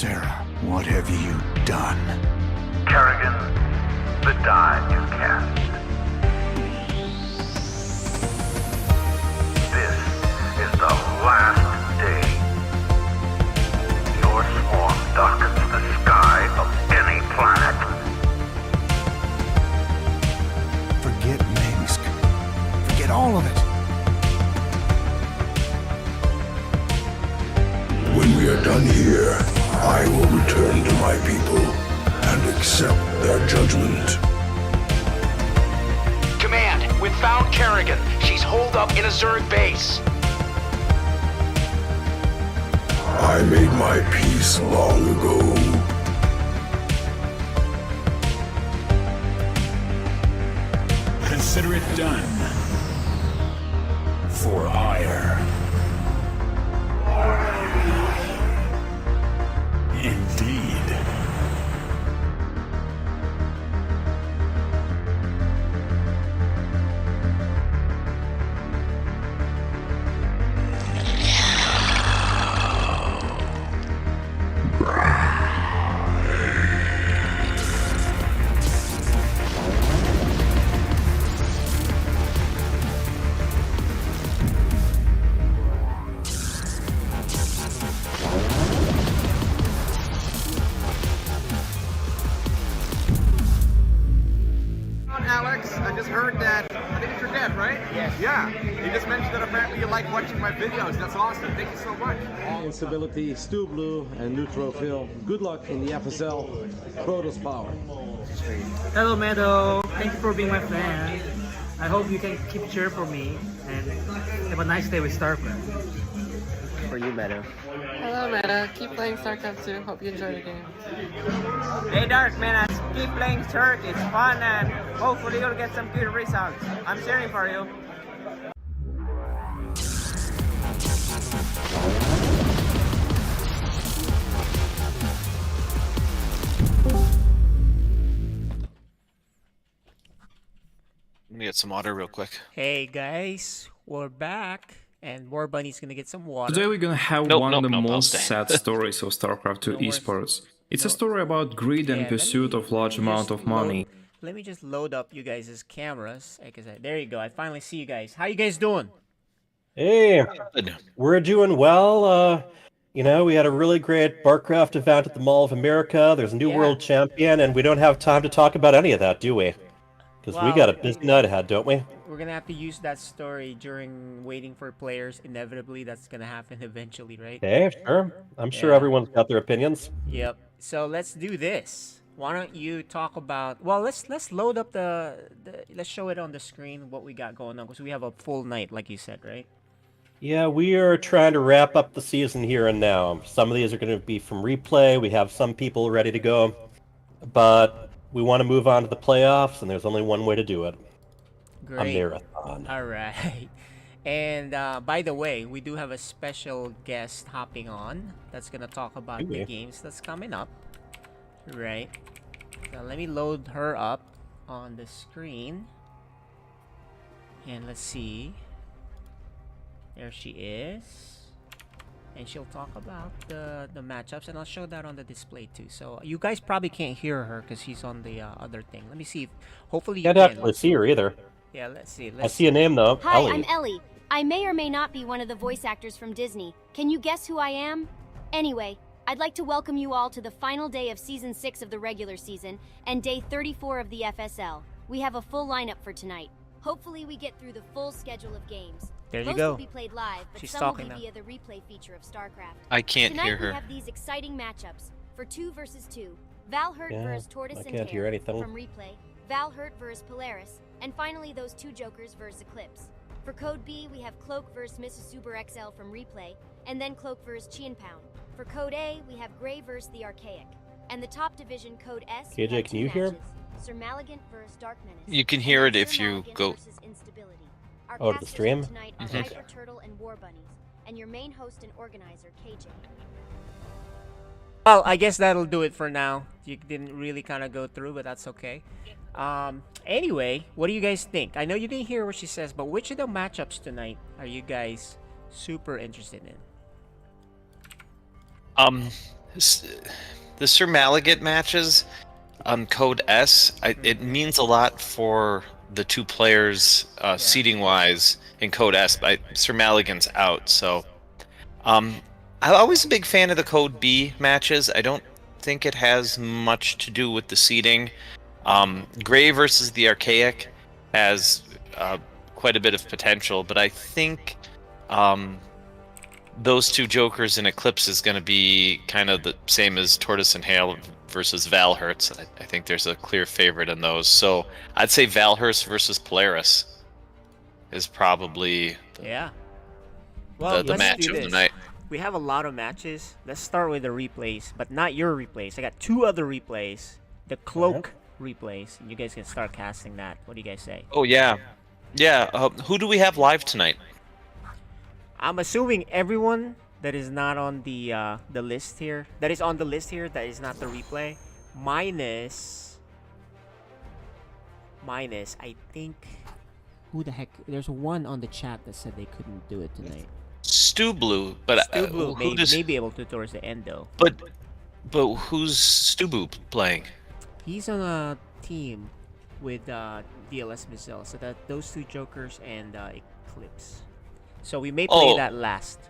Sarah, what have you done? Kerrigan, the die is cast. This is the last day. Your swarm darkens the sky of any planet. Forget Minsk. Forget all of it. When we are done here, I will return to my people and accept their judgment. Command, we've found Kerrigan. She's holed up in a Zerg base. I made my peace long ago. Consider it done. For ire. Indeed. Alex, I just heard that, I think it's your dad, right? Yes. Yeah, you just mentioned that apparently you like watching my videos. That's awesome. Thank you so much. Instability, Stu Blue, and Neutrophil. Good luck in the FSL. Protoss Power. Hello, Meadow. Thank you for being my fan. I hope you can keep cheer for me and have a nice day with StarCraft. For you, Meadow. Hello, Meta. Keep playing StarCraft 2. Hope you enjoy the game. Hey, Dark Man, keep playing Turk. It's fun and hopefully you'll get some good results. I'm cheering for you. Let me get some water real quick. Hey guys, we're back, and War Bunny's gonna get some water. Today we're gonna have one of the most sad stories of StarCraft 2 esports. It's a story about greed and pursuit of large amount of money. Let me just load up you guys' cameras. There you go, I finally see you guys. How you guys doing? Hey, we're doing well. You know, we had a really great Barcraft event at the Mall of America. There's a new world champion, and we don't have time to talk about any of that, do we? Because we got a busy night ahead, don't we? We're gonna have to use that story during waiting for players. Inevitably, that's gonna happen eventually, right? Hey, sure. I'm sure everyone's got their opinions. Yep. So let's do this. Why don't you talk about? Well, let's load up let's show it on the screen what we got going on, because we have a full night, like you said, right? Yeah, we are trying to wrap up the season here and now. Some of these are going to be from replay. We have some people ready to go, but we want to move on to the playoffs, and there's only one way to do it. Great. A marathon. All right. And by the way, we do have a special guest hopping on that's going to talk about the games that's coming up. Right. Now let me load her up on the screen. And let's see. There she is. And she'll talk about the matchups, and I'll show that on the display too. So you guys probably can't hear her because she's on the other thing. Let me see if hopefully you can't actually see her either. Yeah, let's see. I see a name though. Hi, Ellie. I'm Ellie. I may or may not be one of the voice actors from Disney. Can you guess who I am? Anyway, I'd like to welcome you all to the final day of Season 6 of the regular season and Day 34 of the FSL. We have a full lineup for tonight. Hopefully we get through the full schedule of games. There you Most go. will be played live, but She's some talking will be now. via the replay feature of StarCraft. I can't Tonight hear her. we have these exciting matchups for 2 versus 2. Valhurt versus Tortoise I and can't hear Terror anything. from replay, Valhurt versus Polaris, and finally those 2 jokers versus Eclipse. For Code B, we have Cloak versus Mrs. Super XL from replay, and then Cloak versus Chien Pound. For Code A, we have Gray versus the Archaic. And the top division, Code S, we KJ, have can 2 you hear? matches, Sir Malignant versus Dark Menace. You can hear and it Sir if you Malignant go. versus Instability. Our Oh, to the casters stream? tonight are Hyper Turtle and War Bunnies, and your main host and organizer, KJ. Well, I guess that'll do it for now. You didn't really kind of go through, but that's okay. Anyway, what do you guys think? I know you didn't hear what she says, but which of the matchups tonight are you guys super interested in? the Sir Malagat matches on Code S, it means a lot for the two players seating wise in Code S. Sir Malagan's out, so I'm always a big fan of the Code B matches. I don't think it has much to do with the seating. Gray versus the Archaic has quite a bit of potential, but I think those two Jokers in Eclipse is going to be kind of the same as Tortoise and Hale versus Valhertz. I think there's a clear favorite in those. So I'd say Valhertz versus Polaris is probably Well, the match of the night. We have a lot of matches. Let's start with the replays, but not your replays. I got 2 other replays. The Cloak replays. You guys can start casting that. What do you guys say? Oh, yeah. Yeah. Who do we have live tonight? I'm assuming everyone that is not on the list here, that is on the list here, that is not the replay, minus I think, who the heck? There's one on the chat that said they couldn't do it tonight. Stu Blue, but Stu Blue may be able to towards the end though. But who's Stu Blue playing? He's on a team with DLS Missile, so that those 2 Jokers and Eclipse. So we may play that last,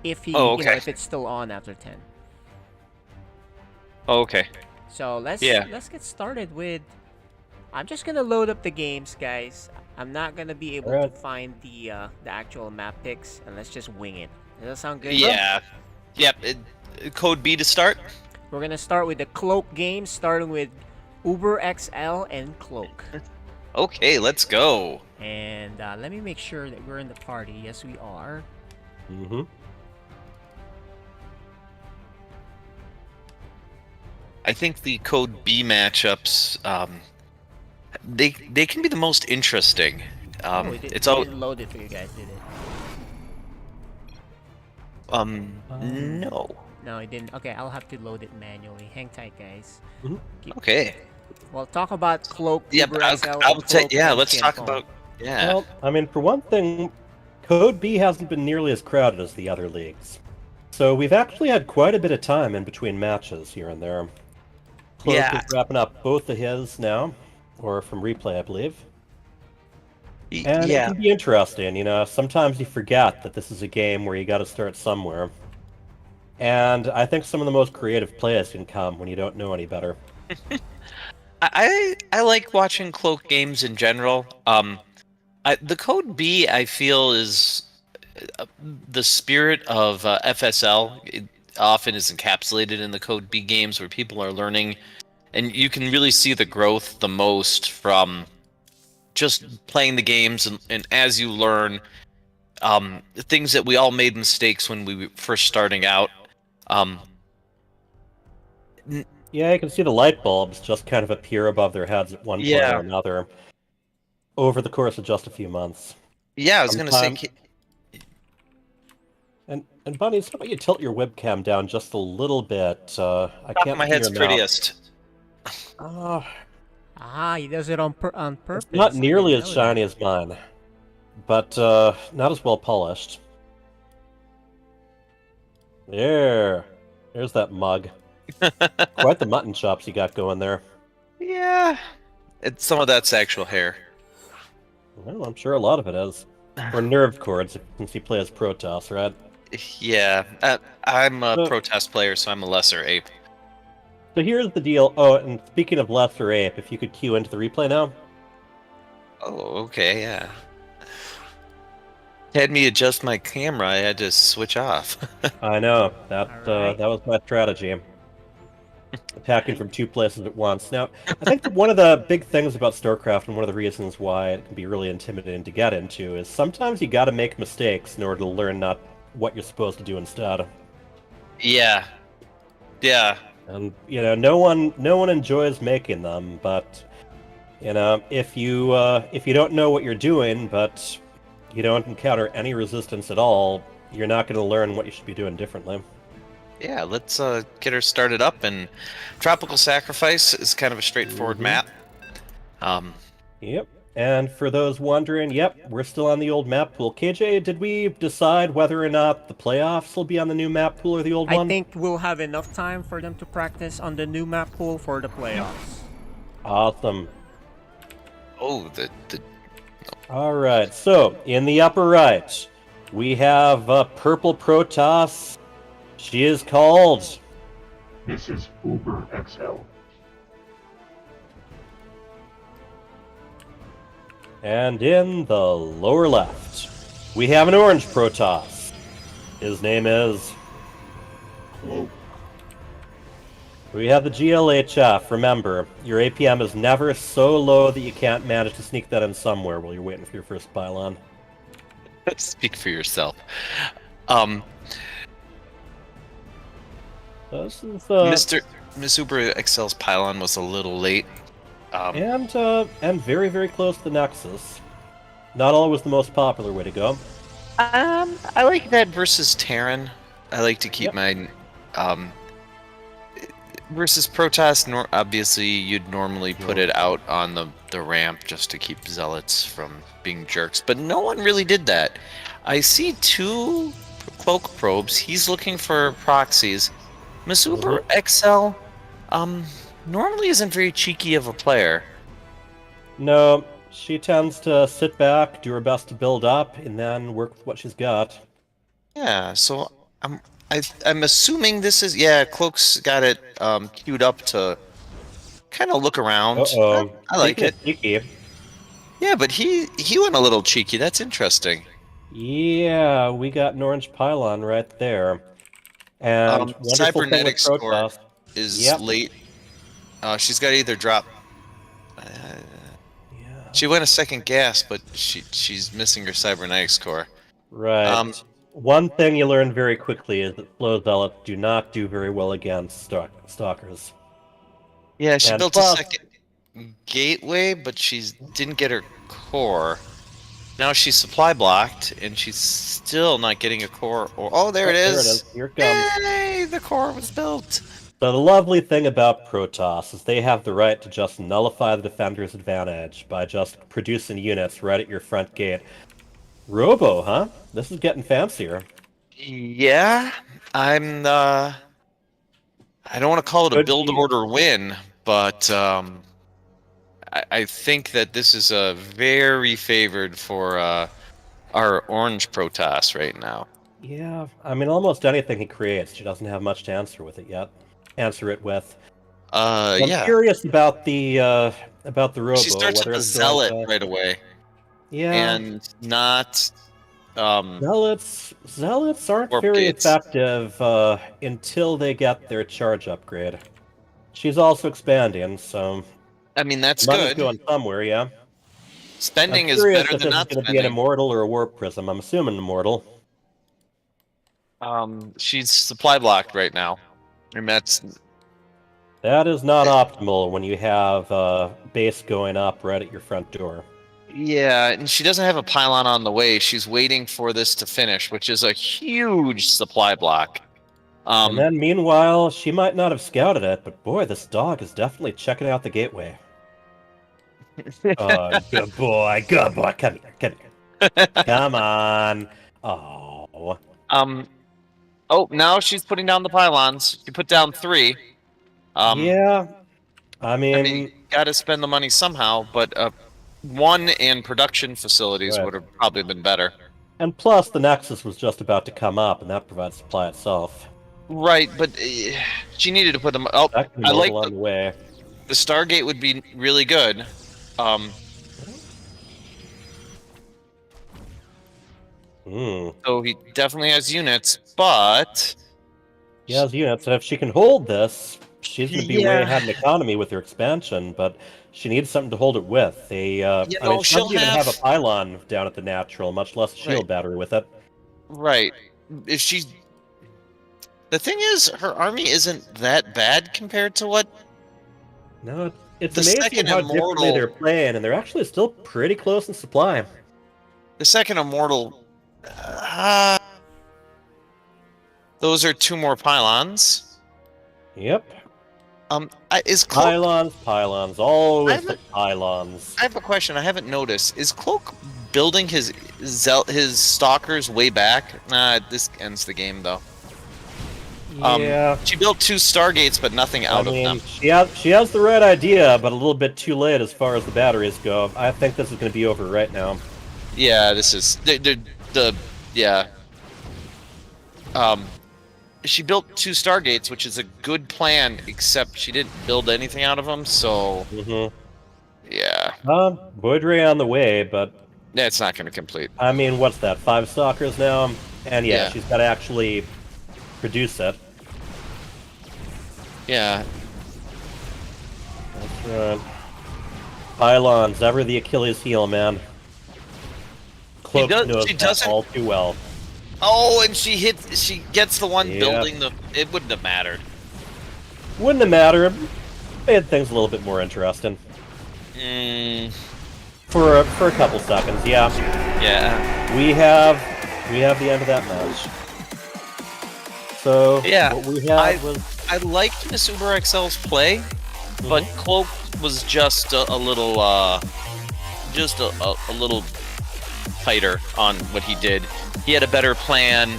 if he, if it's still on after 10. Oh, okay. So let's get started with. I'm just gonna load up the games, guys. I'm not gonna be able to find the actual map picks, and let's just wing it. Does that sound good? Yeah. Yep. Code B to start. We're gonna start with the Cloak games, starting with Uber XL and Cloak. Okay, let's go. And let me make sure that we're in the party. Yes, we are. I think the Code B matchups, they can be the most interesting. It's all loaded for you guys, did it? No. No, it didn't. Okay, I'll have to load it manually. Hang tight, guys. Okay. Well, talk about Cloak. Yeah, let's talk about. Yeah. Well, I mean, for one thing, Code B hasn't been nearly as crowded as the other leagues. So we've actually had quite a bit of time in between matches here and there. Cloak is wrapping up both of his now, or from replay, I believe. And it can be interesting, you know, sometimes you forget that this is a game where you got to start somewhere. And I think some of the most creative plays can come when you don't know any better. I like watching Cloak games in general. The Code B, I feel, is the spirit of FSL. It often is encapsulated in the Code B games where people are learning, and you can really see the growth the most from just playing the games, and as you learn, things that we all made mistakes when we were first starting out. Yeah, you can see the light bulbs just kind of appear above their heads at one point or another over the course of just a few months. Yeah, I was going to say... And Bunny, how about you tilt your webcam down just a little bit? I can't. My head's prettiest. He does it on purpose. It's not nearly as shiny as mine, but not as well polished. There's that mug. Quite the mutton chops you got going there. Yeah, some of that's actual hair. Well, I'm sure a lot of it is. Or nerve cords, since he plays Protoss, right? Yeah, I'm a Protoss player, so I'm a lesser ape. So here's the deal. Oh, and speaking of lesser ape, if you could cue into the replay now. Oh, okay, yeah. Had me adjust my camera, I had to switch off. I know, that was my strategy. Attacking from 2 places at once. Now, I think that one of the big things about StarCraft, and one of the reasons why it can be really intimidating to get into, is sometimes you gotta make mistakes in order to learn what you're supposed to do instead. Yeah. And, you know, no one enjoys making them, but, you know, if you don't know what you're doing, but you don't encounter any resistance at all, you're not going to learn what you should be doing differently. Yeah, let's get her started up. And Tropical Sacrifice is kind of a straightforward map. Yep. And for those wondering, yep, we're still on the old map pool. KJ, did we decide whether or not the playoffs will be on the new map pool or the old I one? think we'll have enough time for them to practice on the new map pool for the playoffs. Awesome. Oh, All right, so in the upper right, we have Purple Protoss. She is called... This is Uber XL. And in the lower left, we have an orange Protoss. His name is... We have the GLHF. Remember, your APM is never so low that you can't manage to sneak that in somewhere while you're waiting for your first pylon. Speak for yourself. This is, Miss Uber XL's pylon was a little late. And very, very close to the Nexus. Not always the most popular way to go. I like that versus Terran. I like to keep my versus Protoss. Obviously, you'd normally put it out on the ramp just to keep zealots from being jerks, but no one really did that. I see 2 cloak probes. He's looking for proxies. Miss Uber XL normally isn't very cheeky of a player. No, she tends to sit back, do her best to build up, and then work with what she's got. Yeah, so I'm assuming this is Cloak's got it queued up to kind of look around. I like it. Cheeky. Yeah, but he went a little cheeky. That's interesting. Yeah, we got an orange pylon right there. And Cybernetics score is late. She's got to either drop. She went a second gas, but she's missing her cybernetics core. Right. One thing you learn very quickly is that flow zealots do not do very well against stalkers. Yeah, she built a second gateway, but she didn't get her core. Now she's supply blocked, and she's still not getting a core. There it is. Here it comes. Yay! The core was built. So the lovely thing about Protoss is they have the right to just nullify the defender's advantage by just producing units right at your front gate. Robo, huh? This is getting fancier. Yeah, I don't want to call it a build order win, but I think that this is very favored for our orange Protoss right now. Yeah, I mean, almost anything he creates, she doesn't have much to answer with it yet. I'm curious about the Robo. She starts with a zealot right away. Yeah, and not zealots aren't very effective until they get their charge upgrade. She's also expanding, so I mean that's money's good. Going somewhere, yeah. Spending is better than not spending. Going to be an immortal or a warp prism. I'm assuming immortal. She's supply blocked right now. And that is not optimal when you have base going up right at your front door. Yeah, and she doesn't have a pylon on the way. She's waiting for this to finish, which is a huge supply block. And then meanwhile, she might not have scouted it, but boy, this dog is definitely checking out the gateway. Good boy, come here. Come on. Oh. Now she's putting down the pylons. She put down 3. Yeah. I mean, got to spend the money somehow, but 1 and production facilities would have probably been better. And plus, the Nexus was just about to come up, and that provides supply itself. Right, but she needed to put them. I like the way. The Stargate would be really good. So he definitely has units, but he has units, and if she can hold this, she's going to be way ahead in economy with her expansion. But she needs something to hold it with. She doesn't even have a pylon down at the natural, much less a shield battery with it. Right. If she's the thing is, her army isn't that bad compared to what. No, it's amazing how differently they're playing, and they're actually still pretty close in supply. The second immortal. Those are 2 more pylons. Yep. Is Cloak? Pylons, always the pylons. I have a question. I haven't noticed. Is Cloak building his stalkers way back? Nah, this ends the game though. Yeah. She built 2 Stargates, but nothing out of them. She has the right idea, but a little bit too late as far as the batteries go. I think this is going to be over right now. Yeah, this is yeah. She built 2 Stargates, which is a good plan, except she didn't build anything out of them. So yeah. Void Ray on the way, but it's not going to complete. I mean, what's that? 5 stalkers now, and yeah. She's got to actually produce it. Yeah. That's right. Pylons, ever the Achilles heel, man. Cloak knows that all too well. Oh, and she gets the one building the... It wouldn't have mattered. Wouldn't have mattered. Made things a little bit more interesting. For a couple seconds, yeah. Yeah. We have the end of that match. So yeah, what we had I liked Miss Uber XL's play, but Cloak was just a little tighter on what he did. He had a better plan.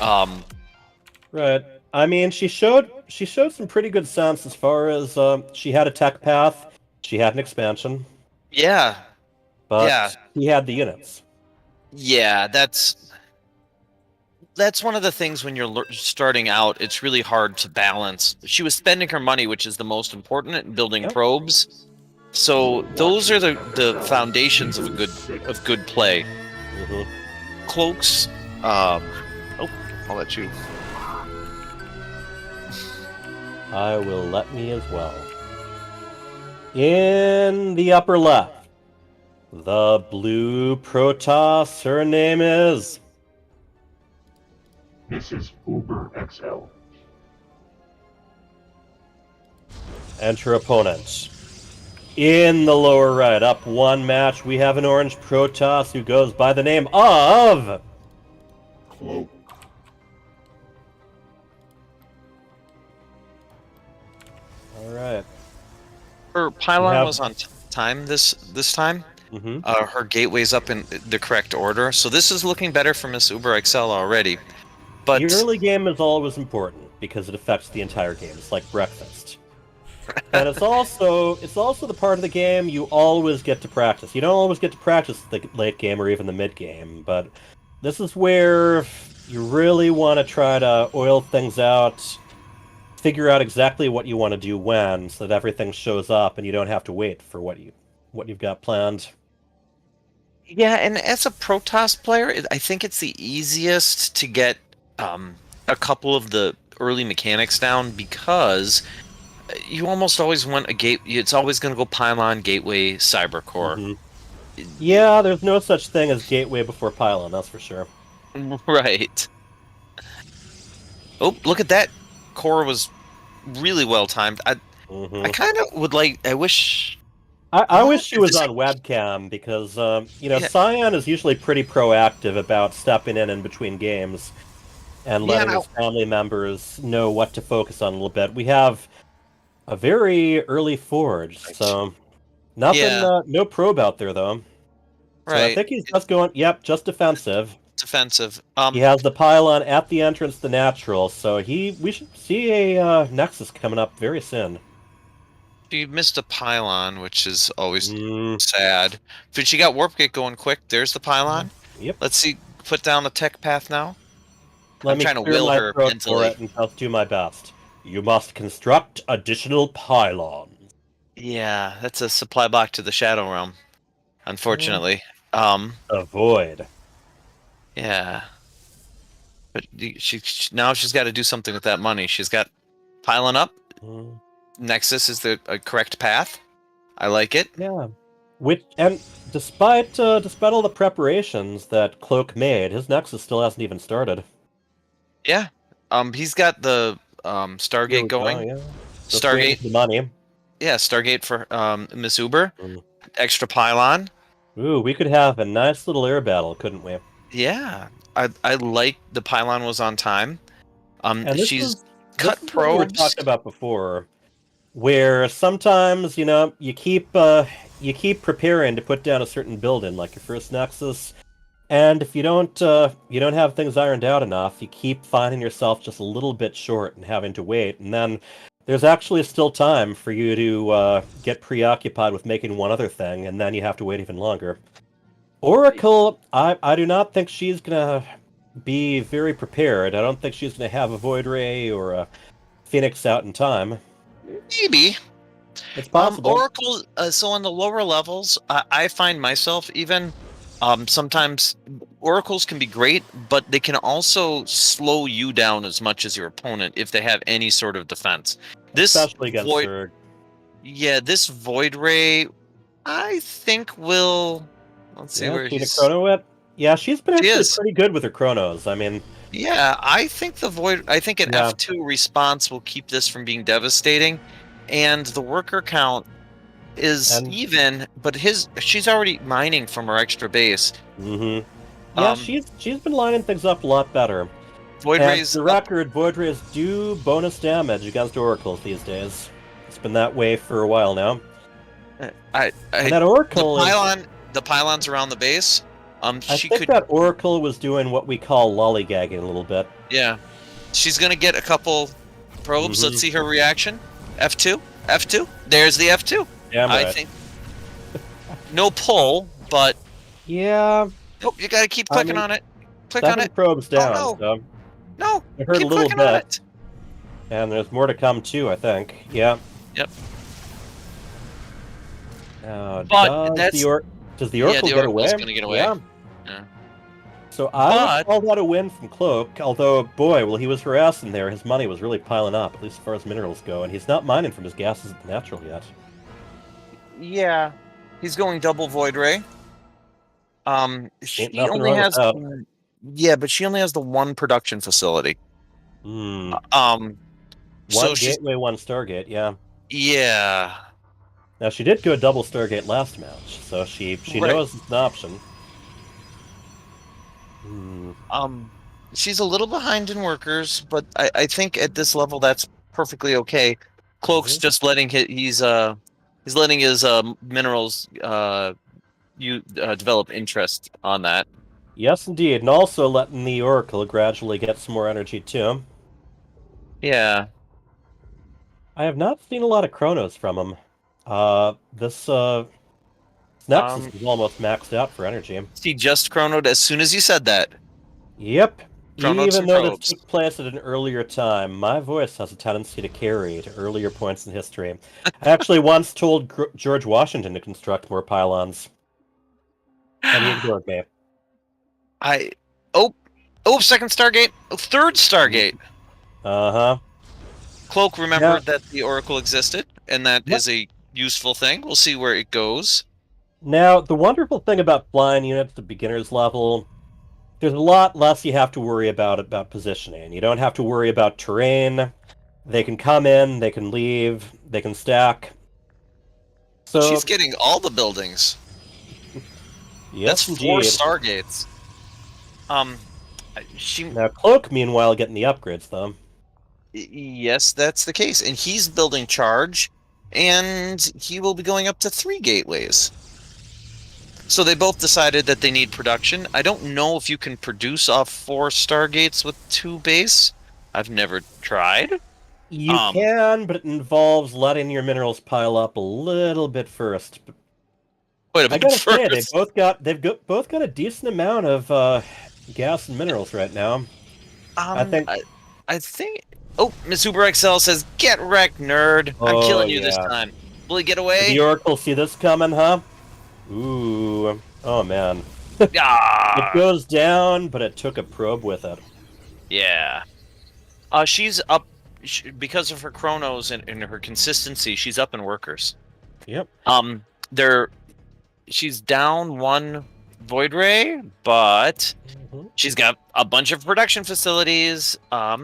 Right. I mean, she showed some pretty good sense as far as she had a tech path, she had an expansion. Yeah. But he had the units. Yeah, that's one of the things when you're starting out. It's really hard to balance. She was spending her money, which is the most important, in building probes. So those are the foundations of good play. Cloaks. Oh, I'll let you. I will let me as well. In the upper left, the blue Protoss. Her name is Mrs. Uber XL. And her opponent. In the lower right, up 1 match, we have an orange Protoss who goes by the name of... Cloak. Alright. Her pylon was on time this time. Mm-hmm. Her gateway's up in the correct order, so this is looking better for Miss Uber XL already. But the early game is always important because it affects the entire game. It's like breakfast. And it's also the part of the game you always get to practice. You don't always get to practice the late game or even the mid game, but this is where you really want to try to oil things out, figure out exactly what you want to do when, so that everything shows up and you don't have to wait for what you've got planned. Yeah, and as a Protoss player, I think it's the easiest to get a couple of the early mechanics down, because you almost always want a gate. It's always going to go pylon, gateway, cyber core. Yeah, there's no such thing as gateway before pylon, that's for sure. Right. Oh, look at that! Core was really well timed. I kind of would like. I wish. I wish she was on webcam, because Cyan is usually pretty proactive about stepping in between games and letting his family members know what to focus on a little bit. We have a very early forge, so nothing, no probe out there though. So I think he's just going, just defensive. Defensive. He has the pylon at the entrance to natural, so we should see a Nexus coming up very soon. She missed a pylon, which is always sad. But she got warp gate going quick. There's the pylon. Yep. Let's see. Put down the tech path now. I'm trying to will her mentally. And I'll do my best. You must construct additional pylons. Yeah, that's a supply block to the Shadow Realm, unfortunately. Avoid. Yeah. But now she's got to do something with that money. She's got pylon up. Nexus is the correct path. I like it. Yeah. And despite all the preparations that Cloak made, his Nexus still hasn't even started. Yeah. He's got the Stargate going. Yeah. Stargate. The money. Yeah, Stargate for Miss Uber. Extra pylon. Ooh, we could have a nice little air battle, couldn't we? Yeah. I like the pylon was on time. And she's cut probes. We talked about before. where sometimes, you keep preparing to put down a certain building, like your first Nexus, and if you don't have things ironed out enough, you keep finding yourself just a little bit short and having to wait, and then there's actually still time for you to get preoccupied with making one other thing, and then you have to wait even longer. Oracle, I do not think she's gonna be very prepared. I don't think she's gonna have a Void Ray or a Phoenix out in time. Maybe. It's possible. Oracle, so on the lower levels, I find myself even sometimes oracles can be great, but they can also slow you down as much as your opponent if they have any sort of defense. Especially against Zerg. Yeah, this Void Ray, I think will. Let's see where she's he's. Chrono Whip. Yeah, she's been actually pretty good with her chronos. I mean. Yeah, I think an F2 response will keep this from being devastating, and the worker count is even, but she's already mining from her extra base. Mm-hmm. Yeah, she's been lining things up a lot better. Void Rays, the record, Void Rays do bonus damage against oracles these days. It's been that way for a while now. And that oracle, the pylons around the base. I think that oracle was doing what we call lollygagging a little bit. Yeah, she's gonna get a couple probes. Let's see her reaction. F2, F2. There's the F2. Yeah, I think no pull, but yeah. Nope, you gotta keep clicking on it. Click on it. Probes down. Oh, so no, it hurt keep a little clicking on bit. it. And there's more to come too, I think. Yeah. Yep. But does the oracle get away? Gonna get away. Yeah. So I would call that a win from Cloak, although, boy, while he was harassing there, his money was really piling up, at least as far as minerals go, and he's not mining from his gases at the natural yet. Yeah, he's going double Void Ray. She only has but she only has the one production facility. One so gateway, one Stargate, yeah. Yeah. Now, she did go double Stargate last match, so she knows it's an option. She's a little behind in workers, but I think at this level that's perfectly okay. Cloak's just letting he's letting his minerals develop interest on that. Yes, indeed, and also letting the Oracle gradually get some more energy too. Yeah. I have not seen a lot of Chronos from him. This Nexus is almost maxed out for energy. He just chronoed as soon as you said that. Yep. Chronoed Even though this took place at an earlier time, my voice has a tendency to carry to earlier points in history. I actually once told George Washington to construct more pylons. And he ignored me. Second Stargate. Third Stargate. Uh-huh. Cloak remembered that the Oracle existed, and that is a useful thing. We'll see where it goes. Now, the wonderful thing about flying units at beginner's level, there's a lot less you have to worry about positioning. You don't have to worry about terrain. They can come in, they can leave, they can stack. So she's getting all the buildings. Yes, that's 4 Stargates. Now, Cloak, meanwhile, getting the upgrades, though. Yes, that's the case. And he's building charge, and he will be going up to 3 gateways. So they both decided that they need production. I don't know if you can produce off 4 Stargates with 2 base. I've never tried. You can, but it involves letting your minerals pile up a little bit first. Wait a minute, I gotta say, they've both got a decent amount of gas and minerals right now. I think. Oh, Miss Uber XL says, "Get wrecked, nerd! I'm killing you this time. Will he get away?" Did the Oracle see this coming, huh? Ooh, oh man. Ah. It goes down, but it took a probe with it. Yeah. She's up because of her chronos and her consistency. She's up in workers. Yep. She's down 1 Void Ray, but she's got a bunch of production facilities. A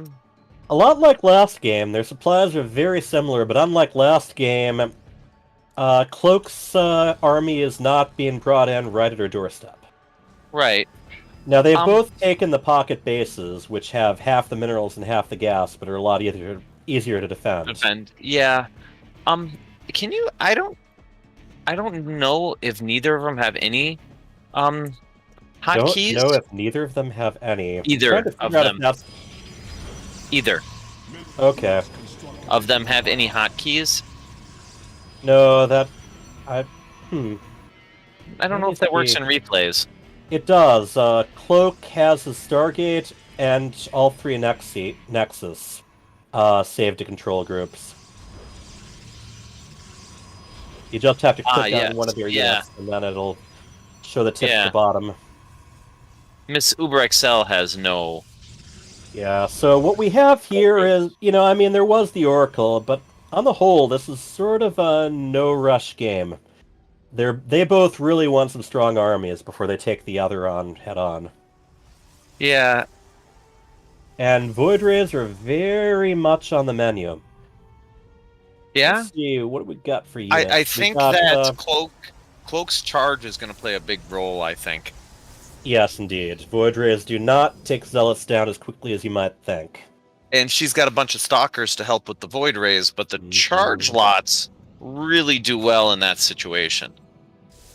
lot like last game, their supplies are very similar, but unlike last game, Cloak's army is not being brought in right at her doorstep. Right. Now, they've both taken the pocket bases, which have half the minerals and half the gas, but are a lot easier to defend. Yeah. Can you? I don't know if neither of them have any Don't hotkeys. know if neither of them have any. Either of them. Either Okay. of them have any hotkeys. No, that I don't know if that works in replays. It does. Cloak has his Stargate and all three Nexus saved to control groups. You just have to click on one of your units, and then it'll show the tip at the bottom. Miss Uber XL has no. Yeah, so what we have here is, I mean, there was the Oracle, but on the whole, this is sort of a no-rush game. They both really want some strong armies before they take the other on head-on. Yeah. And Void Rays are very much on the menu. Yeah? Let's see, what do we got for you? I think that Cloak's charge is going to play a big role, I think. Yes, indeed. Void Rays do not take Zealots down as quickly as you might think. And she's got a bunch of Stalkers to help with the Void Rays, but the charge lots really do well in that situation.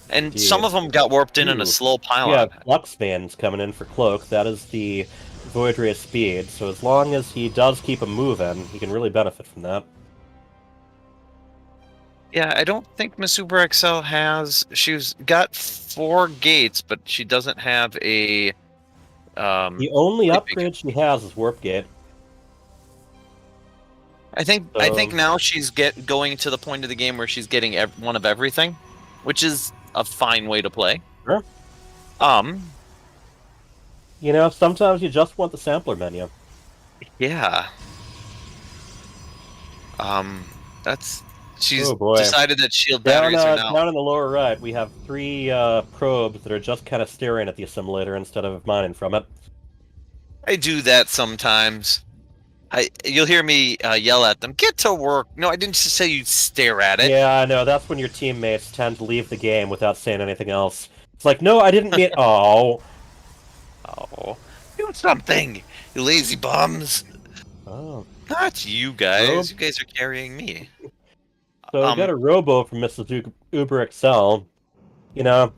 And some of them got warped in a slow pylon. Yeah, Fluxman's coming in for Cloak. That is the Void Ray speed, so as long as he does keep him moving, he can really benefit from that. Yeah, I don't think Miss Uber XL has... She's got 4 gates, but she doesn't have a... the only upgrade she has is Warp Gate. I think now she's going to the point of the game where she's getting one of everything, which is a fine way to play. Sure. Sometimes you just want the sampler menu. Yeah. She's decided that shield batteries are now... Down in the lower right, we have 3 probes that are just kind of staring at the assimilator instead of mining from it. I do that sometimes. You'll hear me yell at them, "Get to work!" No, I didn't just say you stare at it. Yeah, I know. That's when your teammates tend to leave the game without saying anything else. It's like, no, I didn't mean... Oh. Do something, you lazy bums. Oh. Not you guys. You guys are carrying me. So we got a robo from Mrs. Uber XL.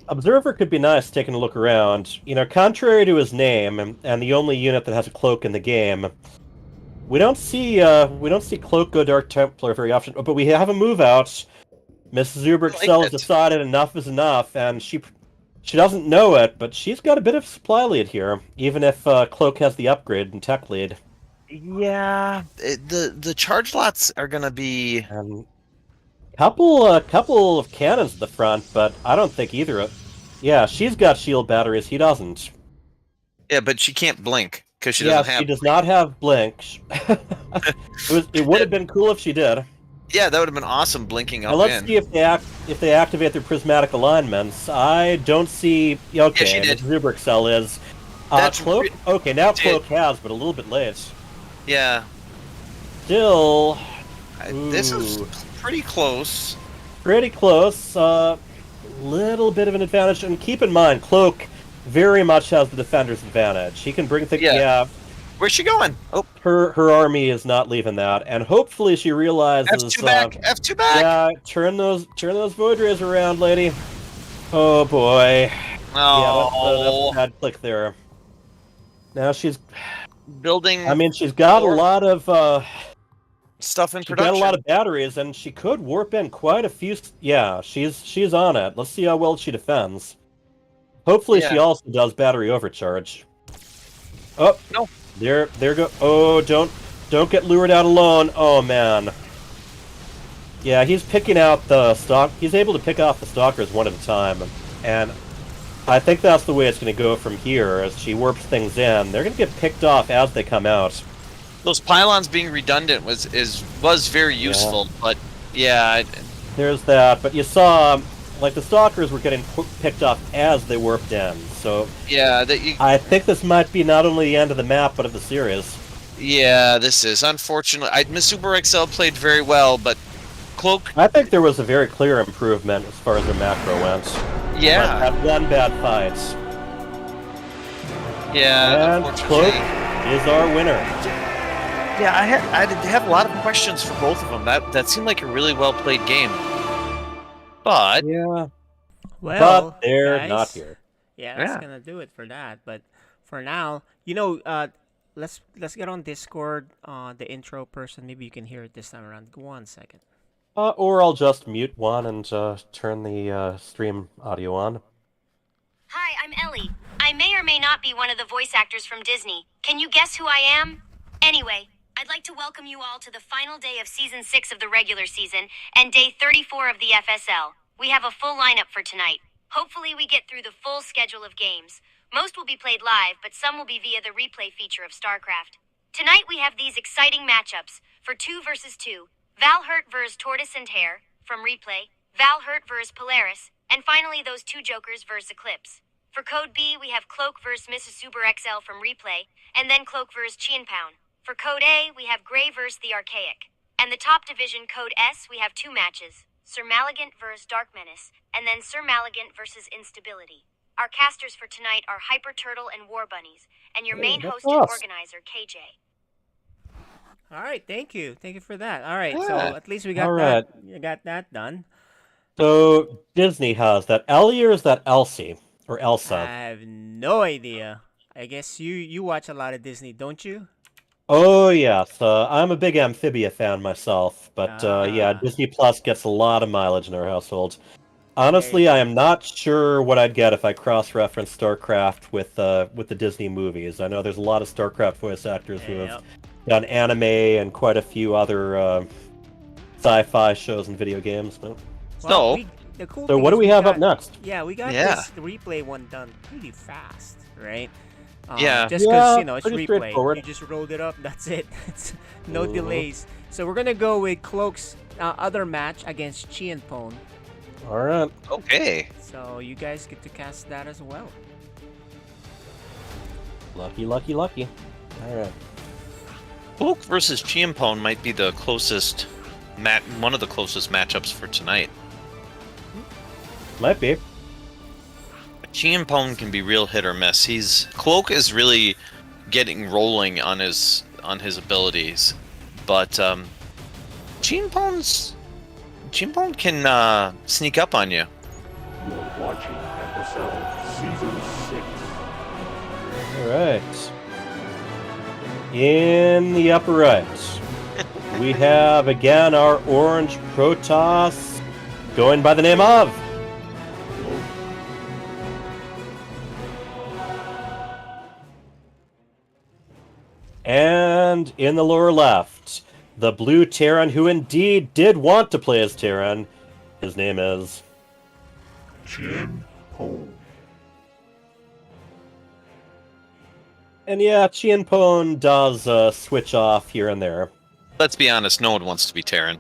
Observer could be nice taking a look around. Contrary to his name, and the only unit that has a cloak in the game, we don't see Cloak go Dark Templar very often, but we have a move out. Mrs. Uber XL has decided enough is enough, and she doesn't know it, but she's got a bit of supply lead here, even if Cloak has the upgrade and tech lead. Yeah, the charge lots are gonna be couple of cannons at the front, but I don't think either of... Yeah, she's got shield batteries, he doesn't. Yeah, but she can't blink, because she doesn't have... she does not have blink. It would have been cool if she did. Yeah, that would have been awesome, blinking up now let's see if they activate their prismatic alignments. I don't see... Okay, yeah, she did. Uber XL is... Cloak? Okay, now Cloak has, but a little bit late. Yeah. Still... This is pretty close. Pretty close. Little bit of an advantage, and keep in mind, Cloak very much has the defender's advantage. He can bring things. Yeah. Where's she going? Oh, her army is not leaving that, and hopefully she realizes. F2 back. F2 back. Yeah, turn those Void Rays around, lady. Oh boy. Oh. Yeah, that's a bad click there. Now she's building. I mean, she's got a lot of stuff in she's production. Got a lot of batteries, and she could warp in quite a few. Yeah, she's on it. Let's see how well she defends. Hopefully, she also does battery overcharge. Oh no! There go. Oh, don't get lured out alone. Oh man. Yeah, he's picking out the stock. He's able to pick off the stalkers one at a time, and I think that's the way it's going to go from here. As she warps things in, they're going to get picked off as they come out. Those pylons being redundant was very useful, but yeah. There's that, but you saw, like, the stalkers were getting picked off as they warped in, so... Yeah, I think this might be not only the end of the map, but of the series. Yeah, this is. Unfortunately, Miss Uber XL played very well, but Cloak... I think there was a very clear improvement as far as their macro went. Yeah. But had one bad fight. Yeah, and Cloak is our winner. Yeah, I have a lot of questions for both of them. That seemed like a really well played game. But yeah, Well, but they're guys, not here. yeah, that's gonna do it for that. But for now, let's get on Discord. The intro person, maybe you can hear it this time around. Go 1 second. Or I'll just mute one and turn the stream audio on. Hi, I'm Ellie. I may or may not be one of the voice actors from Disney. Can you guess who I am? Anyway, I'd like to welcome you all to the final day of Season 6 of the regular season and day 34 of the FSL. We have a full lineup for tonight. Hopefully we get through the full schedule of games. Most will be played live, but some will be via the replay feature of StarCraft. Tonight we have these exciting matchups for 2 versus 2. Valhurt vs Tortoise and Hare from replay, Valhurt vs Polaris, and finally those 2 jokers vs Eclipse. For Code B, we have Cloak vs Mrs. Super XL from replay, and then Cloak vs Qianpound. For Code A, we have Grey vs the Archaic. And the top division, Code S, we have 2 matches, Sir Maligant vs Dark Menace, and then Sir Maligant vs Instability. Our casters for tonight are Hyper Turtle and War Bunnies, and your main host and organizer, KJ. All right, thank you for that. All right, so at least we got that done. So Disney has that Ellie or is that Elsie or Elsa? I have no idea. I guess you watch a lot of Disney, don't you? Oh yes, I'm a big Amphibia fan myself, but yeah, Disney Plus gets a lot of mileage in our household. Honestly, I am not sure what I'd get if I cross-referenced StarCraft with the Disney movies. I know there's a lot of StarCraft voice actors who have done anime and quite a few other sci-fi shows and video games. But... Well, so what do we have up next? Yeah, we got this replay one done pretty fast, right? Yeah. Just because, it's pretty replay. straightforward. You just rolled it up, that's it. No delays. So we're going to go with Cloak's other match against Qianpound. All right. Okay. So you guys get to cast that as well. Lucky, lucky, lucky. All right. Cloak versus Qianpound might be the closest one of the closest matchups for tonight. Might be. Qianpound can be real hit or miss. Cloak is really getting rolling on his abilities, but Qianpound can sneak up on you. You're watching FSL Season 6. All right. In the upper right, we have again our orange Protoss going by the name of and in the lower left, the blue Terran who indeed did want to play as Terran. His name is Qianpound. And yeah, Qianpound does switch off here and there. Let's be honest, no one wants to be Terran.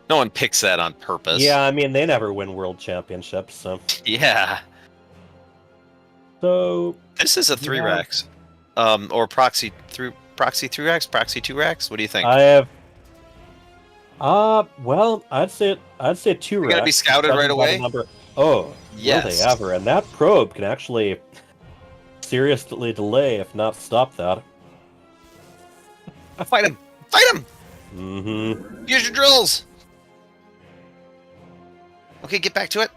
No one picks that on purpose. Yeah, I mean, they never win world championships, so... Yeah. So... This is a 3-Rax. Or proxy 3-Rax, proxy 2-Rax? What do you think? I have... well, I'd say 2-Rax. You're gonna be scouted right away? Oh, yes. Will they ever? And that probe can actually seriously delay, if not stop that. Fight him! Fight him! Mm-hmm. Use your drills! Okay, get back to it.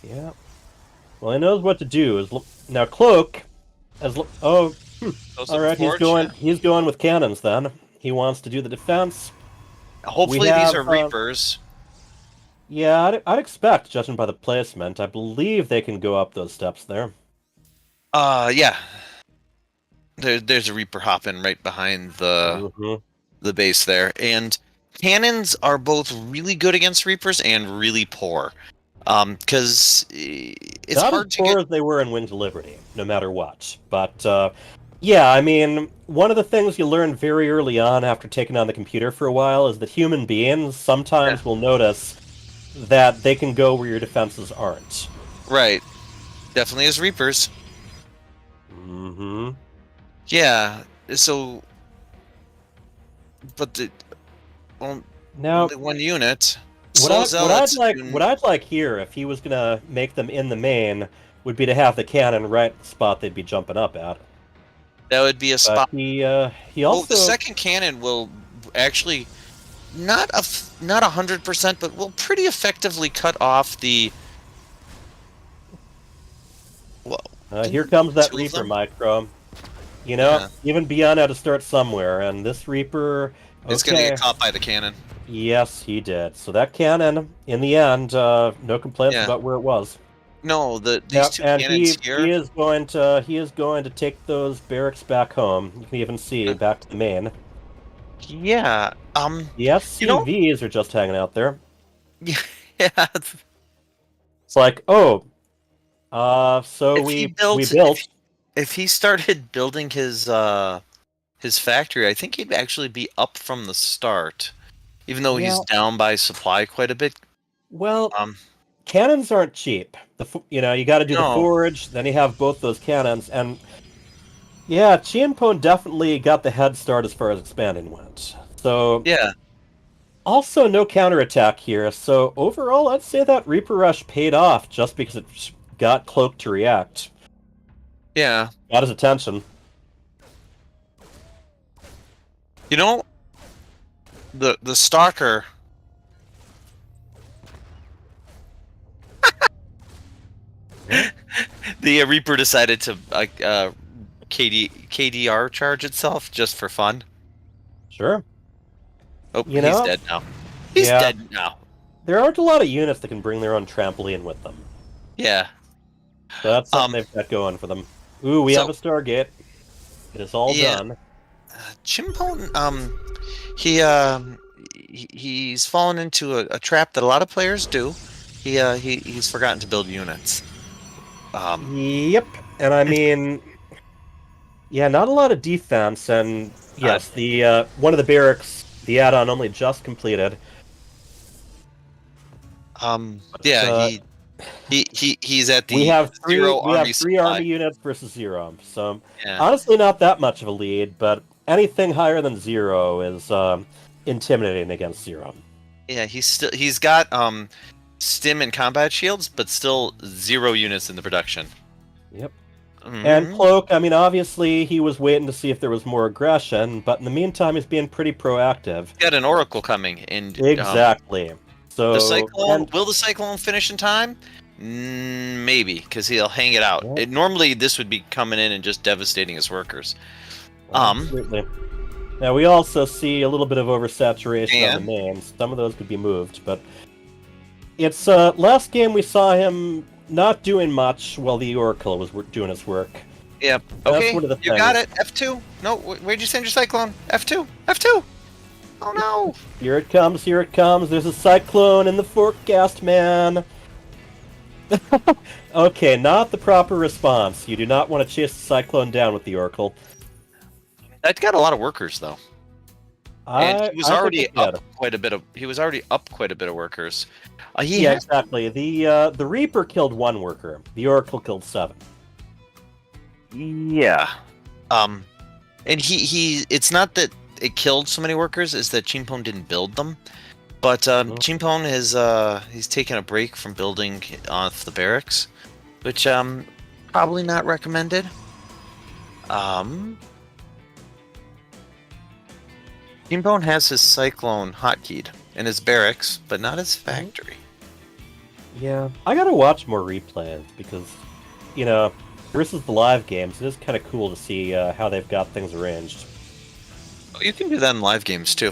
Yeah. Well, he knows what to do. Now, Cloak... all right, he's going with cannons, then. He wants to do the defense. Hopefully these are Reapers. Yeah, I'd expect, judging by the placement. I believe they can go up those steps there. Yeah. There's a Reaper hopping right behind the base there. And cannons are both really good against Reapers and really poor. Because it's not hard as to poor get... as they were in Wings of Liberty, no matter what. But, yeah, I mean, one of the things you learn very early on after taking on the computer for a while is that human beings sometimes will notice that they can go where your defenses aren't. Right. Definitely as Reapers. Mm-hmm. Yeah, so... But only one unit... What I'd like here, if he was gonna make them in the main, would be to have the cannon right at the spot they'd be jumping up at. That would be a spot. He also the second cannon will actually not 100%, but will pretty effectively cut off the. Well, here comes that Reaper, Micro. You know, even Beyond had to start somewhere, and this Reaper is going to get caught by the cannon. Yes, he did. So that cannon, in the end, no complaints about where it was. No, these two cannons here. He is going to take those barracks back home. You can even see back to the main. Yeah. The SCVs are just hanging out there. Yeah. It's like, so we built. If he started building his factory, I think he'd actually be up from the start, even though he's down by supply quite a bit. Well, cannons aren't cheap. You got to do the forge, then you have both those cannons, and Chienpon definitely got the head start as far as expanding went. So also no counterattack here. So overall, I'd say that Reaper Rush paid off just because it got Cloak to react. Yeah, got his attention. You know, the Stalker. The Reaper decided to KDR charge itself just for fun. Sure. Oh, he's dead now. He's dead now. There aren't a lot of units that can bring their own trampoline with them. Yeah. So that's something they've got going for them. Ooh, we have a Stargate. It is all done. Chienpon, he's fallen into a trap that a lot of players do. He's forgotten to build units. Yep, and I mean, not a lot of defense, and yes, the one of the barracks, the add-on only just completed. He's at the we have three army army units versus 0. So honestly, not that much of a lead, but anything higher than 0 is intimidating against 0. Yeah, he's got stim and combat shields, but still 0 units in the production. Yep. And Cloak, I mean, obviously he was waiting to see if there was more aggression, but in the meantime, he's being pretty proactive. Got an Oracle coming, and exactly. So the Cyclone, will the Cyclone finish in time? Maybe, because he'll hang it out. Normally, this would be coming in and just devastating his workers. Absolutely. Now, we also see a little bit of oversaturation on the names. Some of those could be moved, but it's last game we saw him not doing much while the Oracle was doing his work. Yep. Okay, you got it. F2. No, where'd you send your Cyclone? F2. F2. Oh no! Here it comes, here it comes. There's a Cyclone in the forecast, man. Okay, not the proper response. You do not want to chase the Cyclone down with the Oracle. That got a lot of workers, though. And he was already up quite a bit of workers. Exactly. The Reaper killed 1 worker. The Oracle killed 7. Yeah. And it's not that it killed so many workers, is that Chienpon didn't build them. But Chienpon he's taken a break from building off the barracks, which probably not recommended. Chienpon has his Cyclone hotkeyed in his barracks, but not his factory. Yeah, I gotta watch more replays because, versus the live games, it is kind of cool to see how they've got things arranged. You can do that in live games too.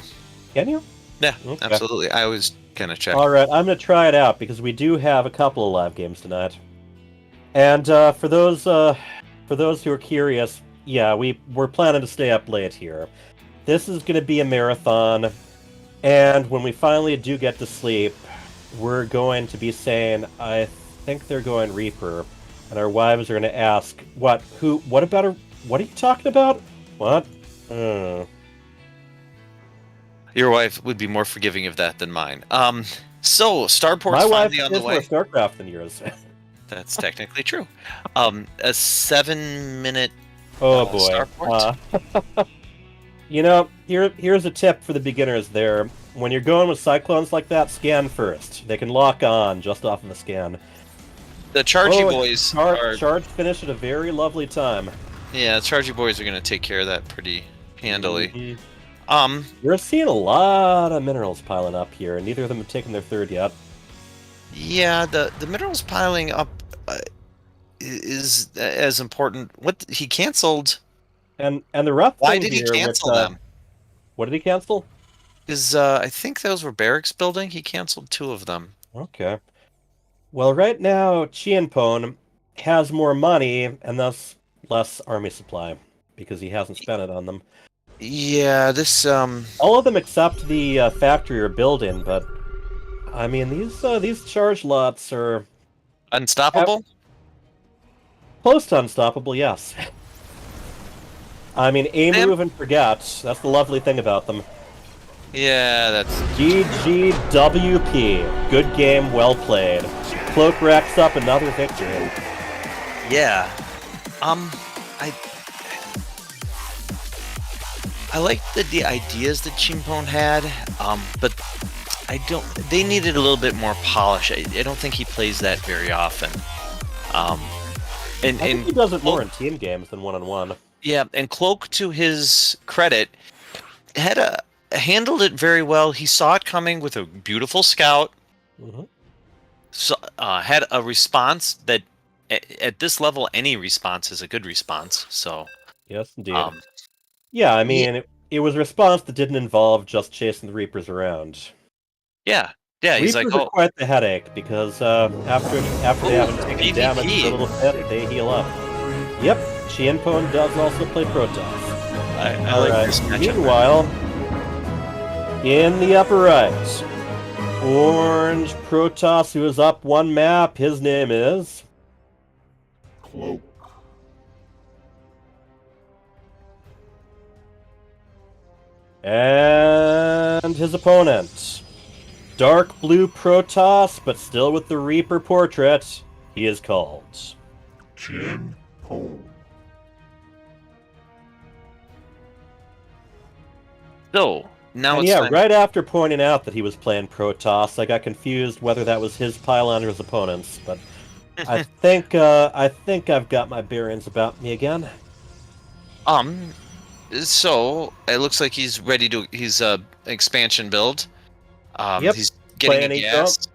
Can you? Yeah, absolutely. I always kind of check. All right, I'm gonna try it out because we do have a couple of live games tonight. And for those who are curious, we're planning to stay up late here. This is gonna be a marathon, and when we finally do get to sleep, we're going to be saying, I think they're going Reaper, and our wives are gonna ask, what are you talking about? What? Your wife would be more forgiving of that than mine. So Starport's finally on the way. My wife is more StarCraft than yours. That's technically true. A 7-minute. Oh boy. Starport. Here's a tip for the beginners there. When you're going with Cyclones like that, scan first. They can lock on just off of the scan. The Chargy boys Charge finished at a very lovely time. Yeah, Chargy Boys are gonna take care of that pretty handily. We're seeing a lot of minerals piling up here, and neither of them have taken their third yet. Yeah, the minerals piling up is as important. What he canceled? And the rough Why thing did he here cancel with, them? what did he cancel? Is I think those were barracks building. He canceled 2 of them. Okay. Well, right now, Chienpon has more money and thus less army supply because he hasn't spent it on them. Yeah, this all of them except the factory are building, but I mean these charge lots are unstoppable. Close to unstoppable, yes. I mean, aim, move, and forget. That's the lovely thing about them. Yeah, that's GGWP. Good game, well played. Cloak racks up another victory. Yeah. I like the ideas that Chimpone had, but I don't. They needed a little bit more polish. I don't think he plays that very often. I think he does it more in team games than one-on-one. Yeah, and Cloak, to his credit, handled it very well. He saw it coming with a beautiful scout. So, had a response that, at this level, any response is a good response. So, yes, indeed. Yeah, I mean, it was a response that didn't involve just chasing the Reapers around. Yeah, he's Reapers like, are quite the headache because after they haven't taken damage for a little bit, they heal up. Yep, Chienpon does also play Protoss. I like this matchup. Meanwhile, in the upper right, Orange Protoss, who is up 1 map. His name is Cloak. And his opponent, Dark Blue Protoss, but still with the Reaper portrait. He is called Chienpon. So, now and it's yeah, time. right after pointing out that he was playing Protoss, I got confused whether that was his pylon or his opponent's, but I think I've got my bearings about me again. So it looks like he's ready to. He's expansion build. Yep. He's getting Playing a a gas.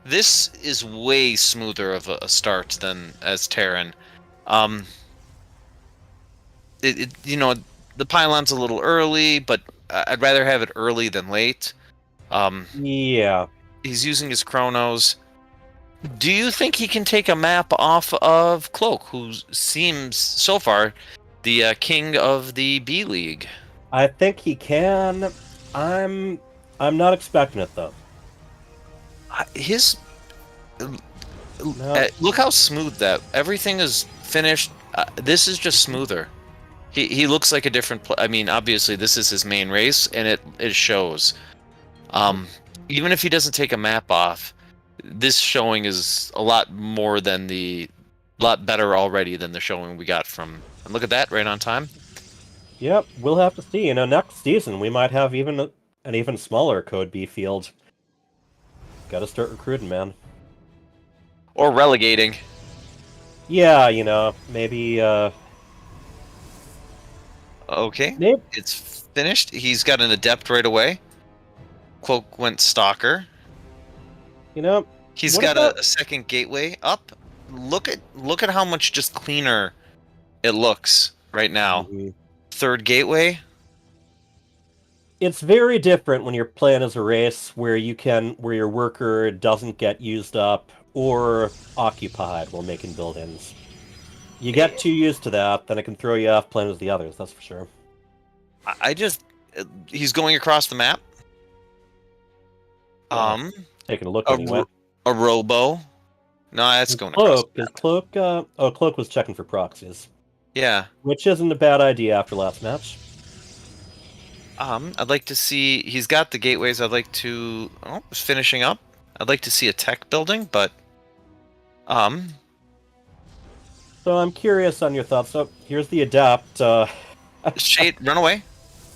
This is way smoother of a start than as Terran. The pylon's a little early, but I'd rather have it early than late. Yeah. He's using his chronos. Do you think he can take a map off of Cloak, who seems so far the king of the B League? I think he can. I'm not expecting it though. Look how smooth that everything is finished. This is just smoother. He looks like a different. I mean, obviously this is his main race, and it shows. Even if he doesn't take a map off, this showing is a lot better already than the showing we got from. And look at that, right on time. Yep, we'll have to see. Next season we might have an even smaller Code B field. Got to start recruiting, man. Or relegating. Yeah, maybe. Okay. Maybe. It's finished. He's got an adept right away. Cloak went stalker. He's got a second gateway up. Look at how much just cleaner it looks right now. Third gateway. It's very different when you're playing as a race where your worker doesn't get used up or occupied while making buildings. You get too used to that, then it can throw you off playing as the others, that's for sure. He's going across the map. Taking a look anyway. A robo. No, that's going across. Cloak. Cloak was checking for proxies. Yeah. Which isn't a bad idea after last match. I'd like to see. He's got the gateways. I'd like to. Oh, finishing up. I'd like to see a tech building, but. So I'm curious on your thoughts. So here's the adapt. Shade, run away.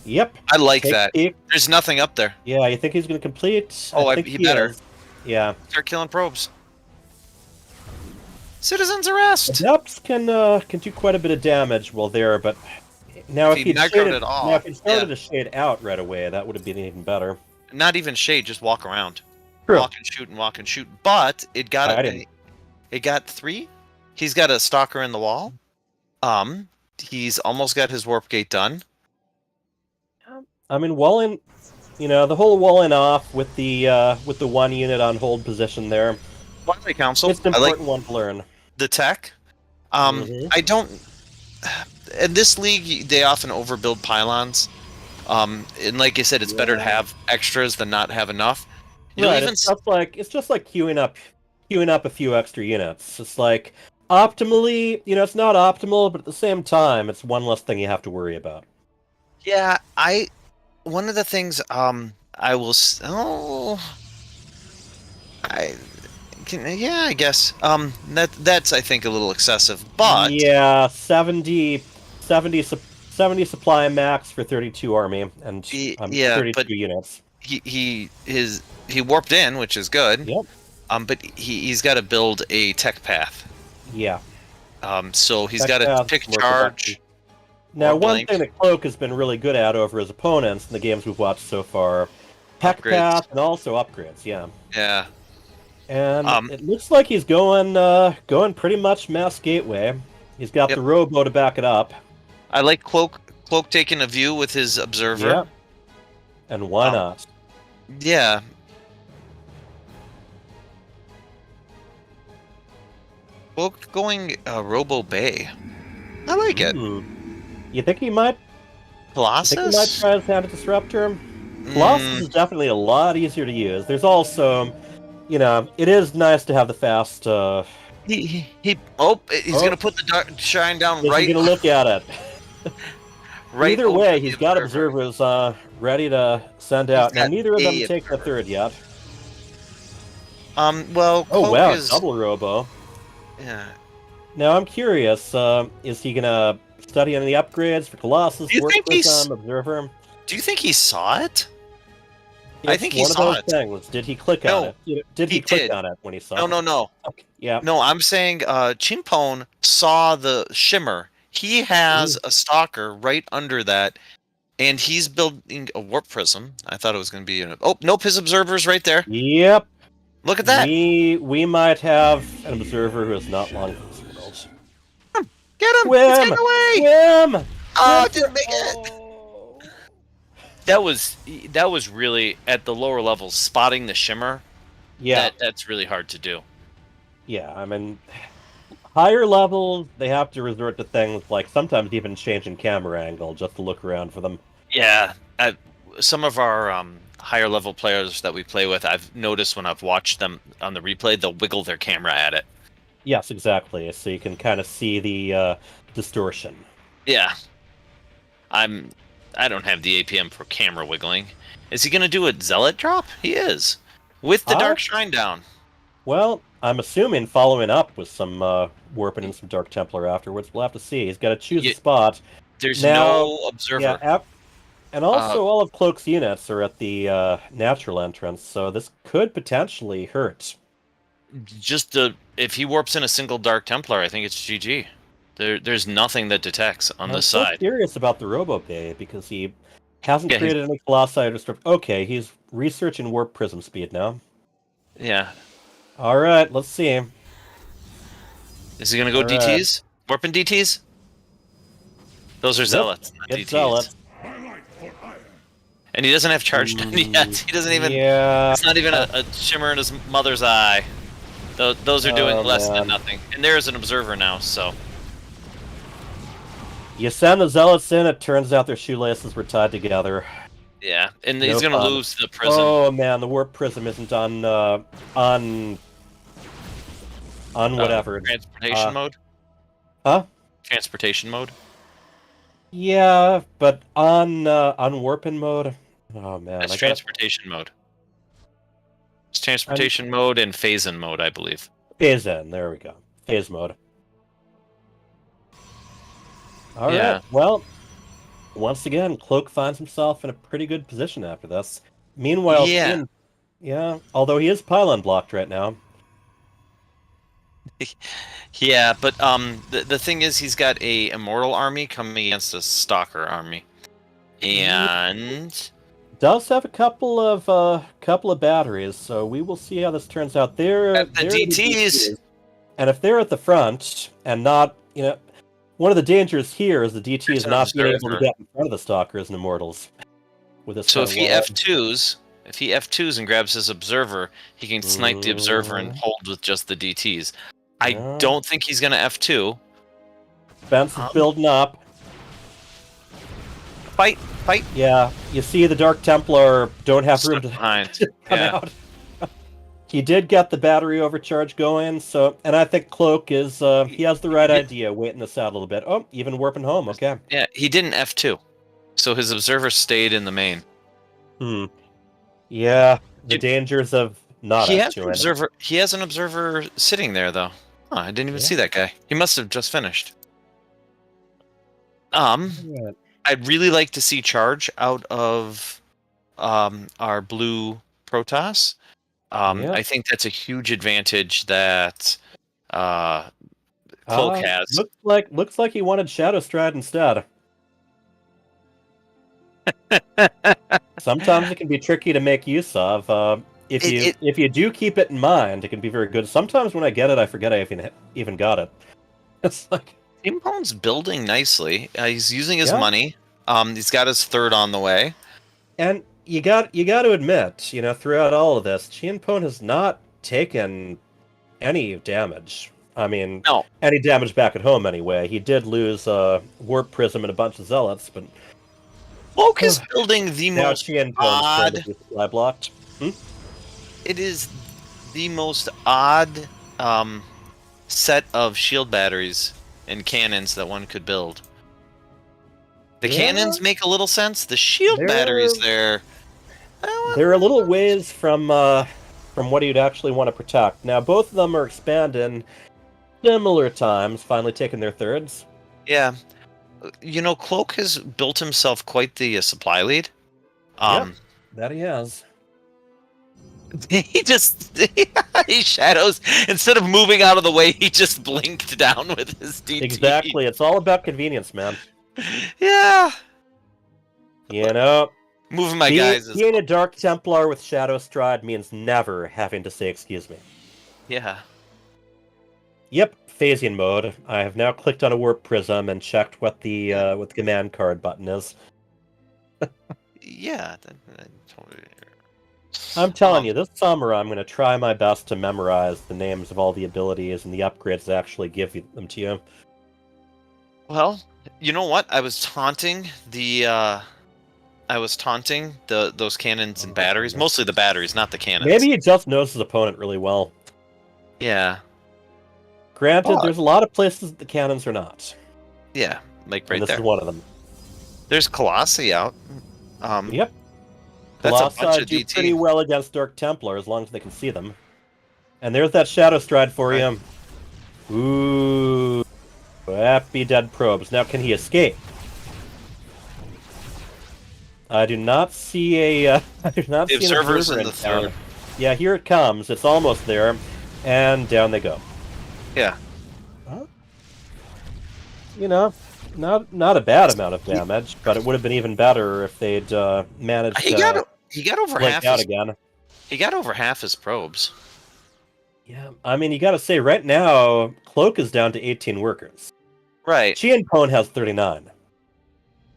Yep. I like that. There's nothing up there. Yeah, you think he's going to complete? Oh, he better. Is. Yeah. Start killing probes. Citizen's arrest. Adepts can do quite a bit of damage while there, but now If if he he'd microed shaded, it all, now if he started yeah. to shade out right away, that would have been even better. Not even shade, just walk around. True. Walk and shoot and walk and shoot. But it got it got 3. He's got a stalker in the wall. He's almost got his warp gate done. I mean, walling, the whole walling off with the 1 unit on hold position there. Twilight Council. It's an important one to learn. The tech. I don't. In this league, they often overbuild pylons. And like I said, it's better to have extras than not have enough. Right, it's just like queuing up a few extra units. It's like optimally, it's not optimal, but at the same time, it's one less thing you have to worry about. Yeah, one of the things I will I guess that's I think a little excessive, but yeah, 70 supply max for 32 army and 32 units. He warped in, which is good. Yep. But he's got to build a tech path. Yeah. So he's got to pick charge. Now, one thing that Cloak has been really good at over his opponents in the games we've watched so far, tech path and also upgrades. Yeah. Yeah. And it looks like he's going pretty much mass gateway. He's got the robo to back it up. I like Cloak taking a view with his observer. Yeah. And why not? Yeah. Cloak going Robo Bay. I like it. You think he might? Colossus? You think he might try his hand at Disruptor? Colossus is definitely a lot easier to use. There's also, it is nice to have the fast. He's gonna put the dark shine down right. He's gonna look at it. Right. Either way, he's got observers ready to send out. Now, neither of them take the third yet. Well. Oh wow, double robo. Yeah. Now I'm curious. Is he gonna study any upgrades for Colossus? Do you think he's observer? Do you think he saw it? I think he one saw of those things. Did he click on it? Did he click on it when he saw it? No. Okay. Yeah. No, I'm saying Chimpone saw the shimmer. He has a stalker right under that, and he's building a warp prism. I thought it was going to be nope, his observer's right there. Yep. Look at that. We might have an observer who is not long for this world. Get him! Whim! It's getting away! Whim! Oh, didn't make it. That was really at the lower levels spotting the shimmer. Yeah, that's really hard to do. Yeah, I mean, higher levels they have to resort to things like sometimes even changing camera angle just to look around for them. Yeah, some of our higher level players that we play with, I've noticed when I've watched them on the replay, they'll wiggle their camera at it. Yes, exactly. So you can kind of see the distortion. Yeah, I don't have the APM for camera wiggling. Is he going to do a Zealot drop? He is. With the Dark Shrine down. Well, I'm assuming following up with some warping and some Dark Templar afterwards. We'll have to see. He's got to choose a spot. There's no observer. Yeah, and also all of Cloak's units are at the natural entrance, so this could potentially hurt. Just if he warps in a single Dark Templar, I think it's GG. There's nothing that detects on this side. I'm curious about the Robo Bay because he hasn't created any Colossi or Disrupt. Okay, he's researching warp prism speed now. Yeah. All right, let's see. Is he gonna go DTs? Warping DTs? Those are Zealots, not DTs. Zealots. And he doesn't have charge done yet. He doesn't even. Yeah. It's not even a shimmer in his mother's eye. Those are doing less than nothing. And there's an observer now, so. You send the Zealots in, it turns out their shoelaces were tied together. Yeah, and he's going to lose the prism. Oh man, the warp prism isn't on whatever. Transportation mode? Huh? Transportation mode? Yeah, but on warping mode? Oh man. That's transportation mode. It's transportation mode and phase-in mode, I believe. Phase-in, there we go. Phase mode. Alright, well, once again, Cloak finds himself in a pretty good position after this. Meanwhile, although he is pylon blocked right now. Yeah, but the thing is, he's got a immortal army coming against a stalker army, and does have a couple of batteries. So we will see how this turns out. They're the DTs. And if they're at the front and not, one of the dangers here is the DT is not being able to get in front of the stalkers and immortals. With this so if he F2s and grabs his observer, he can snipe the observer and hold with just the DTs. I don't think he's gonna F2. Spence is building up. Fight! Yeah, you see the Dark Templar don't have room to come out. He did get the battery overcharge going, and I think Cloak is, he has the right idea, waiting this out a little bit. Oh, even warping home, okay. Yeah, he didn't F2, so his observer stayed in the main. Yeah, the dangers of not F2. He has an observer sitting there, though. Oh, I didn't even see that guy. He must have just finished. I'd really like to see charge out of our blue Protoss. I think that's a huge advantage that Cloak has. Looks like he wanted Shadow Stride instead. Sometimes it can be tricky to make use of. If you do keep it in mind, it can be very good. Sometimes when I get it, I forget I even got it. It's like Impone's building nicely. He's using his money. He's got his third on the way. And you got to admit, throughout all of this, Chienpone has not taken any damage. I mean, any damage back at home anyway. He did lose Warp Prism and a bunch of Zealots, but Cloak is building the most odd. Blocked. It is the most odd set of shield batteries and cannons that one could build. The cannons make a little sense. The shield batteries there, they're a little ways from what you'd actually want to protect. Now, both of them are expanding similar times, finally taking their thirds. Yeah. Cloak has built himself quite the supply lead. That he has. He shadows. Instead of moving out of the way, he just blinked down with his DT. Exactly. It's all about convenience, man. Yeah. Moving my guys. Being a Dark Templar with Shadow Stride means never having to say excuse me. Yeah. Yep, Phasian mode. I have now clicked on a Warp Prism and checked what the command card button is. Yeah. I'm telling you, this summer I'm going to try my best to memorize the names of all the abilities and the upgrades that actually give them to you. Well, you know what? I was taunting those cannons and batteries. Mostly the batteries, not the cannons. Maybe he just knows his opponent really well. Yeah. Granted, there's a lot of places that the cannons are not. Yeah, like right and this there. This is one of them. There's Colossi out. Yep. That's a bunch of do DT. pretty well against Dark Templar as long as they can see them. And there's that Shadow Stride for you. Ooh. Happy dead probes. Now, can he escape? I do not see a. I do not see an observer in the third. Yeah, here it comes. It's almost there, and down they go. Yeah. Huh? Not a bad amount of damage, but it would have been even better if they'd managed to. He got over half out again. He got over half his probes. Yeah, I mean, you got to say right now, Cloak is down to 18 workers. Right. Chienpone has 39.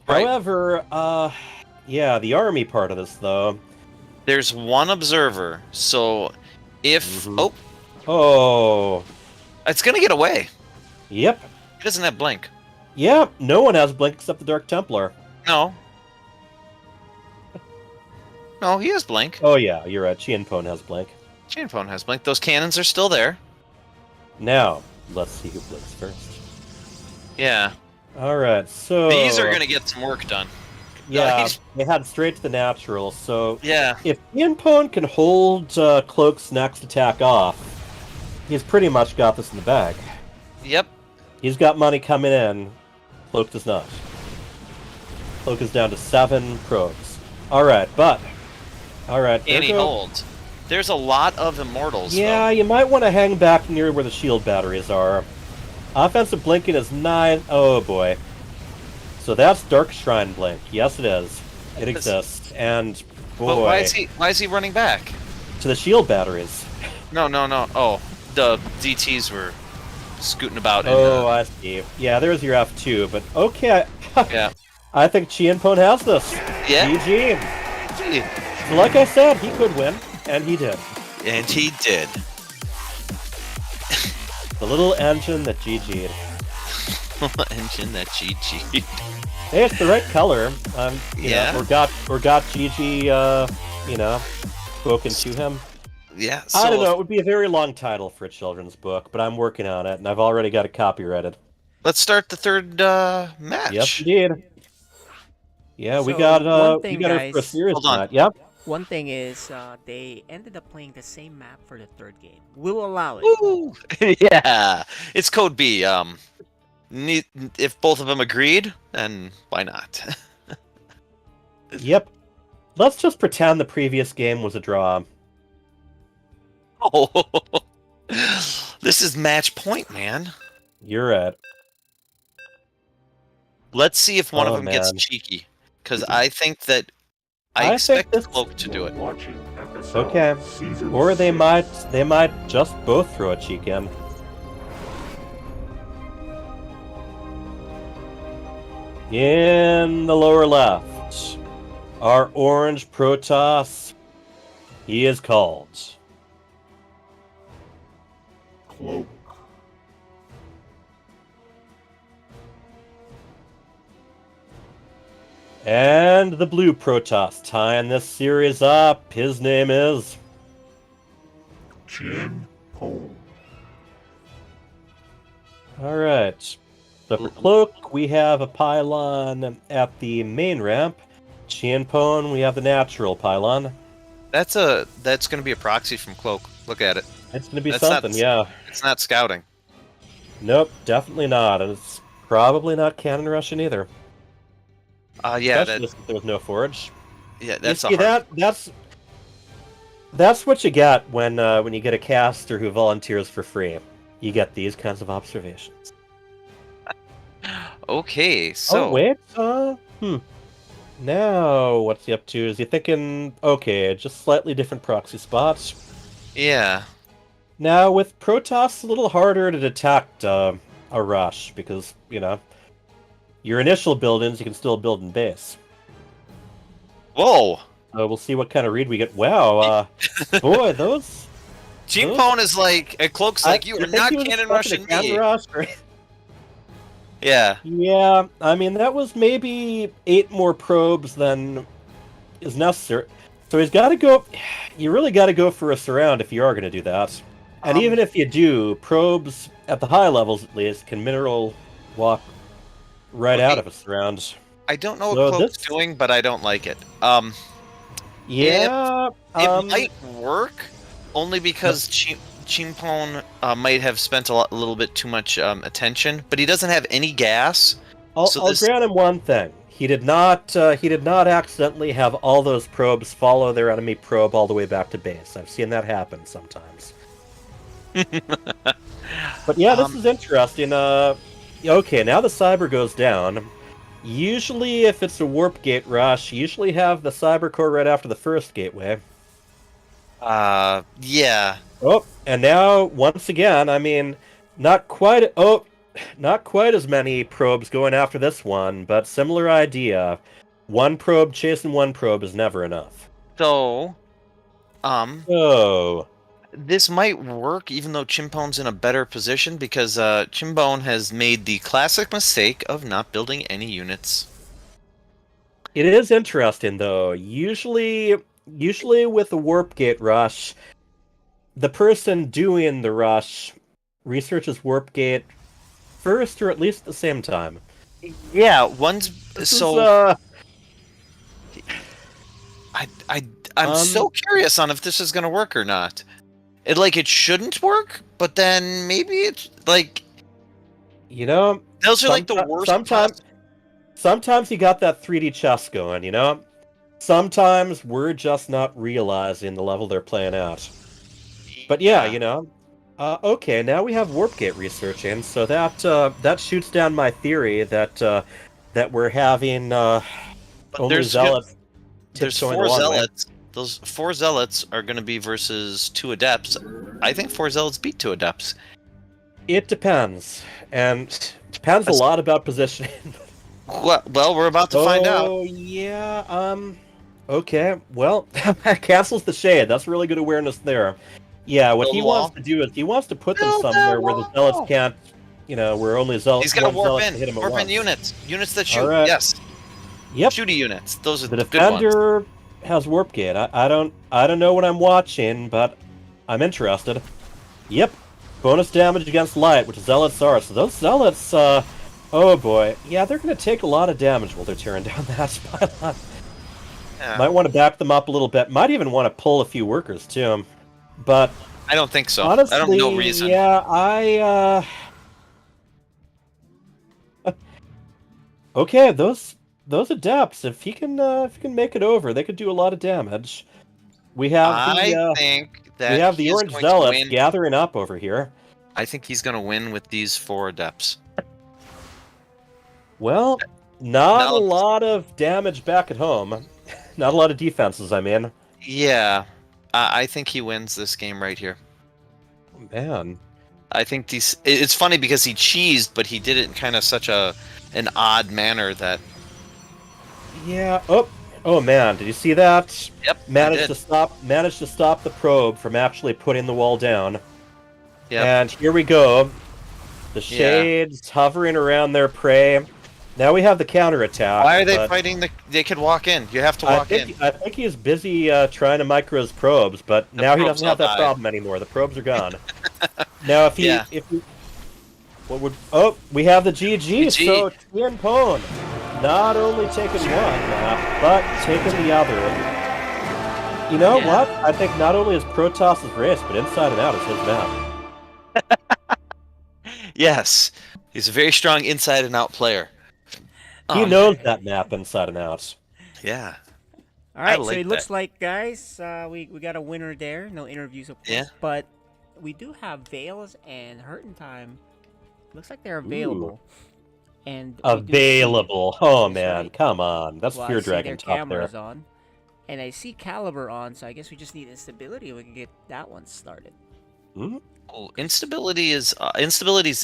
Right. However, yeah, the army part of this though. There's one observer, so if it's gonna get away. Yep. He doesn't have blink. Yep. No one has blink except the Dark Templar. No. No, he has blink. Oh yeah, you're right. Chienpone has blink. Chienpone has blink. Those cannons are still there. Now, let's see who blinks first. Yeah. Alright, so... These are gonna get some work done. Yeah, they head straight to the natural, so... Yeah. If Chienpone can hold Cloak's next attack off, he's pretty much got this in the bag. Yep. He's got money coming in. Cloak does not. Cloak is down to 7 probes. Alright, but... Alright, and he holds. There's a lot of immortals. Yeah, you might want to hang back near where the shield batteries are. Offensive blinking is 9. Oh boy. So that's Dark Shrine Blink. Yes, it is. It exists. And boy. But why is he running back? To the shield batteries. No. Oh, the DTs were scooting about. Oh, I see. Yeah, there's your F2, but okay. Yeah. I think Chienpone has this. Yeah. GG. So like I said, he could win, and he did. And he did. The little engine that GG'd. Engine that GG'd. Hey, it's the right color. You know, or got GG, you know, spoken to him. Yeah. I don't know. It would be a very long title for a children's book, but I'm working on it, and I've already got it copyrighted. Let's start the third match. Yes, indeed. Yeah, So, we got one thing, it for a guys- series Hold on. tonight. Yep. One thing is, they ended up playing the same map for the third game. We'll allow it. Ooh. Yeah. It's Code B. If both of them agreed, then why not? Yep. Let's just pretend the previous game was a draw. Oh. This is match point, man. You're right. Let's see if one of Oh, them gets man. cheeky, because I think that I I expect think this- Cloak to do it. Okay. Or they might just both throw a cheek in. In the lower left, our orange Protoss, he is called Cloak. And the blue Protoss tying this series up, his name is Chienpone. Alright. So for Cloak, we have a pylon at the main ramp. Chienpone, we have the natural pylon. That's going to be a proxy from Cloak. Look at it. It's going to be That's something, not, yeah. It's not scouting. Nope, definitely not. And it's probably not cannon rushing either. Yeah, Especially if there was no forge. Yeah, that's you see, that's what you get when you get a caster who volunteers for free. You get these kinds of observations. Okay, so Oh wait, now what's he up to? Is he thinking, okay, just slightly different proxy spots? yeah, Now with Protoss, a little harder to detect a rush because you know your initial buildings you can still build in base. whoa, We'll see what kind of read we get. Wow, boy, those. Chienpone is like, Cloak's like, you are not cannon rushing me. Yeah. Yeah, I mean, that was maybe 8 more probes than is necessary. So he's got to go... You really got to go for a surround if you are going to do that. And even if you do, probes, at the high levels at least, can mineral walk right out of a surround. I don't know So what Cloak's doing, but I don't like it. Yeah, it might work, only because Chienpone might have spent a little bit too much attention, but he doesn't have any gas. I'll grant him one thing. He did not accidentally have all those probes follow their enemy probe all the way back to base. I've seen that happen sometimes. But yeah, this is interesting. Okay, now the cyber goes down. Usually, if it's a warp gate rush, you usually have the cyber core right after the first gateway. Yeah. Oh, and now once again, I mean, not quite as many probes going after this one, but similar idea. One probe chasing one probe is never enough. So, Oh. this might work even though Chimpone's in a better position because Chimbone has made the classic mistake of not building any units. It is interesting though. Usually with a warp gate rush, the person doing the rush researches warp gate first or at least at the same time. Yeah, I'm so curious on if this is going to work or not. It shouldn't work, but then maybe it's like, you know, those are like the worst. Sometimes you got that 3D chess going, you know. sometimes we're just not realizing the level they're playing at. But yeah, you know. Okay, now we have Warp Gate researching, so that shoots down my theory that that we're having only zealots. There's tiptoeing 4 the long way. zealots. Those 4 zealots are going to be versus 2 adepts. I think 4 zealots beat 2 adepts. It depends, and depends a lot about positioning. Well, we're about to find out. Oh yeah. Okay. Well, that cancels the shade. That's really good awareness there. Yeah. What he wants to do is he wants to put them somewhere where the zealots can't. You know, where only zealots. He's got to warp can hit him at in once. units that shoot. All right. Yes. Yep. Shooty units. Those are The good ones. defender has warp gate. I don't know what I'm watching, but I'm interested. Yep. Bonus damage against light, which zealots are. So those zealots, oh boy, yeah, they're gonna take a lot of damage while they're tearing down that spot. Yeah. Might want to back them up a little bit. Might even want to pull a few workers too. But I don't think so. Honestly, I don't know reason. Yeah, okay, those adepts, if he can make it over, they could do a lot of damage. We have I think that we have the he is orange going to zealots win. gathering up over here. I think he's going to win with these 4 adepts. Well, not a lot of damage back at home. Not a lot of defenses, I mean. Yeah, I think he wins this game right here. Man, I think these. It's funny because he cheesed, but he did it in kind of such an odd manner that. Yeah. Oh man, did you see that? Yep. Managed to stop the probe from actually putting the wall down. Yep. And here we go. The shades hovering around their prey. Now we have the counterattack. Why are they fighting? They could walk in. You have to walk in. I think he's busy trying to micro his probes, but now he doesn't have that problem anymore. The probes are gone. Now, if he, what would? Oh, we have the GG. So Tien Pone not only taking one map, but taking the other. You know what? I think not only is Protoss' race, but Inside and Out is his map. Yes, he's a very strong inside and out player. He knows that map inside and out. Yeah. All right, so it looks like, guys, we got a winner there. No interviews, of course. Yeah. But we do have Veils and Hurtin' Time. Looks like they're available. And available. Oh man, come on. That's Fear Dragon top there. On. And I see Caliber on, so I guess we just need instability and we can get that one started. Oh, instability's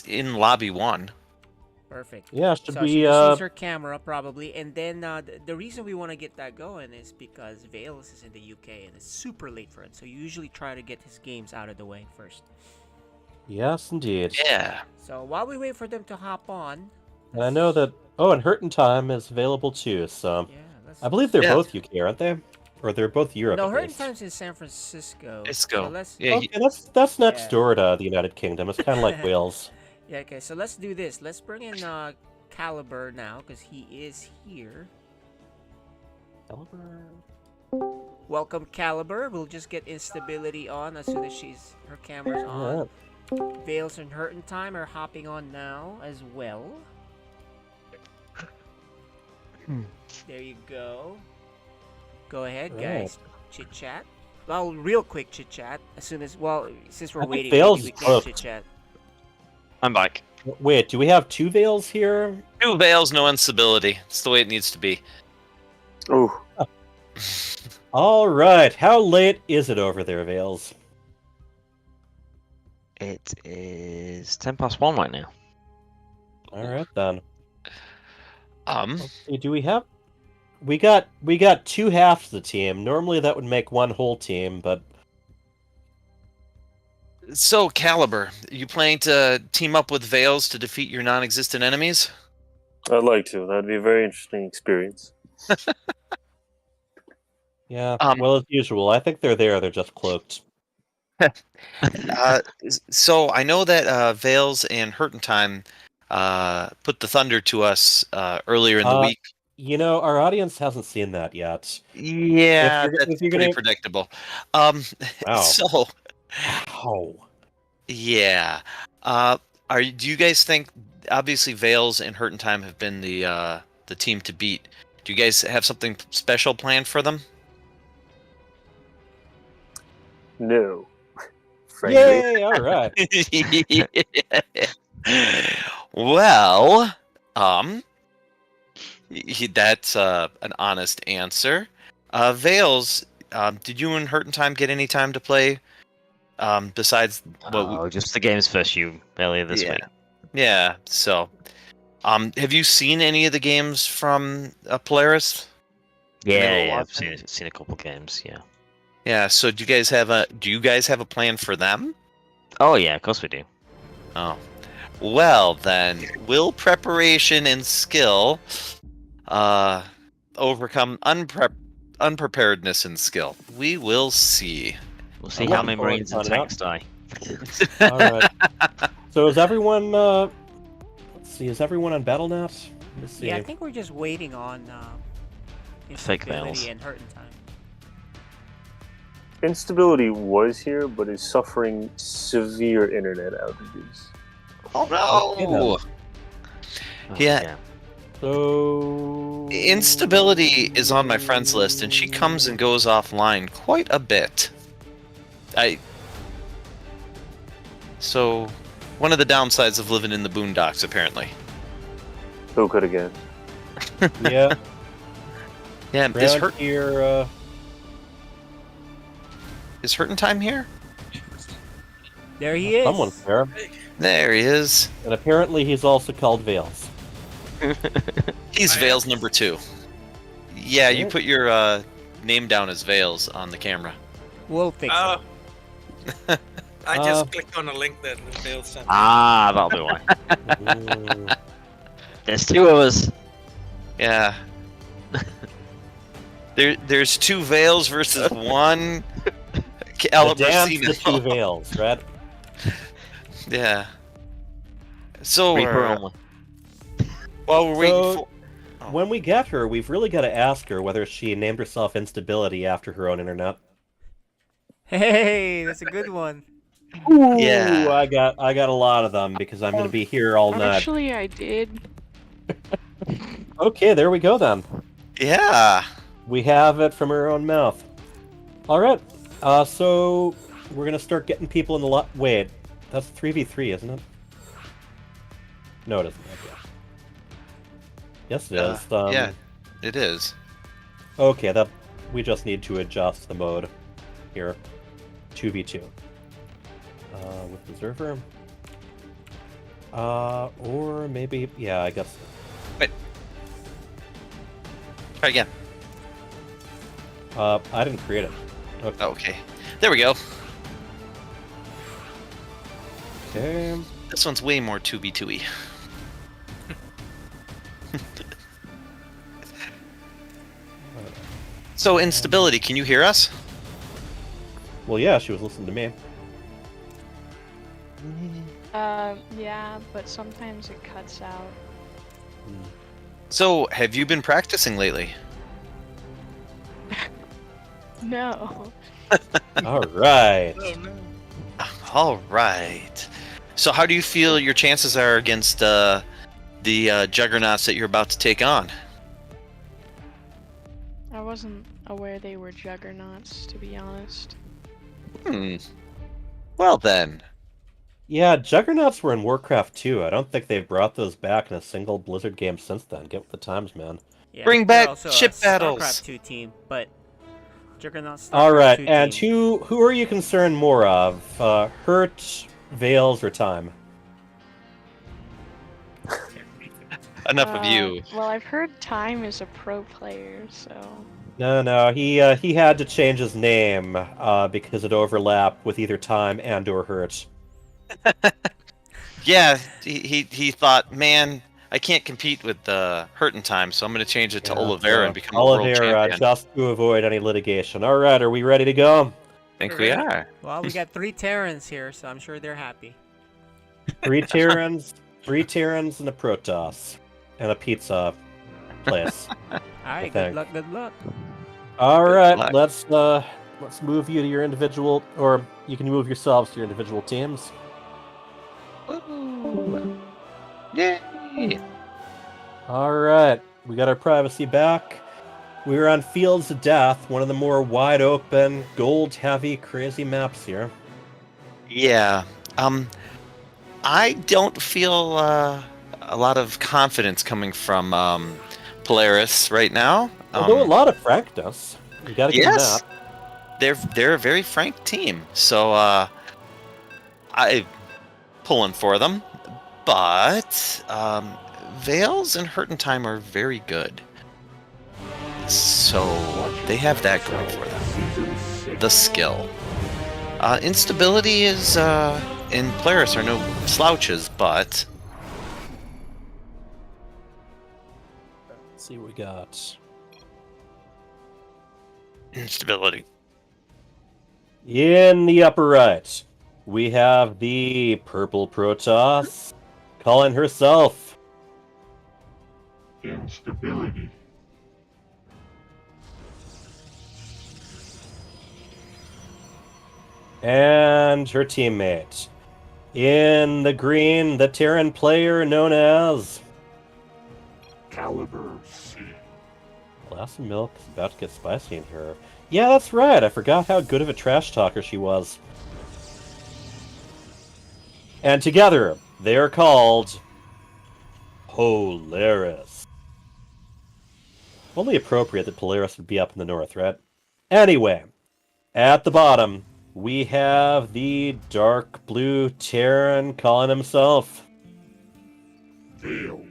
in lobby 1. Perfect. Yeah, should so we she just use her camera probably, and then the reason we want to get that going is because Veils is in the UK and it's super late for it. So you usually try to get his games out of the way first. Yes, indeed. Yeah. So while we wait for them to hop on, and I know that. Oh, and Hurtin' Time is available too. So I believe they're both UK, aren't they? Or they're both Europe. No, Hurtin' Time's in San Francisco. So that's next door to the United Kingdom. It's kind of like Wales. Yeah, okay, so let's do this. Let's bring in Caliber now, because he is here. Caliber. Welcome, Caliber. We'll just get instability on as soon as her camera's on. Veils and Hurtin' Time are hopping on now as well. There you go. Go ahead, guys. Chit chat. Well, real quick chit chat. As soon as since we're waiting, maybe we can chit chat. I'm back. Wait, do we have 2 Veils here? 2 Veils, no instability. It's the way it needs to be. Oh. All right. How late is it over there, Veils? It is 1:10 right now. All right then. Let's see, do we have? We got 2 halves of the team. Normally that would make 1 whole team, but. So, Caliber, you planning to team up with Veils to defeat your non-existent enemies? I'd like to. That'd be a very interesting experience. Yeah, well, as usual, I think they're there. They're just cloaked. So, I know that Veils and Hurtin' Time put the thunder to us earlier in the week. You know, our audience hasn't seen that yet. Yeah, that's pretty predictable. Wow. So... Wow. Yeah. Do you guys think? Obviously, Veils and Hurtin' Time have been the team to beat Do you guys have something special planned for them? No. Frankly. Yay! All right. Well, that's an honest answer. Vales, did you and Hurt in Time get any time to play? Besides just the games first you earlier this week. Yeah. So, have you seen any of the games from Polaris? Yeah, I've seen a couple games. Yeah. Yeah. So, do you guys have a plan for them? Oh yeah, of course we do. Oh, well then, will preparation and skill overcome unpreparedness and skill? We will see. We'll see how many Marines and tanks die. All right. So is everyone? Let's see. Is everyone on BattleNet? Let's see. Yeah, I think we're just waiting on Fake Vales. Instability and Hurt in Time. Instability was here, but is suffering severe internet outages. Oh no! Yeah. So Instability is on my friends list, and she comes and goes offline quite a bit. So, one of the downsides of living in the boondocks, apparently. Who could again? Yeah. Yeah. Is Hurt here? Is Hurt in Time here? There he is. Someone's there. There he is. And apparently he's also called Vales. He's Vales number 2. Yeah, you put your name down as Vales on the camera. We'll fix it. I just clicked on a link that Vales sent. Ah, that'll be why. There's 2 of us. Yeah. There's 2 Vales versus 1 The dance, the 2 Vales, right? Yeah. So Reaper only. while we're waiting for... When we get her, we've really got to ask her whether she named herself Instability after her own internet. Hey, that's a good one. Ooh, Yeah. I got a lot of them because I'm going to be here all night. Actually, I did. Okay, there we go then. Yeah. We have it from her own mouth. All right. So we're going to start getting people in the lot. Wait, that's 3v3, isn't it? No, it isn't. Okay. Yes, it is. Yeah, it is. Okay, we just need to adjust the mode here. 2v2. With Berserker. Or maybe, yeah, I guess. Wait. Try again. I didn't create it. Okay. There we go. Okay. This one's way more 2v2y. So, Instability, can you hear us? Well, yeah, she was listening to me. Yeah, but sometimes it cuts out. So, have you been practicing lately? No. All right. Oh, no. All right. So, how do you feel your chances are against the juggernauts that you're about to take on? I wasn't aware they were juggernauts, to be honest. Well then. Yeah, Juggernauts were in Warcraft 2. I don't think they've brought those back in a single Blizzard game since then. Get with the times, man. Yeah, Bring they're back also ship a battles. StarCraft 2 team, but Juggernauts. All right, and team. who are you concerned more of? Hurt, Vales, or Time? Enough of you. Well, I've heard Time is a pro player, so... No, he had to change his name because it overlapped with either Time and/or Hurt. Yeah, he thought, man, I can't compete with Hurt in Time, so I'm going to change it to Oliveira and become a world champion. Just to avoid any litigation. All right, are we ready to go? I think we are. Well, we got 3 Terrans here, so I'm sure they're happy. 3 Terrans, and a Protoss, and a pizza place. All right, good luck. Good luck. All right, let's move you to your individual, or you can move yourselves to your individual teams. Yay! All right, We got our privacy back. We were on Fields of Death, one of the more wide open, gold heavy, crazy maps here. Yeah. I don't feel a lot of confidence coming from Polaris right now. Although a lot of frankness. You gotta give them Yes. that. They're a very frank team. So I'm pulling for them. But Vales and Hertentime are very good. So they have that going for them. The skill. Instability is in Polaris are no slouches, but let's see what we got. Instability. In the upper right, we have the purple Protoss calling herself Instability. and her teammate. In the green, the Terran player known as Caliber C. Glass of milk is about to get spicy in her. Yeah, that's right. I forgot how good of a trash talker she was. And together, they are called Polaris. Only appropriate that Polaris would be up in the north, right? Anyway, at the bottom, we have the dark blue Terran calling himself Vales.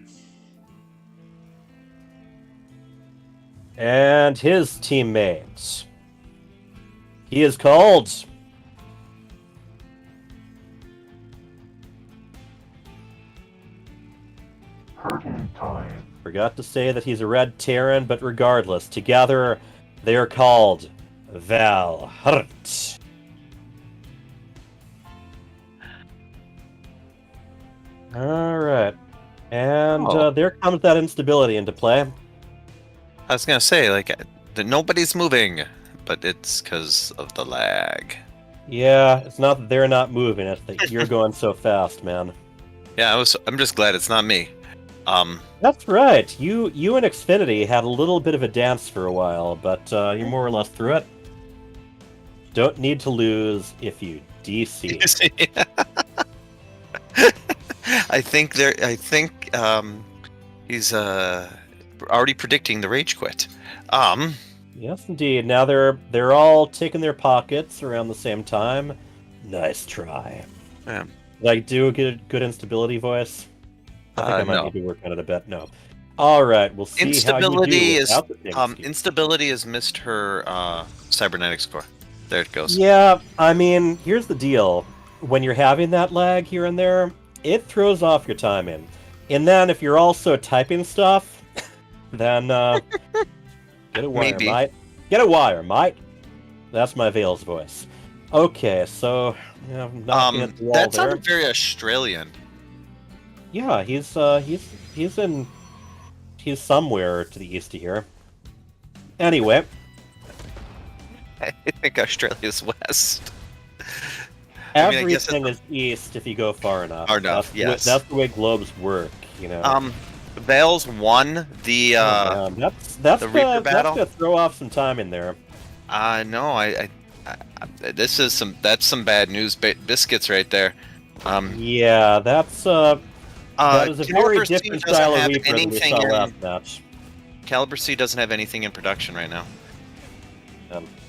And his teammates. He is called Hertentime. Forgot to say that he's a red Terran, but regardless, together they are called Valhart. Alright. And there comes that instability into play. I was gonna say, like, nobody's moving, but it's because of the lag. Yeah, it's not that they're not moving, it's that you're going so fast, man. Yeah, I'm just glad it's not me. That's right. You and Xfinity had a little bit of a dance for a while, but you're more or less through it. Don't need to lose if you DC. I think he's already predicting the rage quit. Yes, indeed. Now they're all taking their pockets around the same time. Nice try. Yeah. Like, do a good instability voice. I think I might No. need to work on it a bit. No. All right, we'll see Instability how you do is without the things. instability has missed her cybernetic score. There it goes. Yeah, I mean, here's the deal. When you're having that lag here and there, it throws off your timing. And then if you're also typing stuff, then get a wire, Maybe. mate. Get a wire, mate. That's my Vales voice. Okay, so knocking at the wall That there. sounded very Australian. Yeah, he's somewhere to the east of here. Anyway, I think Australia's west. I mean, I guess everything is east if you go far enough. Far enough, yes. That's the way globes work, you know. Vales won the that's Reaper battle. gonna throw off some time in there. No, I that's some bad news biscuits right there. Yeah, that is a very Caliber C different doesn't style of have Reaper than we anything saw in- last match. Caliber C doesn't have anything in production right now.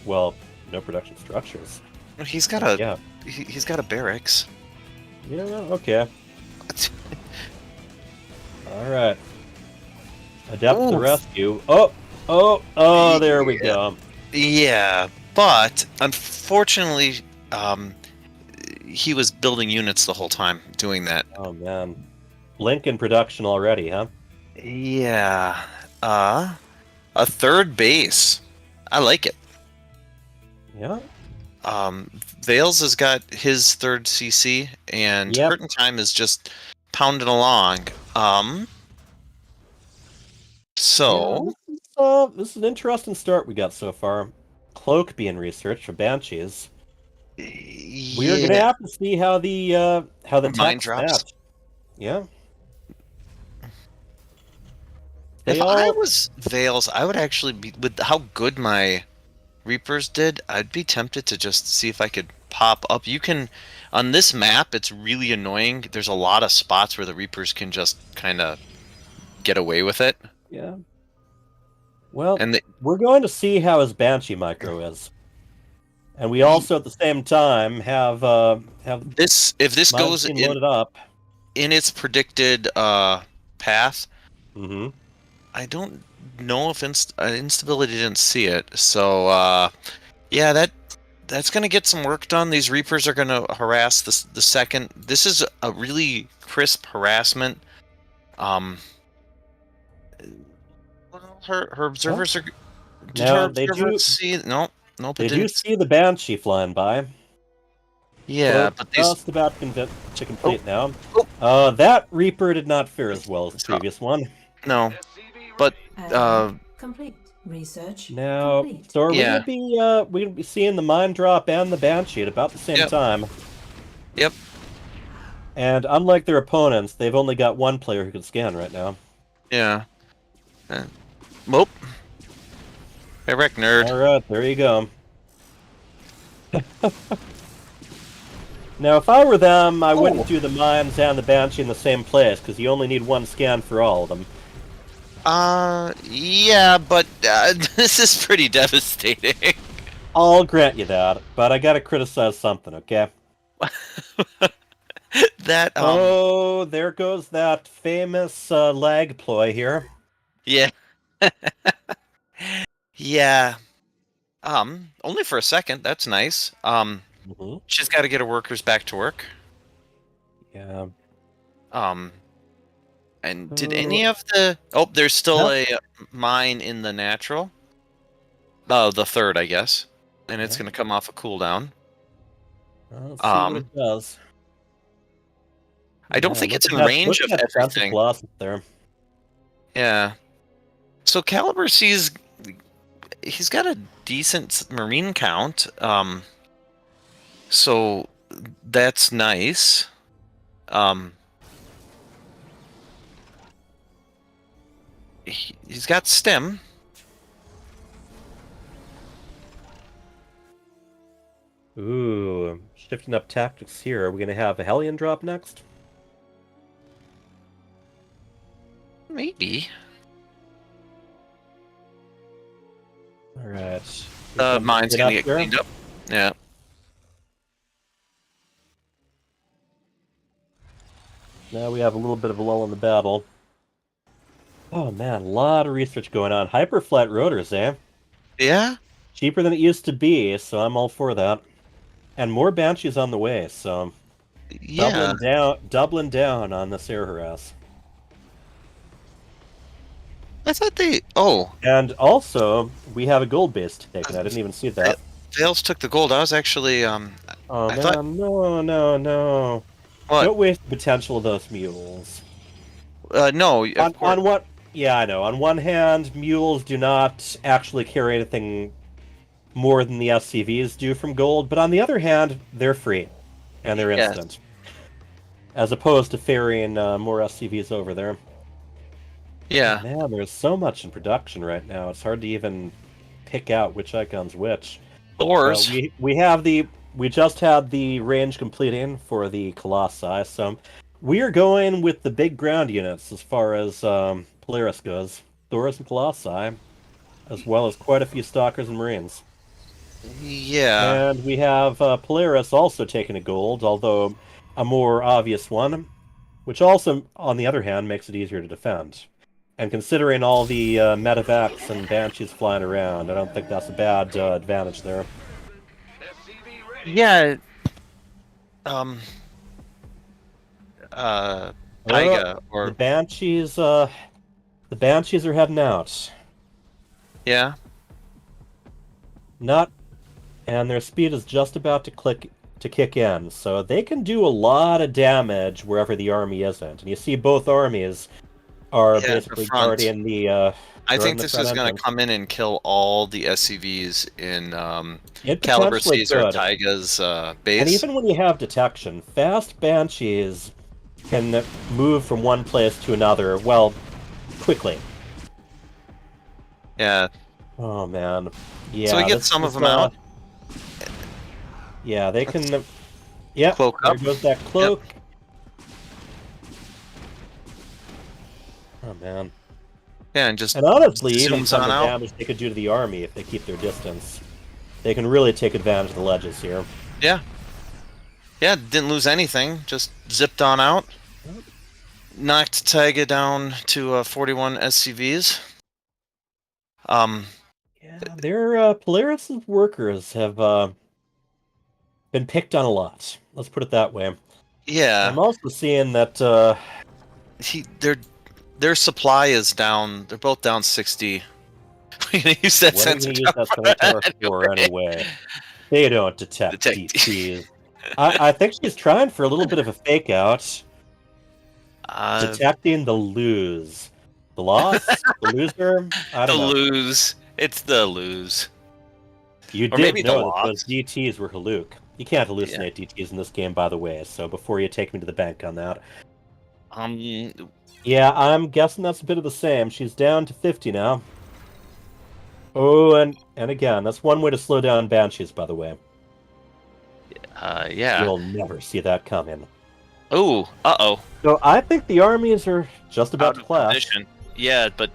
Well, no production structures. He's got a Yeah. he's got a barracks. Yeah, okay. Alright. Adept to the Oof. rescue. There we go. Yeah, but unfortunately, he was building units the whole time doing that. Oh man. Blink in production already, huh? Yeah. A third base. I like it. Yeah. Vales has got his third CC, and Yep. Hertentime is just pounding along. So This is an interesting start we got so far. Cloak being researched for Banshees. We're gonna have to see how the Mine text drops. match. Yeah. They if all... I was Vales, I would actually be, with how good my Reapers did, I'd be tempted to just see if I could pop up. You can, on this map, it's really annoying. There's a lot of spots where the Reapers can just kind of get away with it. Yeah. Well, and we're going to see how his Banshee micro is. And we also, at the same time, have this. If this goes loaded up in its predicted path, mm-hmm. I don't know if instability didn't see it. So yeah, that's gonna get some work done. These Reapers are gonna harass the second. This is a really crisp harassment. Her observers are. Did now, her observers see? Nope. They do see the Banshee flying by. Yeah, so but just about to complete now. That Reaper did not fare as well as the previous one. No, but complete research. Now, complete. so are we gonna be seeing the mine drop and the Banshee at about the same time? Yep. And unlike their opponents, they've only got one player who can scan right now. Yeah. Mope. Hey, Rick, nerd. Alright, there you go. Now, if I were them, I wouldn't do the mines and the Banshee in the same place, because you only need one scan for all of them. Yeah, but this is pretty devastating. I'll grant you that, but I gotta criticize something, okay? That, Oh, there goes that famous lag ploy here. Yeah. Yeah. Only for a second. That's nice. She's got to get her workers back to work. Yeah. And did any of the... Oh, there's still a mine in the natural. Oh, the third, I guess. And it's going to come off a cooldown. Let's see what it does. I don't think it's in range of everything. There. Yeah. So Caliber sees... He's got a decent marine count. So that's nice. He's got stem. Ooh, shifting up tactics here. Are we gonna have a Hellion drop next? Maybe. Alright. Mine's gonna get cleaned up. Yeah. Now we have a little bit of a lull in the battle. Oh man, a lot of research going on. Hyperflat rotors, eh? Yeah? Cheaper than it used to be, so I'm all for that. And more Banshees on the way, so... Yeah. Doubling down on this air harass. I thought they... Oh. And also, we have a gold base taken. I didn't even see that. Vales took the gold. I was actually... Oh man, no. What? Don't waste the potential of those mules. No. On what... Yeah, I know. On one hand, mules do not actually carry anything more than the SCVs do from gold, but on the other hand, they're free. And they're instant. As opposed to ferrying more SCVs over there. Yeah. Man, there's so much in production right now. It's hard to even pick out which icon's which. Thors. We just had the range completing for the Colossi, so we are going with the big ground units as far as Polaris goes. Thors and Colossi, as well as quite a few Stalkers and Marines. Yeah. And we have Polaris also taking a gold, although a more obvious one, which also, on the other hand, makes it easier to defend. And considering all the medevacs and Banshees flying around, I don't think that's a bad advantage there. Yeah. Taiga or the Banshees are heading out. Yeah. And their speed is just about to kick in, so they can do a lot of damage wherever the army isn't. And you see both armies are basically guarding the. I think this is going to come in and kill all the SCVs in Caliber Caesar Taiga's base. And even when you have detection, fast Banshees can move from one place to another, well, quickly. Yeah. Oh man. Yeah. So we get some of them out. Yeah, they can. Yep. Cloak there up. goes that cloak. Yep. Oh man. Yeah, and just honestly, even zooms some of on the out. damage they could do to the army if they keep their distance, they can really take advantage of the ledges here. Yeah. Yeah, didn't lose anything. Just zipped on out. Knocked Taiga down to 41 SCVs. Yeah, their Polaris' workers have been picked on a lot. Let's put it that way. Yeah. I'm also seeing that their supply is down. They're both down 60. You said what are you gonna use that centaur for anyway? They don't detect DTs. I think she's trying for a little bit of a fake out. Detecting the lose. The loss? The loser? I don't know. The lose. It's the lose. You Or did maybe the know that loss. those DTs were Haluk. You can't hallucinate DTs in this game, by the way, so before you take me to the bank on that. Yeah, I'm guessing that's a bit of the same. She's down to 50 now. Oh, and again, that's one way to slow down Banshees, by the way. Yeah. You'll never see that coming. Oh, uh-oh. So I think the armies are just about to clash. Position. Yeah, but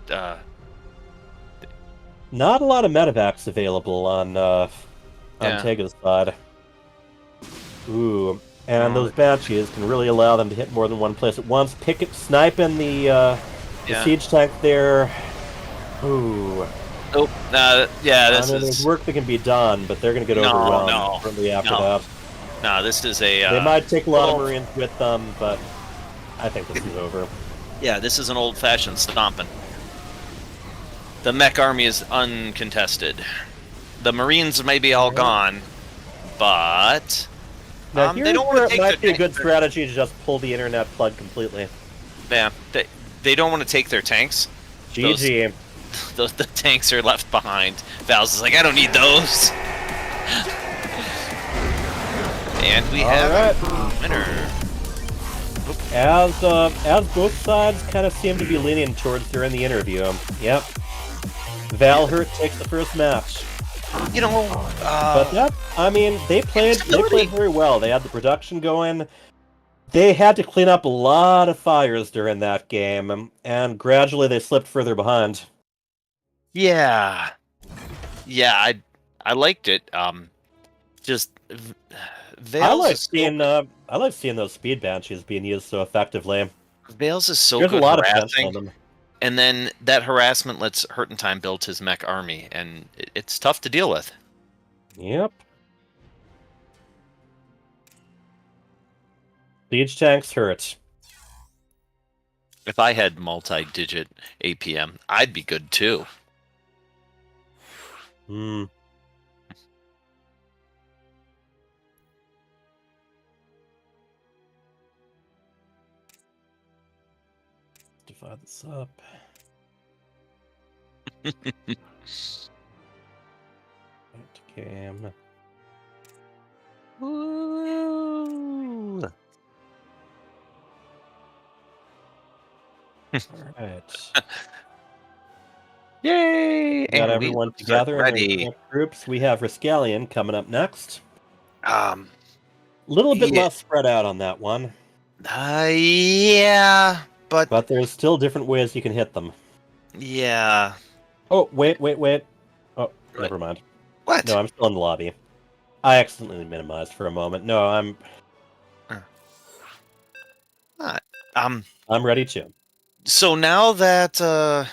not a lot of medevacs available on Tega's side. Ooh, and those Banshees can really allow them to hit more than one place at once. Sniping the siege tank there. Ooh. Oh, yeah, this is... There's work that can be done, but they're going to get overwhelmed shortly after that. No, this is a... they might take a lot of Marines with them, but I think this is over. Yeah, this is an old-fashioned stomping. The mech army is uncontested. The Marines may be all gone, but... Now, they don't want to take might be a good strategy to just pull the internet plug completely. Yeah, they don't want to take their tanks. GG. The tanks are left behind. Val's is like, I don't need those. And we have a winner. As both sides kind of seem to be leaning towards during the interview. Yep. Valhurt takes the first match. You know, but that, I mean, they played very well. They had the production going. They had to clean up a lot of fires during that game, and gradually they slipped further behind. Yeah, I liked it. Just I like seeing those speed banshees being used so effectively. Vales is so There's good a lot harassing, of them. And then that harassment lets Hurtentime build his mech army, and it's tough to deal with. Yep. Siege tanks hurt. If I had multi-digit APM, I'd be good too. Hmm. Divide this up. Game. Ooh. Alright. Yay! We got everyone together ready. in groups. We have Riscallion coming up next. A little bit less spread out on that one. Yeah, but there's still different ways you can hit them. Yeah. Oh, wait. Oh, never mind. What? No, I'm still in the lobby. I accidentally minimized for a moment. No, I'm ready too. So now that the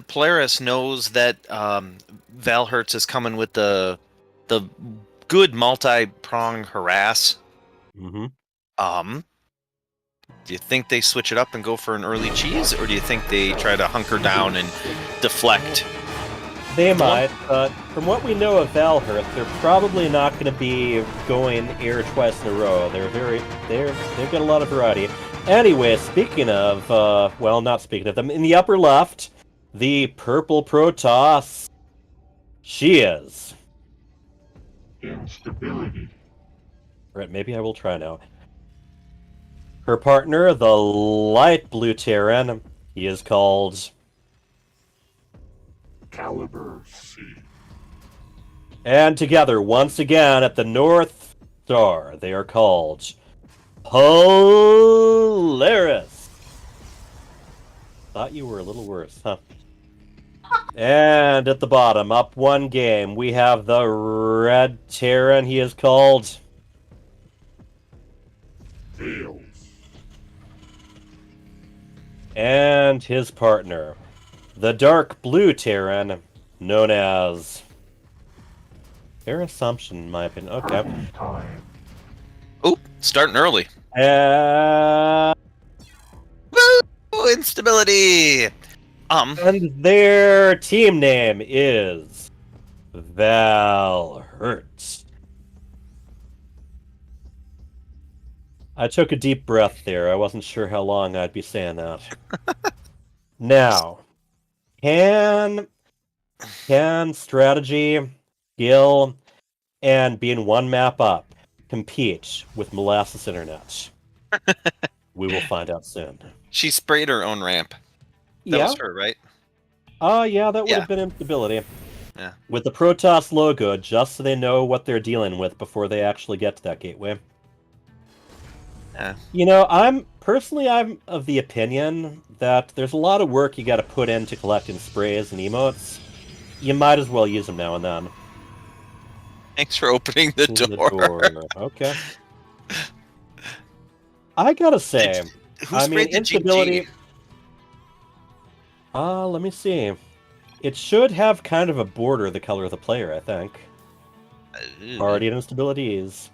Polaris knows that Valhertz is coming with the good multi-prong harass, mm-hmm. Do you think they switch it up and go for an early cheese, or do you think they try to hunker down and deflect? They might, but from what we know of Valherth, they're probably not going to be going air twice in a row. They've got a lot of variety. Anyway, speaking of, well, not speaking of them, in the upper left, the purple Protoss, she is. Instability. Right, maybe I will try now. Her partner, the light blue Terran, he is called Caliber C. And together, once again, at the North Star, they are called Polaris. Thought you were a little worse, huh? And at the bottom, up one game, we have the Red Terran. He is called Tails. And his partner, the Dark Blue Terran, known as... Fair assumption, in my opinion. Okay. Oh, starting early. Woo! Instability! And their team name is Valhurt. I took a deep breath there. I wasn't sure how long I'd be saying that. Now, can strategy, skill, and being one map up compete with Molasses Internet? We will find out soon. She sprayed her own ramp. That was her, right? Yeah, that would have been instability. Yeah. With the Protoss logo, just so they know what they're dealing with before they actually get to that gateway. Yeah. You know, I'm of the opinion that there's a lot of work you got to put into collecting sprays and emotes. You might as well use them now and then. Thanks for opening the door. Okay. I gotta say, Who sprayed the instability. GG? Let me see. It should have kind of a border the color of the player, I think. Already and instabilities.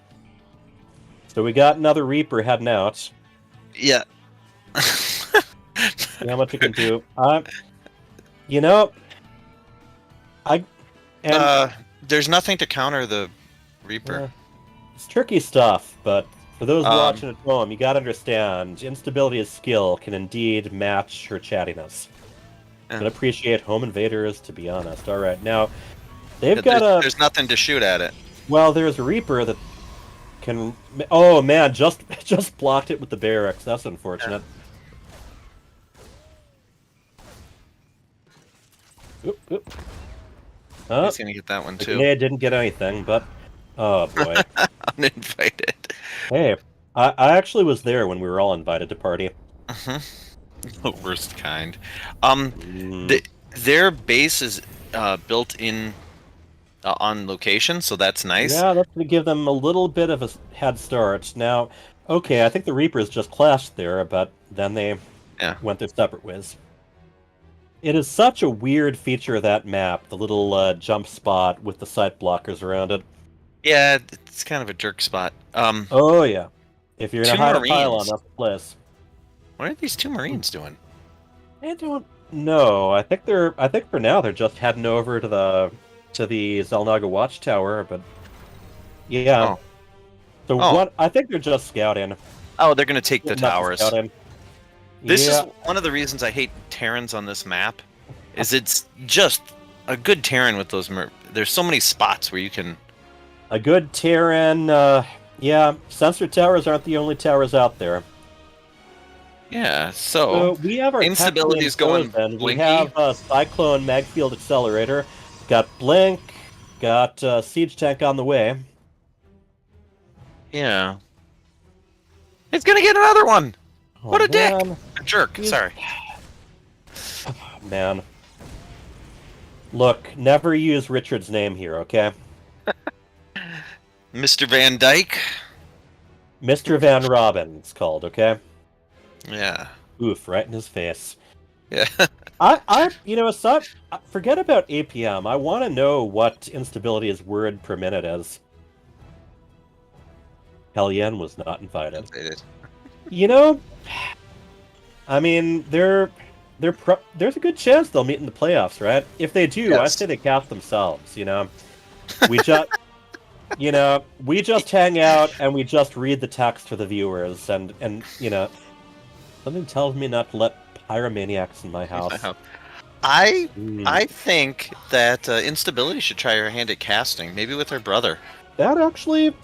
So we got another Reaper heading out. Yeah. See how much it can do. You know, there's nothing to counter the Reaper. It's tricky stuff, but for those watching at home, you gotta understand, instability as skill can indeed match her chattiness. Can appreciate home invaders, to be honest. Alright, now, There's nothing to shoot at it. Well, there's a Reaper that can... Oh, man, just blocked it with the barracks. That's unfortunate. Oop. He's gonna get that one, too. Yeah, didn't get anything, but... Oh, boy. Uninvited. Hey, I actually was there when we were all invited to party. The worst kind. Their base is built in on location, so that's nice. Yeah, that's going to give them a little bit of a head start. Now, okay, I think the Reapers just clashed there, but then they went their separate ways. It is such a weird feature of that map, the little jump spot with the sight blockers around it. Yeah, it's kind of a jerk spot. Oh, yeah. If you're in a high pylon, that's the place. What are these two Marines doing? I don't know. I think for now they're just heading over to the Zelnaga Watchtower, but yeah. So what? I think they're just scouting. Oh, they're gonna take the towers. This is one of the reasons I hate Terrans on this map. Is it's just a good Terran with those. There's so many spots where you can. A good Terran. Yeah, sensor towers aren't the only towers out there. Yeah, so we have our instability is going blinky. We have Cyclone Magfield Accelerator, got Blink, got Siege Tank on the way. Yeah. It's gonna get another one! Oh, what a dick! man. A jerk, sorry. Oh, man. Look, never use Richard's name here, okay? Mr. Van Dyke? Mr. Van Robin, it's called, okay? Yeah. Oof, right in his face. Yeah. Forget about APM. I want to know what instability's word per minute is. Hellion was not invited. You know, I mean, there's a good chance they'll meet in the playoffs, right? If they do, I say they cast themselves, you know? We just... we just hang out and we just read the text for the viewers, and something tells me not to let pyromaniacs in my house. I think that Instability should try her hand at casting, maybe with her brother. That actually,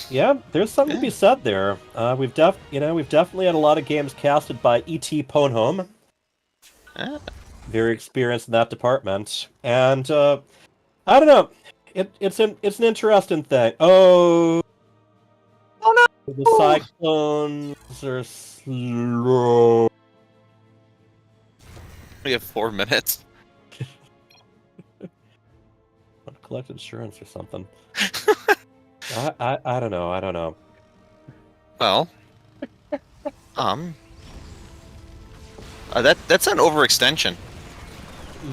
yeah, there's something to be said there. We've definitely had a lot of games casted by E.T. Ponhome. very experienced in that department, and I don't know. It's an interesting thing. Oh no! The cyclones are slow. We have 4 minutes. Collect insurance or something. I don't know. I don't know. Well, that's an overextension.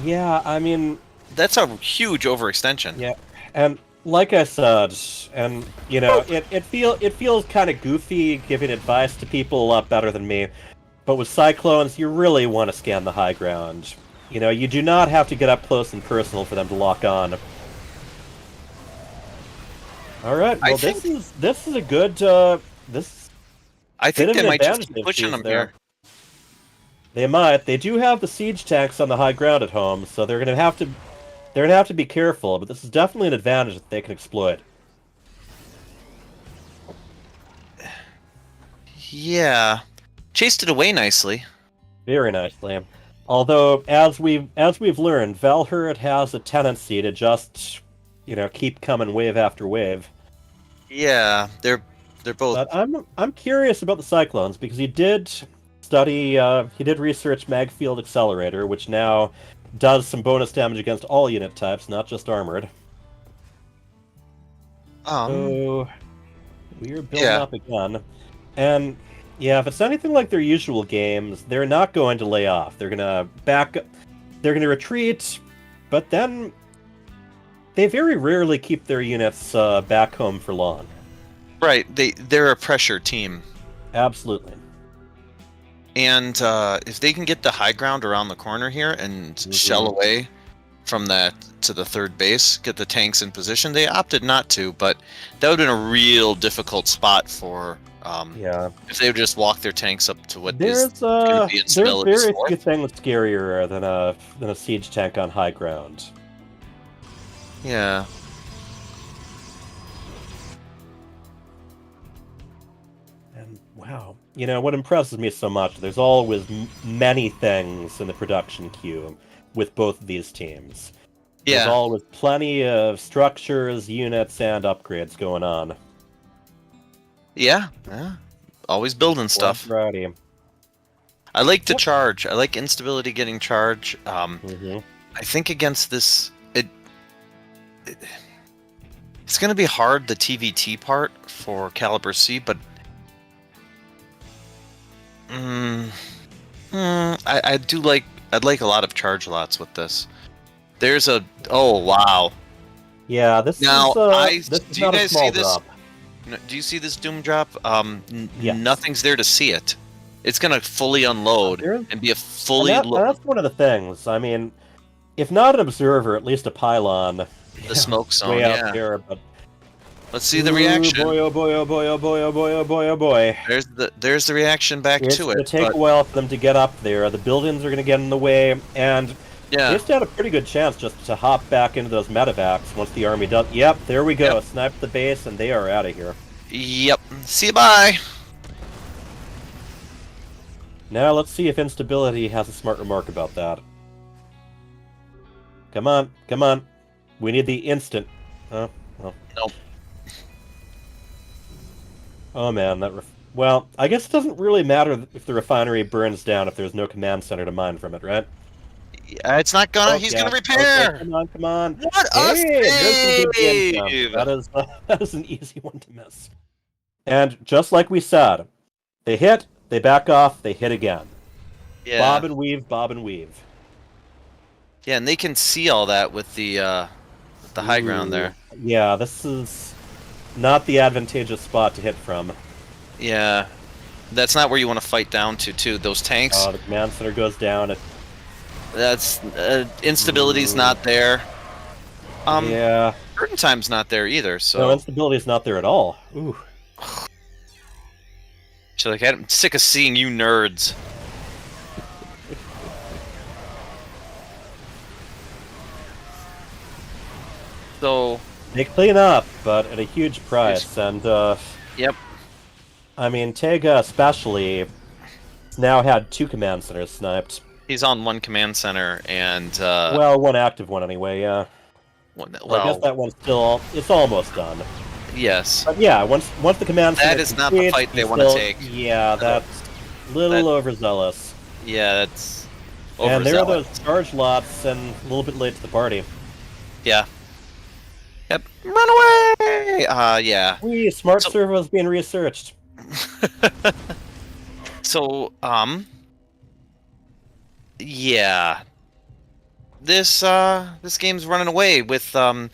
Yeah, I mean, that's a huge overextension. Yeah, and like I said, and you know, it feels kind of goofy giving advice to people a lot better than me. But with cyclones, you really want to scan the high ground. You know, you do not have to get up close and personal for them to lock on. All right, well, this is a good this. I think they might just keep pushing them here. They might. They do have the siege tanks on the high ground at home, so they're gonna have to be careful. But this is definitely an advantage that they can exploit. Yeah, chased it away nicely. Very nicely. Although, as we've learned, Valherd has a tendency to just, you know, keep coming wave after wave. Yeah, they're both. But I'm curious about the cyclones because he did research Magfield Accelerator, which now does some bonus damage against all unit types, not just armored. So we're building up again, and yeah, if it's anything like their usual games, they're not going to lay off. They're gonna they're gonna retreat, but then they very rarely keep their units back home for long. Right, they're a pressure team. Absolutely. And if they can get the high ground around the corner here and shell away from that to the third base, get the tanks in position, they opted not to, but that would have been a real difficult spot for if they would just walk their tanks up to what is going to be in There's very few things scarier than a siege tank on high ground. Yeah. And wow, you know what impresses me so much? There's always many things in the production queue with both of these teams. Yeah. There's always plenty of structures, units, and upgrades going on. Yeah. Always building stuff. Variety. I like the charge. I like instability getting charge. I think against this, it's going to be hard, the TVT part for Caliber C, but I'd like a lot of charge lots with this. There's a wow. Yeah, this now is do you guys see this? Do you see this doom drop? Yes. Nothing's there to see it. It's gonna fully unload and be a fully. That's one of the things. I mean, if not an observer, at least a pylon. The smoke zone, way out there, but let's see the reaction. Boy, oh boy, oh boy, oh boy, oh boy, oh boy, oh boy. There's the reaction back to it. It's gonna take a while for them to get up there. The buildings are gonna get in the way, and they still had a pretty good chance just to hop back into those medevacs once the army does. Yep, there we go. Snipe the base, and they are out of here. Yep. See you, bye. Now let's see if instability has a smart remark about that. Come on, come on. We need the instant. Oh, well. Nope. Oh man, well, I guess it doesn't really matter if the refinery burns down if there's no command center to mine from it, right? Yeah, it's not gonna. He's gonna repair. Okay, come on, come on. What a save! That is an easy one to miss. And just like we said, they hit, they back off, they hit again. Yeah. Bob and weave, bob and weave. Yeah, and they can see all that with the high ground there. Yeah, this is not the advantageous spot to hit from. Yeah, that's not where you want to fight down to, too. Those tanks. The command center goes down. That's instability's not there. Yeah. Curtain time's not there either. So no, instability's not there at all. Ooh. So like, I'm sick of seeing you nerds. So they clean up, but at a huge price, and yep. I mean, Tega especially now had 2 command centers sniped. He's on one command center, and well, one active one anyway. Yeah. Well, I guess that one's still. It's almost done. Yes. But yeah, once the command center. That is not the fight they want to take. Yeah, that's a little overzealous. Yeah, that's overzealous. And there are overzealous. those charge lots, and a little bit late to the party. Yeah. Yep. Run away! Yeah. Smart servos being researched. So, yeah. This game's running away with our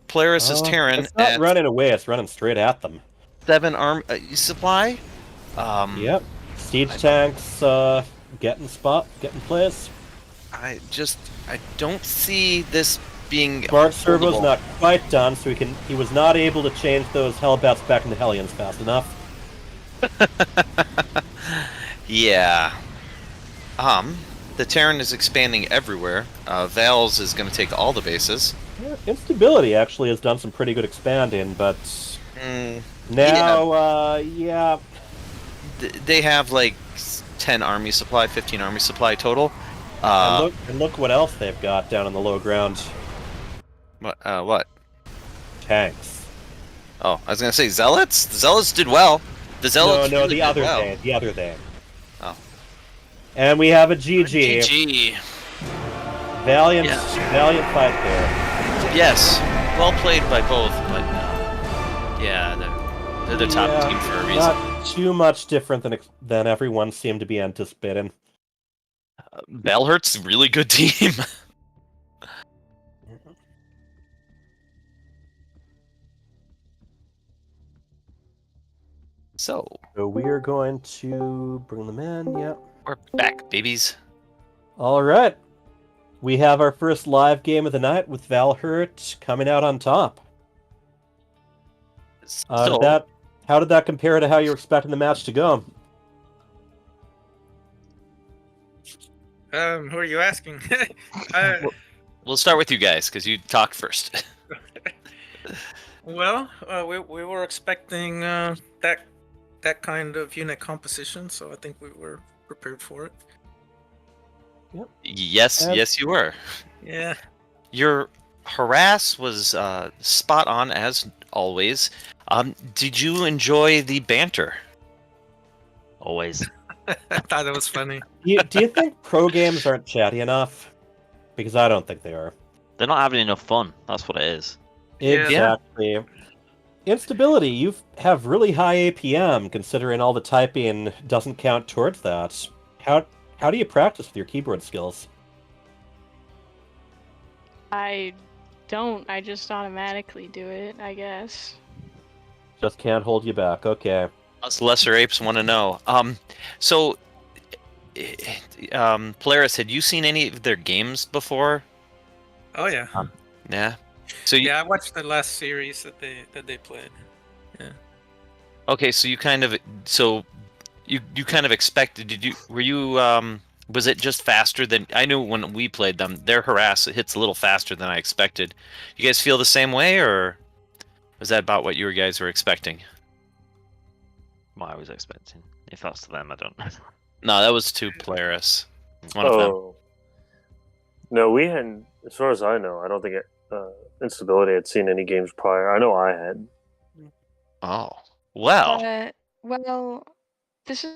Polaris' Terran. It's not running away; it's running straight at them. 7 arm supply. Yep. Siege tanks getting place. I don't see this being. Smart servo's not quite done, so he was not able to change those Hellbats back into Hellions fast enough. Yeah. The Terran is expanding everywhere. Vales is going to take all the bases. Yeah, Instability actually has done some pretty good expanding, but now, yeah. They have like 10 army supply, 15 army supply total. And look what else they've got down on the low ground. What? Tanks. Oh, I was going to say Zealots? The Zealots did well. The Zealots No, really the other did well. day. The other day. Oh. And we have a GG. GG. Valiant fight there. Yes. Well played by both, but yeah, they're the top team for a reason. Not too much different than everyone seemed to be anticipating. Bellhurt's a really good team. So we are going to bring them in. Yep. We're back, babies. All right. We have our first live game of the night with Valhurt coming out on top. How did that compare to how you were expecting the match to go? Who are you asking? We'll start with you guys because you talked first. Well, we were expecting that kind of unit composition, so I think we were prepared for it. Yep. Yes, you were. Yeah. Your harass was spot on as always. Did you enjoy the banter? Always. I thought it was funny. Do you think pro games aren't chatty enough? Because I don't think they are. They're not having enough fun. That's what it is. Exactly. Yeah. Instability, you have really high APM considering all the typing doesn't count towards that. How do you practice with your keyboard skills? I don't. I just automatically do it, I guess. Just can't hold you back. Okay. Us lesser apes want to know. So, Polaris, had you seen any of their games before? Oh yeah. Yeah. So I watched the last series that they played. Yeah. Okay, so you kind of expected. Were you was it just faster than I knew when we played them? Their harass hits a little faster than I expected. You guys feel the same way, or was that about what you guys were expecting? What I was expecting. If that's to them, I don't know. No, that was to Polaris. One of them. No, we hadn't. As far as I know, I don't think Instability had seen any games prior. I know I had. Oh, well. Well, this is.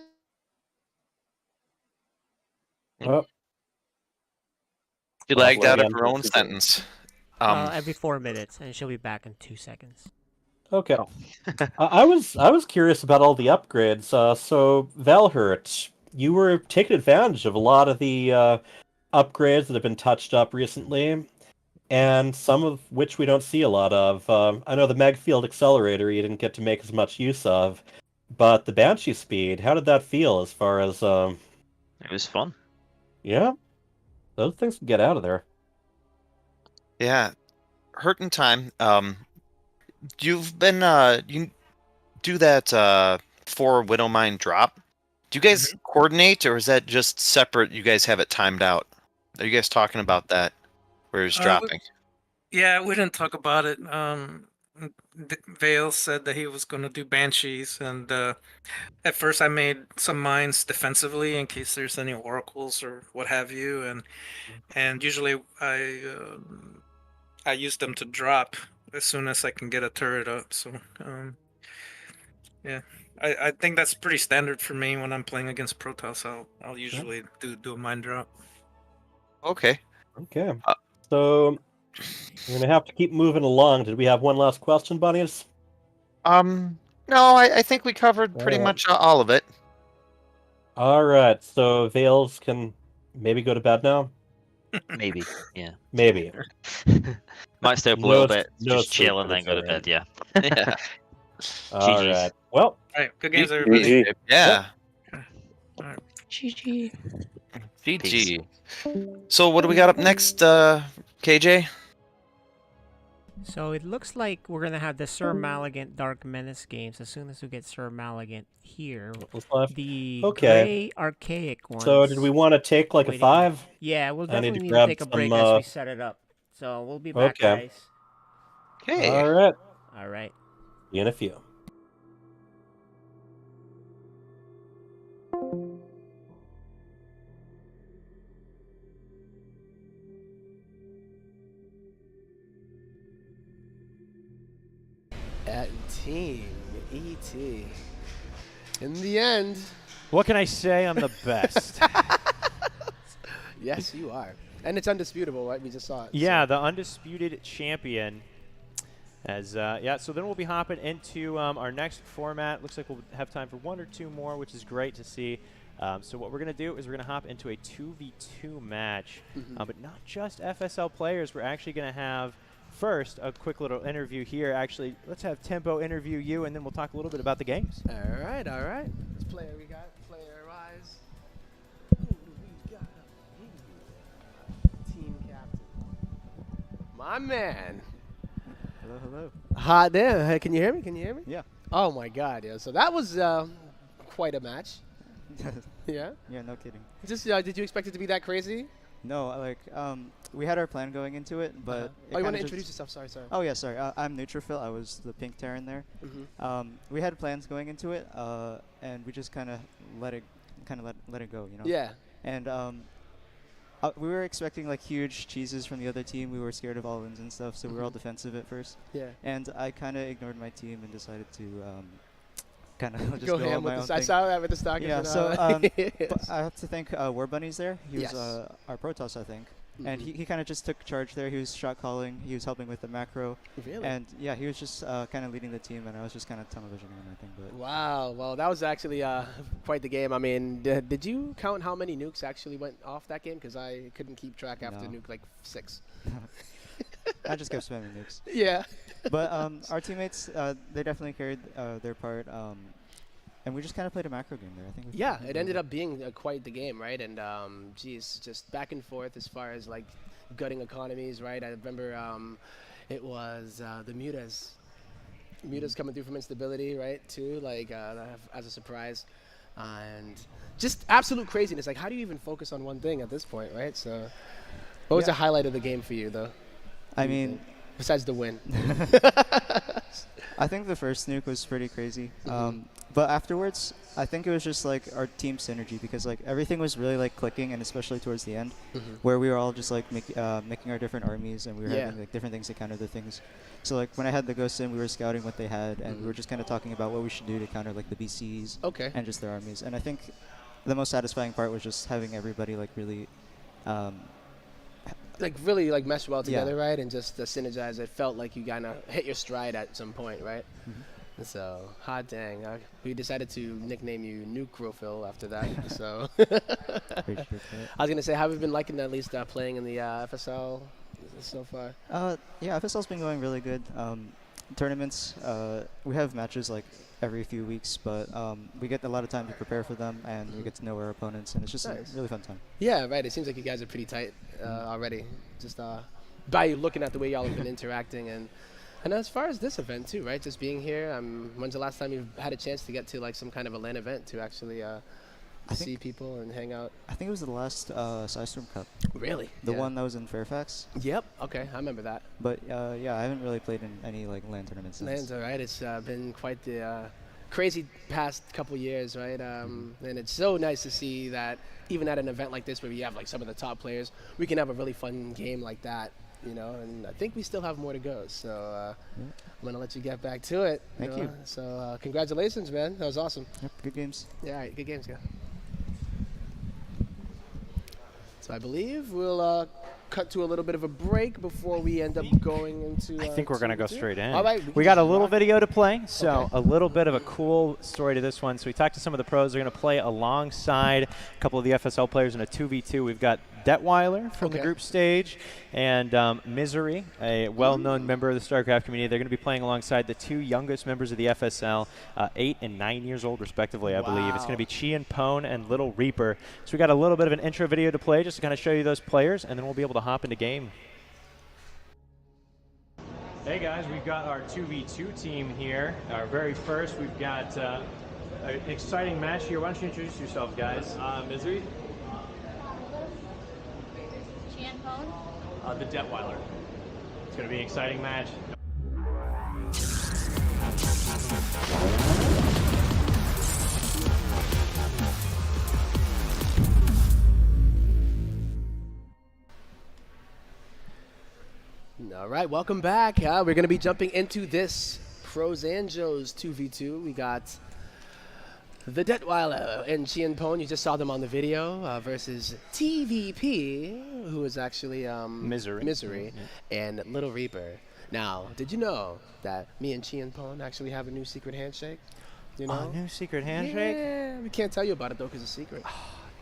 She lagged out of her own sentence. Every 4 minutes, and she'll be back in 2 seconds. Okay. I was curious about all the upgrades. So Valhurt, you were taking advantage of a lot of the upgrades that have been touched up recently, and some of which we don't see a lot of. I know the Magfield Accelerator you didn't get to make as much use of, but the Banshee speed, how did that feel as far as... It was fun. Yeah? Those things can get out of there. Yeah. Hurting time. You've been you do that 4 Widowmine drop. Do you guys coordinate, or is that just separate? You guys have it timed out. Are you guys talking about that? Where it's dropping? We didn't talk about it. Vale said that he was going to do Banshees, and at first I made some mines defensively in case there's any oracles or what have you, and usually I use them to drop as soon as I can get a turret up. So yeah, I think that's pretty standard for me when I'm playing against Protoss. I'll usually do a mine drop. Okay. Okay. So we're gonna have to keep moving along. Did we have one last question, bunnies? No, I think we covered pretty much all of it. All right. So Vales can maybe go to bed now. Maybe, yeah. Maybe. Might stay up a little bit, no just chill sleep and then go to tonight. bed, yeah. Yeah. All GG's. right. Well, All right, good games, everybody. Yeah. GG. GG. So what do we got up next, KJ? So it looks like we're gonna have the Sir Malignant Dark Menace games as soon as we get Sir Malignant here. The gray archaic ones. So did we want to take like a 5? Yeah, we'll I need definitely to need to grab take a some, break as we set it up. So we'll be back, Okay. guys. Okay. All right. All right. See you in a few. At Team ET. In the end. What can I say? I'm the best. Yes, you are. And it's undisputable, right? We just saw it. Yeah, the undisputed champion. As yeah, so then we'll be hopping into our next format. Looks like we'll have time for 1 or 2 more, which is great to see. So what we're going to do is we're going to hop into a 2v2 match, but not just FSL players. We're actually going to have first a quick little interview here. Actually, let's have Tempo interview you, and then we'll talk a little bit about the games. All right, all right. Which player we got? Player rise. Who do we got? Team captain. My man. Hello, hello. Hot damn. Hey, can you hear me? Can you hear me? Yeah. Oh my God, yeah. So that was quite a match. Yeah. Yeah, no kidding. Just did you expect it to be that crazy? No, like we had our plan going into it, but oh, you want to introduce yourself? Sorry. Oh yeah, sorry. I'm Neutrophil. I was the pink Terran there. We had plans going into it, and we just kind of let it go, you know. Yeah. And we were expecting like huge cheeses from the other team. We were scared of all-ins and stuff, so we were all defensive at first. Yeah. And I kind of ignored my team and decided to kind of just go on ham my with own the. I thing. saw that with the stock. Yeah. So Yes. I have to thank War Bunny's there. He Yes. was our Protoss, I think. And he kind of just took charge there. He was shot calling. He was helping with the macro. Really? And yeah, he was just kind of leading the team, and I was just kind of tunnel visioning him, I think. But Wow. Well, that was actually quite the game. I mean, did you count how many nukes actually went off that game? Because I couldn't keep track after nuke like 6. I just kept spamming nukes. Yeah. But our teammates, they definitely carried their part. And we just kind of played a macro game there, I think. Yeah, it ended up being quite the game, right? And geez, just back and forth as far as like gutting economies, right? I remember it was the Mutas coming through from instability, right? Too, like as a surprise, and just absolute craziness. Like, how do you even focus on one thing at this point, right? So, what was the highlight of the game for you, though? I mean, besides the win. I think the first nuke was pretty crazy. But afterwards, I think it was just like our team synergy, because like everything was really like clicking, and especially towards the end, where we were all just like making our different armies, and we were having like different things to counter the things. So like when I had the ghosts in, we were scouting what they had, and we were just kind of talking about what we should do to counter like the BCs and just their armies. And I think the most satisfying part was just having everybody like really really mesh well together, right? And just synergize. It felt like you kind of hit your stride at some point, right? So, hot dang. We decided to nickname you Neutrophil after that. So, I was going to say, how have you been liking at least playing in the FSL so far? Yeah, FSL's been going really good. Tournaments, we have matches like every few weeks, but we get a lot of time to prepare for them, and we get to know our opponents, and it's just a really fun time. Yeah, right. It seems like you guys are pretty tight already, just by looking at the way y'all have been interacting. And as far as this event too, right? Just being here, when's the last time you've had a chance to get to like some kind of a LAN event to actually see people and hang out? I think it was the last Storm Cup. Really? The Yeah. one that was in Fairfax. Yep. Okay, I remember that. But yeah, I haven't really played in any like LAN tournaments since. LAN's alright. It's been quite the crazy past couple years, right? And it's so nice to see that even at an event like this where we have like some of the top players, we can have a really fun game like that, you know. And I think we still have more to go. So I'm gonna let you get back to it. Thank you. So congratulations, man. That was awesome. Yep, good games. Yeah, all right, good games, guys. So I believe we'll cut to a little bit of a break before we end up going into. I think we're going to go straight in. All right, we got a little video to play, so a little bit of a cool story to this one. So we talked to some of the pros. They're going to play alongside a couple of the FSL players in a 2v2. We've got Detweiler from the group stage and Misery, a well-known member of the StarCraft community. They're going to be playing alongside the two youngest members of the FSL, 8 and 9 years old, respectively, I believe. It's going to be Chi and Pone and Little Reaper. So we got a little bit of an intro video to play just to kind of show you those players, and then we'll be able to hop into game. Hey guys, we've got our 2v2 team here. Our very first, we've got an exciting match here. Why don't you introduce yourselves, guys? Misery. The Detweiler. It's going to be an exciting match. All right, welcome back. We're going to be jumping into this Pros and Joes 2v2. We got the Detweiler and Chi and Pone. You just saw them on the video versus TVP, who is actually Misery and Little Reaper. Now, did you know that me and Chi and Pone actually have a new secret handshake? You know? A new secret handshake? Yeah, we can't tell you about it though because it's a secret.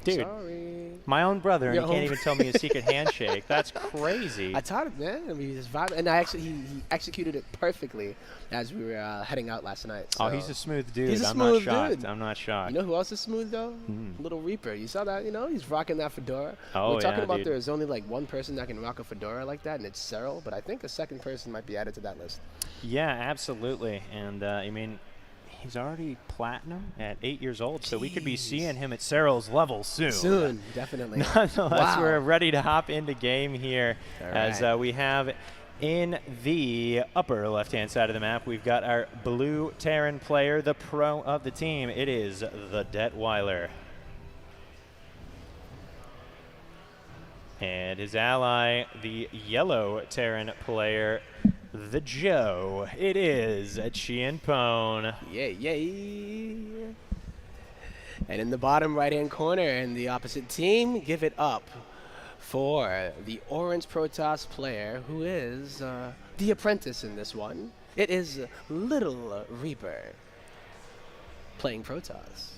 Dude, sorry. My own brother, and he can't even tell me a secret handshake. That's crazy. I taught him, man. I mean, just vibe, and he executed it perfectly as we were heading out last night. So. Oh, he's a smooth dude. He's a I'm smooth not shocked. dude. I'm not shocked. You know who else is smooth though? Little Reaper. You saw that? You know, he's rocking that fedora. Oh, we're talking about dude. there's only like one person that can rock a fedora like that, and it's Cyril. But I think a second person might be added to that list. Yeah, absolutely. And I mean, he's already platinum at 8 years old, so we could be seeing him at Cyril's level soon. Soon, definitely. Nonetheless, we're ready to hop into game here as we have in the upper left-hand side of the map, we've got our blue Terran player, the pro of the team. It is the Detweiler. And his ally, the yellow Terran player, the Joe. It is Chi and Pone. Yay. And in the bottom right-hand corner in the opposite team, give it up for the orange Protoss player, who is the apprentice in this one. It is Little Reaper playing Protoss.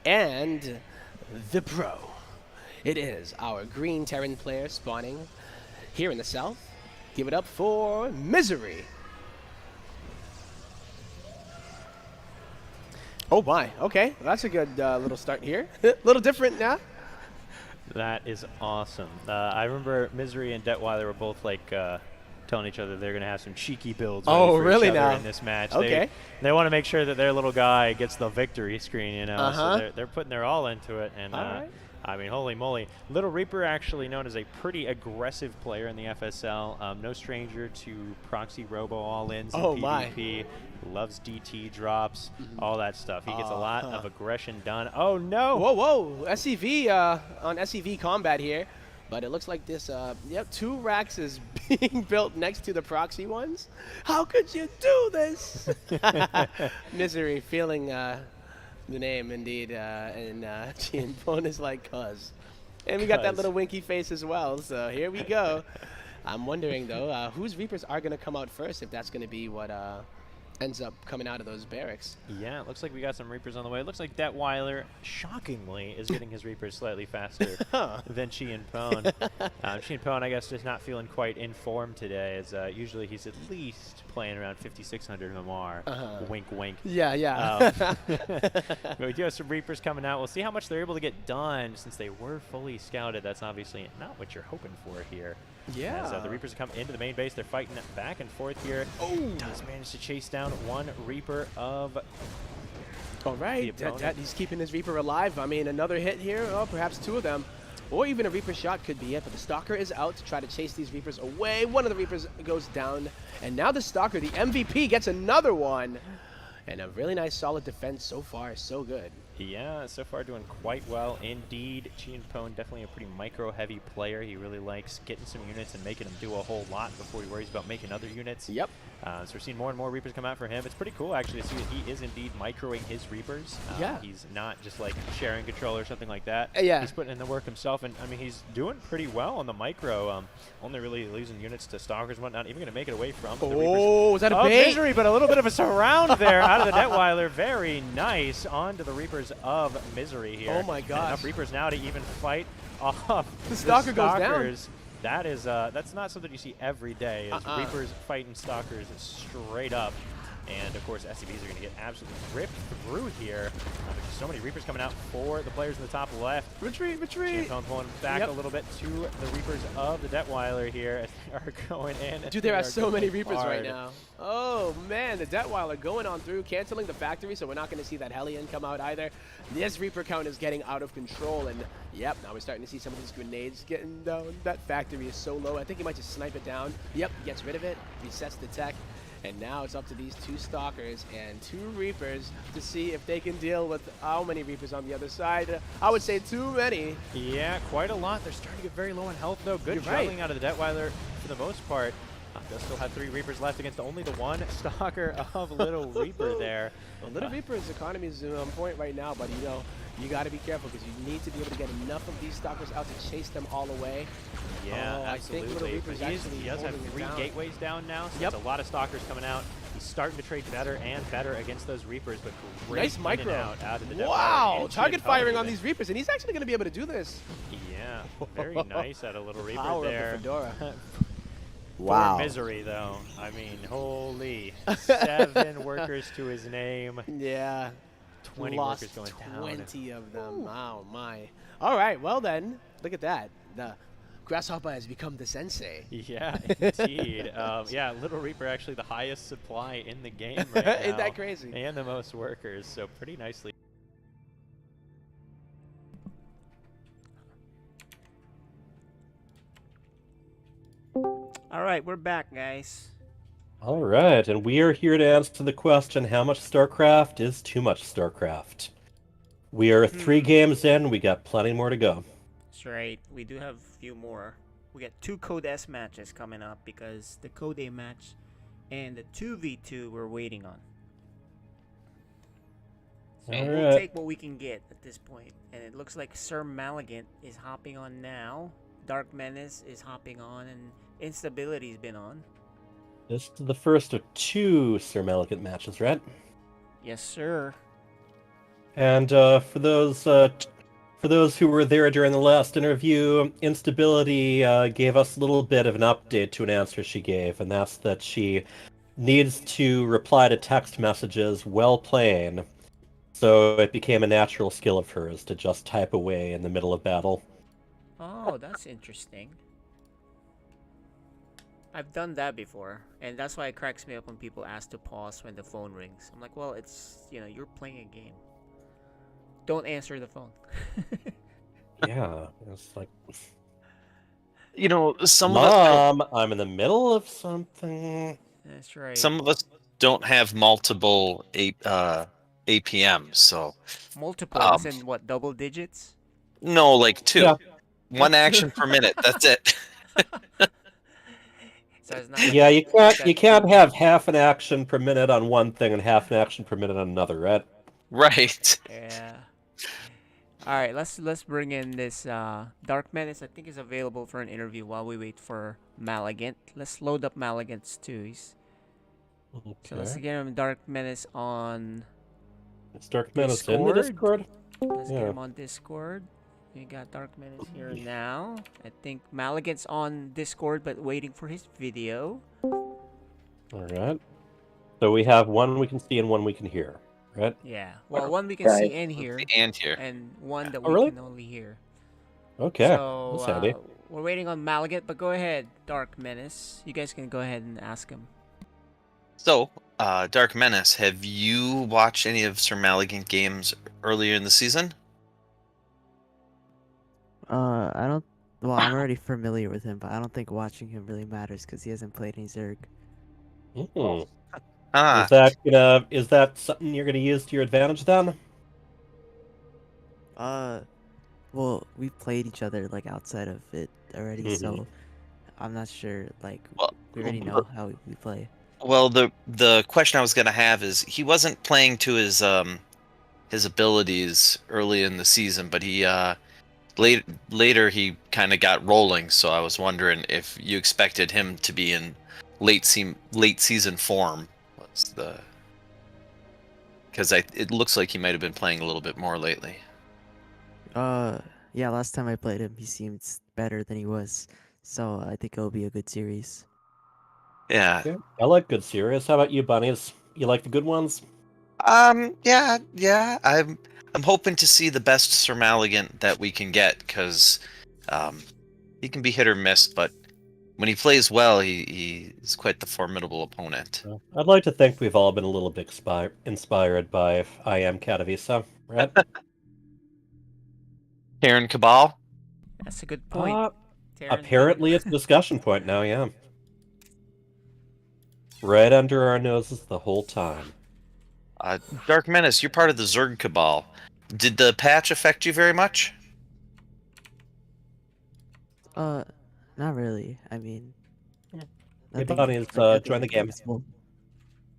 And the pro. It is our green Terran player spawning here in the south. Give it up for Misery. Oh my, okay. That's a good little start here. A little different now. That is awesome. I remember Misery and Detweiler were both like telling each other they're going to have some cheeky builds really each other now? in this match. Okay. They want to make sure that their little guy gets the victory screen, you know. Uh-huh. So they're putting their all into it. And I mean, holy moly. Little Reaper, actually known as a pretty aggressive player in the FSL. No stranger to proxy robo all-ins in PvP. Loves DT drops, all that stuff. He gets a lot of aggression done. Oh, no! Whoa. SCV on SCV combat here. But it looks like this, 2 racks is being built next to the proxy ones. How could you do this? Misery feeling the name, indeed. And Chi and Pone is like, cuz. And we got that little winky face as well. So here we go. I'm wondering, though, whose Reapers are going to come out first, if that's going to be what ends up coming out of those barracks. Yeah, it looks like we got some Reapers on the way. It looks like Detweiler, shockingly, is getting his Reapers slightly faster than Chi and Pone. Chi and Pone, I guess, just not feeling quite in form today, as usually he's at least playing around 5,600 MMR. Wink, wink. Yeah. But we do have some Reapers coming out. We'll see how much they're able to get done since they were fully scouted. That's obviously not what you're hoping for here. Yeah. As the Reapers come into the main base, they're fighting back and forth here. Oh! Does manage to chase down one Reaper of All right, he's keeping his Reaper alive. I mean, another hit here, or perhaps two of them. Or even a Reaper shot could be it, but the Stalker is out to try to chase these Reapers away. One of the Reapers goes down, and now the Stalker, the MVP, gets another one. And a really nice solid defense so far, so good. Yeah, so far doing quite well indeed. Pone definitely a pretty micro-heavy player. He really likes getting some units and making them do a whole lot before he worries about making other units. Yep. So we're seeing more and more Reapers come out for him. It's pretty cool, actually, to see that he is indeed microing his Reapers. Yeah. He's not just, like, sharing control or something like that. Yeah. He's putting in the work himself, and, I mean, he's doing pretty well on the micro. Only really losing units to Stalkers and whatnot. Even going to make it away from the Reapers. Oh, is that a bait? Misery, but a little bit of a surround there out of the Detweiler. Very nice onto the Reapers of Misery here. Oh my gosh. Enough Reapers now to even fight off the Stalker goes down. Stalkers. That is that's not something you see every day. Is Reapers fighting Stalkers straight up. And of course, SCVs are going to get absolutely ripped through here. There's so many Reapers coming out for the players in the top left. Retreat, retreat. Champone pulling back a little bit to the Reapers of the Detweiler here as they are going in. Dude, there are so many Reapers right now. Oh man, the Detweiler going on through, canceling the factory, so we're not going to see that Hellion come out either. This Reaper count is getting out of control, and yep, now we're starting to see some of these grenades getting down. That factory is so low. I think he might just snipe it down. Yep, gets rid of it, resets the tech. And now it's up to these two Stalkers and two Reapers to see if they can deal with how many Reapers on the other side. I would say too many. Yeah, quite a lot. They're starting to get very low on health, though. Good juggling out of the Detweiler for the most part. Does still have 3 Reapers left against only the one Stalker of Little Reaper there. Well, Little Reaper's economy is on point right now, but you know, you got to be careful because you need to be able to get enough of these Stalkers out to chase them all away. Yeah, absolutely. I think Little Reaper's actually he does have 3 gateways down now, so there's a lot of Stalkers coming out. He's starting to trade better and better against those Reapers, but great nice micro. Out of the wow, target firing on these Reapers, and he's actually going to be able to do this. Yeah, very nice out of Little Reaper Power there. Of the Fedora. Wow. Poor Misery, though. I mean, holy. 7 workers to his name. Yeah. 20 Lost workers going 20 of them. Wow, my. All right, well then, look at that. The Grasshopper has become the sensei. Yeah, indeed. Yeah, Little Reaper actually the highest supply in the game right now. Ain't that crazy? And the most workers, so pretty nicely. All right, we're back, guys. All right, and we are here to answer the question, how much StarCraft is too much StarCraft? We are 3 games in, we got plenty more to go. That's right. We do have a few more. We got 2 Code S matches coming up because the Code A match and the 2v2 we're waiting on. So we'll take what we can get at this point. And it looks like Sir Maligant is hopping on now. Dark Menace is hopping on, and Instability's been on. This is the first of 2 Sir Maligant matches, right? Yes, sir. And for those who were there during the last interview, Instability gave us a little bit of an update to an answer she gave, and that's that she needs to reply to text messages while playing. So it became a natural skill of hers to just type away in the middle of battle. Oh, that's interesting. I've done that before, and that's why it cracks me up when people ask to pause when the phone rings. I'm like, well, it's, you know, you're playing a game. Don't answer the phone. Yeah, it's like... You know, some Mom, I'm in the middle of something. That's right. Some of us don't have multiple APMs, so... Multiple, as in what, double digits? No, like 2. Yeah. 1 action per minute, that's it. So it's not Yeah, you can't have half an action per minute on one thing and half an action per minute on another, right? Right. Yeah. All right, let's bring in this Dark Menace. I think is available for an interview while we wait for Maligant. Let's load up Maligant's too. Okay. So let's get him Dark Menace on. It's Dark Menace in the Discord. Let's get him on Discord. We got Dark Menace here now. I think Maligant's on Discord, but waiting for his video. All right. So we have one we can see and one we can hear, right? Yeah. Well, one we can see and hear. And hear. And one that Oh, we really? can only hear. Okay. So That's handy. we're waiting on Maligant, but go ahead, Dark Menace. You guys can go ahead and ask him. So, Dark Menace, have you watched any of Sir Maligan games earlier in the season? I don't. Well, I'm already familiar with him, but I don't think watching him really matters because he hasn't played any Zerg. Ah. Is that something you're gonna use to your advantage then? Well, we played each other like outside of it already, so I'm not sure. Like, we already know how we play. Well, the question I was gonna have is he wasn't playing to his abilities early in the season, but he later he kind of got rolling. So I was wondering if you expected him to be in late season form. Because it looks like he might have been playing a little bit more lately. Yeah, last time I played him, he seemed better than he was, so I think it'll be a good series. Yeah. Okay. I like good series. How about you, bunnies? You like the good ones? Yeah. I'm hoping to see the best Sir Maligan that we can get, because he can be hit or miss, but when he plays well, he's quite the formidable opponent. I'd like to think we've all been a little bit inspired by I Am Katowice, right? Karen Cabal? That's a good point. Apparently it's a discussion point now, yeah. Right under our noses the whole time. Dark Menace, you're part of the Zerg Cabal. Did the patch affect you very much? Not really. I mean, Hey, nothing, bunnies, like, join the game. noticeable.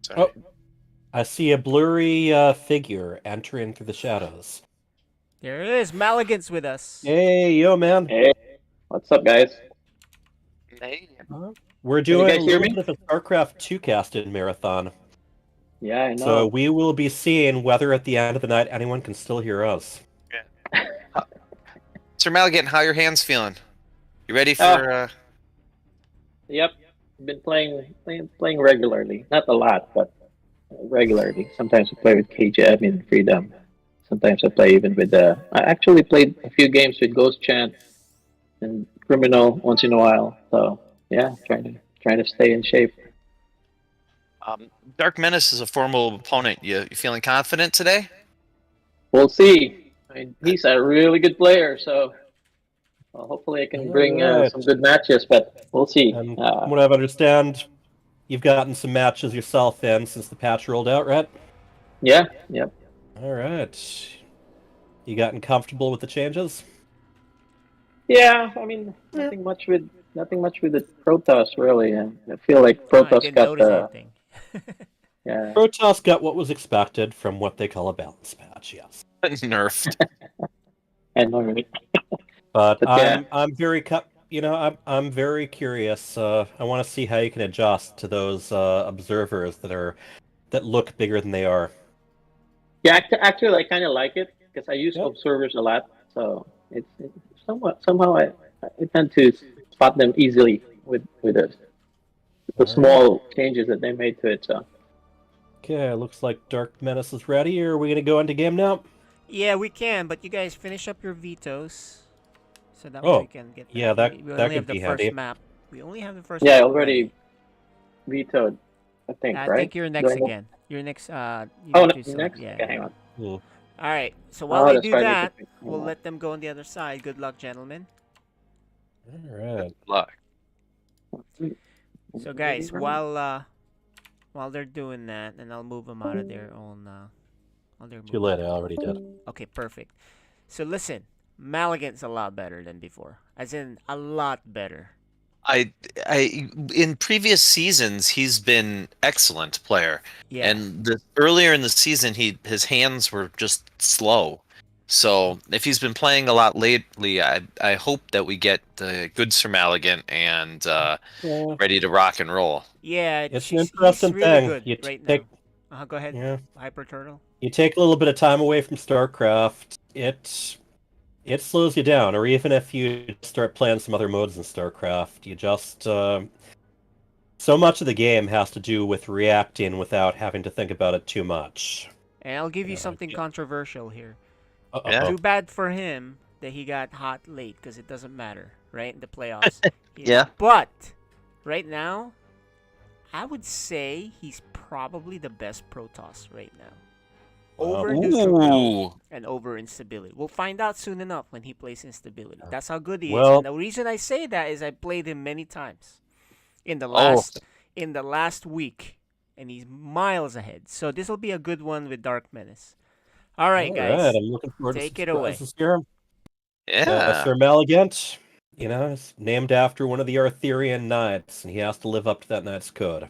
Sorry. Oh, I see a blurry figure entering through the shadows. There it is. Maligan's with us. Hey, yo, man. Hey, what's up, guys? Hey. We're Can you doing a guys hear little me? bit of a StarCraft 2 casted marathon. Yeah, I know. So we will be seeing whether at the end of the night anyone can still hear us. Sir Maligan, how are your hands feeling? You ready for... Yep, been playing regularly. Not a lot, but regularly. Sometimes I play with KJM in Freedom. Sometimes I play even with I actually played a few games with Ghost Chant and Criminal once in a while. So yeah, trying to stay in shape. Dark Menace is a formidable opponent. You feeling confident today? We'll see. I mean, he's a really good player, so hopefully I can bring some good matches. But we'll see. From what I understand, you've gotten some matches yourself in since the patch rolled out, right? Yeah. Yep. All right. You gotten comfortable with the changes? Yeah, I mean, nothing much with the Protoss really. I feel like Protoss got the. Yeah. Protoss got what was expected from what they call a balance patch, yes. Nerfed. I know, right? But yeah. I'm very I'm very curious. I want to see how you can adjust to those observers that look bigger than they are. Yeah, actually, I kind of like it because I use observers a lot, so it's somehow I tend to spot them easily with the small changes that they made to it. So. Okay, looks like Dark Menace is ready. Are we gonna go into game now? Yeah, we can, but you guys finish up your vetoes, so that way we can get. Yeah, that we that only could have the be first handy. map. We only have the first. Yeah, map I already vetoed. I think, right? I think you're next again. You're next. Next. Yeah. Okay, hang on. All right. So while they do that, we'll let them go on the other side. Good luck, gentlemen. All right. Good luck. So guys, while they're doing that, and I'll move them out of their own. Too late. I already did. Okay, perfect. So listen, Maligan's a lot better than before. As in, a lot better. In previous seasons he's been excellent player. Yeah. And earlier in the season his hands were just slow. So if he's been playing a lot lately, I hope that we get the good Sir Maligan and ready to rock and roll. Yeah, it's an interesting really thing. Good You right take, now. Go ahead. Yeah. Hyper Turtle. You take a little bit of time away from StarCraft, it slows you down. Or even if you start playing some other modes in StarCraft, you just so much of the game has to do with reacting without having to think about it too much. And I'll give you something controversial here. Yeah. Too bad for him that he got hot late, because it doesn't matter, right? In the playoffs. Yeah. But right now, I would say he's probably the best Protoss right now. Wow. Over Neutrophil and over Instability. We'll find out soon enough when he plays Instability. That's how good he is. And the reason I say that is I played him many times in the last week, and he's miles ahead. So this will be a good one with Dark Menace. All right, guys. I'm looking forward Take to it away. Yeah. Sir Malagant, is named after one of the Arthurian knights, and he has to live up to that knight's code.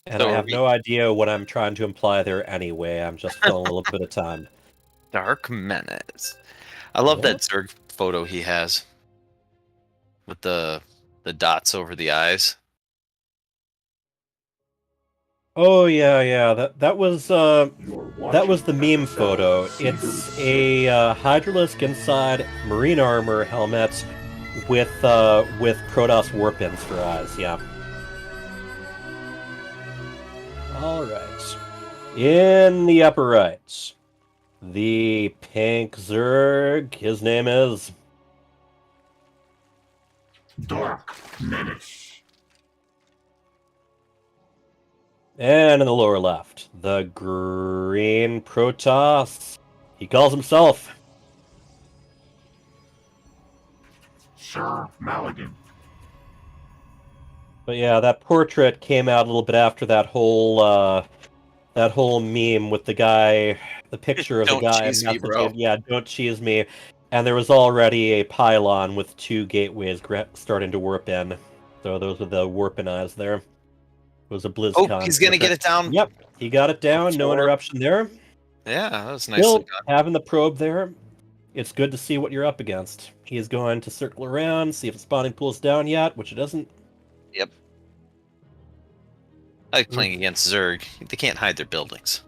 And So I have no idea what I'm trying to imply there anyway. I'm just filling a little bit of time. Dark Menace. I love that Zerg photo he has with the dots over the eyes. Oh yeah. That was the meme photo. It's a Hydralisk inside marine armor helmet with Protoss warpins for eyes. Yeah. All right. In the upper right, the pink Zerg. His name is Dark Menace. And in the lower left, the green Protoss. He calls himself Sir Malagant. But yeah, that portrait came out a little bit after that whole meme with the guy, the picture of the guy. Cheese me, bro. Yeah, don't cheese me. And there was already a pylon with 2 gateways starting to warp in. So those are the warping eyes there. It was a BlizzCon. Oh, he's gonna get it down. Yep, he got it down. No interruption there. Yeah, that was nicely Still done. having the probe there. It's good to see what you're up against. He is going to circle around, see if the spawning pool's down yet, which it isn't. Yep. I like playing against Zerg. They can't hide their buildings.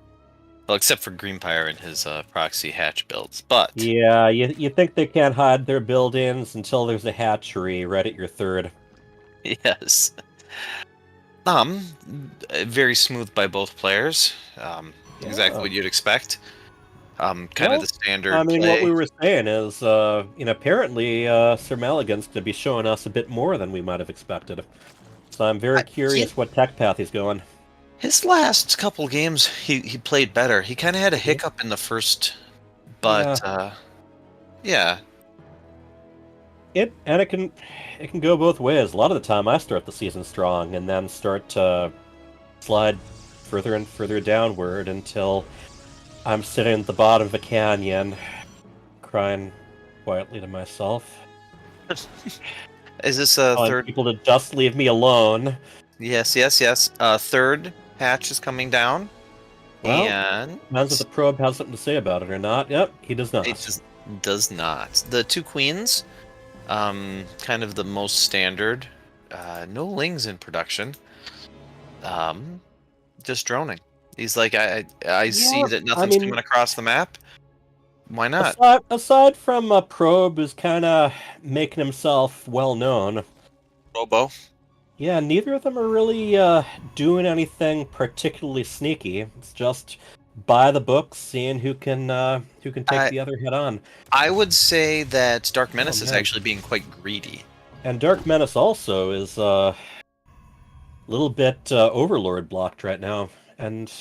Well, except for Greenpire and his proxy hatch builds. But yeah, you think they can't hide their buildings until there's a hatchery right at your third. Yes. Very smooth by both players. Exactly what you'd expect. Kind of the standard play. What we were saying is, apparently Sir Malagant's going to be showing us a bit more than we might have expected. So I'm very curious what tech path he's going. His last couple games, he played better. He kind of had a hiccup in the first, but yeah. It can go both ways. A lot of the time, I start the season strong and then start to slide further and further downward until I'm sitting at the bottom of a canyon, crying quietly to myself. Is this a third? People to just leave me alone. Yes. Third hatch is coming down. Well, and depends if the probe has something to say about it or not. Yep, he does not. It just does not. The 2 queens, kind of the most standard. No lings in production. Just droning. He's like, I see that nothing's coming across the map. Why not? Aside from Probe, who's kind of making himself well known. Robo. Yeah, neither of them are really doing anything particularly sneaky. It's just by the book, seeing who can take the other head on. I would say that Dark Menace is actually being quite greedy. And Dark Menace also is a little bit Overlord blocked right now. And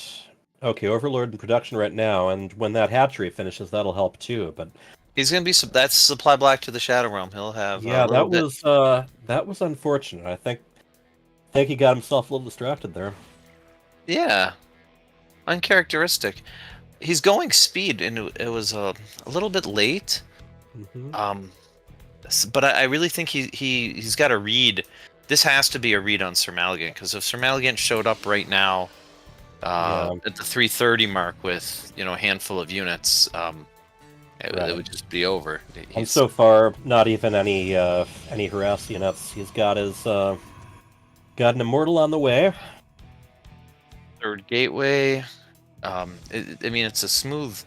okay, Overlord in production right now, and when that hatchery finishes, that'll help too. But he's gonna be that's supply black to the Shadow Realm. He'll have that was unfortunate. I think he got himself a little distracted there. Yeah, uncharacteristic. He's going speed, and it was a little bit late. But I really think he's got a read. This has to be a read on Sir Malagant, because if Sir Malagant showed up right now at the 330 mark with a handful of units, it would just be over. And so far, not even any harass units. He's got his got an immortal on the way. Third gateway. It's a smooth.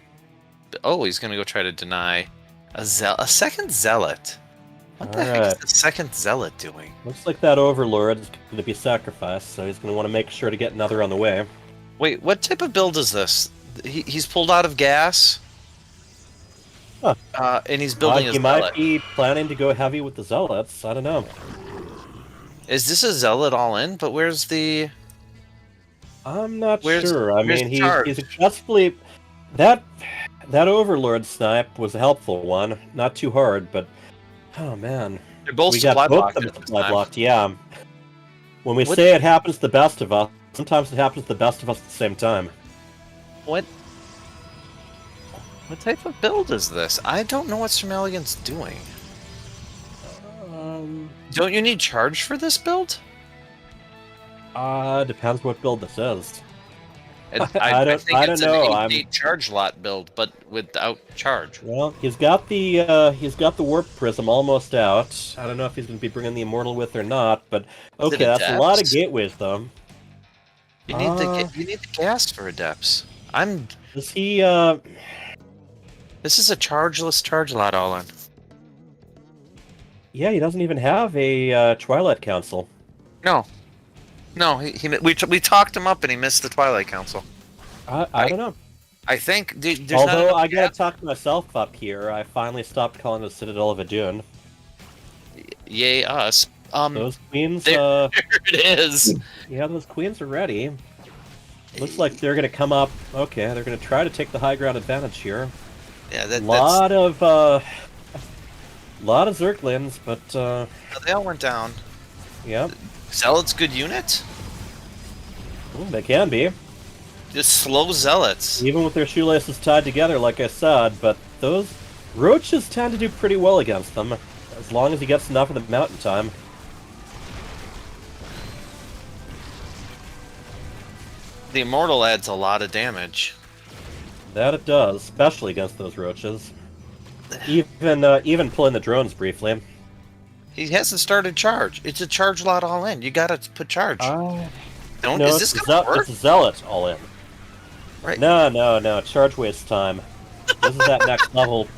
Oh, he's gonna go try to deny a second zealot. What the heck is the second zealot doing? Looks like that Overlord is going to be sacrificed, so he's going to want to make sure to get another on the way. Wait, what type of build is this? He's pulled out of gas, and he's building his zealot. He might be planning to go heavy with the zealots. I don't know. Is this a zealot all in? But where's the I'm not Where's sure. I where's mean, charge? he successfully that Overlord snipe was a helpful one. Not too hard, but oh man, They're both we got supply both of blocked them at this supply time. blocked. Yeah. When we What- say it happens to the best of us, sometimes it happens to the best of us at the same time. What type of build is this? I don't know what Sir Maligan's doing. Don't you need charge for this build? Depends what build this is. I think it's an know. 8 charge lot build, but without charge. Well, he's got the warp prism almost out. I don't know if he's going to be bringing the immortal with or not, but okay, that's a lot of gateways though. You need the gas for adepts. Is he? This is a chargeless charge lot all in. Yeah, he doesn't even have a Twilight Council. No, we talked him up and he missed the Twilight Council. I don't know. I think. Although I gotta talk myself up here, I finally stopped calling the Citadel of Adun. Yay us. Those queens. There it is. Yeah, those queens are ready. Looks like they're gonna come up. Okay, they're gonna try to take the high ground advantage here. Yeah, lot of Zerglings, but they all went down. Yep. Zealots good unit? They can be. Just slow zealots. Even with their shoelaces tied together, like I said, but those roaches tend to do pretty well against them, as long as he gets enough of the mountain time. The Immortal adds a lot of damage. That it does, especially against those roaches. Even pulling the drones briefly. He hasn't started charge. It's a charge lot all in. You gotta put charge. No, is this gonna work? It's a zealot all in. Right. No. Charge waste time. This is that next level.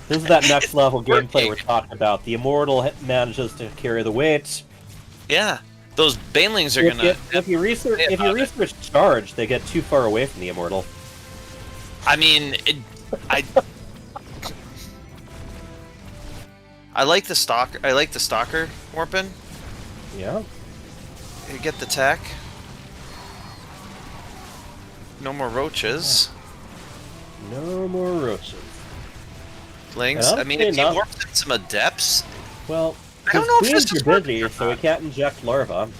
This is that next level gameplay we're talking about. The Immortal manages to carry the weight. Yeah, those Banelings are gonna. If you research charge, they get too far away from the Immortal. I mean, I like the stalker. I like the stalker warping. Yeah. You get the tech. No more roaches. No more roaches. Lings. I mean, if he warps in some adepts. Well, I don't know if this is busy, so we can't inject larva.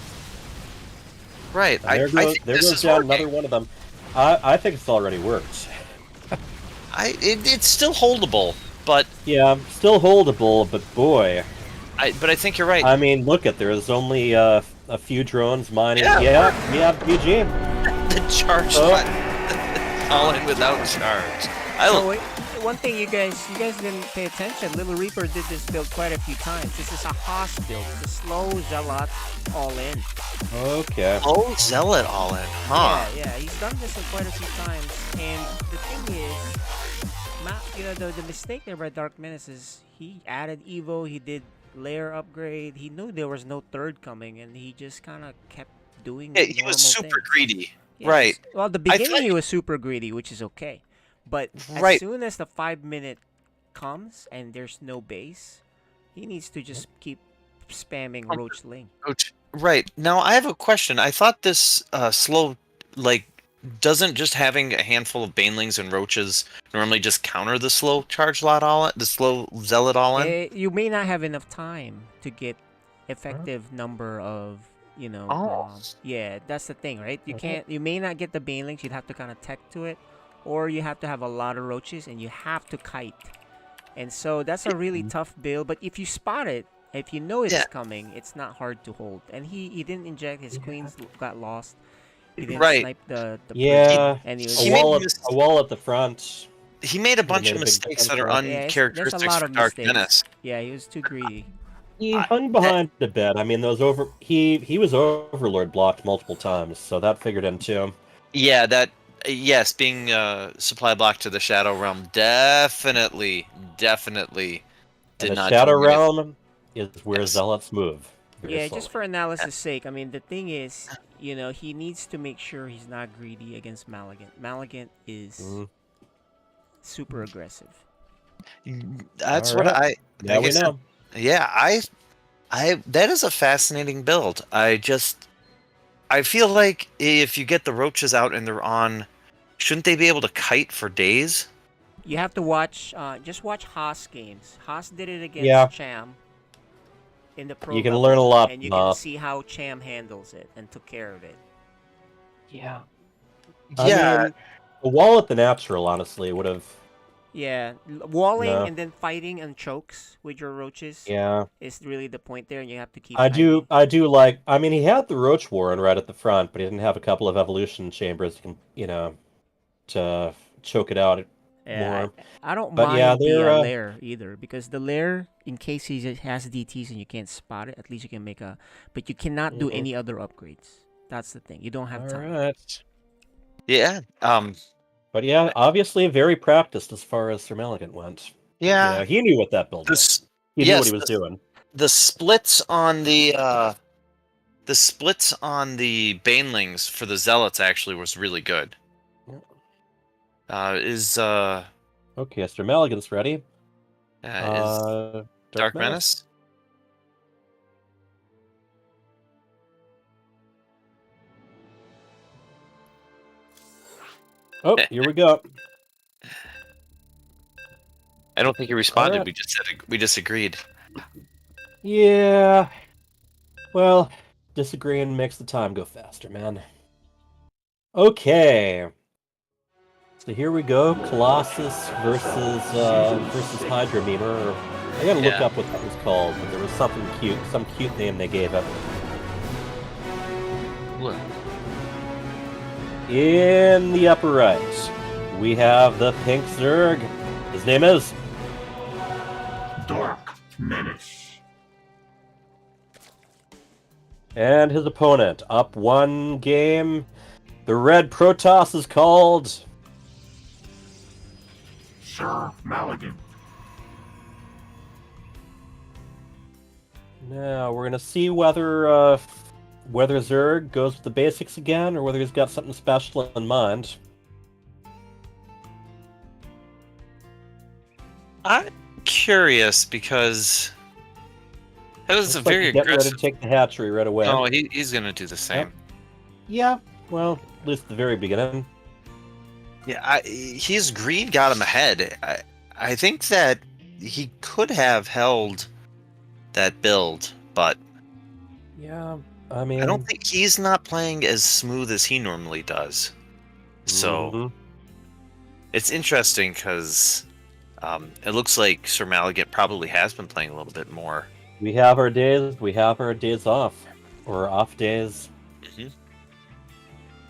Right. There goes down another one of them. I think it's already worked. It's still holdable, but yeah, still holdable. But boy, but I think you're right. I mean, look at there's only a few drones mining. Yeah, we have PG. The charge all in without charge. One thing you guys didn't pay attention. Little Reaper did this build quite a few times. This is a Haas build. It's a slow zealot all in. Okay. Oh, zealot all in, huh? Yeah. He's done this quite a few times. And the thing is, the mistake there by Dark Menace is he added Evo. He did layer upgrade. He knew there was no third coming, and he just kind of kept doing. Yeah, he was super greedy. Yeah, right. Well, at the beginning he was super greedy, which is okay. But as soon as the 5-minute comes and there's no base, he needs to just keep spamming Roach Ling. Right. Now, I have a question. I thought this slow, doesn't just having a handful of Banelings and Roaches normally just counter the slow charge lot the slow zealot all in? You may not have enough time to get effective number of, yeah, that's the thing, right? You may not get the Banelings, you'd have to kind of tech to it. Or you have to have a lot of roaches and you have to kite. And so that's a really tough build. But if you spot it, if you know it's coming, it's not hard to hold. And he didn't inject. His queens got lost. He didn't snipe the and he was a wall at the front. He made a bunch of mistakes that are uncharacteristic for Dark Menace. Yeah, he was too greedy. He hung behind a bit. I mean, he was Overlord blocked multiple times, so that figured in too. Yeah, yes, being supply block to the Shadow Realm definitely did not. The Shadow Realm is where Zealots move. Yeah, just for analysis' sake. I mean, the thing is, he needs to make sure he's not greedy against Malignant. Malignant is super aggressive. That's what I. Yeah, we know. Yeah, I. That is a fascinating build. I feel like if you get the roaches out and they're on, shouldn't they be able to kite for days? You have to watch, just watch Haas games. Haas did it Yeah. against Cham in the pro You can level, learn a lot and from you can Haas. see how Cham handles it and took care of it. Yeah. I mean, the wall at the natural, honestly, would have. Yeah, walling No. and then fighting and chokes with your roaches. Yeah. Is really the point there, and you have to keep. I do like. I mean, he had the Roach Warren right at the front, but he didn't have a couple of evolution chambers, to choke it out more. I don't But yeah, mind the they're lair either, because the lair, in case he has DTs and you can't spot it, at least you can make a. But you cannot do any other upgrades. That's the thing. You don't have time. Alright. Yeah. But yeah, obviously very practiced as far as Sir Maligan went. Yeah. You know, he knew what that build was. He knew what he was doing. The splits on the banelings for the zealots actually was really good. Okay, Sir Maligan's ready. Is Dark Menace? Oh, here we go. I don't think he responded. Alright. We just said we disagreed. Yeah. Well, disagreeing makes the time go faster, man. Okay. So here we go. Colossus versus Hydra Memer. I gotta look up what that was called, but there was something cute, some cute name they gave it. What? In the upper right, we have the pink Zerg. His name is Dark Menace. And his opponent, up one game. The red Protoss is called Sir Maligan. Now we're gonna see whether Zerg goes with the basics again, or whether he's got something special in mind. I'm curious because that was Looks a like very he's getting ready aggressive. to take the hatchery right away. No, he's gonna do the same. Yeah, well, at least at the very beginning. Yeah, his greed got him ahead. I think that he could have held that build, but yeah, I mean, I don't think he's not playing as smooth as he normally does. So it's interesting because it looks like Sir Maligan probably has been playing a little bit more. We have our days. We have our days off, or off days.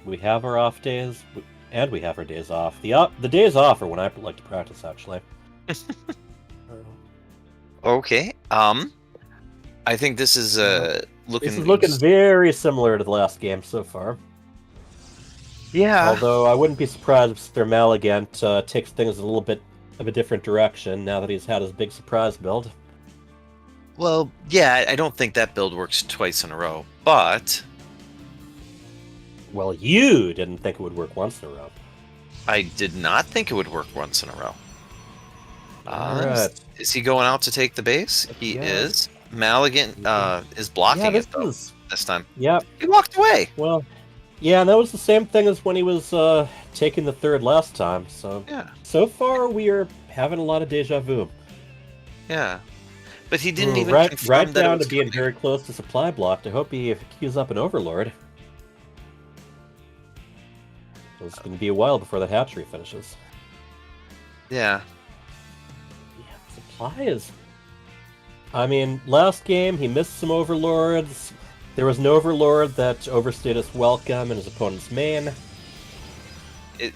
We have our off days, and we have our days off. The days off are when I like to practice, actually. Okay. I think this is looking. This is looking very similar to the last game so far. Yeah. Although I wouldn't be surprised if Sir Maligan takes things a little bit of a different direction now that he's had his big surprise build. Well, yeah, I don't think that build works twice in a row, but well, you didn't think it would work once in a row. I did not think it would work once in a row. Alright. Is he going out to take the base? He is. Maligan is blocking it though this time. Yep. He walked away. Well, yeah, and that was the same thing as when he was taking the third last time. So yeah. So far we are having a lot of deja vu. Yeah. But he didn't even right confirm that down it was to being very close to supply blocked. I hope he queues up an Overlord. It's going to be a while before that hatchery finishes. Yeah. Supply is... I mean, last game he missed some Overlords. There was an Overlord that overstayed his welcome in his opponent's main.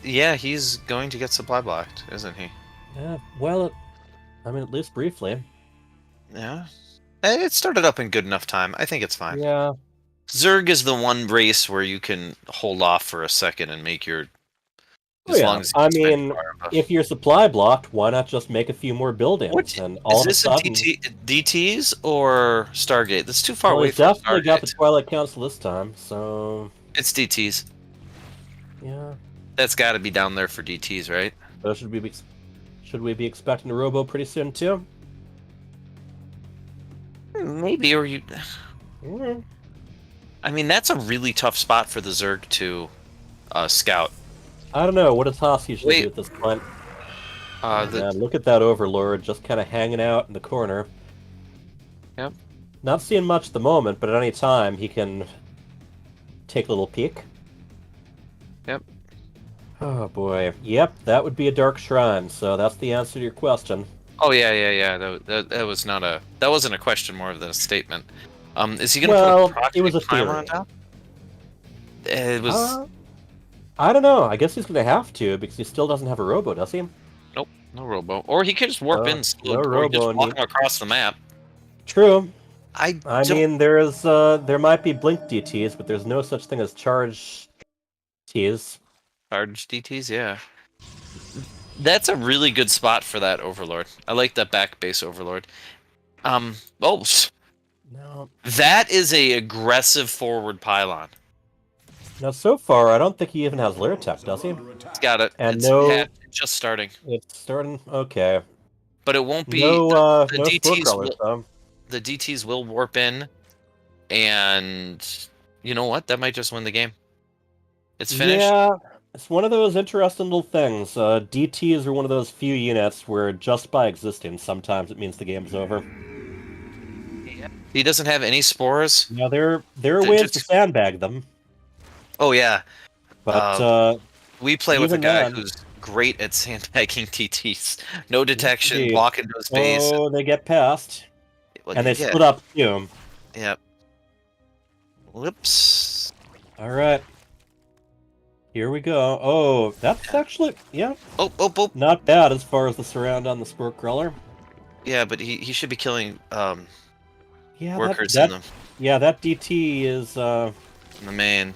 Yeah, he's going to get supply blocked, isn't he? Yeah, well, I mean, at least briefly. Yeah. It started up in good enough time. I think it's fine. Yeah. Zerg is the one race where you can hold off for a second and make your... Long as I mean, if you're supply blocked, why not just make a few more buildings? And all is this of a sudden, DTs or Stargate? That's too far well, away he's from definitely Stargate. got the Twilight Council this time, so... It's DTs. Yeah. That's got to be down there for DTs, right? So should we be expecting a Robo pretty soon, too? Maybe, or you... I mean, that's a really tough spot for the Zerg to scout. I don't know. What does Haas usually Wait. do at this point? Man, look at that Overlord just kind of hanging out in the corner. Yep. Not seeing much at the moment, but at any time he can take a little peek. Yep. Oh boy. Yep, that would be a Dark Shrine, so that's the answer to your question. Oh yeah. That was not a. That wasn't a question, more than a statement. Is he gonna Well, put a proxy it was a pylon theory. on top? It was. I don't know. I guess he's going to have to, because he still doesn't have a robo, does he? Nope, no robo. Or he could just warp in slow, no or he just robo, walk him across the map. True. I mean, there might be blink DTs, but there's no such thing as charge DTs. Charge DTs, yeah. That's a really good spot for that Overlord. I like that back base Overlord. No. That is a aggressive forward pylon. Now, so far, I don't think he even has Lair Tech, does he? He's got it. And It's just starting. It's starting? Okay. But it won't be... No, the no DTs crawlers, though. The DTs will warp in, and you know what? That might just win the game. It's finished. Yeah, it's one of those interesting little things. DTs are one of those few units where just by existing, sometimes it means the game's over. He doesn't have any spores. Now, there are ways to sandbag them. Oh, yeah. But we play with a even guy then- who's great at sandbagging TTs. No detection, walk into his base. Oh, they get past. Well, And they yeah. split up, too. Yep. Whoops. Alright. Here we go. Oh, that's actually... Yeah. Oh. Not bad as far as the surround on the Spore Crawler. Yeah, but he should be killing Yeah, workers in them. Yeah, that DT is... In the main.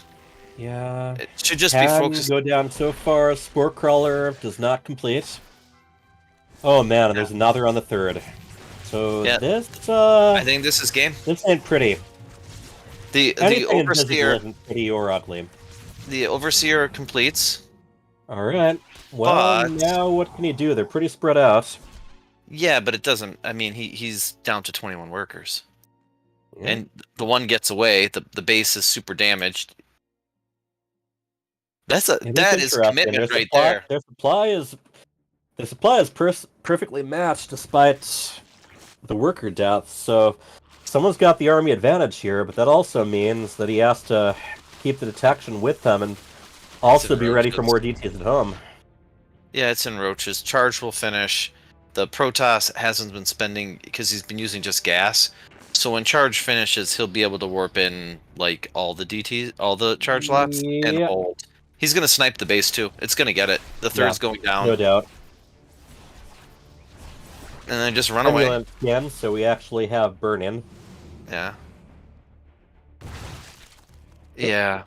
Yeah. It should just be Can focused. go down so far. Spore Crawler does not complete. Oh man, and there's another on the third. So Yeah. this I think this is game. this ain't pretty. The Anything invisible overseer isn't pretty or ugly. the overseer completes. Alright. Well, But- now what can he do? They're pretty spread out. Yeah, but it doesn't. I mean, he's down to 21 workers, Yeah. and the one gets away. The base is super damaged. That is interesting. commitment right there. Their supply is perfectly matched despite the worker deaths. So someone's got the army advantage here, but that also means that he has to keep the detection with them and also be ready for more DTs at home. Yeah, it's in roaches. Charge will finish. The Protoss hasn't been spending because he's been using just gas. So when charge finishes, he'll be able to warp in like all the DTs, all the charge lots, and hold. He's gonna snipe the base too. It's gonna get it. The third's going down. No doubt. And then just run away. Again, so we actually have burn in. Yeah. Yeah.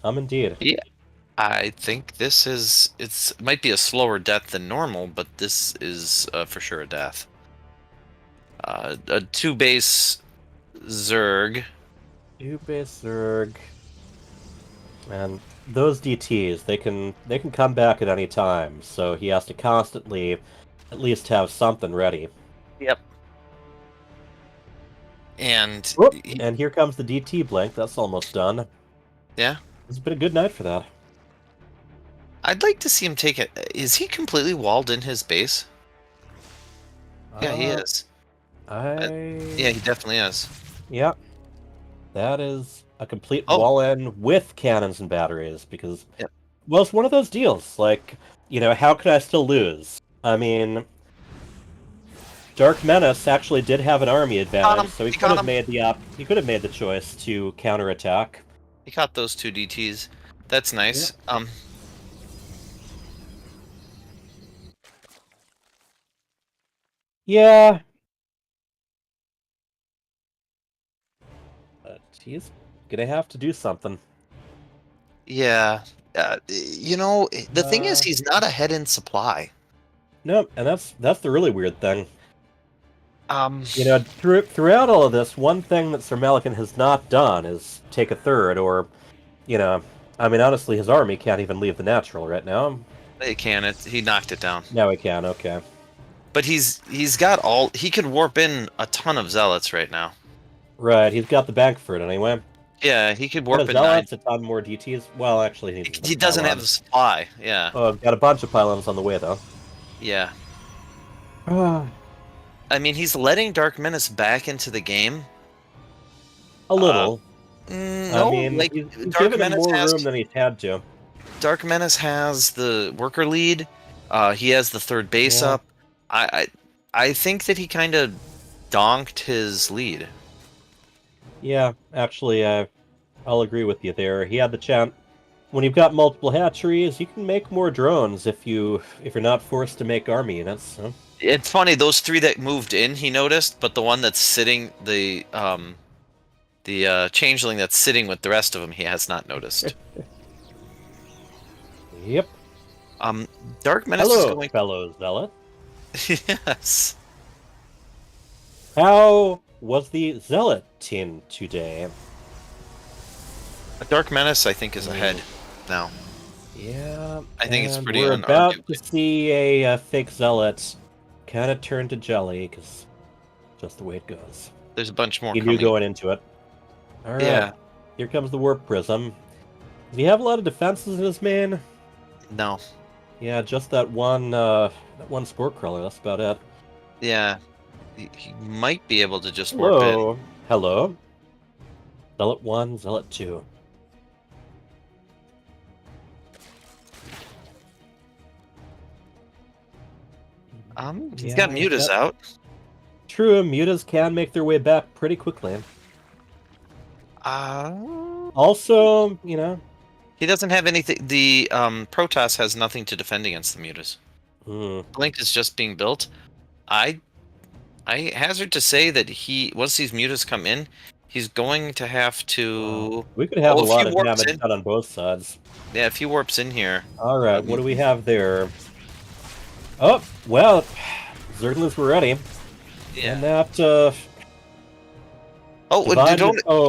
Indeed. Yeah. I think this is might be a slower death than normal, but this is for sure a death. A 2-base Zerg. 2-base Zerg. And those DTs, they can come back at any time, so he has to constantly at least have something ready. Yep. And Whoop, and here comes the DT blink. That's almost done. Yeah. It's been a good night for that. I'd like to see him take it. Is he completely walled in his base? Yeah, he is. Yeah, he definitely is. Yep. That is a complete wall-in with cannons and batteries, because, well, it's one of those deals. Like, you know, how could I still lose? I mean, Dark Menace actually did have an army advantage, so he could have made the choice to counterattack. He caught those 2 DTs. That's nice. Yeah. Yeah. But he's gonna have to do something. Yeah. You know, the thing is, he's not ahead in supply. No, and that's the really weird thing. You know, throughout all of this, one thing that Sir Malikan has not done is take a third, or, you know, I mean, honestly, his army can't even leave the natural right now. They can. He knocked it down. Now he can, okay. But he's got all. He could warp in a ton of zealots right now. Right, he's got the bank for it anyway. Yeah, he could warp in 9. Zealots, a ton more DTs. Well, actually, he doesn't have the supply. Yeah. Oh, I've got a bunch of pylons on the way though. Yeah. I mean, he's letting Dark Menace back into the game. A little. No, I mean, like he's Dark given him Menace more has room than he's had to. Dark Menace has the worker lead. He has the third base Yeah. up. I think that he kind of donked his lead. Yeah, actually, I'll agree with you there. He had the chance. When you've got multiple hatcheries, you can make more drones if you're not forced to make army units. So. It's funny, those 3 that moved in, he noticed, but the one that's sitting, the changeling that's sitting with the rest of them, he has not noticed. Yep. Dark Menace Hello, is going. fellow zealot. Yes. How was the zealot team today? Dark Menace, I think, is ahead now. Yeah, I think it's pretty we're about unarguably. to see a fake zealot kind of turn to jelly, because just the way it goes. There's a bunch more You coming. knew going into it. All right. Yeah. Here comes the warp prism. Does he have a lot of defenses in his main? No. Yeah, just that one spore crawler. That's about it. Yeah. He might be able to just warp in. Hello. Hello. Zealot 1, Zealot 2. He's got mutas out. True, mutas can make their way back pretty quickly. Also, you know, he doesn't have anything. The Protoss has nothing to defend against the mutas. Mm. Blink is just being built. I hazard to say that once these mutas come in, he's going to have to. We could have a if lot he of warps damage in- done on both sides. Yeah, if he warps in here. All right, what do we have there? Oh, well, Zerglings were ready. Yeah. And that, Oh, divided,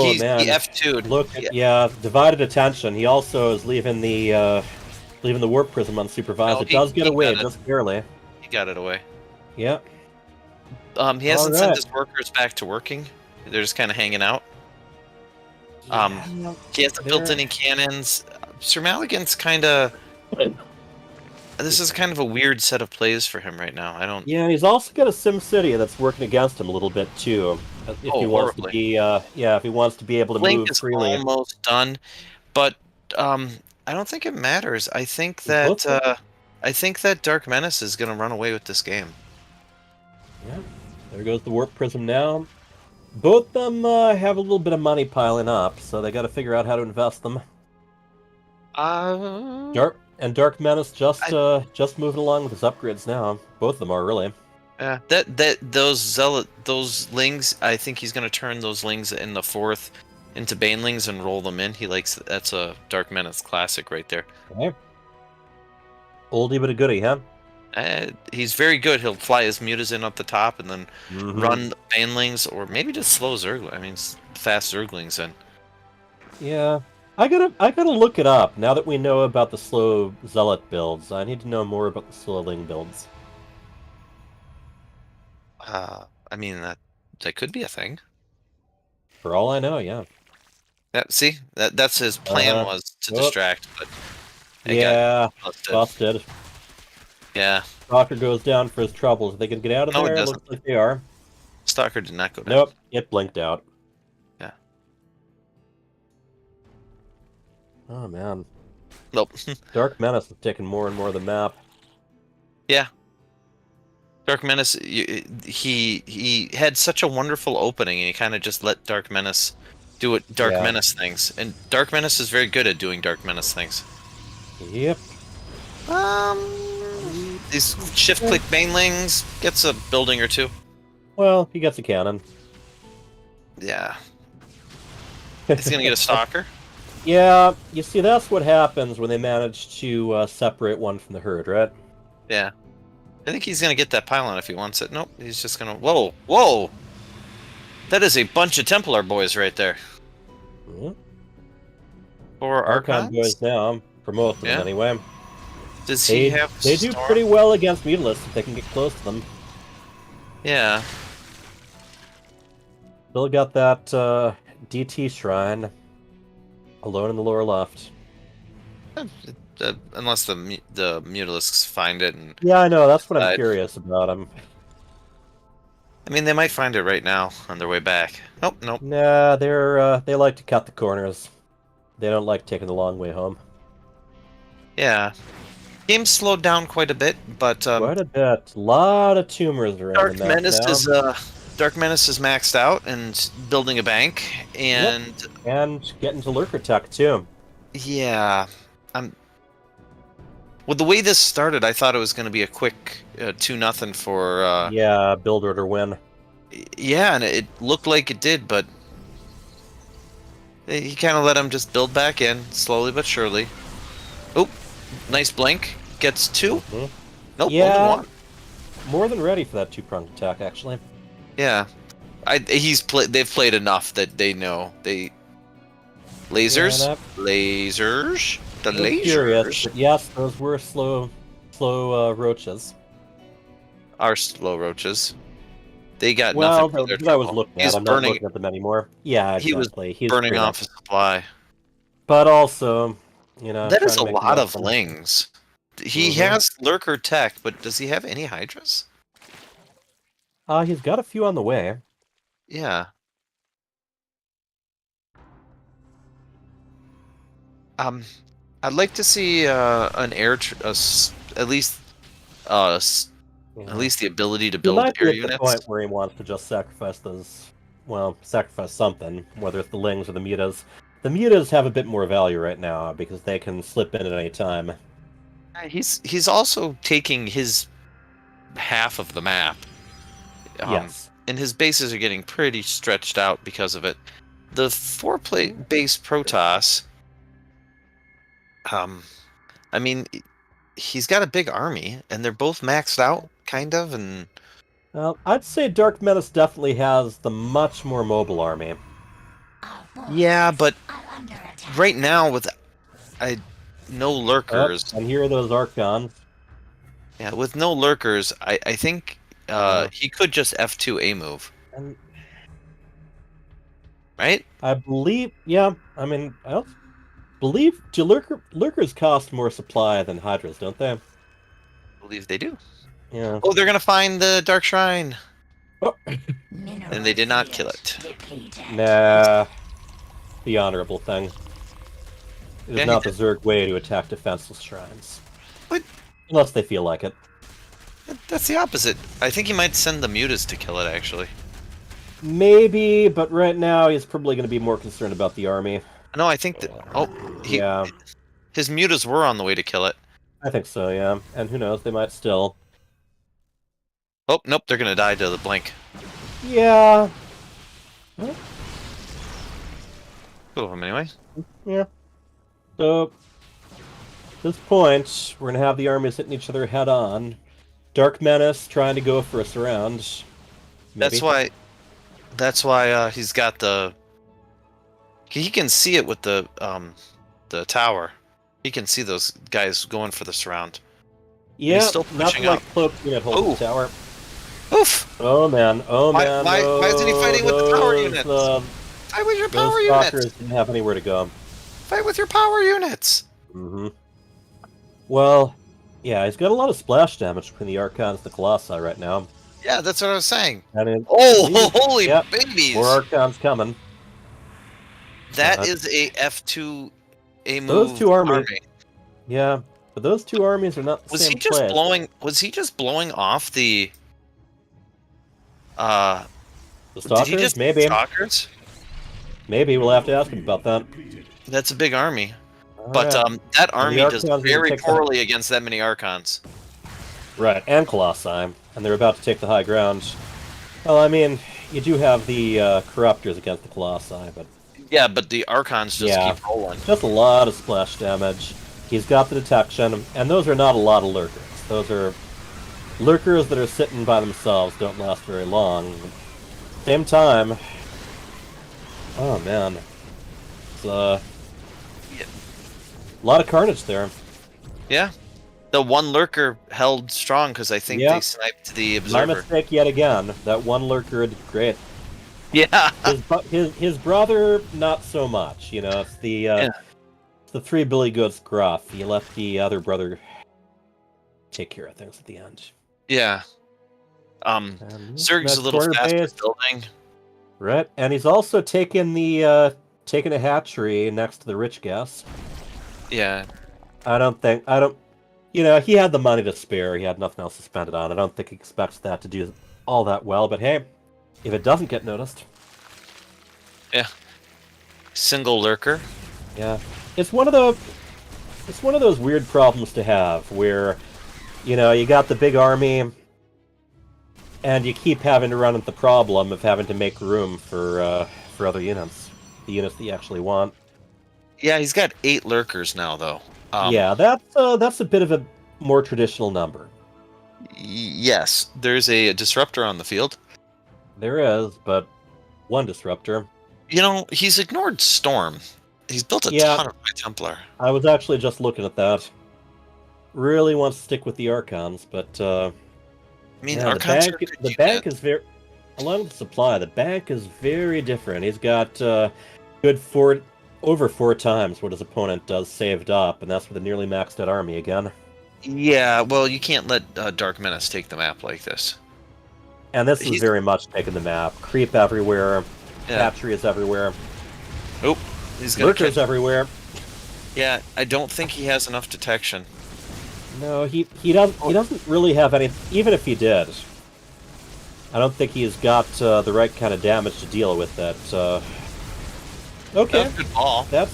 he's man. the F2'd. Look, yeah, divided attention. He also is leaving the warp prism unsupervised. No, It does get away, got it. just barely. He got it away. Yeah. He hasn't sent Alright. his workers back to working. They're just kind of hanging out. He hasn't built any cannons. Sir Maligan's kind of. This is kind of a weird set of plays for him right now. I don't. Yeah, and he's also got a SimCity that's working against him a little bit too. If he wants to horribly. be, if he wants to be able to Blink move is freely. almost done, but I don't think it matters. I think that Dark Menace is going to run away with this game. Yeah, there goes the warp prism now. Both of them have a little bit of money piling up, so they got to figure out how to invest them. Dark Menace just moving along with his upgrades now. Both of them are really. Yeah, those lings. I think he's going to turn those lings in the 4th into banelings and roll them in. That's a Dark Menace classic right there. Okay. Oldie but a goodie, huh? He's very good. He'll fly his mutas in up the top and then run the banelings, or maybe just slow fast Zerglings in. Yeah, I gotta look it up now that we know about the slow zealot builds. I need to know more about the slow ling builds. I mean that could be a thing. For all I know, yeah. See, that's his plan was to distract, but it yeah, got busted. Yeah. Stalker goes down for his troubles. Are they can get out of No, there? it doesn't. Looks like they are. Stalker did not go down. Nope, it blinked out. Yeah. Oh man. Nope. Dark Menace is taking more and more of the map. Yeah. Dark Menace, he had such a wonderful opening, and he kind of just let Dark Menace do what Dark Menace things. And Dark Menace is very good at doing Dark Menace things. Yep. These shift-click banelings gets a building or two. Well, he gets a cannon. Yeah. He's gonna get a stalker. Yeah, you see, that's what happens when they manage to separate one from the herd, right? Yeah. I think he's gonna get that pylon if he wants it. Nope, he's just gonna... Whoa! That is a bunch of Templar boys right there. Or Archon Archons? boys now, for most of them anyway. Does he have They do Storm? pretty well against Mutalisks if they can get close to them. Yeah. Still got that DT shrine alone in the lower left. Unless the Mutalisks find it and... Yeah, I know. That's what I'm curious about. I mean, they might find it right now on their way back. Nope, nope. Nah, they like to cut the corners. They don't like taking the long way home. Yeah. Game's slowed down quite a bit, but... quite a bit. A lot of tumors around the map now. Dark Menace is maxed out and building a bank, and... Yep. And getting to Lurker Tech, too. Yeah. Well, the way this started, I thought it was going to be a quick 2-0 for... yeah, build order win. Yeah, and it looked like it did, but... He kind of let him just build back in, slowly but surely. Oh, nice blink. Gets 2. Mm-hmm. Nope, yeah, only 1. More than ready for that 2-pronged attack, actually. Yeah. They've played enough that they know. Lasers? Yeah, Lasers? The lasers? Curious, but yes, those were slow roaches. Are slow roaches. They got well, nothing for their trouble. I was looking at. I'm not burning, looking at them anymore. Yeah, exactly. He's burning off his supply. But also, that is a lot of lings. He has Lurker Tech, but does he have any Hydras? He's got a few on the way. Yeah. I'd like to see an air, at least the ability to build air units. The point where he wants to just sacrifice those, sacrifice something, whether it's the lings or the mutas. The mutas have a bit more value right now because they can slip in at any time. He's also taking his half of the map. Yes. And his bases are getting pretty stretched out because of it. The 4-base Protoss, I mean, he's got a big army, and they're both maxed out, kind of, and... Well, I'd say Dark Menace definitely has the much more mobile army. Yeah, but right now, with no lurkers... And here are those Archons. Yeah, with no lurkers, I think he could just F2 A move. Right? I believe, yeah, I mean, I don't believe, do lurkers cost more supply than Hydras, don't they? I believe they do. Yeah. Oh, they're gonna find the Dark Shrine! Oh. And they did not kill it. Nah. The honorable thing. It is not the Zerg way to attack defenseless shrines. What? Unless they feel like it. That's the opposite. I think he might send the mutas to kill it, actually. Maybe, but right now he's probably going to be more concerned about the army. No, I think that... Oh, yeah. His mutas were on the way to kill it. I think so, yeah. And who knows, they might still... Oh, nope, they're going to die to the blink. Yeah. Cool of them, anyway. Yeah. So, at this point, we're going to have the armies hitting each other head-on. Dark Menace trying to go for a surround. Maybe. That's why he's got the... He can see it with the tower. He can see those guys going for the surround. Yeah, he's still pushing up. Like Cloak unit holding the tower. Oof! Oh man, man. Why isn't he fighting with the power units? Fight with your power units! Those didn't have anywhere to go. Fight with your power units! Mm-hmm. Well, yeah, he's got a lot of splash damage between the Archons and the Colossi right now. Yeah, that's what I was saying. Holy babies! More Archons coming. That is a F2 A move. Those two armies. Yeah, but those two armies are not the same place. Was he just blowing off the Stalkers? Maybe. Stalkers? Maybe, we'll have to ask him about that. That's a big army. But that army does very poorly against that many Archons. Right, and Colossi. And they're about to take the high ground. Well, I mean, you do have the Corruptors against the Colossi, but... Yeah, but the Archons just keep rolling. Just a lot of splash damage. He's got the detection, and those are not a lot of lurkers. Those are lurkers that are sitting by themselves, don't last very long. Same time... Oh, man. It's, a lot of carnage there. Yeah. The one lurker held strong because I think they sniped the observer. My mistake yet again. That one lurker did great. Yeah. His brother, not so much. You know, it's the three Billy Goats gruff. He let the other brother take care of things at the end. Yeah. Zerg's a little faster building. Right, and he's also taken the hatchery next to the rich gas. Yeah. You know, he had the money to spare. He had nothing else to spend it on. I don't think he expects that to do all that well. But hey, if it doesn't get noticed, yeah, single lurker. Yeah, it's one of those weird problems to have where, you know, you got the big army, and you keep having to run into the problem of having to make room for other units, the units that you actually want. Yeah, he's got 8 lurkers now, though. Yeah, that's a bit of a more traditional number. Yes, there's a disruptor on the field. There is, but one disruptor. You know, he's ignored Storm. He's built a ton of High Templar. I was actually just looking at that. Really wants to stick with the Archons, but I mean, yeah, the bank is very, along with the supply, the bank is very different. He's got over 4 times what his opponent does saved up, and that's with a nearly maxed out army again. Yeah, well, you can't let Dark Menace take the map like this. And this is very much taking the map. Creep everywhere. Hatchery is everywhere. Oh, he's got lurkers everywhere. Yeah, I don't think he has enough detection. No, he doesn't really have any. Even if he did, I don't think he's got the right kind of damage to deal with that. Okay, that's a good ball. That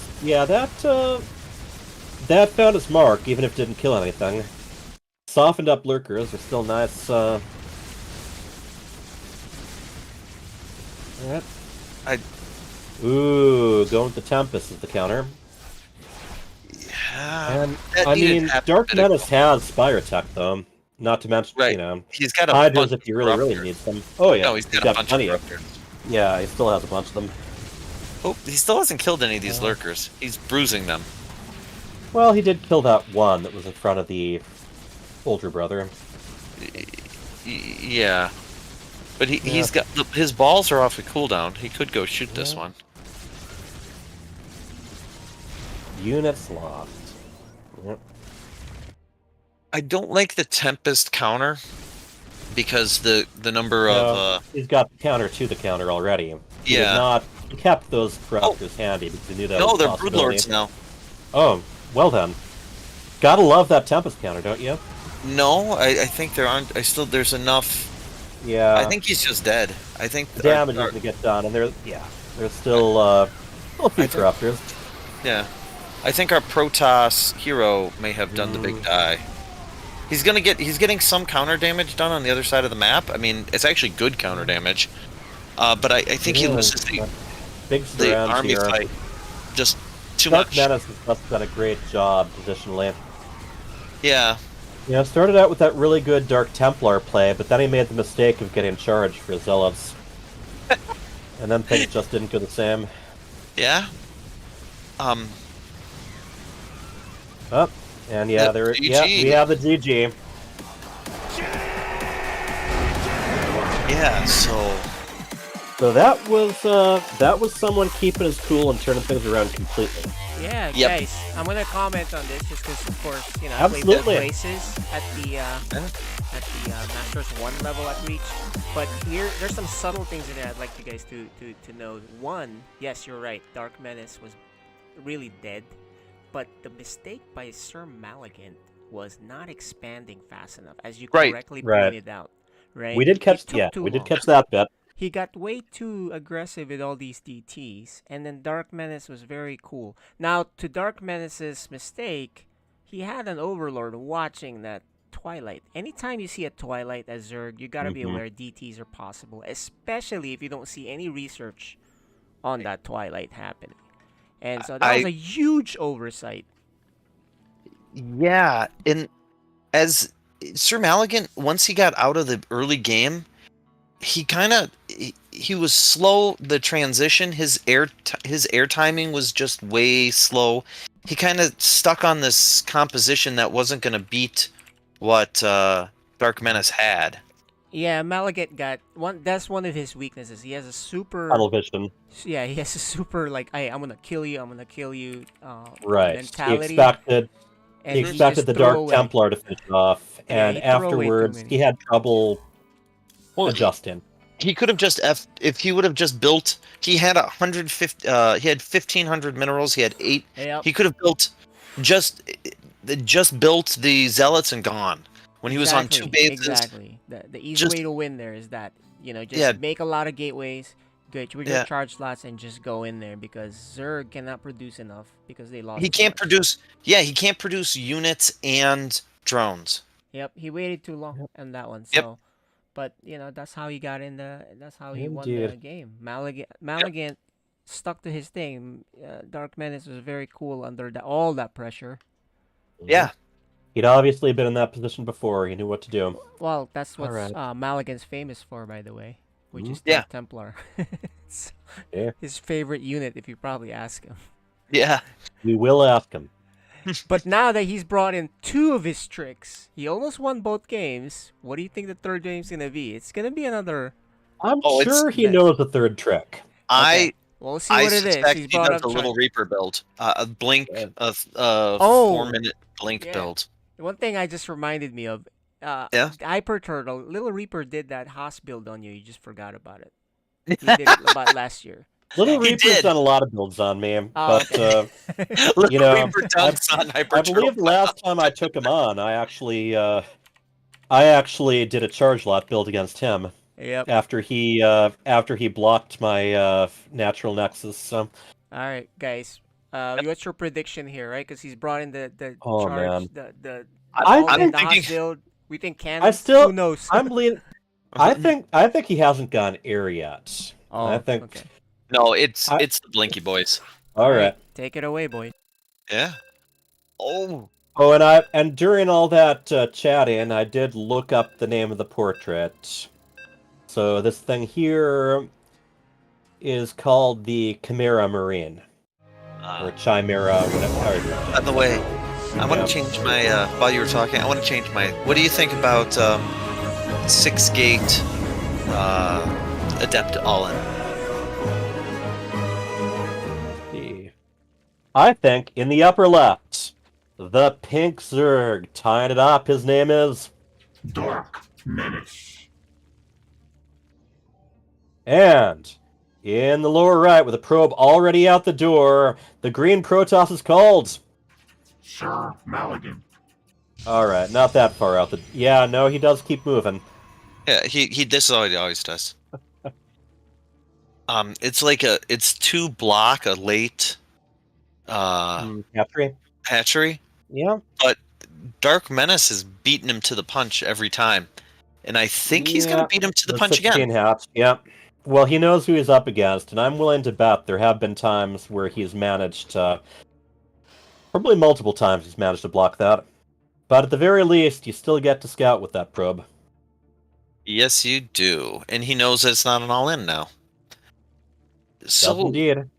found its mark, even if it didn't kill anything. Softened up lurkers are still nice. Right. Ooh, going with the Tempest is the counter. Yeah. And I mean, Dark Menace has Spire Tech though. Not to mention, you know, he's got a Hydras bunch if you really need them. Oh yeah, no, he's got a bunch plenty of lurkers. Yeah, he still has a bunch of them. Oh, he still hasn't killed any of these lurkers. He's bruising them. Well, he did kill that one that was in front of the older brother. Yeah. But he's got... His balls are off a cooldown. He could go shoot this one. Units lost. Yep. I don't like the Tempest counter because the number of... he's got the counter to the counter already. He did not... He kept those corruptors handy because he knew that was a possibility. They're Broodlords now. Oh, well then. Gotta love that Tempest counter, don't you? No, I think there aren't... there's enough... Yeah. I think he's just dead. I think... The damage is going to get done, and there's still a few corruptors. Yeah. I think our Protoss hero may have done the big die. He's getting some counter damage done on the other side of the map. I mean, it's actually good counter damage. But I think he loses the army here. fight just too Dark much. Menace has done a great job positionally. Yeah. Yeah, started out with that really good Dark Templar play, but then he made the mistake of getting charged for his Zealots. And then things just didn't go the same. Yeah. Oh, and we have the GG. Yeah, So that was someone keeping his cool and turning things around completely. Yeah, guys, I'm gonna comment on this just because, of course, you know, I played both races at the Masters 1 level at Reach. But there's some subtle things in there I'd like you guys to know. One, yes, you're right, Dark Menace was really dead, but the mistake by Sir Malignant was not expanding fast enough, as you correctly pointed out. Right? We did catch that bit. He got way too aggressive with all these DTs, and then Dark Menace was very cool. Now, to Dark Menace's mistake, he had an Overlord watching that Twilight. Anytime you see a Twilight as Zerg, you gotta be aware DTs are possible, especially if you don't see any research on that Twilight happening. And so that was a huge oversight. Yeah, and as Sir Malignant, once he got out of the early game, he was slow. The transition, his air timing was just way slow. he kind of stuck on this composition that wasn't going to beat what Dark Menace had. Yeah, Malagat got one. That's one of his weaknesses. He has a super tunnel vision. Yeah, he has a super like, hey, I'm gonna kill you. I'm gonna kill you. Right. Mentality. He expected the Dark Templar to finish off, and afterwards he had trouble adjusting. He could have just if he would have just built. He had 150. He had 1,500 minerals. He had 8. Yep. He could have built just built the zealots and gone. When he was on 2 bases. Exactly. The easy way to win there is that, just make a lot of gateways, get with your charge slots, and just go in there, because Zerg cannot produce enough because they lost. He can't produce. Yeah, he can't produce units and drones. Yep, he waited too long on that one. So, but that's how he got in the. That's how he won the game. Malagan stuck to his thing. Dark Menace was very cool under all that pressure. Yeah. He'd obviously been in that position before. He knew what to do. Well, that's what Malagan's famous for, by the way, which is Dark Templar. It's his favorite unit, if you probably ask him. Yeah. We will ask him. But now that he's brought in 2 of his tricks, he almost won both games. What do you think the third game's going to be? It's going to be another... I'm sure he knows the third trick. We'll see what it is. He does a little Reaper build. A blink, 4-minute blink build. One thing I just reminded me of, Hyper Turtle, Little Reaper did that Haas build on you. You just forgot about it. He did it about last year. Little Reaper's done a lot of builds on me, but Reaper dunks on Hyper I believe the last time I took him on, I actually did a charge lot build against him. Yep. After he blocked my natural nexus. So. All right, guys. What's your prediction here, right? Because he's brought in the charge, the I'm thinking build. We think Cannon. Who knows? I'm bleeding. I think he hasn't gone air yet. Oh, I think. Okay. No, it's the Blinky boys. All right. Take it away, boy. Yeah. Oh. Oh, and during all that chatting, I did look up the name of the portrait. So this thing here is called the Chimera Marine. Or Chimera, whatever. By the way, I want to change my, while you were talking, I want to change my, what do you think about 6-gate Adept All-In? I think in the upper left, the pink Zerg, tying it up, his name is... Dark Menace. And in the lower right, with the probe already out the door, the green Protoss is called... Sir Malagan. Alright, not that far out. Yeah, no, he does keep moving. Yeah, this is what he always does. It's like it's 2 block, a late... hatchery. Yeah. But Dark Menace has beaten him to the punch every time. And I think he's going to beat him to the punch again. Hatch, yeah. Well, he knows who he's up against, and I'm willing to bet there have been times where he's managed probably multiple times he's managed to block that. But at the very least, you still get to scout with that probe. Yes, you do. And he knows that it's not an all-in now. So, does indeed.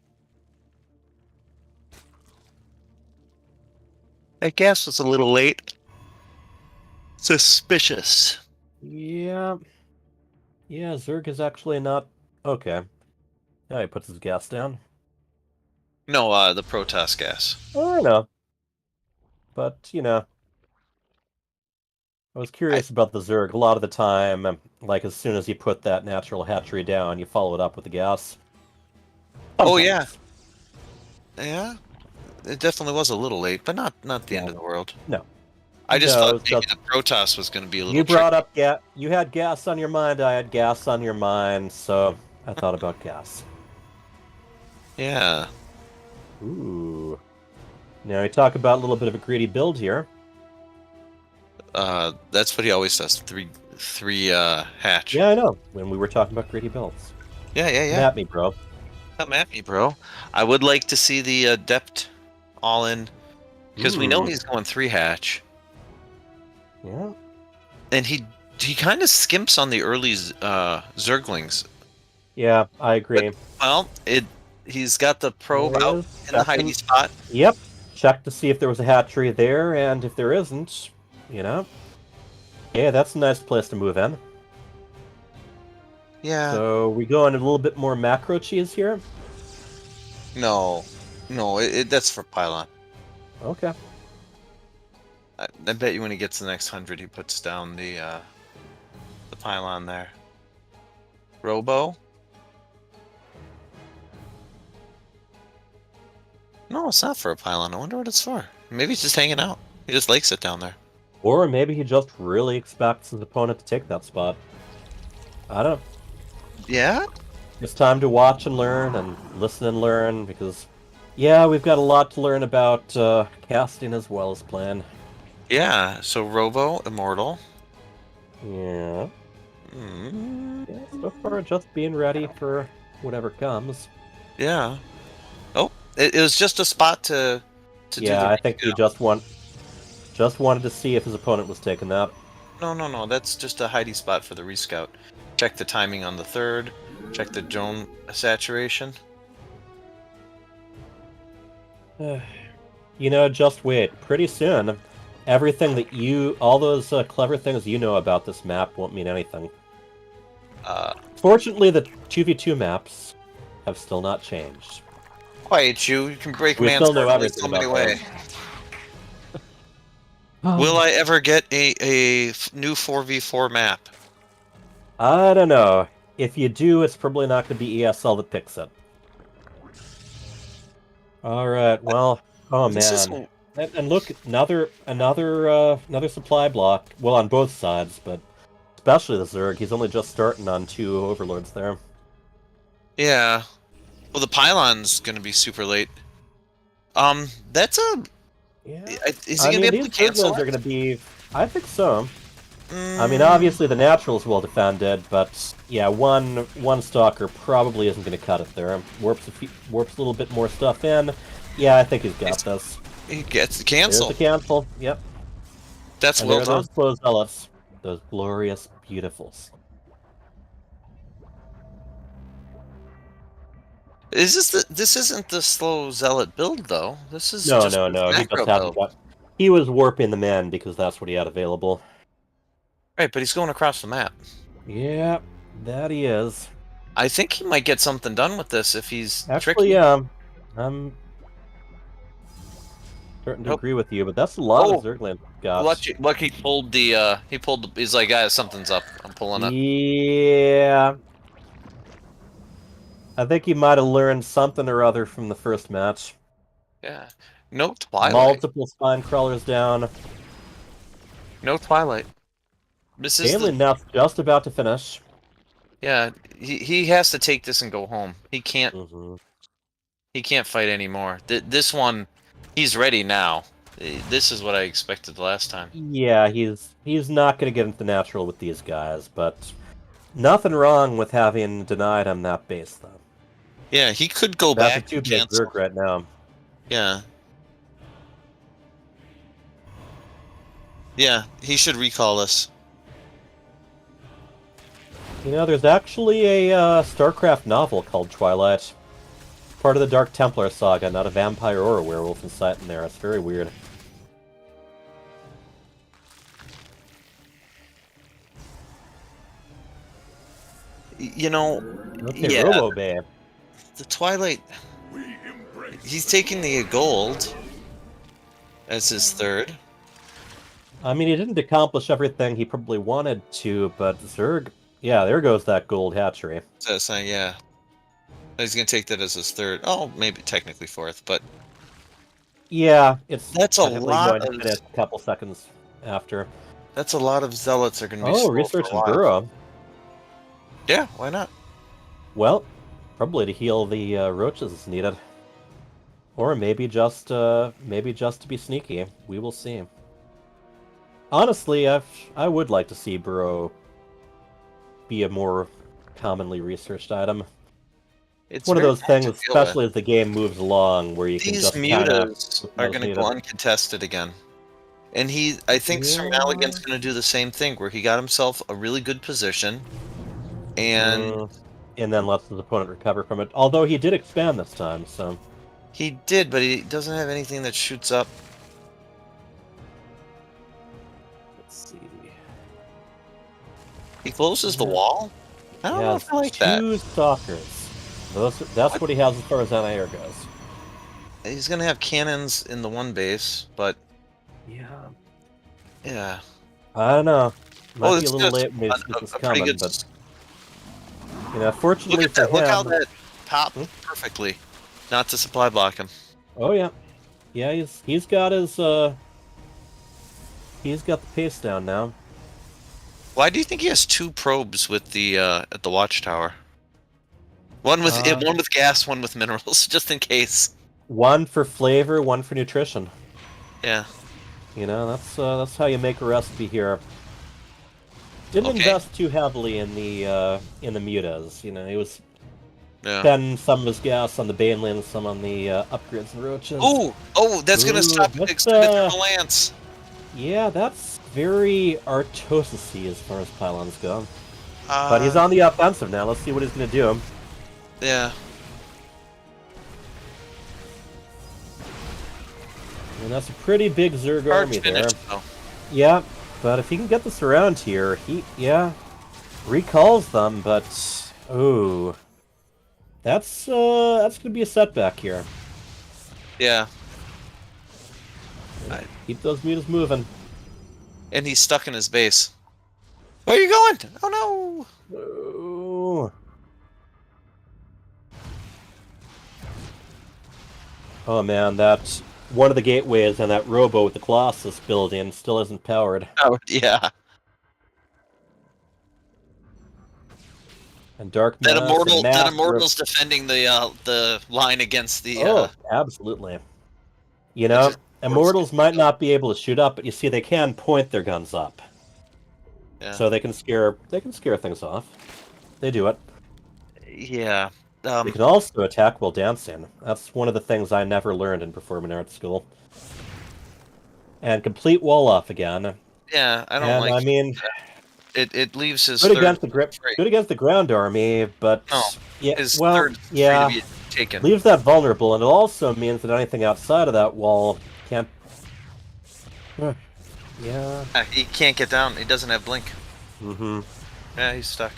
I guess it's a little late. Suspicious. Yeah. Yeah, Zerg is actually not... Okay. Now he puts his gas down. No, the Protoss gas. Oh, I know. But, I was curious about the Zerg. A lot of the time, like, as soon as you put that natural hatchery down, you follow it up with the gas. Oh, yeah. Yeah. It definitely was a little late, but not the end of the world. No. I just thought maybe the Protoss was going to be a little. You brought up gas. You had gas on your mind. I had gas on your mind, so I thought about gas. Yeah. Ooh. Now we talk about a little bit of a greedy build here. That's what he always does. Three hatch. Yeah, I know. When we were talking about greedy builds. Yeah. Come at me, bro. Come at me, bro. I would like to see the Adept All-In, because we know he's going 3 hatch. Yeah. And he kind of skimps on the early Zerglings. Yeah, I agree. But, well, he's got the probe out in the hidey spot. Yep. check to see if there was a hatchery there, and if there isn't, you know, yeah, that's a nice place to move in. Yeah. So we go on a little bit more macro cheese here. No, that's for pylon. Okay. I bet you when he gets the next 100, he puts down the pylon there. Robo? No, it's not for a pylon. I wonder what it's for. Maybe he's just hanging out. He just likes it down there. Or maybe he just really expects his opponent to take that spot. I don't know. Yeah? It's time to watch and learn, and listen and learn, because, yeah, we've got a lot to learn about casting as well as playing. Yeah, so Robo, Immortal. Yeah. Yeah, so far just being ready for whatever comes. Yeah. Oh, it was just a spot to do the I think he just wanted to see if his opponent was taking that. No, that's just a hidey spot for the rescout. Check the timing on the third. Check the drone saturation. You know, just wait. Pretty soon, everything that all those clever things you know about this map won't mean anything. Fortunately, the 2v2 maps have still not changed. Quiet you can break We man's still know heart in everything so many about ways. Will I ever get a new 4v4 map? I don't know. If you do, it's probably not going to be ESL that picks it. Alright, well, oh man. And look, another supply block. Well, on both sides, but especially the Zerg. He's only just starting on 2 overlords there. Yeah. Well, the pylon's going to be super late. That's a... Yeah. Is he going to be able to cancel it? Are going to be... I think so. I mean, obviously the natural's well defended, but yeah, one stalker probably isn't going to cut it there. Warps a little bit more stuff in. Yeah, I think he's got this. He gets the cancel. There's the cancel. Yep. That's well done. Those slow zealots, those glorious beautifuls. This isn't the slow zealot build though. This is no. He just had he was warping them in because that's what he had available. Right, but he's going across the map. Yeah, that he is. I think he might get something done with this if he's actually, tricky. yeah. I'm starting to agree with you, but that's a lot of Zergland got. Lucky pulled the he's like, guys, something's up. I'm pulling up. Yeah. I think he might have learned something or other from the first match. Yeah. No Twilight. Multiple spine crawlers down. No Twilight. This is Galen now just about to finish. Yeah, he has to take this and go home. He can't. He can't fight anymore. This one, he's ready now. This is what I expected the last time. Yeah, he's not going to get into natural with these guys, but nothing wrong with having denied him that base though. Yeah, he could go That's back. That's a 2-bit Zerg right now. Yeah. Yeah, he should recall us. You know, there's actually a StarCraft novel called Twilight. Part of the Dark Templar saga, not a vampire or a werewolf in sight in there. It's very weird. You know, okay, yeah, Robo-Bay. The Twilight, he's taking the gold as his third. I mean, he didn't accomplish everything he probably wanted to, but Zerg... Yeah, there goes that gold hatchery. So saying, yeah. He's going to take that as his third. Oh, maybe technically fourth, but... Yeah, that's a lot going to finish a couple seconds after. That's a lot of zealots are going to be research and burrow. Yeah, why not? Well, probably to heal the roaches is needed. Or maybe just to be sneaky. We will see. Honestly, I would like to see burrow be a more commonly researched item. It's one of those things, especially as the game moves along, where you can just these mutas are going to go uncontested again. And I think Sir Maligan's going to do the same thing, where he got himself a really good position, and then lets his opponent recover from it. Although he did expand this time, so He did, but he doesn't have anything that shoots up. Let's see. He closes the wall? I don't know if I like that. 2 stalkers. That's what he has as far as anti-air goes. He's gonna have cannons in the one base, but yeah. I don't know. Might be it's a little just late when he this a pretty coming, good. but fortunately Look at for that! Look how him, that popped perfectly, not to supply block him. oh yeah, he's got his he's got the pace down now. Why do you think he has 2 probes with the at the watchtower? One with gas, one with minerals, just in case. One for flavor, one for nutrition. Yeah. That's how you make a recipe here. Didn't invest too heavily in the mutas. He was spending some of his gas on the Banelands, some on the upgrades and roaches. That's gonna stop extended lance. Yeah, that's very Artosis-y as far as pylons go. But he's on the offensive now. Let's see what he's gonna do. Yeah. And that's a pretty big Zerg Hard army finish, there. Yeah, but if he can get this around here, he recalls them, but that's gonna be a setback here. Yeah. Keep those mutas moving. And he's stuck in his base. Where are you going? Oh no! Oh. Oh man, that's one of the gateways and that robo with the Colossus built in still isn't powered. Oh yeah. And Dark That Mass immortal's defending the line against the. Oh, absolutely. Immortals might not be able to shoot up, but you see they can point their guns up. Yeah. So they can scare things off. They do it. Yeah. They can also attack while dancing. That's one of the things I never learned in performing arts school. And complete wall off again. Yeah, I don't like. I mean, it leaves his good against the ground army, but his third free to be taken. Leaves that vulnerable, and it also means that anything outside of that wall can't. Yeah. He can't get down. He doesn't have blink. Mm-hmm. Yeah, he's stuck.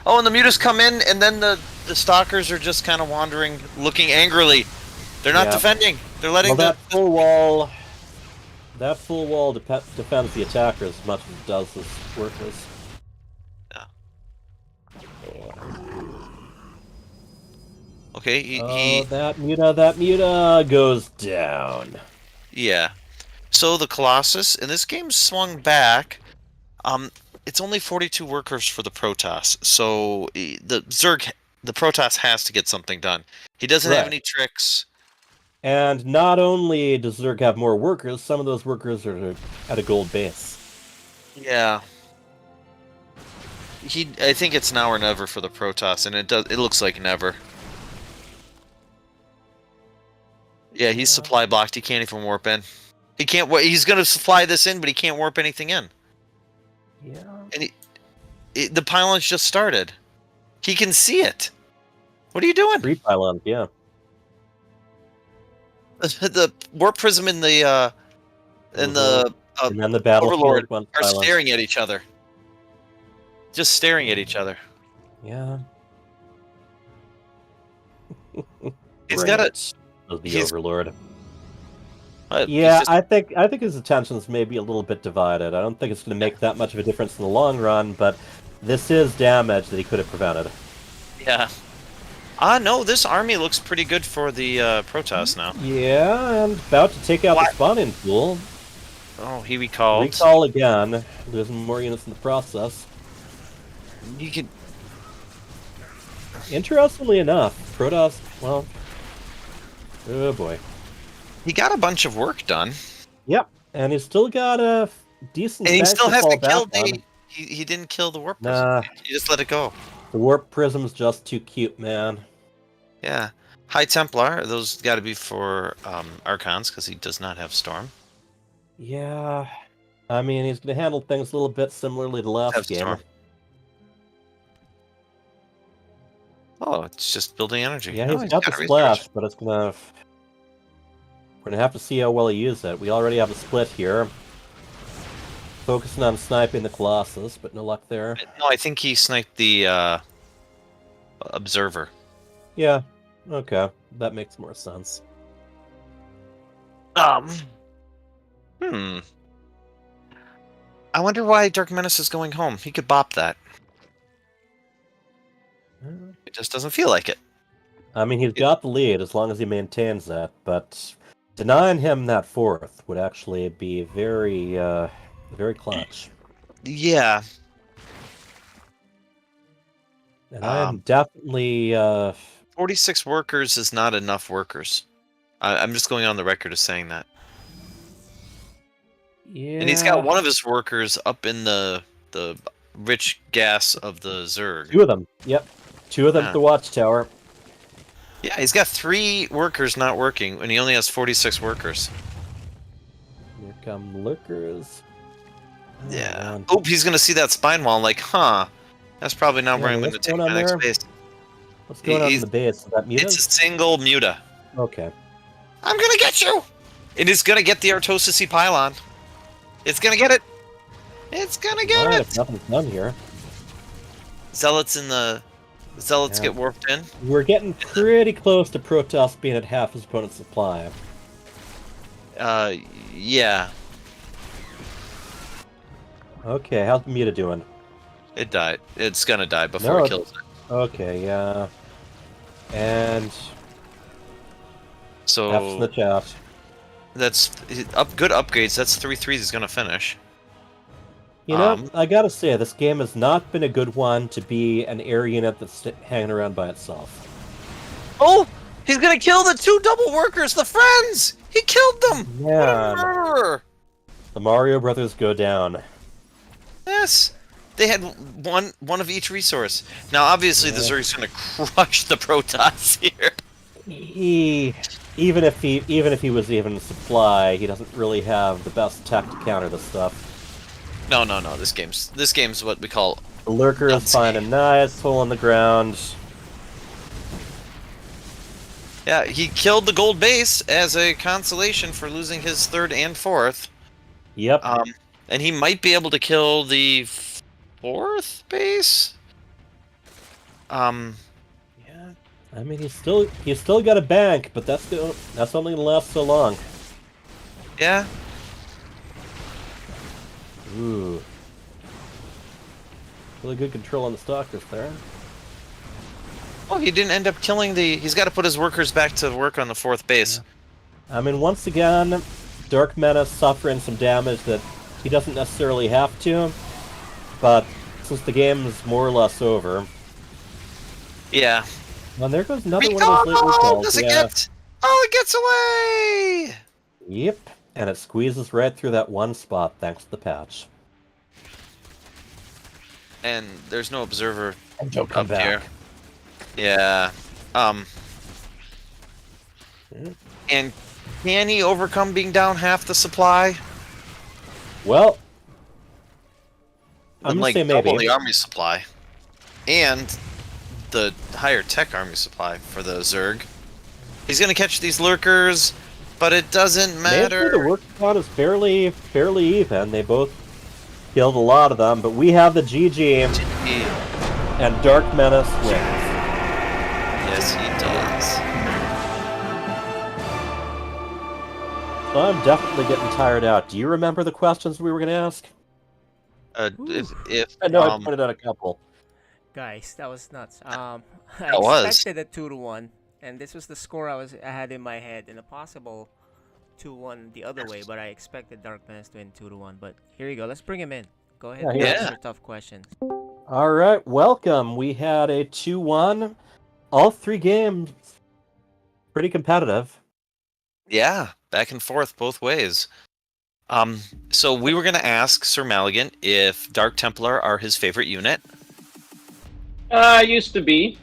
Oh, and the mutas come in, and then the stalkers are just kind of wandering, looking angrily. They're not defending. They're letting that full wall. That full wall defends the attacker as much as it does his workers. Yeah. Okay, that muta goes down. Yeah. So the Colossus in this game swung back. It's only 42 workers for the Protoss, so the Protoss has to get something done. He doesn't have any tricks. And not only does Zerg have more workers, some of those workers are at a gold base. Yeah. I think it's now or never for the Protoss, and it looks like never. Yeah, he's supply blocked. He can't even warp in. He can't. He's going to supply this in, but he can't warp anything in. Yeah. And the pylons just started. He can see it. What are you doing? 3 pylons, yeah. The warp prism and the and then the battle Overlord are staring at each other. Just staring at each other. Yeah. He's got the Overlord. Yeah, I think his attention's maybe a little bit divided. I don't think it's going to make that much of a difference in the long run, but this is damage that he could have prevented. Yeah. No, this army looks pretty good for the Protoss now. Yeah, and about to take out the spawn-in pool. Oh, he recalled. Recall again, losing more units in the process. You could. Interestingly enough, Protoss, well, oh boy. He got a bunch of work done. Yep, and he's still got a decent. And he still hasn't killed the. He didn't kill the warp prism. Nah. He just let it go. The warp prism's just too cute, man. Yeah, High Templar. Those got to be for Archons because he does not have Storm. Yeah, I mean he's going to handle things a little bit similarly to last game. Storm. Oh, it's just building energy. Yeah, he's got the splash, but it's gonna. We're gonna have to see how well he uses it. We already have a split here. Focusing on sniping the Colossus, but no luck there. No, I think he sniped the observer. Yeah. Okay, that makes more sense. Hmm. I wonder why Dark Menace is going home. He could bop that. It just doesn't feel like it. I mean, he's got the lead as long as he maintains that, but denying him that fourth would actually be very, very clutch. Yeah. And I'm definitely 46 workers is not enough workers. I'm just going on the record as saying that. Yeah. And he's got one of his workers up in the rich gas of the Zerg. 2 of them. Yep. 2 of them at the watchtower. Yeah, he's got 3 workers not working, and he only has 46 workers. Here come lurkers. Yeah. Oh, he's gonna see that spine wall, like, huh? That's probably not where I'm gonna take my next base. What's going on in the base? Is that muta? It's a single muta. Okay. I'm gonna get you! It is gonna get the Artosis pylon. It's gonna get it! It's gonna get it! If nothing's done here. Zealots in the... Zealots get warped in. We're getting pretty close to Protoss being at half his opponent's supply. Yeah. Okay, how's the muta doing? It died. It's gonna die before it kills it. Okay, yeah. And... So... F's in the chat. That's... good upgrades. That's 3-3 he's gonna finish. You know, I gotta say, this game has not been a good one to be an air unit that's hanging around by itself. Oh! He's gonna kill the 2 double workers, the friends! He killed them! Yeah. What a murderer! The Mario Brothers go down. Yes! They had one of each resource. Now, obviously, the Zerg's gonna crush the Protoss here. Even if he was even in supply, he doesn't really have the best tech to counter this stuff. No. This game's what we call the lurker is fine and nice, hole in the ground. Yeah, he killed the gold base as a consolation for losing his 3rd and 4th. Yep. And he might be able to kill the 4th base. Yeah. I mean, he's still got a bank, but that's only gonna last so long. Yeah. Ooh. Really good control on the stalkers there. Oh, he didn't end up killing the... He's got to put his workers back to work on the 4th base. Yeah. I mean, once again, Dark Menace suffering some damage that he doesn't necessarily have to, but since the game is more or less over... Yeah. Well, there goes another one of those late recalls. Does it get... Oh, it gets away! Yep. And it squeezes right through that one spot thanks to the patch. And there's no observer and don't come back. Here. Yeah. And can he overcome being down half the supply? Well, I'm like gonna say double maybe. the army supply, and the higher tech army supply for the Zerg. He's gonna catch these lurkers, but it doesn't matter. The work count is fairly even. They both killed a lot of them, but we have the GG, and Dark Menace wins. Yes, he does. So I'm definitely getting tired out. Do you remember the questions we were going to ask? If I know I pointed out a couple. Guys, that was nuts. I expected a 2-1, and this was the score I had in my head, and a possible 2-1 the other way, but I expected Dark Menace to win 2-1. But here you go. Let's bring him in. Go ahead and answer tough questions. All right, welcome. We had a 2-1. All 3 games pretty competitive. Yeah, back and forth both ways. So we were going to ask Sir Maligan if Dark Templar are his favorite unit. Used to be.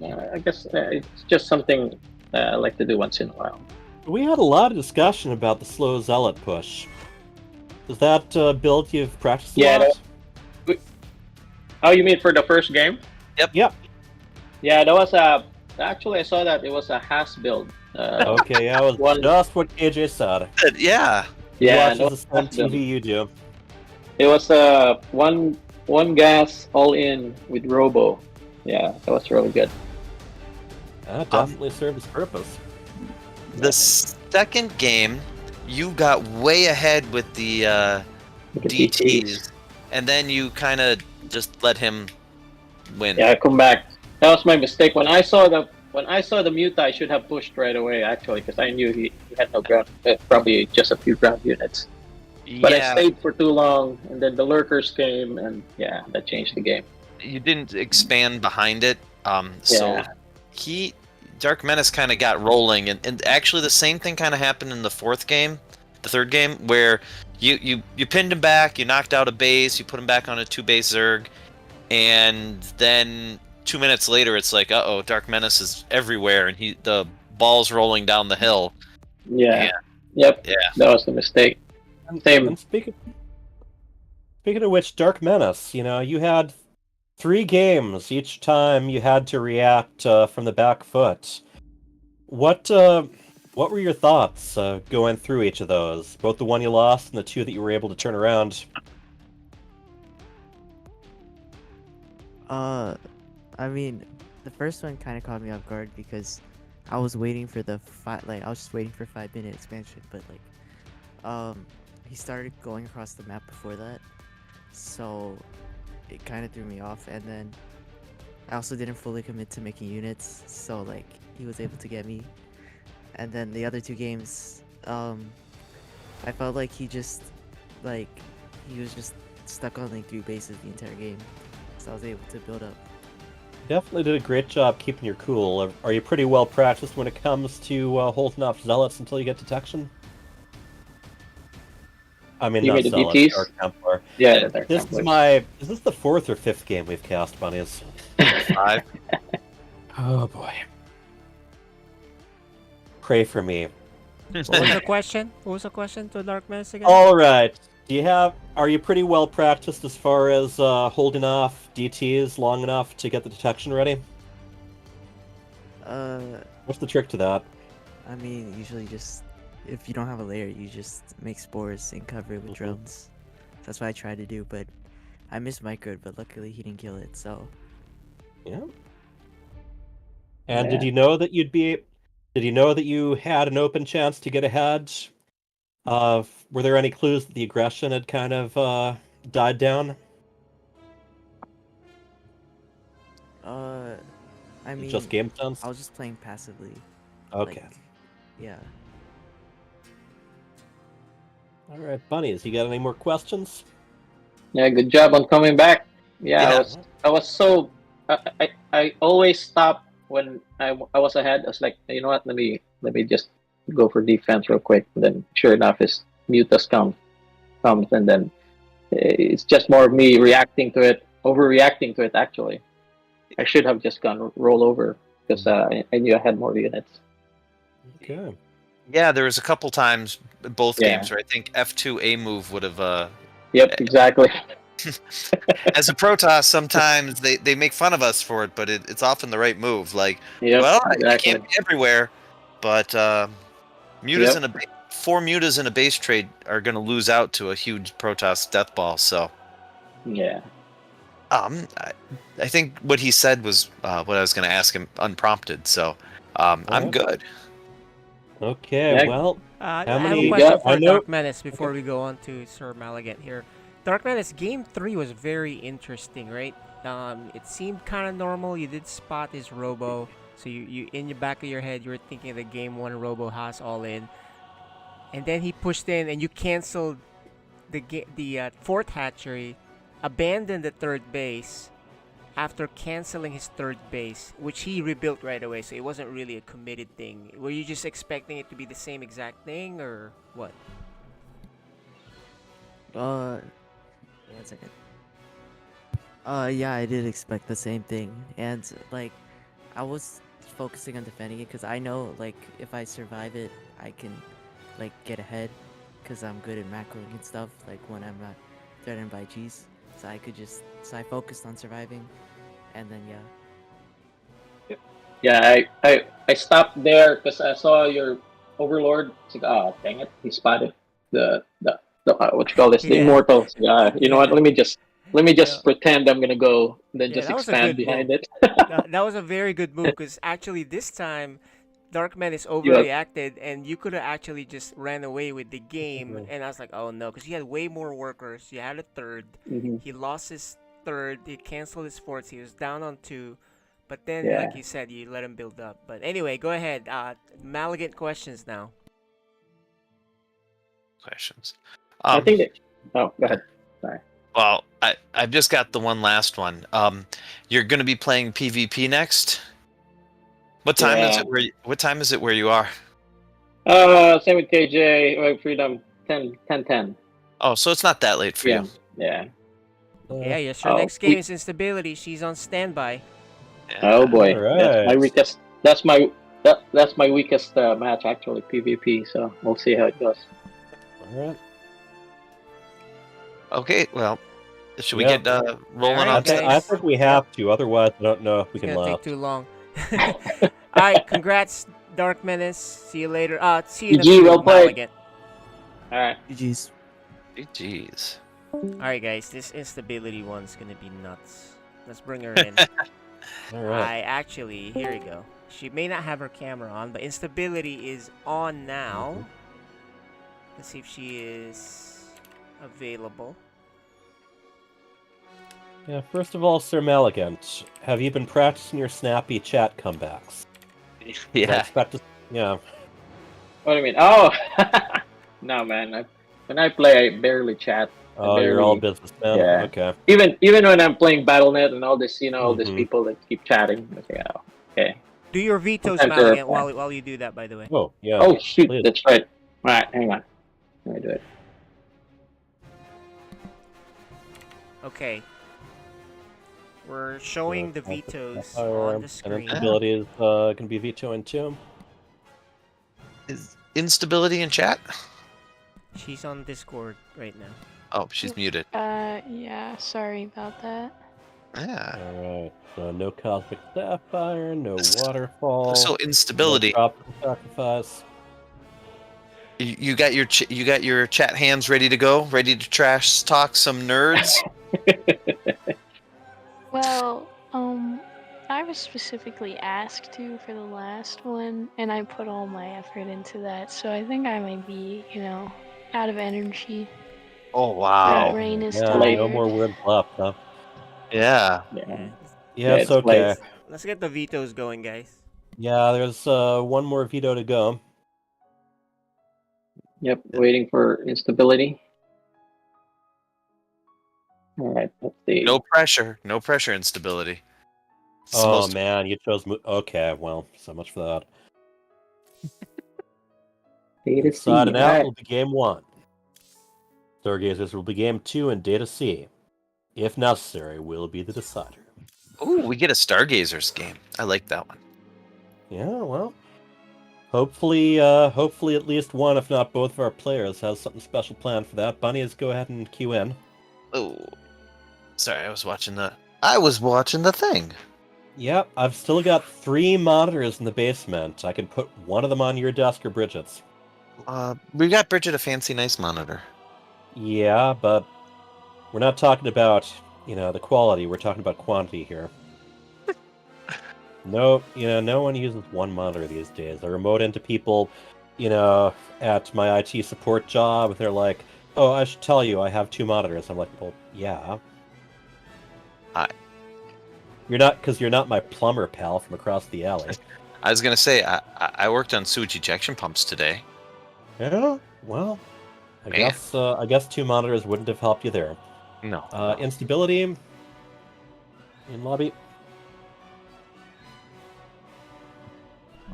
I guess it's just something I like to do once in a while. We had a lot of discussion about the slow Zealot push. Is that build you've practiced a lot? Oh, you mean for the first game? Yep. Yep. Yeah, there was a... Actually, I saw that it was a Haas build. Okay, that was just what KJ said. Yeah. He Yeah, watches no, the same TV you do. it was one gas all in with Robo. Yeah, that was really good. That definitely served its purpose. The second game, you got way ahead with the DTs, and then you kind of just let him win. Yeah, come back. That was my mistake. When I saw the Muta, I should have pushed right away actually, because I knew he had no ground, probably just a few ground units. But I stayed for too long, and then the lurkers came, and yeah, that changed the game. You didn't expand behind it, so Dark Menace kind of got rolling, and actually the same thing kind of happened in the third game, where you pinned him back, you knocked out a base, you put him back on a 2-base Zerg, and then 2 minutes later it's like, uh-oh, Dark Menace is everywhere, and the ball's rolling down the hill. Yeah. Yep. Yeah. That was the mistake. Same. And speaking of which, Dark Menace, you had 3 games. Each time you had to react from the back foot. What were your thoughts going through each of those? Both the one you lost and the 2 that you were able to turn around. I mean, the first one kind of caught me off guard because I was waiting for I was just waiting for 5-minute expansion, but he started going across the map before that, so it kind of threw me off. And then I also didn't fully commit to making units, so he was able to get me. And then the other 2 games, I felt like he was just stuck on 3 bases the entire game, so I was able to build up. Definitely did a great job keeping your cool. Are you pretty well practiced when it comes to holding off zealots until you get detection? I mean, You not mean the zealots, DTs? Dark Templar. Yeah, Dark Templars. Is this the 4th or 5th game we've cast bunnies? 5. Oh boy. Pray for me. What was the question? What was the question to Dark Menace again? All right. Are you pretty well practiced as far as holding off DTs long enough to get the detection ready? What's the trick to that? I mean, usually just if you don't have a layer, you just make spores and cover it with drones. That's what I tried to do, but I missed Micro, but luckily he didn't kill it, so. Yeah. And did you know that you had an open chance to get ahead? Were there any clues that the aggression had kind of died down? I mean, just game sense? I was just playing passively. Okay. Yeah. All right, bunnies. You got any more questions? Yeah, good job on coming back. Yeah. I was so I always stop when I was ahead. I was like, you know what? Let me just go for defense real quick. And then, sure enough, his Mutas comes, and then it's just more of me reacting to it, overreacting to it. Actually, I should have just gone roll over because I knew I had more units. Okay. Yeah, there was a couple times both games where I think F2 A move would have. Yep, exactly. As a Protoss, sometimes they make fun of us for it, but it's often the right move. I can't be everywhere, but mutas in 4 mutas in a base trade are going to lose out to a huge Protoss death ball. So yeah, I think what he said was what I was going to ask him unprompted. So I'm good. Okay, well, I have a question for Dark Menace before we go on to Sir Maligan here. Dark Menace, Game 3 was very interesting, right? It seemed kind of normal. You did spot his Robo, so you in the back of your head, you were thinking the Game 1 Robo has all in. And then he pushed in, and you canceled the 4th hatchery, abandoned the 3rd base after canceling his 3rd base, which he rebuilt right away, so it wasn't really a committed thing. Were you just expecting it to be the same exact thing, or what? One second. Yeah, I did expect the same thing, and I was focusing on defending it because I know if I survive it, I can get ahead because I'm good at macroing and stuff. When I'm not threatened by G's, so I focused on surviving, and then Yeah, I stopped there because I saw your overlord. It's like, oh, dang it, he spotted the what you call this, the Yeah. immortals. Yeah, you know what? Yeah. Let me Yeah. just pretend I'm gonna go, then Yeah, just that was a expand good move. behind it. That was a very good move because actually this time, Darkman is Yep. overreacted, and you could have actually just ran away with the game. And I was like, oh no, because he had way more workers. You had a third. Mhm. He lost his third. He canceled his fourth. He was down on 2. But then, Yeah. like you said, you let him build up. But anyway, go ahead. Maligant questions now. Questions. I think that. Oh, go ahead. Sorry. Well, I've just got the one last one. You're going to be playing PvP next. What time is Yeah. it? What time is it where you are? Same with KJ. Freedom 10. Oh, so it's not that late for you. Yeah. Yeah, yes, your Oh, next game is Instability. She's on standby. Oh boy, that's my Alright. weakest. That's my weakest match actually, PvP. So we'll see how it goes. Alright. Okay, well, should we Yeah. get rolling Alright, on I guys. think we have to. Otherwise, I don't know if we It's can gonna take last. too long. All right, congrats, Dark Menace. See you later. See you in a GG, few, well played. Maligant. All right. GG's. GG's. All right, guys, this instability one's gonna be nuts. Let's bring her in. Alright. Here we go. She may not have her camera on, but instability is on now. Let's see if she is available. Yeah, first of all, Sir Maligant, have you been practicing your snappy chat comebacks? Yeah. I expect to, yeah. What do you mean? Oh, no, man. When I play, I barely chat. Oh, you're all businessmen? Yeah. Okay. Even when I'm playing BattleNet and all this, all these Mhm. people that keep chatting. I say, oh, okay. Do your vetoes, Sometimes they're Maligant, fine. while you do that, by the way. Oh, yeah. Oh shoot, please. that's right. All right, hang on. Let me do it. Okay. We're showing the vetoes on And the screen. instability is going to be vetoing too. Is instability in chat? She's on Discord right now. Oh, she's muted. Yeah, sorry about that. Yeah. Alright, so no Cosmic Sapphire, no Waterfall. So instability. No drop and sacrifice. You got your chat hands ready to go, ready to trash talk some nerds. Well, I was specifically asked to for the last one, and I put all my effort into that, so I think I might be, out of energy. Oh wow. My brain is Yeah, tired. no more words left, huh? Yeah. Yeah, it's okay. Let's get the vetoes going, guys. Yeah, there's one more veto to go. Yep, waiting for instability. All right, let's see. No pressure. No pressure instability. It's the Oh most- man, you chose. Okay, well, so much for that. Data Signing out right. will be game 1. Stargazers will be game 2, and Data C, if necessary, will be the decider. Ooh, we get a Stargazers game. I like that one. Yeah, well, hopefully at least one, if not both of our players has something special planned for that. Bunny, let's go ahead and queue in. Oh, sorry, I was watching the thing. Yep, I've still got 3 monitors in the basement. I can put one of them on your desk or Bridget's. We got Bridget a fancy, nice monitor. Yeah, but we're not talking about, the quality. We're talking about quantity here. No one uses one monitor these days. I remote into people, at my IT support job, and they're like, "Oh, I should tell you, I have 2 monitors." I'm like, "Well, yeah." Because you're not my plumber pal from across the alley. I was gonna say I worked on sewage ejection pumps today. Yeah, well, I guess 2 monitors wouldn't have helped you there. No. Instability in lobby.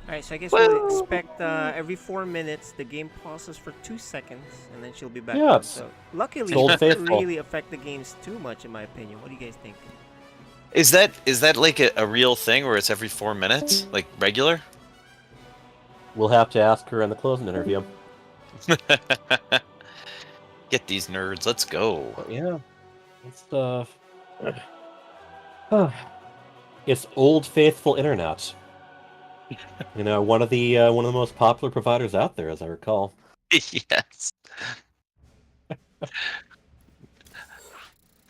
Alright, so I guess we'll expect every 4 minutes the game pauses for 2 seconds and then she'll be back. Yeah, on. So luckily, Old it doesn't Faithful. really affect the games too much, in my opinion. What do you guys think? Is that like a real thing where it's every 4 minutes, like regular? We'll have to ask her in the closing interview. Get these nerds. Let's go. Yeah. It's Old Faithful internet. You know, one of the most popular providers out there, as I recall. Yes.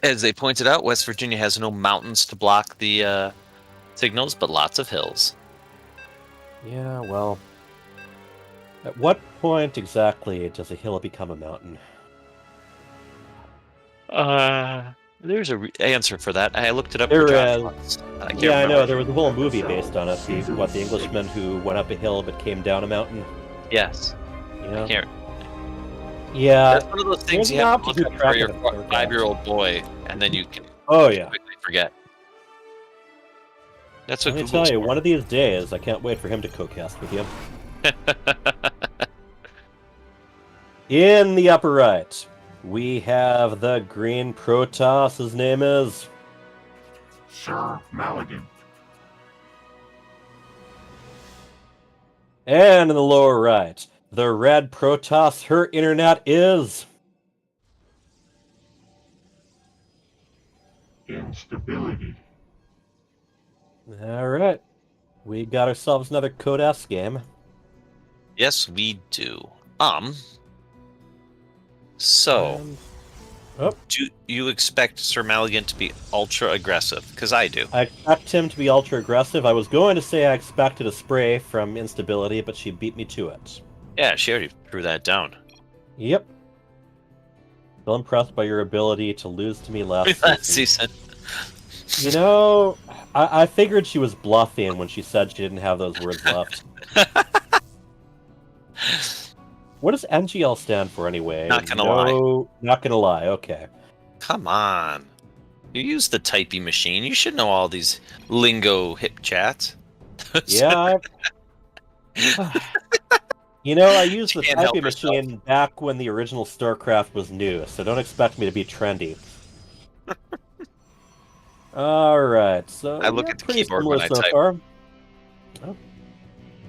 As they pointed out, West Virginia has no mountains to block the signals, but lots of hills. Yeah, well, at what point exactly does a hill become a mountain? There's a answer for that. I looked it up for There Josh is. once. I can't Yeah, I remember. know. There was a whole movie based on it. The Englishman who went up a hill but came down a mountain. Yes. You know? I can't. Yeah. That's one of those things you have to look up for your 5-year-old boy, and then you can quickly forget. That's what Let me Google's tell you, for. one of these days, I can't wait for him to co-cast with you. In the upper right, we have the green Protoss. His name is Sir Maligan. And in the lower right, the red Protoss. Her internet is Instability. All right. We got ourselves another Code S game. Yes, we do. So, do you expect Sir Maligan to be ultra aggressive? Because I do. I expect him to be ultra aggressive. I was going to say I expected a spray from Instability, but she beat me to it. Yeah, she already threw that down. Yep. Still impressed by your ability to lose to me last season. You know, I figured she was bluffing when she said she didn't have those words left. What does NGL stand for anyway? Not gonna lie. Not gonna lie, okay. Come on. You use the typey machine. You should know all these lingo hip chats. Yeah. You know, I used the can't help typing machine back when the original StarCraft was new, so don't expect me to be trendy. Alright, so I look at the pretty keyboard similar when I so type. far. Oh,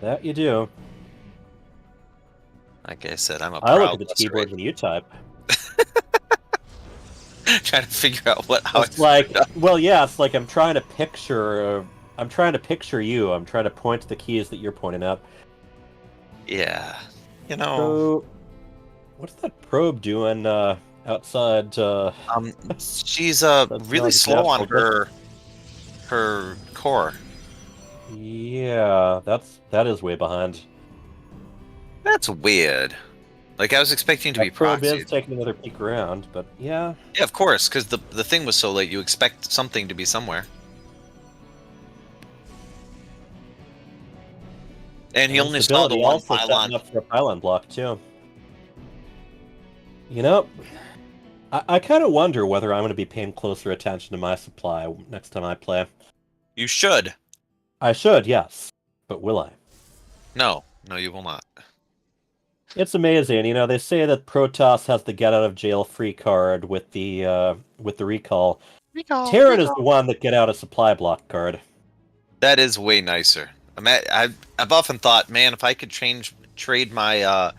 that you do. Like I said, I'm a I look proud at the Western keyboard when you type. trying to figure out how It's like, well, yeah, it's like I'm trying to picture you. I'm trying to point to the keys that you're pointing at. Yeah, you know. So, what's that probe doing outside? She's really slow on her core. Yeah, that is way behind. That's weird. Like I was expecting to be probe proxied. is taking another peek around, but yeah. Yeah, of course, because the thing was so late. You expect something to be somewhere. And he only saw the one also pylon. setting up for a pylon block too. You know, I kind of wonder whether I'm going to be paying closer attention to my supply next time I play. You should. I should, yes. But will I? No, you will not. It's amazing. You know, they say that Protoss has the get out of jail free card with the recall. Terran is the one that get out of supply block card. That is way nicer. I've often thought, man, if I could trade my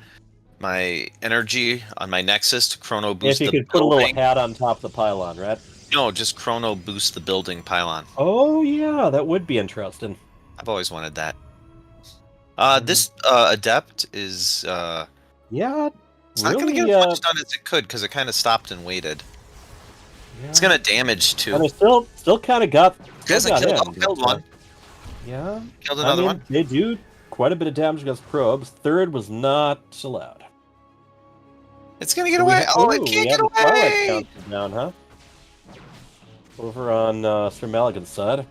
my energy on my Nexus to chrono boost If you the could put a building. little hat on top of the pylon, right? No, just chrono boost the building pylon. Oh yeah, that would be interesting. I've always wanted that. This adept is yeah, it's not gonna get as much done as it could because it kind of stopped and waited. It's gonna damage too. And they still kind of got. Killed one. Yeah. Killed another one. They do quite a bit of damage against probes. Third was not allowed. It's gonna get away. It can't get away. Counted down, huh? Over on Sir Maligan's side.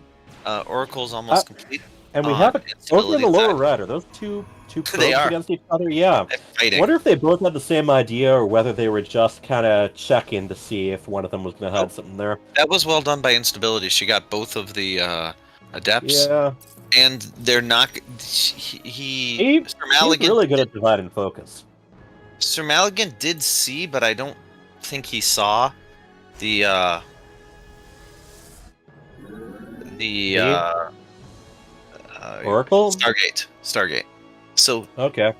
Oracle's almost complete. And we have over in the lower right. Are those two probes against each other? Yeah. I wonder if they both had the same idea or whether they were just kind of checking to see if one of them was going to hide something there. That was well done by Instability. She got both of the adepts. Yeah. And they're not. Sir Maligan. He's really good at divide and focus. Sir Maligan did see, but I don't think he saw the Oracle? Stargate. So okay,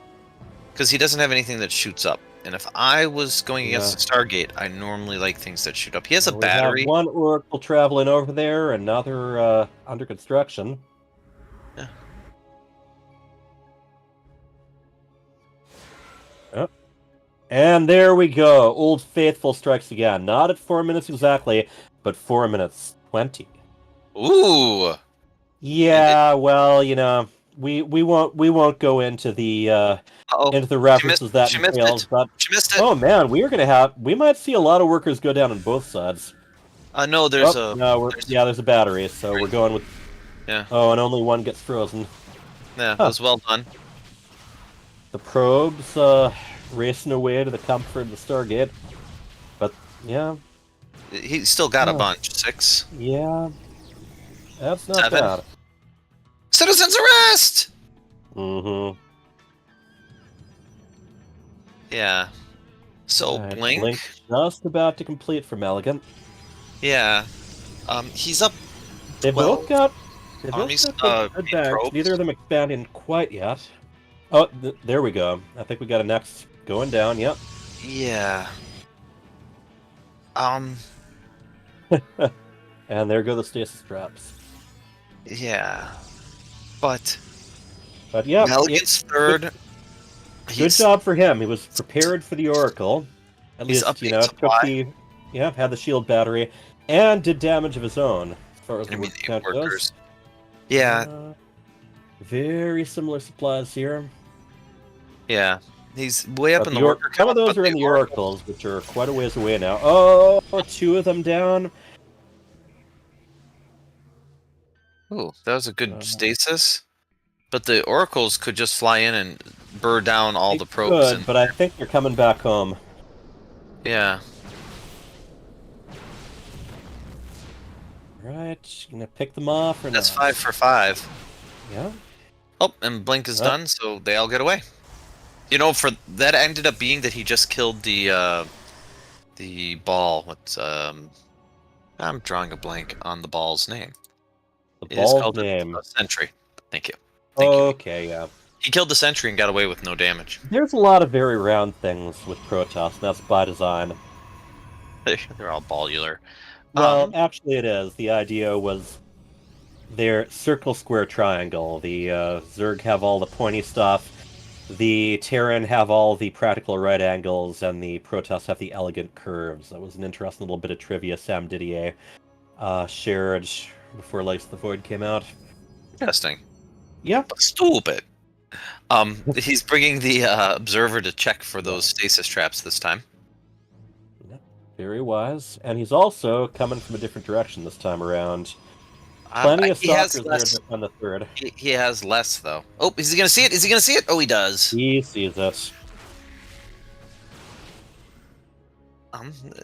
because he doesn't have anything that shoots up, and if I was going against the Stargate, I normally like things that shoot up. He has a battery. We have one Oracle traveling over there, another under construction. Yeah. And there we go. Old Faithful strikes again. Not at 4 minutes exactly, but 4 minutes 20. Ooh. Yeah, well, we won't go into the references that She missed entails, it. but She missed it. oh man, we might see a lot of workers go down on both sides. No, there's there's a battery, so we're going with. Yeah. Oh, and only one gets frozen. Yeah, that was well done. The probes racing away to the comfort of the Stargate, but yeah, He still got a bunch. 6. Yeah, that's not 7. bad. Citizens arrest. Mm-hmm. Yeah. So Right, Blink. just about to complete from Elegant. Yeah. He's up. They've both got good probes. bags. Neither of them expanding quite yet. Oh, there we go. I think we got a next going down. Yep. Yeah. And there go the stasis traps. Yeah. But yeah, Elegant's third. Good job for him. He was prepared for the Oracle. At least, took had the shield battery, and did damage of his own, as far as the work count goes. Yeah. Very similar supplies here. Yeah. He's way up in the worker count. Some of those are in the Oracles, which are quite a ways away now. Oh, 2 of them down. Ooh, that was a good stasis. But the Oracles could just fly in and burr down all the probes. But I think you're coming back home. Yeah. Right, gonna pick them off. Or That's not? 5 for 5. Yeah. Oh, and Blink is done, so they all get away. For that ended up being that he just killed the ball. I'm drawing a blank on the ball's name. The ball's name. Sentry. Thank you. Okay, yeah. He killed the sentry and got away with no damage. There's a lot of very round things with Protoss, and that's by design. They're all ballular. Well, actually it is. The idea was their circle, square, triangle. The Zerg have all the pointy stuff, the Terran have all the practical right angles, and the Protoss have the elegant curves. That was an interesting little bit of trivia Sam Didier shared before Lights of the Void came out. Interesting. Yeah. Stupid. He's bringing the observer to check for those stasis traps this time. Very wise. And he's also coming from a different direction this time around. Plenty of stalkers there on the third. He has less, though. Oh, is he going to see it? Is he going to see it? Oh, he does. He sees us.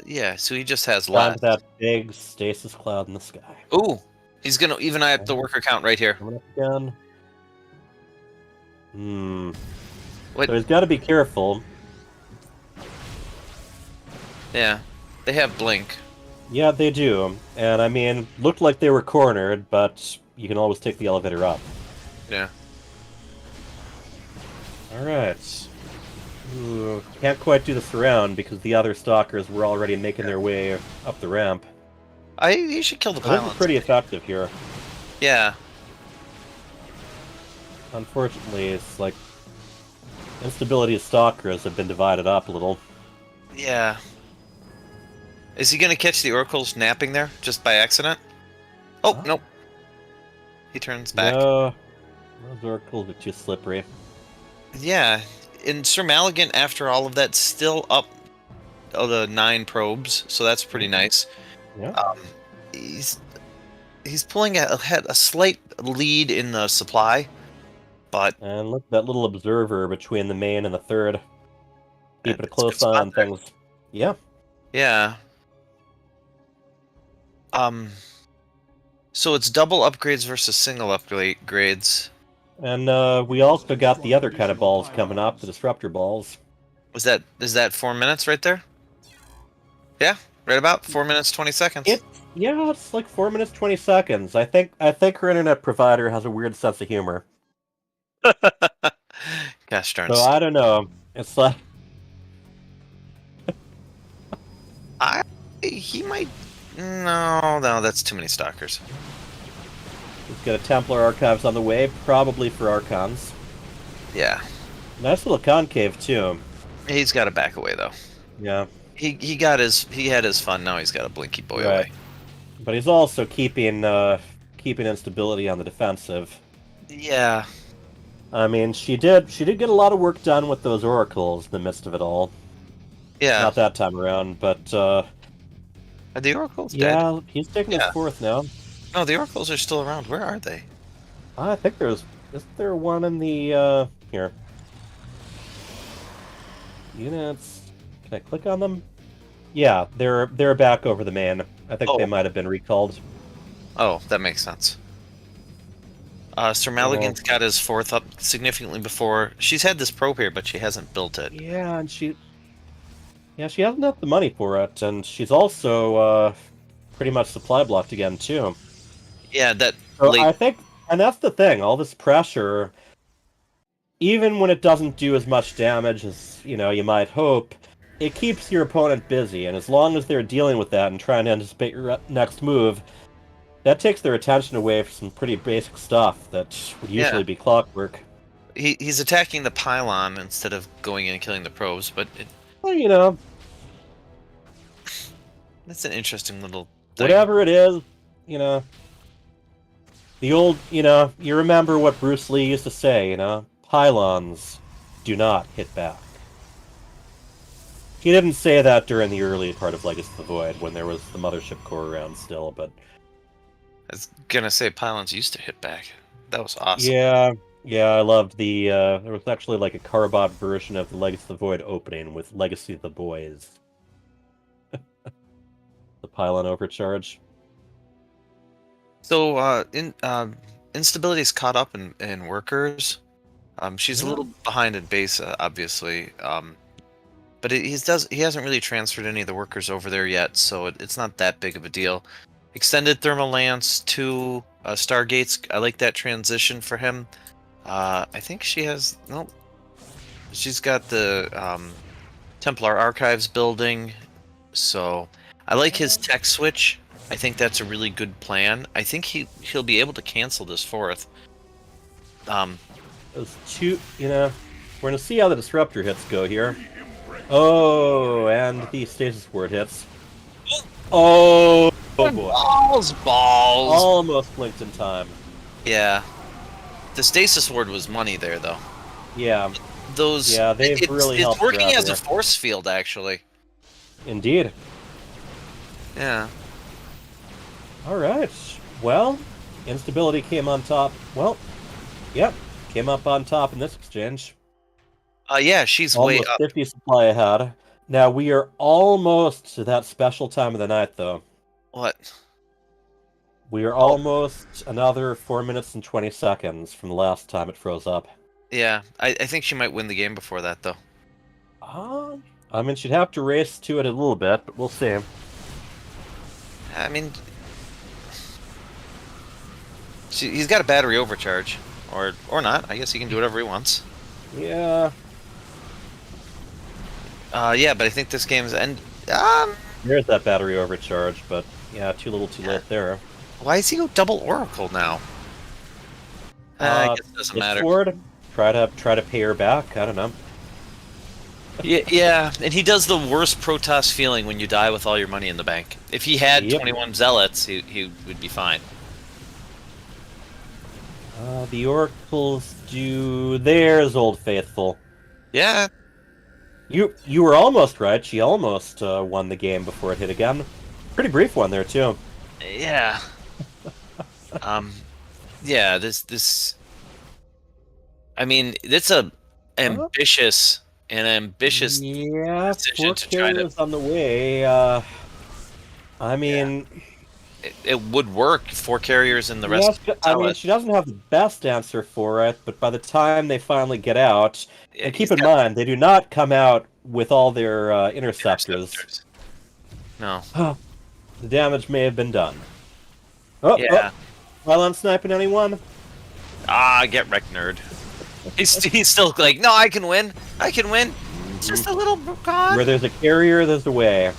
Yeah, so he just has less. That big stasis cloud in the sky. Ooh, he's going to even eye up the worker count right here. Coming up again. So he's got to be careful. Yeah, they have Blink. Yeah, they do. And I mean, looked like they were cornered, but you can always take the elevator up. Yeah. Alright. Can't quite do the surround because the other stalkers were already making their way up the ramp. You should kill the pylons. pylons. This is pretty effective here. Yeah. Unfortunately, it's like instability of stalkers have been divided up a little. Yeah. Is he going to catch the oracles napping there just by accident? Oh, nope. He turns back. No, those oracles are too slippery. Yeah. And Sir Maligan, after all of that, still up the 9 probes, so that's pretty nice. Yeah. He's pulling a slight lead in the supply, but... And look, that little observer between the main and the third. Keeping a close eye on things. Yeah. Yeah. So it's double upgrades versus single upgrades. And we also got the other kind of balls coming up, the disruptor balls. Is that 4 minutes right there? Yeah, right about 4 minutes 20 seconds. Yeah, it's like 4 minutes 20 seconds. I think her internet provider has a weird sense of humor. Gosh darn. So I don't know. It's like he might. No, that's too many stalkers. He's got a Templar Archives on the way, probably for Archons. Yeah. Nice little concave, too. He's got to back away though. Yeah. He had his fun. Now he's got to blinky boy Right. away. But he's also keeping instability on the defensive. Yeah. I mean, she did get a lot of work done with those oracles in the midst of it all. Yeah. Not that time around, but Are the oracles dead? Yeah, he's taking his fourth now. No, the oracles are still around. Where are they? I think isn't there one in the here. Units. Can I click on them? Yeah, they're back over the main. I think they might have been recalled. Oh, that makes sense. Sir Maligan's got his fourth up significantly before. She's had this probe here, but she hasn't built it. Yeah, and she hasn't got the money for it, and she's also pretty much supply blocked again too. Yeah, I think, and that's the thing. All this pressure, even when it doesn't do as much damage as you might hope, it keeps your opponent busy, and as long as they're dealing with that and trying to anticipate your next move, that takes their attention away from some pretty basic stuff that would usually be clockwork. He's attacking the pylon instead of going in and killing the probes, but well, that's an interesting little thing. Whatever it is, the old, you remember what Bruce Lee used to say, pylons do not hit back. He didn't say that during the early part of Legacy of the Void, when there was the Mothership Core around still, but... I was gonna say pylons used to hit back. That was awesome. Yeah, I loved the, there was actually like a Carbot version of the Legacy of the Void opening with Legacy of the Boys. The pylon overcharge. So, instability's caught up in workers. She's a little behind in base, obviously. But he hasn't really transferred any of the workers over there yet, so it's not that big of a deal. Extended Thermal Lance to Stargates. I like that transition for him. I think she's got the Templar Archives building, so I like his tech switch. I think that's a really good plan. I think he'll be able to cancel this fourth. Those two, we're gonna see how the disruptor hits go here. Oh, and the stasis ward hits. Oh boy! Balls! Almost blinked in time. Yeah, the stasis ward was money there, though. Yeah. They've really helped. It's working as a force field, actually. Indeed. Yeah. All right. Well, instability came on top. Well, yep, came up on top in this exchange. Yeah, she's almost way up. 50 supply ahead. Now we are almost to that special time of the night, though. What? We are almost another 4 minutes and 20 seconds from the last time it froze up. Yeah, I think she might win the game before that, though. I mean, she'd have to race to it a little bit, but we'll see. I mean, he's got a battery overcharge, or not. I guess he can do whatever he wants. Yeah. Yeah, but I think this game's end. There's that battery overcharge, but yeah, too little, too late there. Why is he go double Oracle now? I guess it doesn't matter. Forward, try to pay her back. I don't know. Yeah, and he does the worst Protoss feeling when you die with all your money in the bank. If he had 21 zealots, he would be fine. The oracles do theirs, Old Faithful. Yeah. You were almost right. She almost won the game before it hit again. Pretty brief one there too. Yeah. Yeah. This. I mean, it's a ambitious yeah. decision 4 to try to. carriers on the way. I mean. It would work. 4 carriers and the rest. Yes, I mean, she doesn't have the best answer for it, but by the time they finally get out, and keep in mind, they do not come out with all their interceptors. No. The damage may have been done. Oh, yeah. While I'm sniping anyone? Get wrecked, nerd. He's still like, no, I can win. I can win. It's just a little con. Where there's a carrier, there's a way.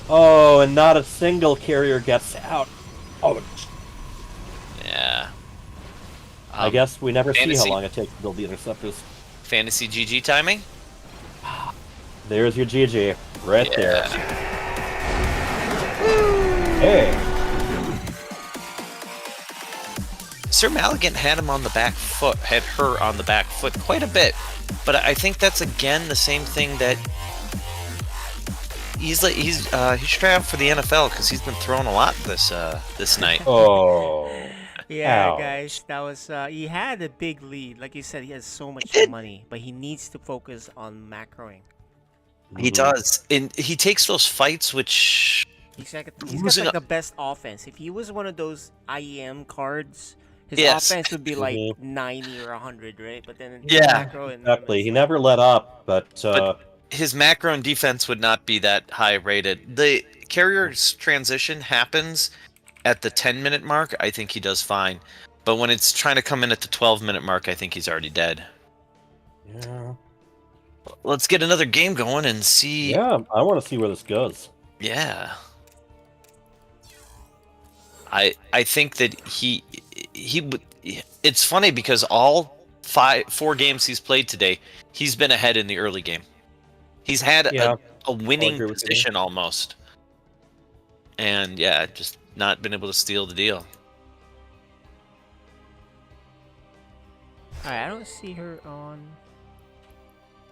Oh, and not a single carrier gets out. Oh. Yeah. I guess we never see Fantasy. how long it takes to build the interceptors. Fantasy GG timing? There's your GG. Right there. Hey. Sir Maligan had him on the back foot, had her on the back foot quite a bit. But I think that's again the same thing that he should try out for the NFL because he's been throwing a lot this night. Oh. Yeah, Ouch. guys, that was he had a big lead. Like you said, he has so much money, but he needs to focus on macroing. He does, and he takes those fights, which he's got like the best offense. If he was one of those IEM cards, his offense would be like 90 or 100, right? But then macro and exactly. He never let up, but his macro and defense would not be that high rated. The carrier's transition happens at the 10-minute mark. I think he does fine, but when it's trying to come in at the 12-minute mark, I think he's already dead. Yeah. Let's get another game going and see. Yeah, I want to see where this goes. Yeah. I think that he would. It's funny because all 4 games he's played today, he's been ahead in the early game. He's had a winning position almost, and just not been able to steal the deal. Alright, I don't see her on.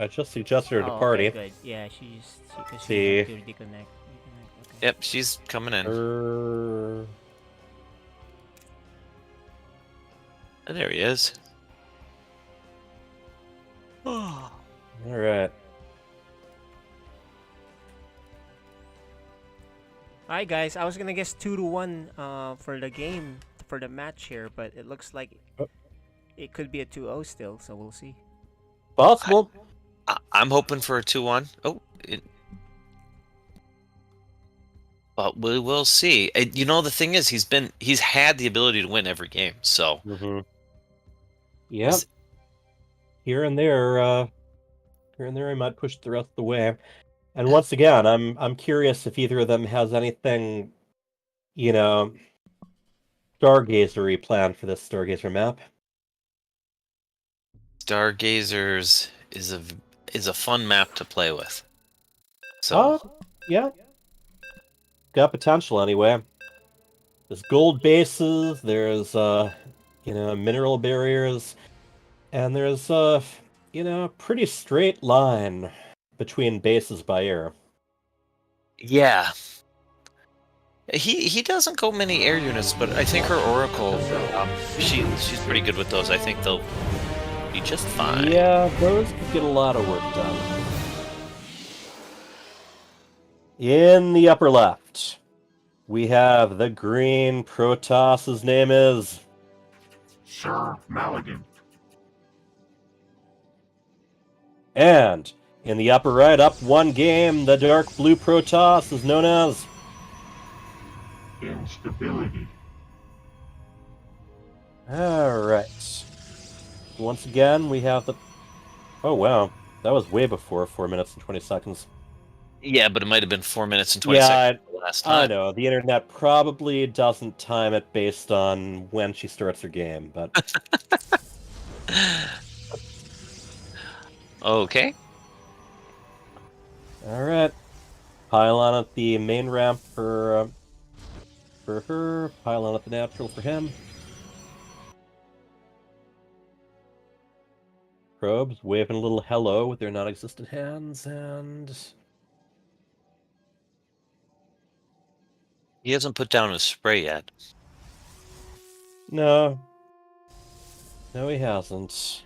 I just suggested her to party. Okay, good. Yeah, she's See. to reconnect. Okay. Yep, she's coming in. There he is. All right. Alright, guys. I was gonna guess 2-1 for the game for the match here, but it looks like it could be a 2-0 still. So we'll see. Possible. I'm hoping for a 2-1. But we will see. You know, the thing is, he's had the ability to win every game. So. Yep. Here and there, he might push the rest of the way. And once again, I'm curious if either of them has anything, Stargazer-y planned for this Stargazer map. Stargazers is a fun map to play with. So yeah. Got potential anyway. There's gold bases, there's mineral barriers, and there's pretty straight line between bases by air. Yeah. He doesn't go many air units, but I think her Oracle, she's pretty good with those. I think they'll be just fine. Yeah, those could get a lot of work done. In the upper left, we have the green Protoss. His name is Sir Maligan. And in the upper right, up 1 game, the dark blue Protoss is known as Instability. Alright. Once again, we have the... Oh, wow. That was way before 4 minutes and 20 seconds. Yeah, but it might have been 4 minutes and 20 seconds last time. I know. The internet probably doesn't time it based on when she starts her game, but... Okay. Alright. Pylon at the main ramp for her. Pylon at the natural for him. Probes waving a little hello with their non-existent hands, and... He hasn't put down his spray yet. No. No, he hasn't.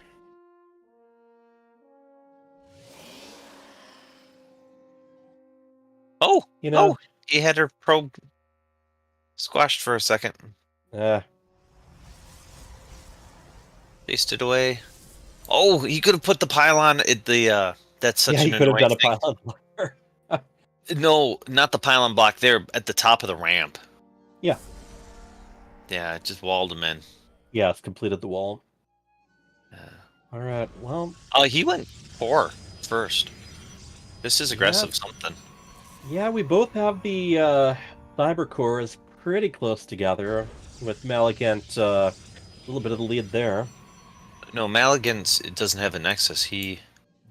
Oh! He had her probe squashed for a second. Yeah. Chased it away. Oh, he could have put the pylon at the, that's such an annoying thing. Yeah, he could have done a pylon blocker. No, not the pylon block there, at the top of the ramp. Yeah. Yeah, it just walled him in. Yeah, it's completed the wall. Alright, well... he went 4 first. This is aggressive something. Yeah, we both have the cyber cores pretty close together, with Maligant a little bit of the lead there. No, Maligan's it doesn't have a nexus.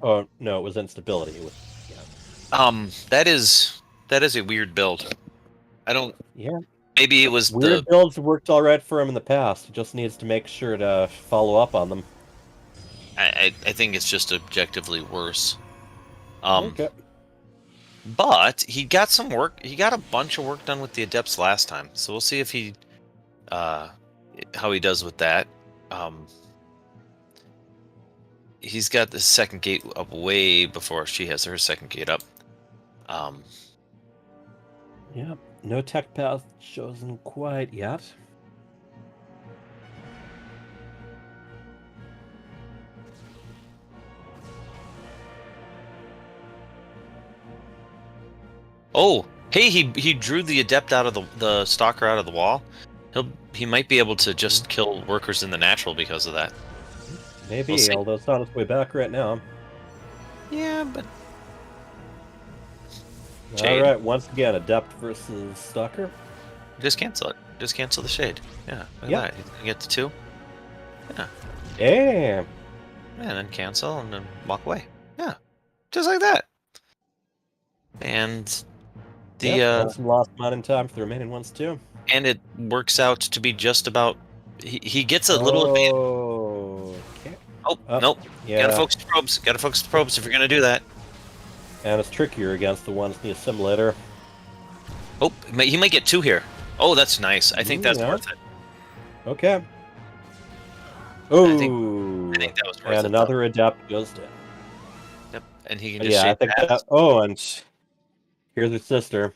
Oh, no, it was instability. That is a weird build. I don't. Yeah. Maybe it was weird builds worked all right for him in the past. He just needs to make sure to follow up on them. I think it's just objectively worse. Okay. But he got some work. He got a bunch of work done with the Adepts last time, so we'll see if he, how he does with that. He's got the second gate up way before she has her second gate up. Yeah, no tech path chosen quite yet. Oh, hey, he drew the Adept out of the Stalker out of the wall. He might be able to just kill workers in the natural because of that. Maybe, although it's on its way back right now. Yeah, but... Alright, once again, Adept versus Stalker. Just cancel it. Just cancel the Shade. Yeah, look at that. He's gonna get to 2. Yeah. Damn. Yeah, and then cancel, and then walk away. Yeah. Just like that. And... and some lost mod in time for the remaining ones, too. And it works out to be just about... He gets a little advantage. Okay. Oh, nope. Yeah. Gotta focus the probes. Gotta focus the probes if you're gonna do that. And it's trickier against the ones in the assimilator. Oh, he might get 2 here. Oh, that's nice. I think that's worth it. Okay. Oh. I think that was worth it. And another Adept goes down. Yep, and he can just I think that... Oh, and here's her sister.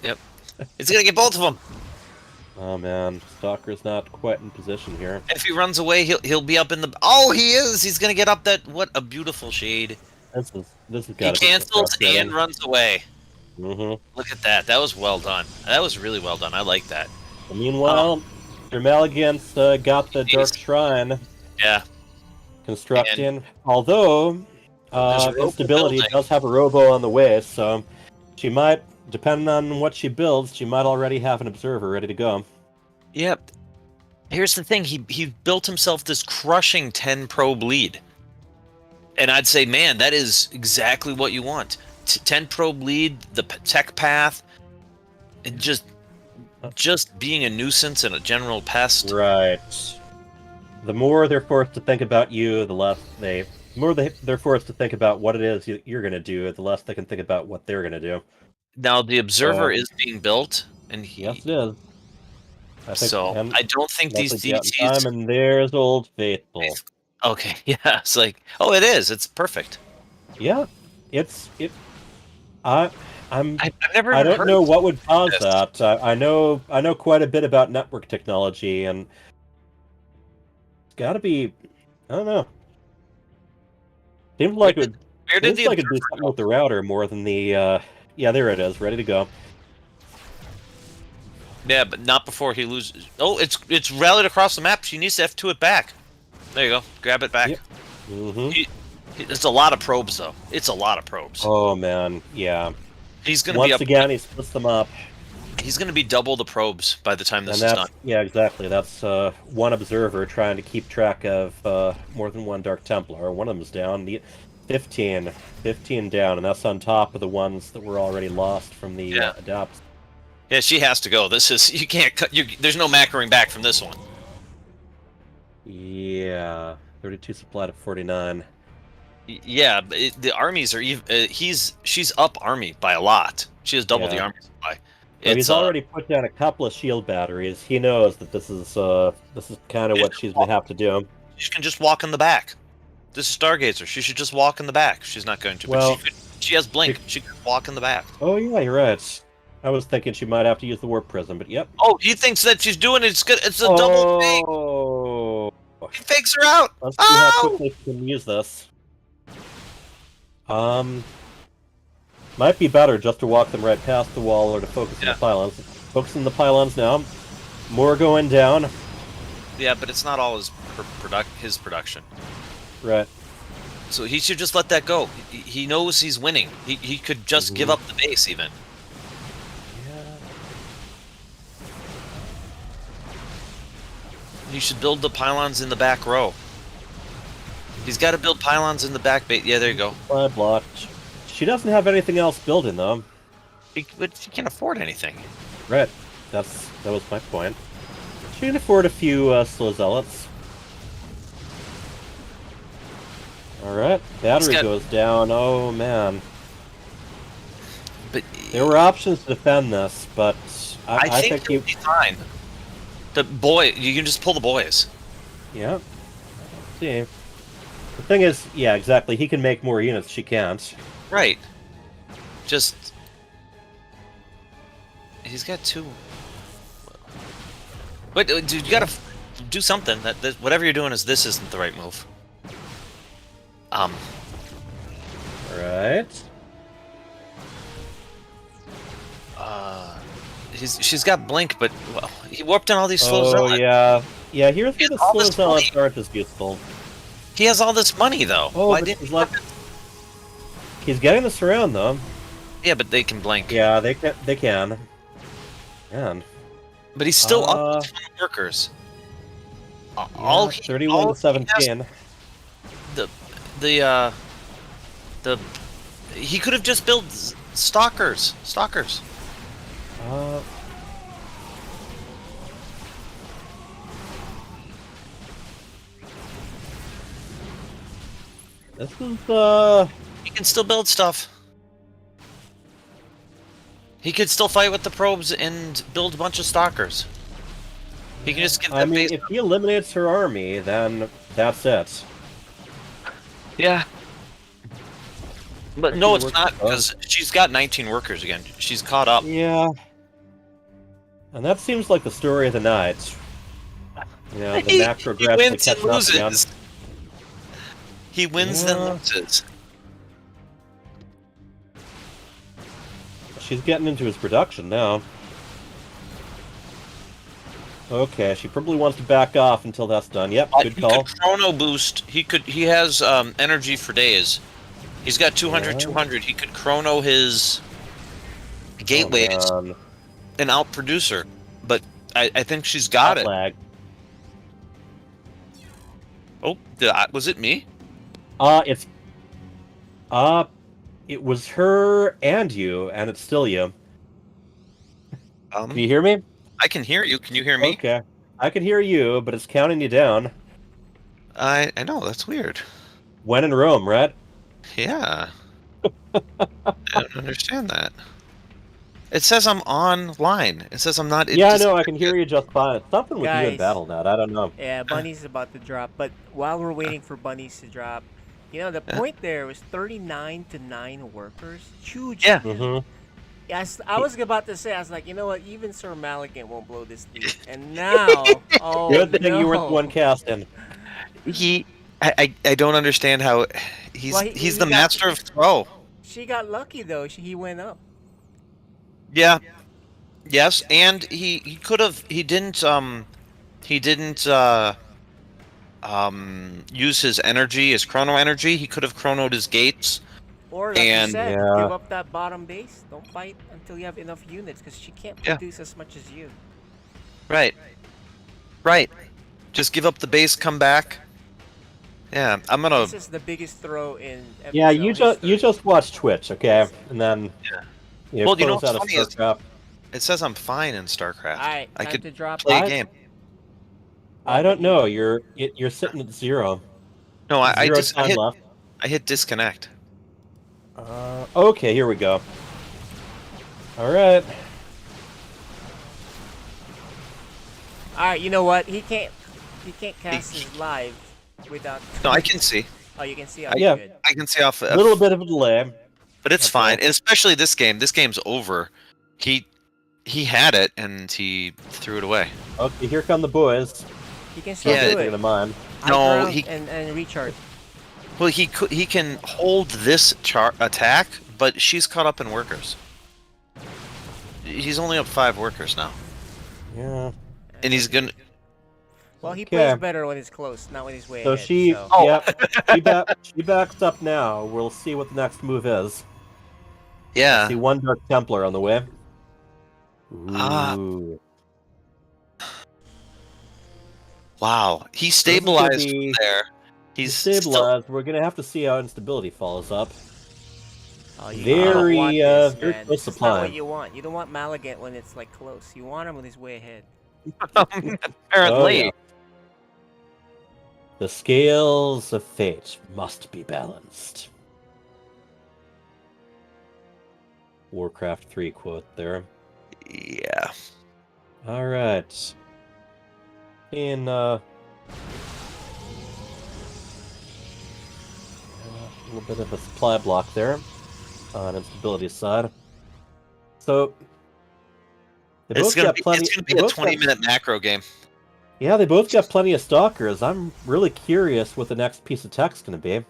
Yep. It's gonna get both of them. Oh man, Stalker's not quite in position here. If he runs away, he'll be up in the... Oh, he is! He's gonna get up that... What a beautiful Shade. This has He cancels and runs away. Mm-hmm. Look at that. That was well done. That was really well done. I like that. Meanwhile, Dermaligance got the Dark Shrine. Yeah. Constructing. Although, Instability does have a Robo on the way, so she might, depending on what she builds, she might already have an Observer ready to go. Yep. Here's the thing. He built himself this crushing 10 probe lead. And I'd say, man, that is exactly what you want. 10 probe lead, the tech path, and just being a nuisance and a general pest. Right. The more they're forced to think about you, the less they're forced to think about what it is you're going to do, the less they can think about what they're going to do. Now, the Observer is being built, and yes, it is. I don't think these DTs... And there's Old Faithful. Okay, yeah, it's like, oh, it is. It's perfect. Yeah, I never. I don't know what would cause that. I know quite a bit about network technology, and it's got to be. I don't know. Seems like it. Seems like it'd do something with the router more than the. Yeah, there it is, ready to go. Yeah, but not before he loses. Oh, it's rallied across the map. She needs to F2 it back. There you go. Grab it back. Yep. Mm-hmm. It's a lot of probes, though. It's a lot of probes. Oh man, yeah. He's gonna once be up again. He splits them up. He's gonna be double the probes by the time this is done. Yeah, exactly. That's one Observer trying to keep track of more than one Dark Templar. One of them's down. 15 down, and that's on top of the ones that were already lost from the Adepts. Yeah, she has to go. This is you can't cut. There's no macroing back from this one. Yeah, 32 supply to 49. Yeah, the armies are even. She's up army by a lot. She has double the army supply. So he's already put down a couple of shield batteries. He knows that this is kind of what she's gonna have to do. She can just walk in the back. This is Stargazer. She should just walk in the back. She's not going to. Well, but she has blink. She can walk in the back. Oh yeah, you're right. I was thinking she might have to use the warp prism, but yep. Oh, he thinks that she's doing it. It's a double fake. He fakes her out. Let's see how quickly she can use this. Might be better just to walk them right past the wall or to focus on the pylons. Focus on the pylons now. More going down. Yeah, but it's not all his production. Right. So he should just let that go. He knows he's winning. He could just give up the base even. He should build the pylons in the back row. He's got to build pylons in the back base. Yeah, there you go. Blocked. She doesn't have anything else building though. But she can't afford anything. Right. That was my point. She can afford a few slow zealots. Alright, battery goes down. Oh man. But there were options to defend this, but I think he'll be fine. The boy, you can just pull the boys. Yeah. Let's see. The thing is, yeah, exactly. He can make more units. She can't. Right. Just he's got 2. But dude, you gotta do something. That whatever you're doing this isn't the right move. Right. She's got blink, but well, he warped in all these slow Oh zealots. yeah. Here's where the slow zealots aren't as useful. He has all this money though. Oh, Why but didn't he's getting this around though. Yeah, but they can blink. Yeah, they can. Man. But he's still up with workers. All 31 to 17. He could have just built stalkers. This is He can still build stuff. He could still fight with the probes and build a bunch of stalkers. He can just get that base. If he eliminates her army, then that's it. Yeah. But no, it's not, because she's got 19 workers again. She's caught up. Yeah. And that seems like the story of the night. You know, the macro He graphically wins and catching up again. loses. He wins then loses. She's getting into his production now. Okay, she probably wants to back off until that's done. Yep, good call. He could chrono boost. He has energy for days. He's got 200, 200. He could chrono his gateways and outproduce her. But I think she's got it. Lag. Oh, was it me? It was her and you, and it's still you. Can you hear me? I can hear you. Can you hear me? Okay. I can hear you, but it's counting you down. I know, that's weird. When in Rome, right? Yeah. I don't understand that. It says I'm online. It says I'm not. Yeah, I know. I can hear you just fine. It's something with you in Guys. BattleNet. I don't know. Yeah, Bunny's about to drop. But while we're waiting for Bunnies to drop, you know, the point there was 39 to 9 workers. Huge. Yeah. Mm-hmm. Yes, I was about to say, I was like, you know what, even Sir Malikan won't blow this lead. And now, oh Good thing no. you weren't the one casting. I don't understand how he's he's the master of throw. She got lucky though. He went up. Yeah. Yes, and he could have he didn't use his energy, his chrono energy. He could have chronoed his gates. Or like you said, give up that bottom base. Don't fight until you have enough units, because she can't produce as much as you. Right. Right. Just give up the base, come back. Yeah, I'm gonna. This is the biggest throw in. Yeah, FSL you just watch Twitch, okay? And then Well, you know close out what's of funny is StarCraft. it says I'm fine in StarCraft. Alright, I time could to drop play it. a game. I don't know. You're sitting at 0. No, I Zero just time left. I hit disconnect. Okay, here we go. All right. Alright, you know what? He can't cast his live without. No, I can see. Oh, you can see. Yeah. Good. I can see off. A little bit of a delay. But it's fine, and especially this game. This game's over. He had it and he threw it away. Okay, here come the boys. He can still do it. Mine. No, and recharge. Well, he can hold this attack, but she's caught up in workers. He's only up 5 workers now. Yeah. And he's gonna. Well, he plays better when it's close, not when he's way ahead. She backs up now. We'll see what the next move is. Yeah. I see one Dark Templar on the way. Ooh. Wow, he stabilized from there. He's stabilized. We're gonna have to see how instability follows up. Oh, you don't want Very, this, very man. close This is not what supply. you want. You don't want Malagant when it's like close. You want him when he's way ahead. Oh, yeah. Apparently. The scales of fate must be balanced. Warcraft 3 quote there. Yeah. All right. A little bit of a supply block there on instability side. So they It's both gonna got be plenty. it's gonna They be a both got, 20-minute macro game. yeah, they both got plenty of stalkers. I'm really curious what the next piece of tech's going to be.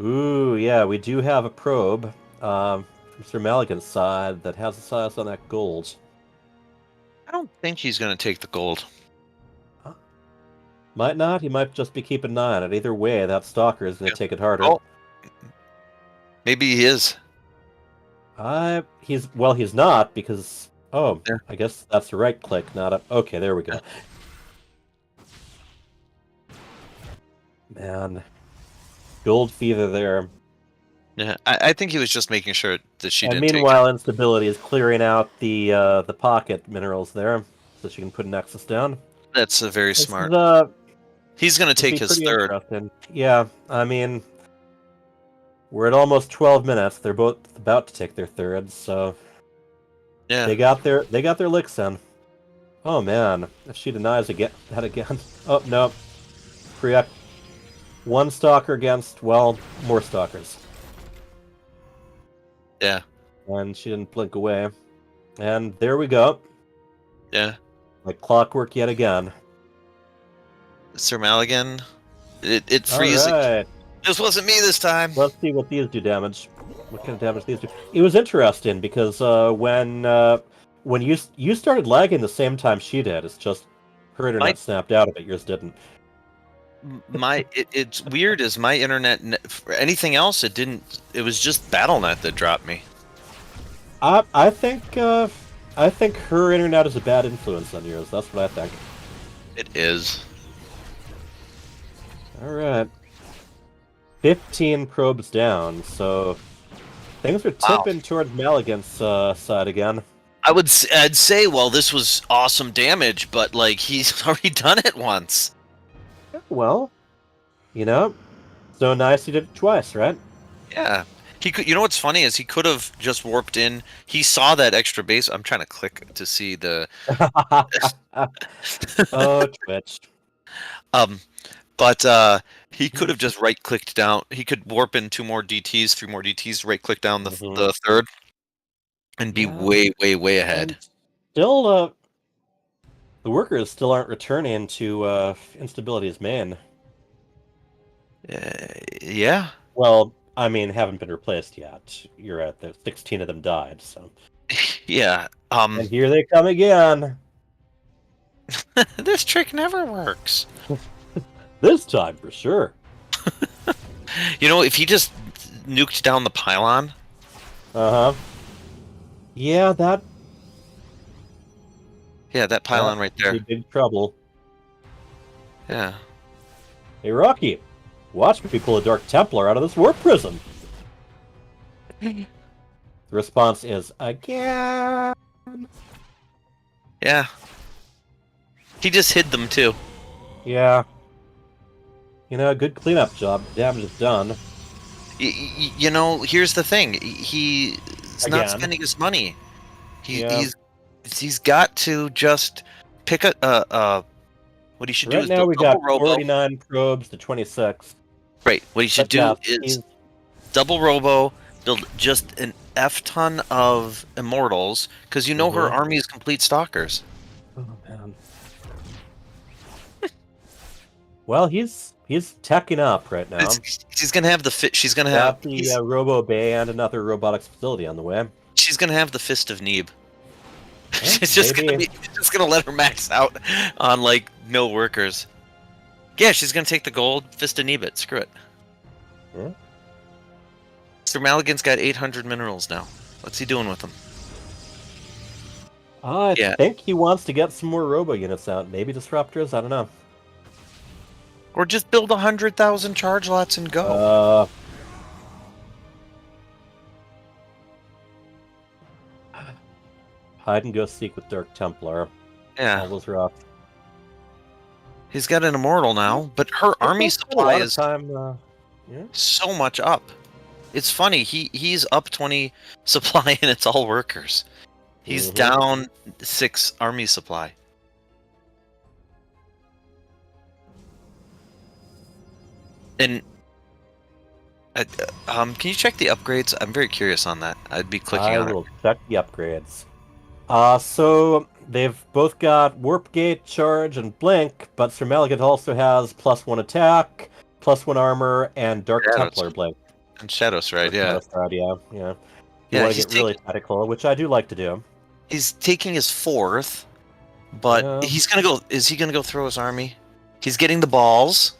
Ooh, yeah, we do have a probe from Sir Maligan's side that has a size on that gold. I don't think he's gonna take the gold. Might not. He might just be keeping an eye on it. Either way, that stalker is going to take it harder. Oh. Maybe he is. He's not because I guess that's the right click, not a. Okay, there we go. Man, gold fever there. Yeah, I think he was just making sure that she And didn't take it. meanwhile, instability is clearing out the pocket minerals there, so she can put a nexus down. That's very smart. He's going to take his third. Interesting. Yeah, I mean, we're at almost 12 minutes. They're both about to take their third, so yeah, they got their licks in. Oh man, if she denies that again. Oh no, pre-up. One stalker against more stalkers. Yeah, and she didn't blink away, and there we go. Yeah, like clockwork yet again. Sir Maligan, it freezes. Right. This wasn't me this time. Let's see what these do damage. What kind of damage these do? It was interesting because when you started lagging the same time she did, it's just her internet snapped out of it. Yours didn't. It's weird. Is my internet for anything else? It didn't. It was just BattleNet that dropped me. I think her internet is a bad influence on yours. That's what I think. It is. All right. 15 probes down, so things are tipping towards Maligan's side again. I'd say, well, this was awesome damage, but like he's already done it once. Well, so nice he did it twice, right? Yeah. He could. You know what's funny is he could have just warped in. He saw that extra base. I'm trying to click to see the. Oh, Twitch. But he could have just right-clicked down. He could warp in 2 more DTs, 3 more DTs, right-click down the third, and be way, way, way ahead. And still, the workers still aren't returning to Instability's main. Yeah. Well, I mean, haven't been replaced yet. You're at the 16 of them died, so. Yeah. And here they come again. This trick never works. This time, for sure. If he just nuked down the pylon. Yeah, that. Yeah, that pylon right there. Big trouble. Yeah. Hey, Rocky, watch me pull a Dark Templar out of this warp prism. The response is again. Yeah. He just hid them too. Yeah. Good cleanup job. Damage is done. Here's the thing. He's not spending his money. He's got to just pick what he should do right is now build we got double robo. 49 probes to 26. Right. What he should do is double robo, build just an F ton of immortals, because her army is complete stalkers. Oh man. Well, he's teching up right now. She's gonna have She's gonna got have the Robo Bay and another robotics facility on the way. She's gonna have the Fist of Neeb. She's just gonna let her max out on no workers. Yeah, she's gonna take the gold, Fist of Neeb it. Screw it. Yeah. Sir Maligan's got 800 minerals now. What's he doing with them? I think he wants to get some more robo units out. Maybe disruptors. I don't know. Or just build 100,000 charge lots and go. Hide and go seek with Dark Templar. Yeah. All was rough. He's got an immortal now, but her army supply is so much up. It's funny. He's up 20 supply and it's all workers. He's down 6 army supply. And can you check the upgrades? I'm very curious on that. I'd be clicking on it. I will check the upgrades. So they've both got Warp Gate, Charge, and Blink, but Sir Malekith also has +1 attack, +1 armor, and Dark Templar Blink. And Shadow Stride, yeah. Shadow Stride, yeah. You Yeah, want to get really tactical, which I do like to do. He's taking his 4th, but he's gonna go. Is he gonna go throw his army? He's getting the balls.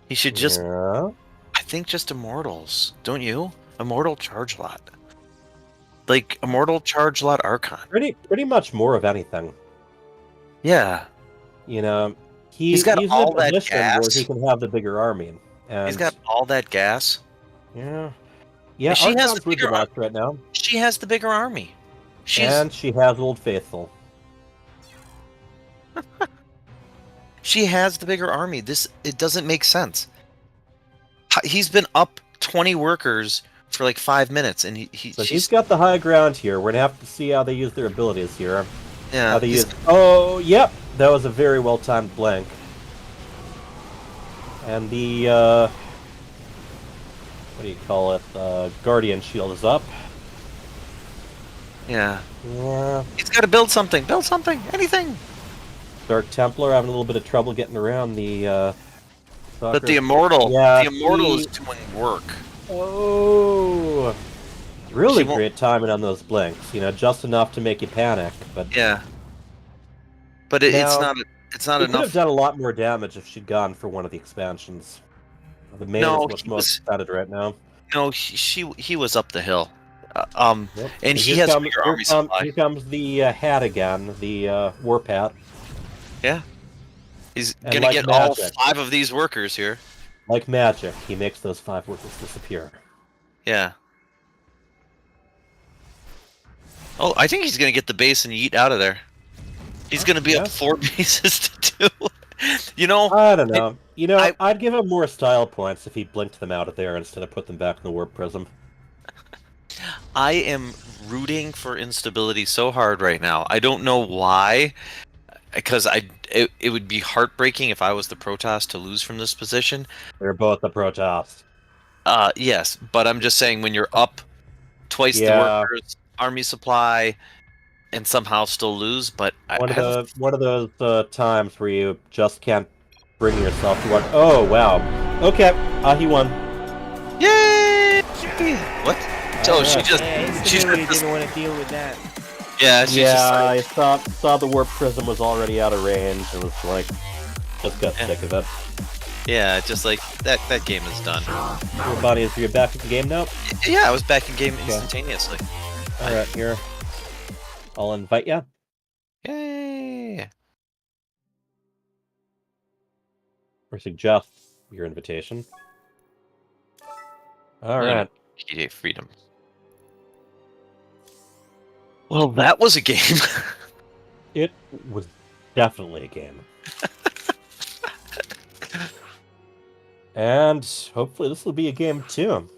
He should just. Yeah. I think just Immortals, don't you? Immortal Charge Lot. Like Immortal Charge Lot Archon. Pretty much more of anything. Yeah. You know, he's got all in a that position gas. where he can have the bigger army. And He's got all that gas. Yeah. Yeah, She has Archon's with the box right now. She has the bigger army. And she has Old Faithful. She has the bigger army. It doesn't make sense. He's been up 20 workers for like 5 minutes, and he's got the high ground here. We're gonna have to see how they use their abilities here. Yeah. How they use. Oh, yep, that was a very well timed blank. And the what do you call it? Guardian shield is up. Yeah. Yeah. He's got to build something. Build something. Anything. Dark Templar having a little bit of trouble getting around the. But the Immortal, yeah, the Immortal is doing work. Oh, really great timing on those blinks. You know, just enough to make you panic, but yeah. But it's not. It's not enough. Could have enough. done a lot more damage if she'd gone for one of the expansions. The main is what's most excited right now. No, he was up the hill. And he Here has comes, bigger army supply. Here comes the hat again, the warp hat. Yeah. He's And gonna like get all magic. 5 of these workers here. Like magic, he makes those 5 workers disappear. Yeah. Oh, I think he's gonna get the base and yeet out of there. He's gonna be up 4 bases to 2. You know, I don't know. I'd give him more style points if he blinked them out of there instead of put them back in the warp prism. I am rooting for instability so hard right now. I don't know why, because it would be heartbreaking if I was the Protoss to lose from this position. They're both the Protoss. Yes, but I'm just saying when you're up twice the workers, army supply, and somehow still lose. But One of those times where you just can't bring yourself to watch. Oh wow. Okay, he won. Yay! What? Oh, she just didn't want to deal with that. Yeah, she's just I saw the warp prism was already out of range and was like, just got sick of it. Yeah, just like that game is done. Your body is you're back in the game now? Yeah, I was back in game instantaneously. Alright, here. I'll invite ya. Yay! Or suggest your invitation. Alright. PJ Freedom. Well, that was a game. It was definitely a game. And hopefully this will be a game 2.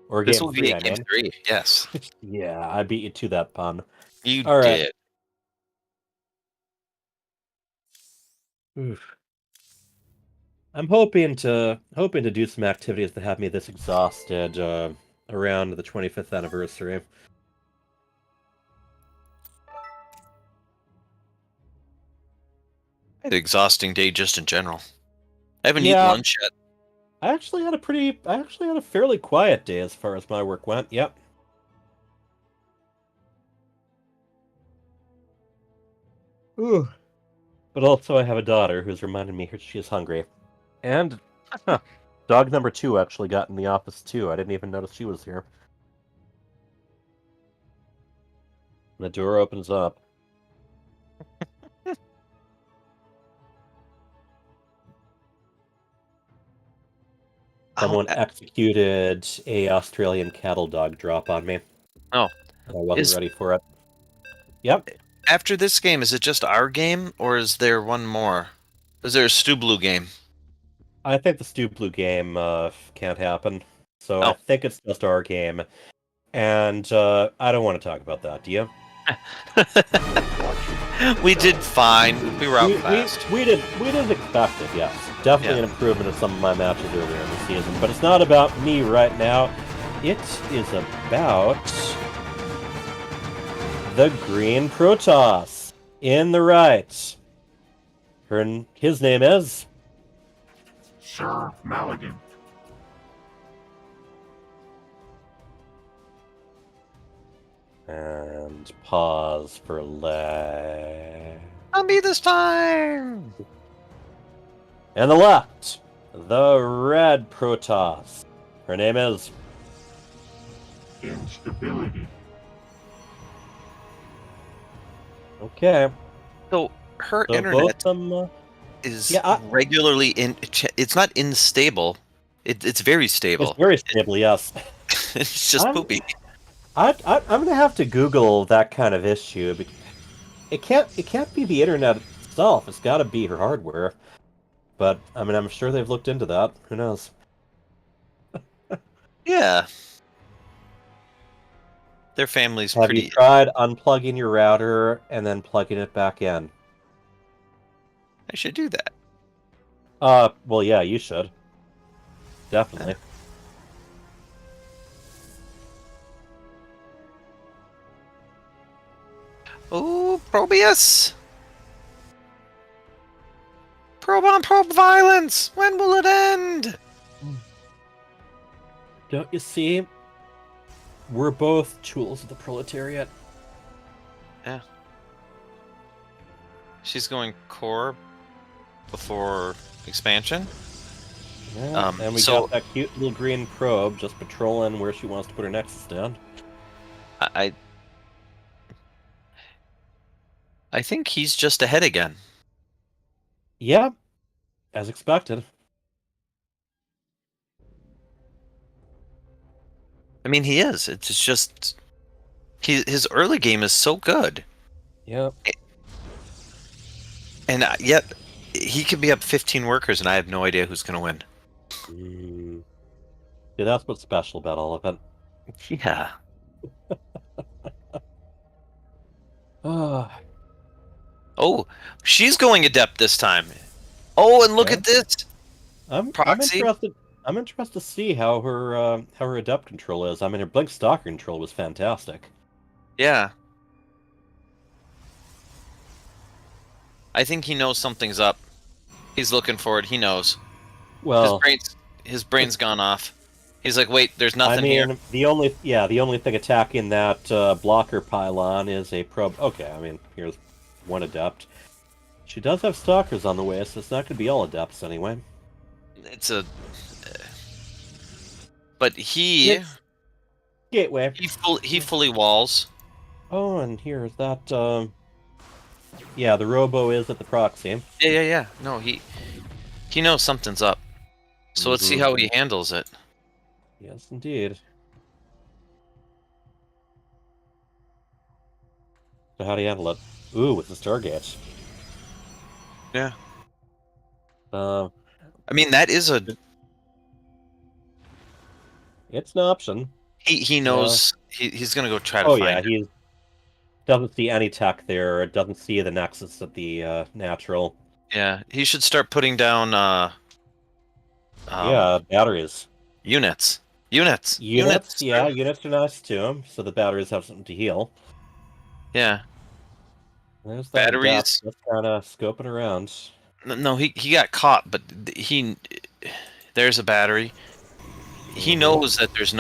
Or This game will 3, be a I game mean. 3, yes. Yeah, I beat you to that pun. You All right. did. Oof. I'm hoping to do some activities that have me this exhausted around the 25th anniversary. I had an exhausting day just in general. I haven't eaten lunch yet. I actually had a fairly quiet day as far as my work went. Yep. Ooh. But also I have a daughter who's reminded me she is hungry. And dog number 2 actually got in the office too. I didn't even notice she was here. The door opens up. Someone executed a Australian cattle dog drop on me. Oh. And I wasn't ready for it. Yep. After this game, is it just our game, or is there one more? Is there a Stu Blue game? I think the Stu Blue game can't happen. So I think it's just our game. And I don't want to talk about that, do you? We did fine. We were out fast. We didn't expect it, yes. Definitely an improvement of some of my matches earlier in the season. But it's not about me right now. It is about the green Protoss in the right. His name is Sir Maligan. And pause for lag. I'll be this time. And the left, the red Protoss. Her name is Instability. Okay. So her So internet both is regularly it's not unstable. It's very stable. It's very stable, yes. It's just poopy. I'm gonna have to Google that kind of issue. It can't be the internet itself. It's got to be her hardware. But I mean, I'm sure they've looked into that. Who knows? Yeah. Their family's Have pretty. you tried unplugging your router and then plugging it back in? I should do that. Well, yeah, you should. Definitely. Oh, Probius! Probe on probe violence! When will it end? Don't you see? We're both tools of the proletariat. Yeah. She's going core before expansion. Yeah, and we got that cute little green probe just patrolling where she wants to put her nexus down. I think he's just ahead again. Yeah, as expected. I mean, he is. It's just his early game is so good. Yep. And yet he could be up 15 workers, and I have no idea who's going to win. Yeah, that's what's special about all of it. Yeah. Oh, she's going adept this time. Oh, and look at this. I'm Proxy. interested. I'm interested to see how her adept control is. I mean, her blink stalker control was fantastic. Yeah. I think he knows something's up. He's looking for it. He knows. Well, his brain's gone off. He's like, wait, there's nothing here. here. The only thing attacking that blocker pylon is a probe. Okay, I mean, here's one adept. She does have stalkers on the way, so it's not going to be all adepts anyway. It's a... But he... Gateway. He fully walls. Oh, and here's that... Yeah, the robo is at the proxy. Yeah. No, he knows something's up. So let's see how he handles it. Yes, indeed. So how do you handle it? Ooh, with the Stargates. Yeah. I mean, that is a... It's an option. He knows he's going to go try to find it. He doesn't see any tech there. It doesn't see the nexus at the natural. Yeah, he should start putting down... batteries. Units. Yeah, units are nice too, so the batteries have something to heal. Yeah. There's that batteries. Just kind of scoping around. No, he got caught, but there's a battery. He knows that there's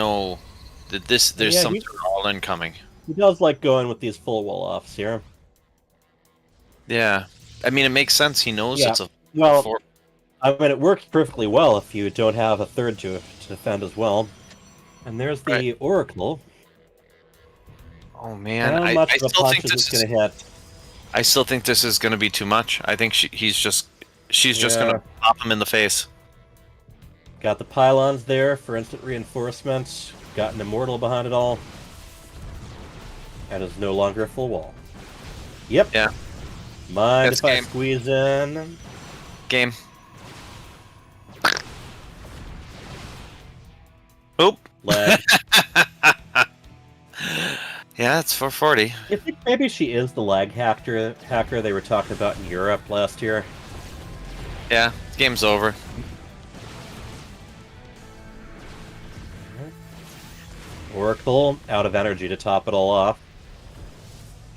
something all incoming. He does like going with these full wall offs here. Yeah, I mean it makes sense. He knows it's a I mean, it works perfectly well if you don't have a third to defend as well. And there's the Oracle. Oh man, How much of a punch is this going to hit? I still think this is going to be too much. I think she's just going to pop him in the face. Got the pylons there for instant reinforcement. Got an immortal behind it all. And is no longer a full wall. Yep. Yeah. Mind That's if I game. squeeze in? Game. Oop. Lag. Yeah, it's 440. You think maybe she is the lag hacker they were talking about in Europe last year? Yeah, game's over. Oracle out of energy to top it all off.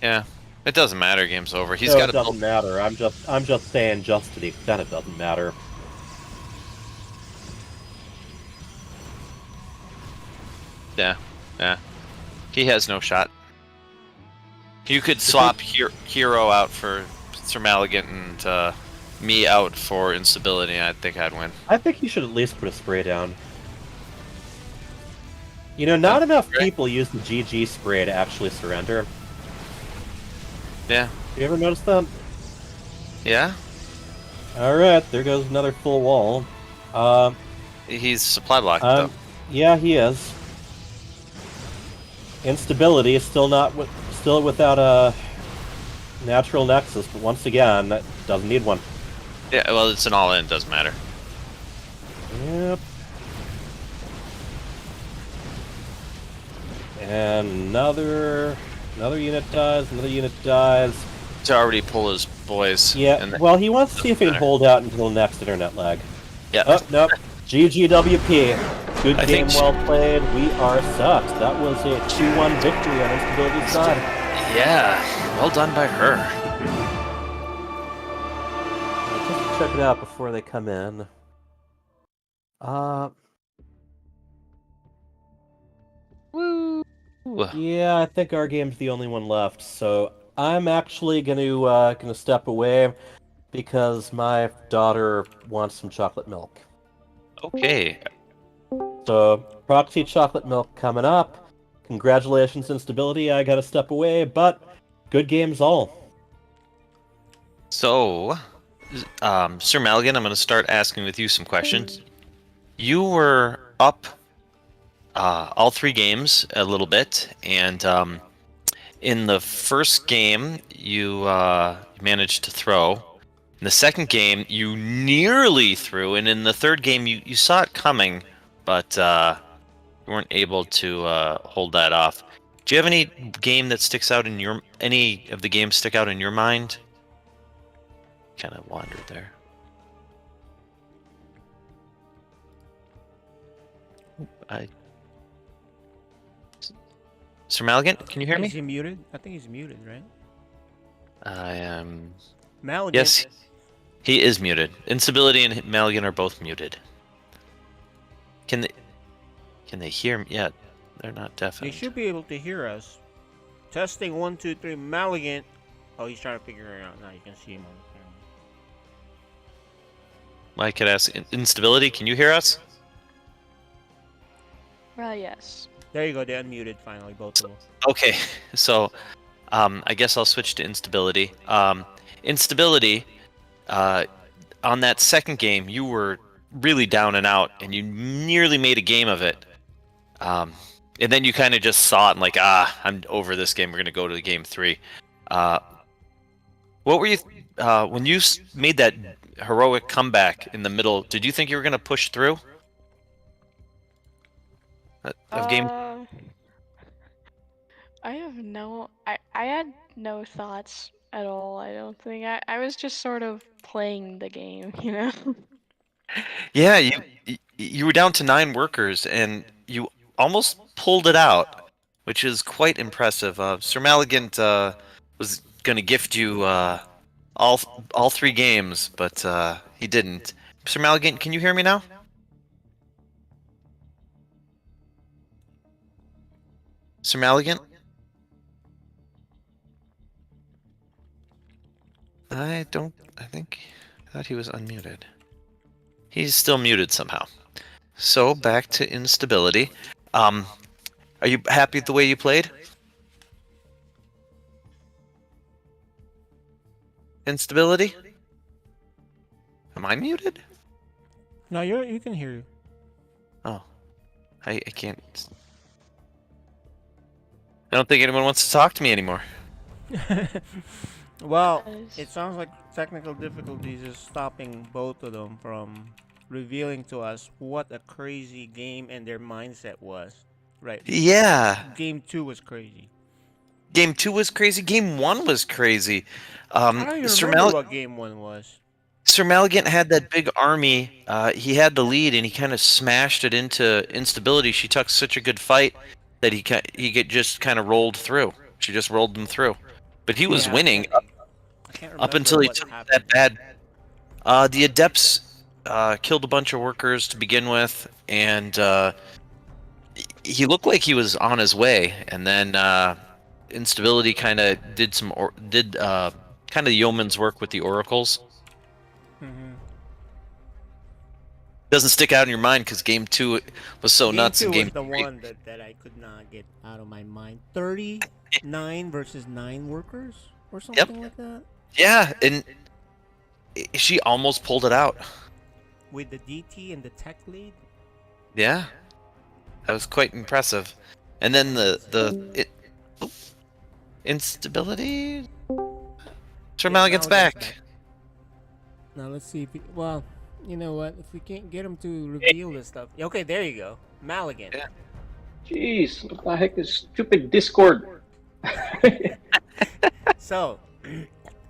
Yeah, it doesn't matter. Game's over. He's No, got it doesn't matter. I'm just saying, just to the extent it doesn't matter. Yeah, yeah. He has no shot. You could swap Hero out for Sir Maligan and me out for Instability. I think I'd win. I think you should at least put a spray down. You know, not enough people use the GG spray to actually surrender. Yeah. You ever notice that? Yeah. Alright, there goes another full wall. He's supply blocked, though. Yeah, he is. Instability is still without a natural nexus, but once again, that doesn't need one. Yeah, well, it's an all-in. Doesn't matter. Yep. And another unit dies, another unit dies. To already pull his boys. Yeah, well, he wants to see if he can hold out until the next internet lag. Yeah. Oh, nope. GGWP. Good game, well played. We are sucked. That was a 2-1 victory on Instability's side. Yeah, well done by her. Just check it out before they come in. Woo! Yeah, I think our game's the only one left, so I'm actually gonna step away because my daughter wants some chocolate milk. Okay. So, proxy chocolate milk coming up. Congratulations, Instability. I gotta step away, but good games all. So, Sir Maligan, I'm going to start asking with you some questions. You were up all 3 games a little bit, and in the first game, you managed to throw. In the second game, you nearly threw, and in the third game, you saw it coming, but you weren't able to hold that off. Do you have any game that sticks out in any of the games stick out in your mind? Kind of wandered there. Sir Maligan, can you hear me? Is he muted? I think he's muted, right? I am. Maligan. Yes, he is muted. Instability and Maligan are both muted. Can they hear me? Yeah, they're not deafened. They should be able to hear us. Testing 1, 2, 3. Maligan. Oh, he's trying to figure it out. Now you can see him on the camera. Mike could ask Instability. Can you hear us? Well, yes. There you go. They unmuted finally, both of them. Okay, so I guess I'll switch to Instability. Instability, on that second game, you were really down and out, and you nearly made a game of it. And then you kind of just saw it and like, I'm over this game. We're going to go to game 3. What were you, when you made that heroic comeback in the middle, did you think you were going to push through? Of game? I have I had no thoughts at all, I don't think. I was just sort of playing the game, you know? Yeah, you were down to 9 workers, and you almost pulled it out, which is quite impressive. Sir Maligan was going to gift you all 3 games, but he didn't. Sir Maligan, can you hear me now? Sir Maligan? I thought he was unmuted. He's still muted somehow. So, back to Instability. Are you happy with the way you played? Instability? Am I muted? No, you can hear you. Oh. I can't... I don't think anyone wants to talk to me anymore. Well, it sounds like technical difficulties is stopping both of them from revealing to us what a crazy game and their mindset was. Right. Yeah. Game 2 was crazy. Game 2 was crazy. Game 1 was crazy. I don't even remember what game 1 was. Sir Malignant had that big army. He had the lead, and he kind of smashed it into instability. She took such a good fight that he just kind of rolled through. She just rolled them through. But he was winning up until he took that bad. The Adepts killed a bunch of workers to begin with, and he looked like he was on his way. And then instability kind of did kind of yeoman's work with the oracles. Doesn't stick out in your mind because game 2 was so nuts. Game 2 and was the one that I could not get out of my mind. 39 versus 9 workers or something like that. Yeah, and she almost pulled it out. With the DT and the tech lead? Yeah. That was quite impressive. And then instability? Sir Malignant's back. Now let's see if well, you know what? If we can't get him to reveal this stuff. Okay, there you go. Malignant. Yeah. Jeez, what the heck is stupid Discord? So,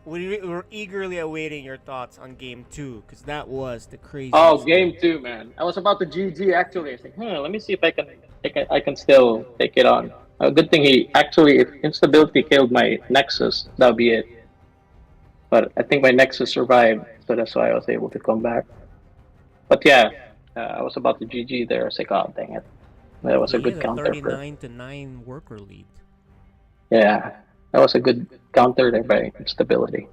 we're eagerly awaiting your thoughts on game 2 because that was the craziest. Oh, game 2, man! I was about to GG actually. I was like, let me see if I can still take it on. A good thing if instability killed my Nexus, that'll be it. But I think my Nexus survived, so that's why I was able to come back. But yeah, I was about to GG there. I was like, oh dang it, that was a good counter. 39-9 worker lead. Yeah, that was a good counter there by instability.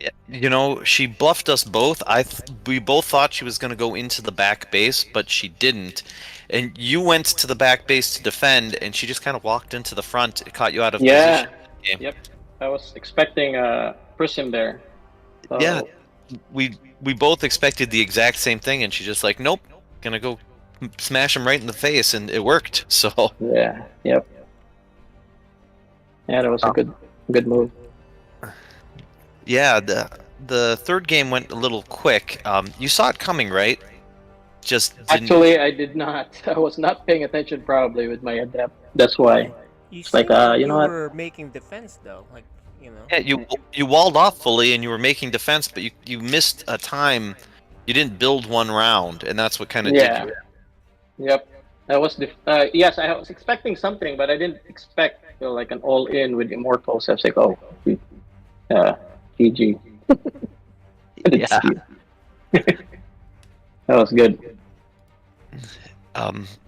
Yeah, you know, she bluffed us both. We both thought she was going to go into the back base, but she didn't. And you went to the back base to defend, and she just kind of walked into the front. It caught you out of position. Yep. I was expecting Prism there. So... Yeah, we both expected the exact same thing, and she's just like, nope, gonna go smash him right in the face, and it worked. So yeah, yep. Yeah, that was a good move. Yeah, the third game went a little quick. You saw it coming, right? Actually, I did not. I was not paying attention probably with my adept. That's why. It's like you know what? You were making defense though, like you know. Yeah, you walled off fully, and you were making defense, but you missed a time. You didn't build one round, and that's what kind of did you. Yep. That was yes, I was expecting something, but I didn't expect like an all-in with Immortals. I was like, oh, GG. Yeah. That was good.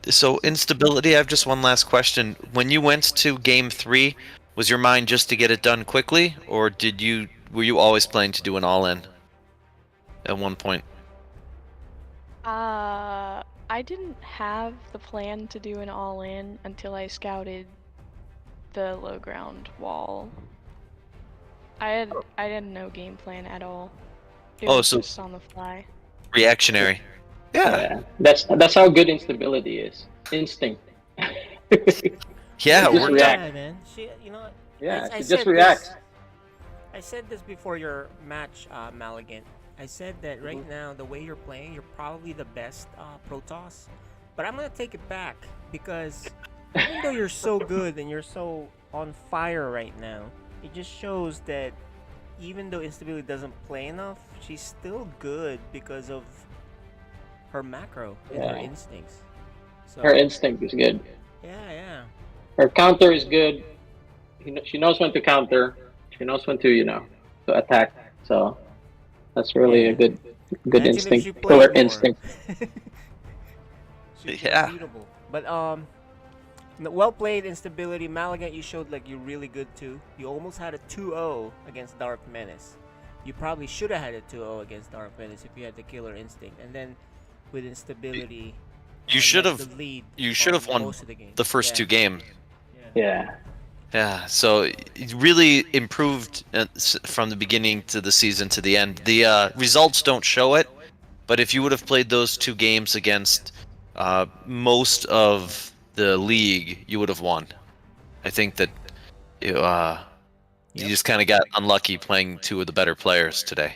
So instability, I have just one last question. When you went to game 3, was your mind just to get it done quickly, or were you always planning to do an all-in at one point? I didn't have the plan to do an all-in until I scouted the low ground wall. I had no game plan at all. It was just on the fly. Reactionary. Yeah. That's how good instability is. Instinct. Yeah, it worked out. Man. You know what? Yeah, I just reacts. I said this before your match, Malignant. I said that right now, the way you're playing, you're probably the best Protoss. But I'm gonna take it back because even though you're so good and you're so on fire right now, it just shows that even though instability doesn't play enough, she's still good because of her macro and her instincts. So, her instinct is good. Yeah. Her counter is good. She knows when to counter. She knows when to to attack. So that's really a good instinct. Killer instinct. Yeah. But well played, instability. Malignant, you showed like you're really good too. You almost had a 2-0 against Dark Menace. You probably should have had a 2-0 against Dark Menace if you had the killer instinct. And then with instability, you should have won the first 2 games. Yeah. Yeah, so it really improved from the beginning to the season to the end. The results don't show it, but if you would have played those 2 games against most of the league, you would have won. I think that You just kind of got unlucky playing two of the better players today.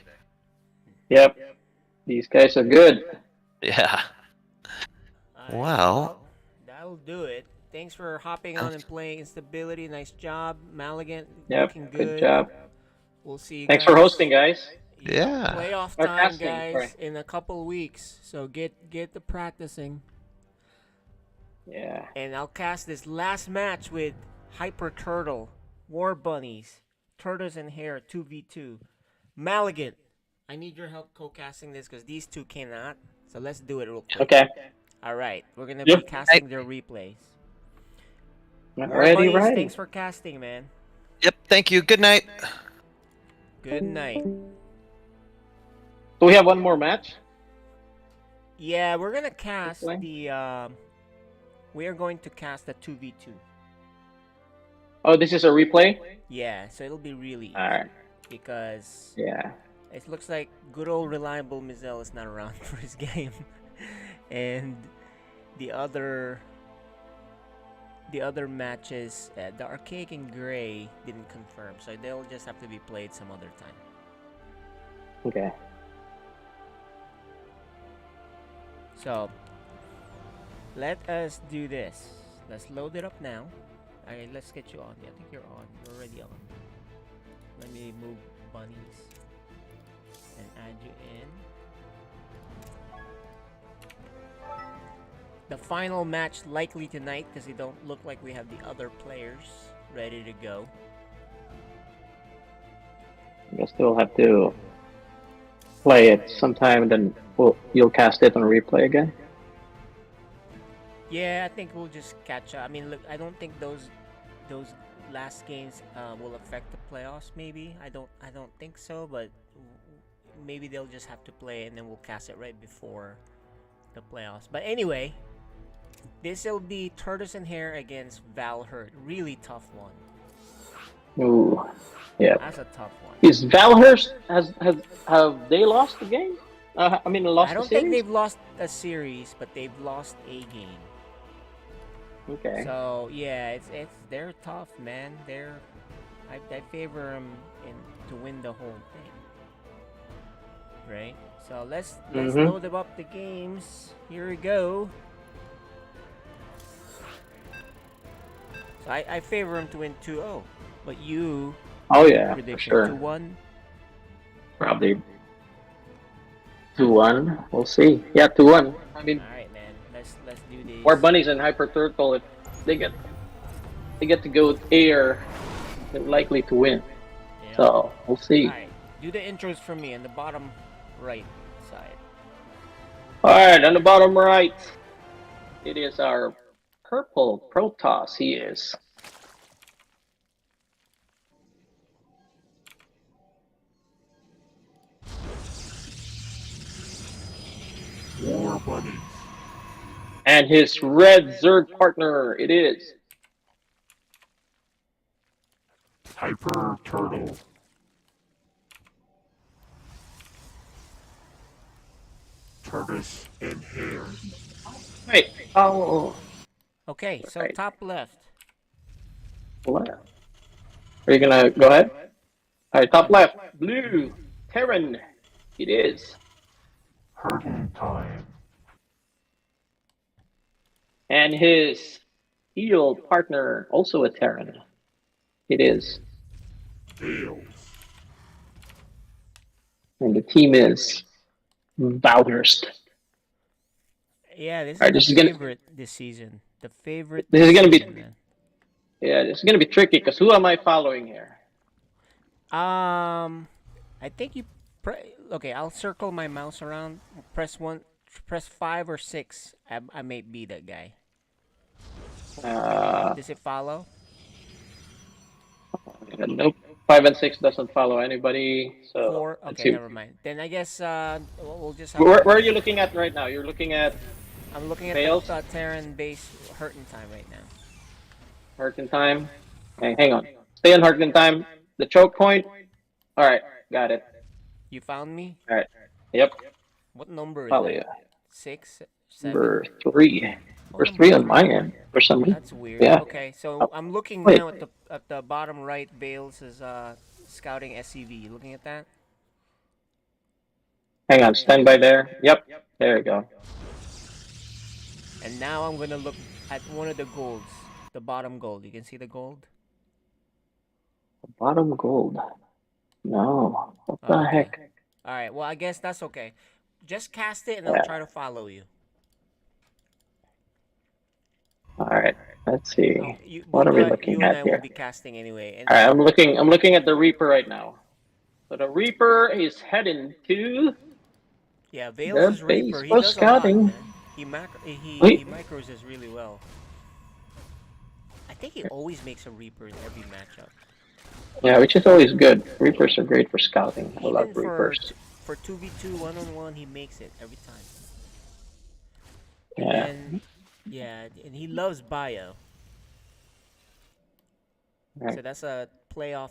Yep. These guys are good. Yeah. Well, that'll do it. Thanks for hopping on and playing Instability. Nice job, Maligan. Yep. Looking Good good. job. We'll see you Thanks guys. for hosting, guys. Yeah. Playoff Or time, casting, guys, sorry. in a couple weeks. So get the practicing. Yeah. And I'll cast this last match with Hyper Turtle, War Bunnies, Turtles and Hair 2v2. Maligan, I need your help co-casting this because these two cannot. So let's do it real quick. Okay. All right, we're gonna Yep. be casting their replays. War Ready, Bunnies, ready. thanks for casting, man. Yep. Thank you. Good night. Good night. Do we have one more match? Yeah, we're gonna cast the. We are going to cast the 2v2. Oh, this is a replay? Yeah, so it'll be really easy. Alright. Because yeah, it looks like good old reliable Mizel is not around for his game, and the other matches, the Archaic and Gray didn't confirm, so they'll just have to be played some other time. Okay. So let us do this. Let's load it up now. Alright, let's get you on. Yeah, I think you're on. You're already on. Let me move bunnies and add you in. The final match likely tonight because it don't look like we have the other players ready to go. I guess we'll have to play it sometime, then you'll cast it on replay again. Yeah, I think we'll just catch up. I mean, look, I don't think those last games will affect the playoffs. Maybe I don't think so, but maybe they'll just have to play and then we'll cast it right before the playoffs. But anyway, this will be Turtles and Hair against Valhurt. Really tough one. Ooh, yeah. That's a tough one. Is Valhurst have they lost the game? I mean, lost I the don't series? think they've lost a series, but they've lost a game. Okay. So yeah, it's they're tough, man. I favor them to win the whole thing, right? So let's load up the games. Here we go. So I favor him to win 2-0, but you. Oh yeah, prediction for sure. 2-1. Probably 2-1. We'll see. Yeah, 2-1. I mean. Alright, man. Let's do this. War Bunnies and Hyper Turtle, if they get to go with air, they're likely to win. Yeah. So we'll see. Alright, do the intros for me on the bottom right side. Alright, on the bottom right, it is our purple Protoss. He is. War Bunnies. And his red Zerg partner, it is Hyper Turtle. Turtles and Hair. Wait. Oh. Okay, so right. top left. Left. Are you gonna go ahead? Alright, top left. Blue. Terran. It is. Hurting time. And his heel partner, also a Terran. It is. Tails. And the team is Valhurst. Yeah, this is Alright, the this is gonna- favorite this season. The favorite. This is gonna be. season, man. Yeah, this is gonna be tricky because who am I following here? I think you. Okay, I'll circle my mouse around. Press 5 or 6. I may be that guy. Does it follow? Nope. 5 and 6 doesn't follow anybody. So 4. let's Okay, see. never mind. Then I guess we'll just. Have Where are you looking at right now? You're looking at. I'm looking at Fails? the Terran base hurting time right now. Hurting time. Okay, hang on. Stay on Hurting time. The choke point. All right, got it. You found me? All right. Yep. What number is Follow that? you. 6, 7. Number 3. There's 3 on my end for some reason. That's weird. Yeah. Okay, so I'm looking Wait. now at the bottom right. Bales is scouting SCV. You looking at that? Hang on, stand by there. Yep, there you go. And now I'm gonna look at one of the golds, the bottom gold. You can see the gold. Bottom gold. No. What the Oh, okay. heck? All right. Well, I guess that's okay. Just cast it, and Yeah. I'll try to follow you. All right. Let's see. You, What are we you looking and at I here? will be casting anyway. And All right, I'm looking at the Reaper right now. So the Reaper is heading to yeah, the Vales' base Reaper. He for does a lot, scouting. man. He Wait. micros us really well. I think he always makes a Reaper in every matchup. Yeah, which is always good. Reapers are great for scouting. I love Even Reapers. for 2v2 1-on-1, he makes it every time. Yeah. And yeah, and he loves bio. Right. So that's a playoff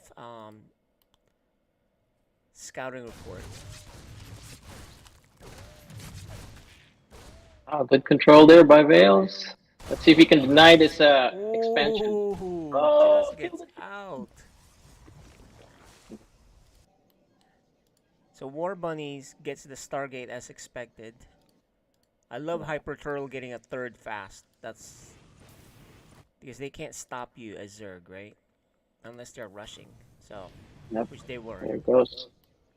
scouting report. Oh, good control there by Vales. Let's see if he can deny this expansion. Ooh, Oh, just gets out. So War Bunnies gets the Stargate as expected. I love Hyper Turtle getting a 3rd fast. That's because they can't stop you as Zerg, right? Unless they're rushing. So, Yep. which they were. There it goes.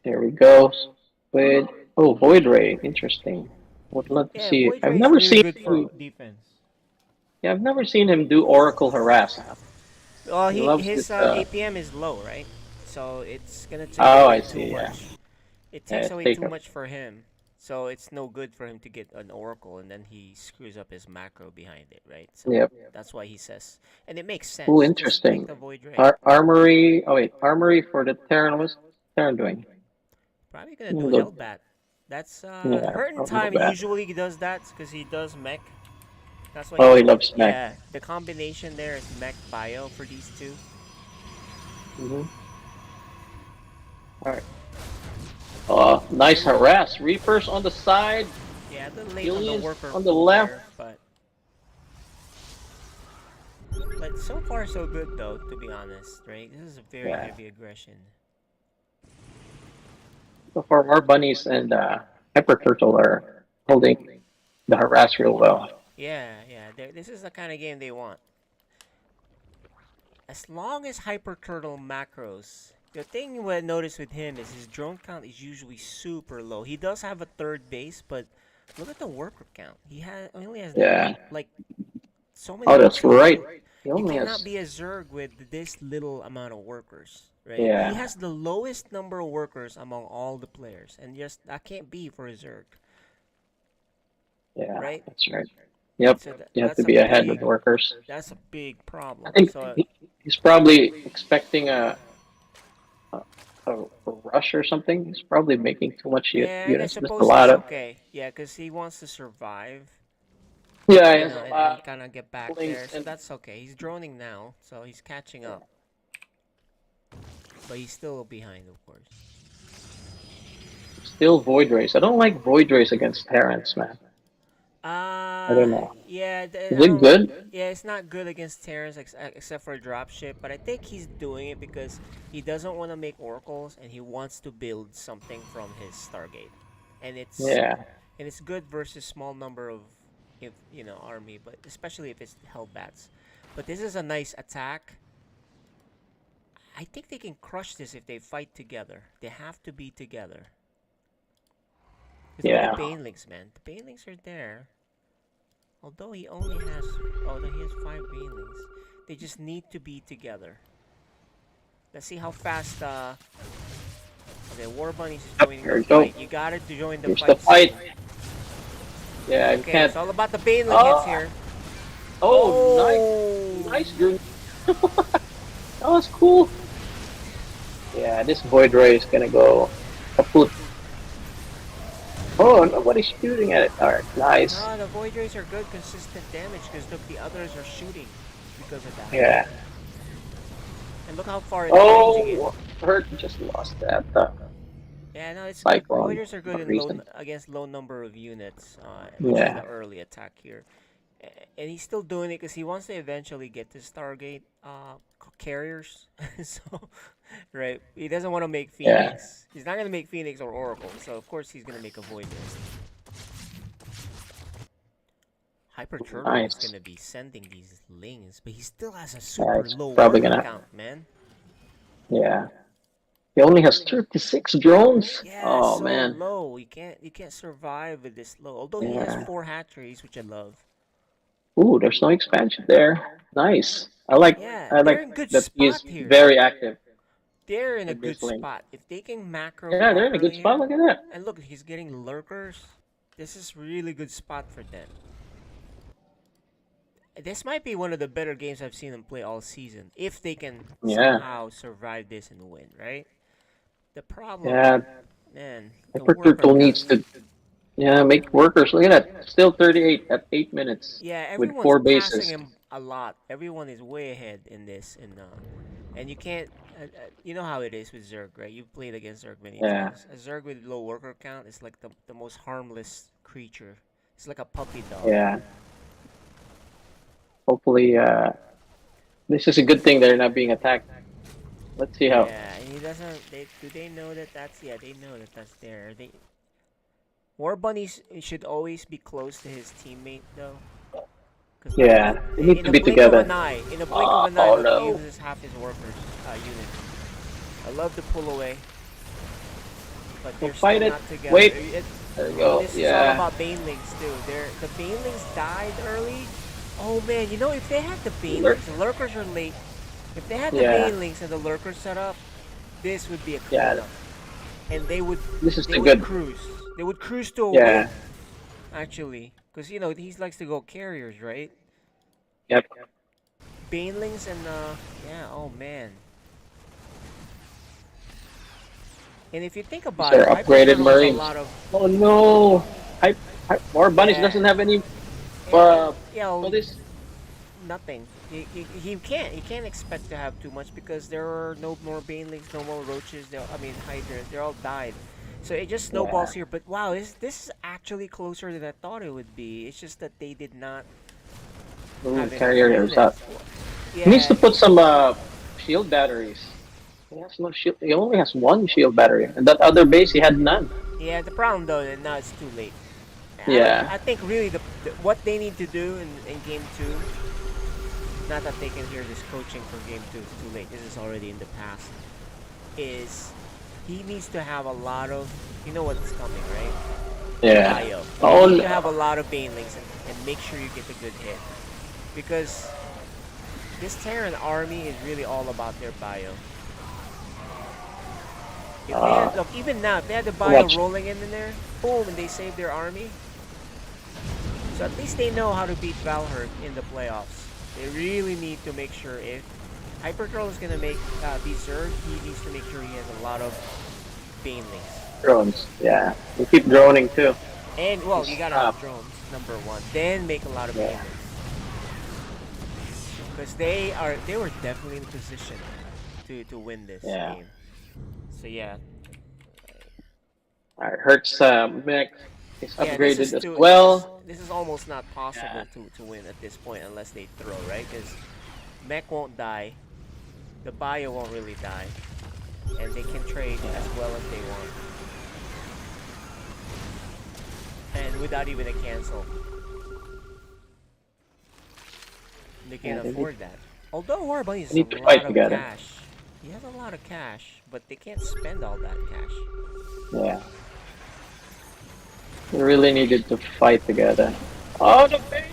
There we go. With Void Ray. Interesting. Would love to Yeah, see. Void I've Ray is never really seen good him. for defense. Yeah, I've never seen him do Oracle Harass. Well, He loves his this, APM is low, right? So it's gonna take Oh, away I too see, yeah. much. It Yeah, takes it's away take too a- much for him. So it's no good for him to get an Oracle, and then he screws up his macro behind it, right? So Yep. that's why he says, and it makes sense. Oh, Just interesting. make the Void Ray. Armory. Oh wait, Armory for the Terran. What's Terran doing? Probably gonna do Look. Hellbat. That's Yeah, Hurt in I'll Time go back. usually does that because he does mech. That's why. Oh, he loves mech. Yeah, the combination there is mech bio for these two. All right. Nice harass. Reapers on the side. Yeah, the late on the Aliens worker on the left. there, but so far so good though, to be honest, right? This is a very Yeah. heavy aggression. So far, our bunnies and Hyper Turtle are holding the harass real well. Yeah, this is the kind of game they want. As long as Hyper Turtle macros. The thing you would notice with him is his drone count is usually super low. He does have a 3rd base, but look at the worker count. He only has like so many. Oh, that's right. He You only cannot has. be a Zerg with this little amount of workers, right? Yeah. He has the lowest number of workers among all the players, and just that can't be for a Zerg. Yeah, right? that's right. Yep, So you have that's to be a ahead of big- the workers. That's a big problem. I think So he's probably expecting a rush or something. He's probably making too much yeah, and I units. Just suppose a lot that's of. okay. Yeah, because he wants to survive. Yeah, he you has know, a and, lot kind of get back things there. So and- that's okay. He's droning now, so he's catching up. But he's still behind, of course. Still Void Race. I don't like Void Race against Terrans, man. I don't know. Yeah, Is it good? Yeah, it's not good against Terrans except for dropship, but I think he's doing it because he doesn't want to make oracles and he wants to build something from his Stargate, and it's good versus small number of army, but especially if it's Hellbats. But this is a nice attack. I think they can crush this if they fight together. They have to be together. Look at the Banelings, man. The Banelings are there. Although he only has... Oh, no, he has 5 Banelings. They just need to be together. Let's see how fast... Okay, War Bunny's joining Here we the go. fight. You gotta join the Here's fight. the fight. Yeah, you Okay, can't. it's all about the Baneling hits here. Nice dude. That was cool. Yeah, this Void Ray is gonna go kaput. Oh, nobody's shooting at it. Alright, nice. No, the Void Rays are good, consistent damage, because look, the others are shooting because of that. Yeah. And look how far it's ranging it. Oh, Hurt just lost that. Yeah, no, it's Cyclone, good. Voiders are good for in reason. against low number of units, which is Yeah. the early attack here. and he's still doing it because he wants to eventually get to Stargate carriers. So, right, he doesn't want to make Yeah. Phoenix. He's not gonna make Phoenix or Oracle. So of course he's gonna make a Void Nest. Hyper Turtle is Nice. gonna be sending these lings, but he still has a Yeah, super it's low probably worker gonna. count, man. Yeah. He only has 36 drones. Yeah, Oh so man. low. You can't survive with this low. Although he has Yeah. 4 hatcheries, which I love. Ooh, there's no expansion there. Nice. Yeah, I they're like in good that spot he's here. very active They're in a with good this lane. spot. If they can macro Yeah, they're in a good properly spot. here, Look at that. and look, he's getting lurkers. This is really good spot for them. This might be one of the better games I've seen them play all season. If they can Yeah. somehow survive this and win, right? The problem, Yeah. man, the Hyper worker Turtle count. needs to make workers. Look at that. Still 38 at 8 minutes Yeah, with everyone's 4 passing bases. him a lot. Everyone is way ahead in this, and you can't. You know how it is with Zerg, right? You've played against Zerg many Yeah. times. A Zerg with low worker count is like the most harmless creature. It's like a puppy dog. Yeah. Hopefully, this is a good thing they're not being attacked. Let's see how. Yeah, and he doesn't. Do they know that that's? Yeah, they know that that's there. War bunnies should always be close to his teammate though. Cause Yeah, they need in to a be blink together. of an eye, Oh, look, he no. uses half his workers unit. I love to pull away, but We'll they're fight still it. not together. Wait. There you go. This is all Yeah. about banelings too. The banelings died early. Oh man, you know if they had the banelings, the lurkers are late. If they had the Yeah. banelings and the lurkers set up, this would be a Yeah. cleanup. And they would This is they the would good. cruise. They would cruise to a Yeah. win, actually, because you know he likes to go carriers, right? Yep. Banelings and yeah, oh man. And if you think about These it, are Hyper upgraded Turtle has a Marines. lot of Oh no! War Bunnies Yeah. doesn't have any. yeah, What is? nothing. He can't expect to have too much because there are no more banelings, no more roaches. I mean hydras. They're all died. So it just snowballs here. But wow, this is actually closer than I thought it would be. It's just that they did not Ooh, have enough carriers units. up. Yeah. He needs to put some shield batteries. He has no shield. He only has one shield battery, and that other base he had none. Yeah, the problem though that now it's too late. Yeah. I think really what they need to do in game 2, not that they can hear this coaching for game 2, it's too late. This is already in the past. Is he needs to have a lot of, you know what's coming, right? Yeah. Bio. Oh, You need to no. have a lot of banelings and make sure you get a good hit, because this Terran army is really all about their bio. If they had, look, even now, if they had the bio Watch. rolling in there, boom, and they save their army. So at least they know how to beat Valherd in the playoffs. They really need to make sure if Hypergirl is gonna make be Zerg, he needs to make sure he has a lot of banelings. Drones. Yeah. We keep droning too. And well, you gotta Stop. have drones, number 1. Then make a lot of Yeah. banelings. Because they were definitely in position to win this Yeah. game. So yeah. Alright, Hertz mech is Yeah, upgraded this is as well. This is almost not possible to win at this point unless they throw, right? Because mech won't die, the bio won't really die, and they can trade as well as they want, and without even a cancel. They can't Yeah, they afford that. Although War Bunny has they need a to lot fight of together. cash. He has a lot of cash, but they can't spend all that cash. Yeah. We really needed to fight together. Oh, the base!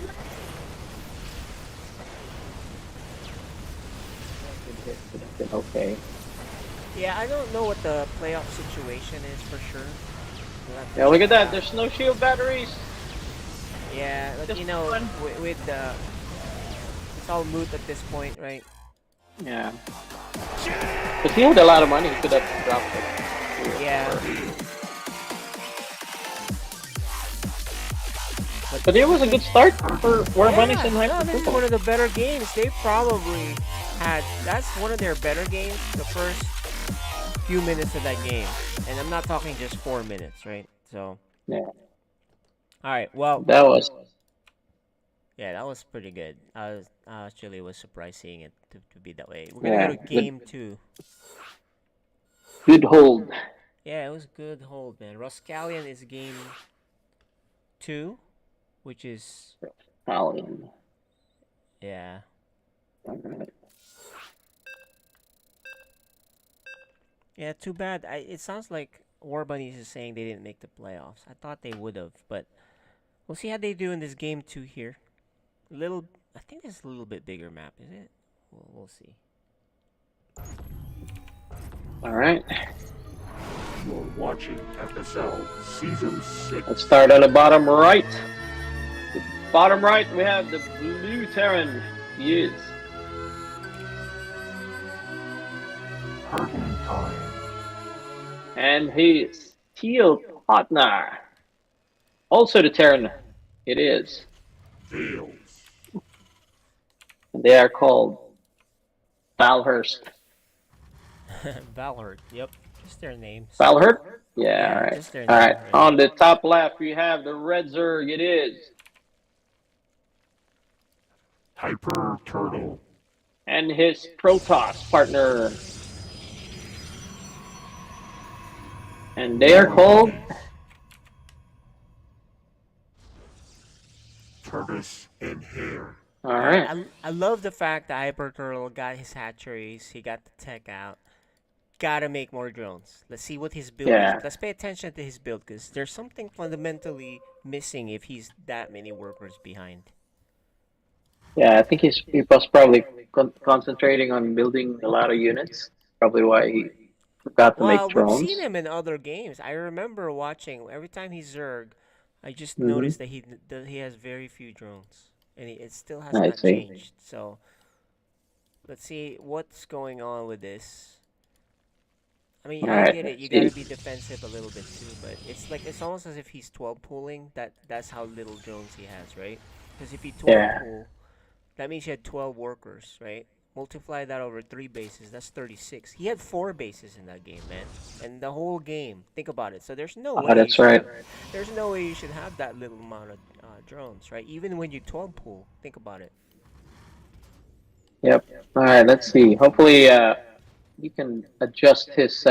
Okay. Yeah, I don't know what the playoff situation is for sure. We'll have to Yeah, look check at that. out. There's no shield batteries. Yeah, but you know, with the it's all moot at this point, right? Yeah. If he had a lot of money, he could have dropped it. Yeah. But it was a good start for War Bunnies and No, Hyper this is Turtle. one of the better games. They probably had. That's one of their better games. The first few minutes of that game, and I'm not talking just 4 minutes, right? So. Yeah. All right. Well. That was. Yeah, that was pretty good. I actually was surprised seeing it to be that way. We're gonna go Yeah, to game 2. good hold. Yeah, it was good hold, man. Roscallion is game 2, which is Roscallion. Yeah. Alright. Yeah, too bad. It sounds like War Bunnies is saying they didn't make the playoffs. I thought they would have, but we'll see how they do in this game 2 here. I think it's a little bit bigger map, is it? We'll see. All right. You're watching FSL Season 6. Let's start on the bottom right. The bottom right, we have the blue Terran. He is. Hurting time. And his teal partner. Also the Terran. It is. Fails. They are called Valhurst. Valhurt, yep. Just their names. Valhurt? Yeah, all right. Just their All name, right. On the top left, we have the red Zerg. It is. Hyper Turtle. And his Protoss partner. And they are called Turbis and Hair. All right. I love the fact that Hyper Turtle got his hatcheries. He got the tech out. Gotta make more drones. Let's see what his build is. Let's pay attention to his build, because there's something fundamentally missing if he's that many workers behind. Yeah, I think he was probably concentrating on building a lot of units. Probably why he forgot to make drones. We've seen him in other games. I remember watching every time he's Zerg. I just noticed that he has very few drones, and it still has not changed. So let's see what's going on with this. I mean, I get it. You gotta be defensive a little bit too, but it's almost as if he's 12 pooling. That's how little drones he has, right? Because if he 12 pool, that means he had 12 workers, right? Multiply that over 3 bases, that's 36. He had 4 bases in that game, man, and the whole game. Think about it. So there's no way. That's right. There's no way you should have that little amount of drones, right? Even when you 12 pool, think about it. Yep. All right. Let's see. Hopefully, you can adjust his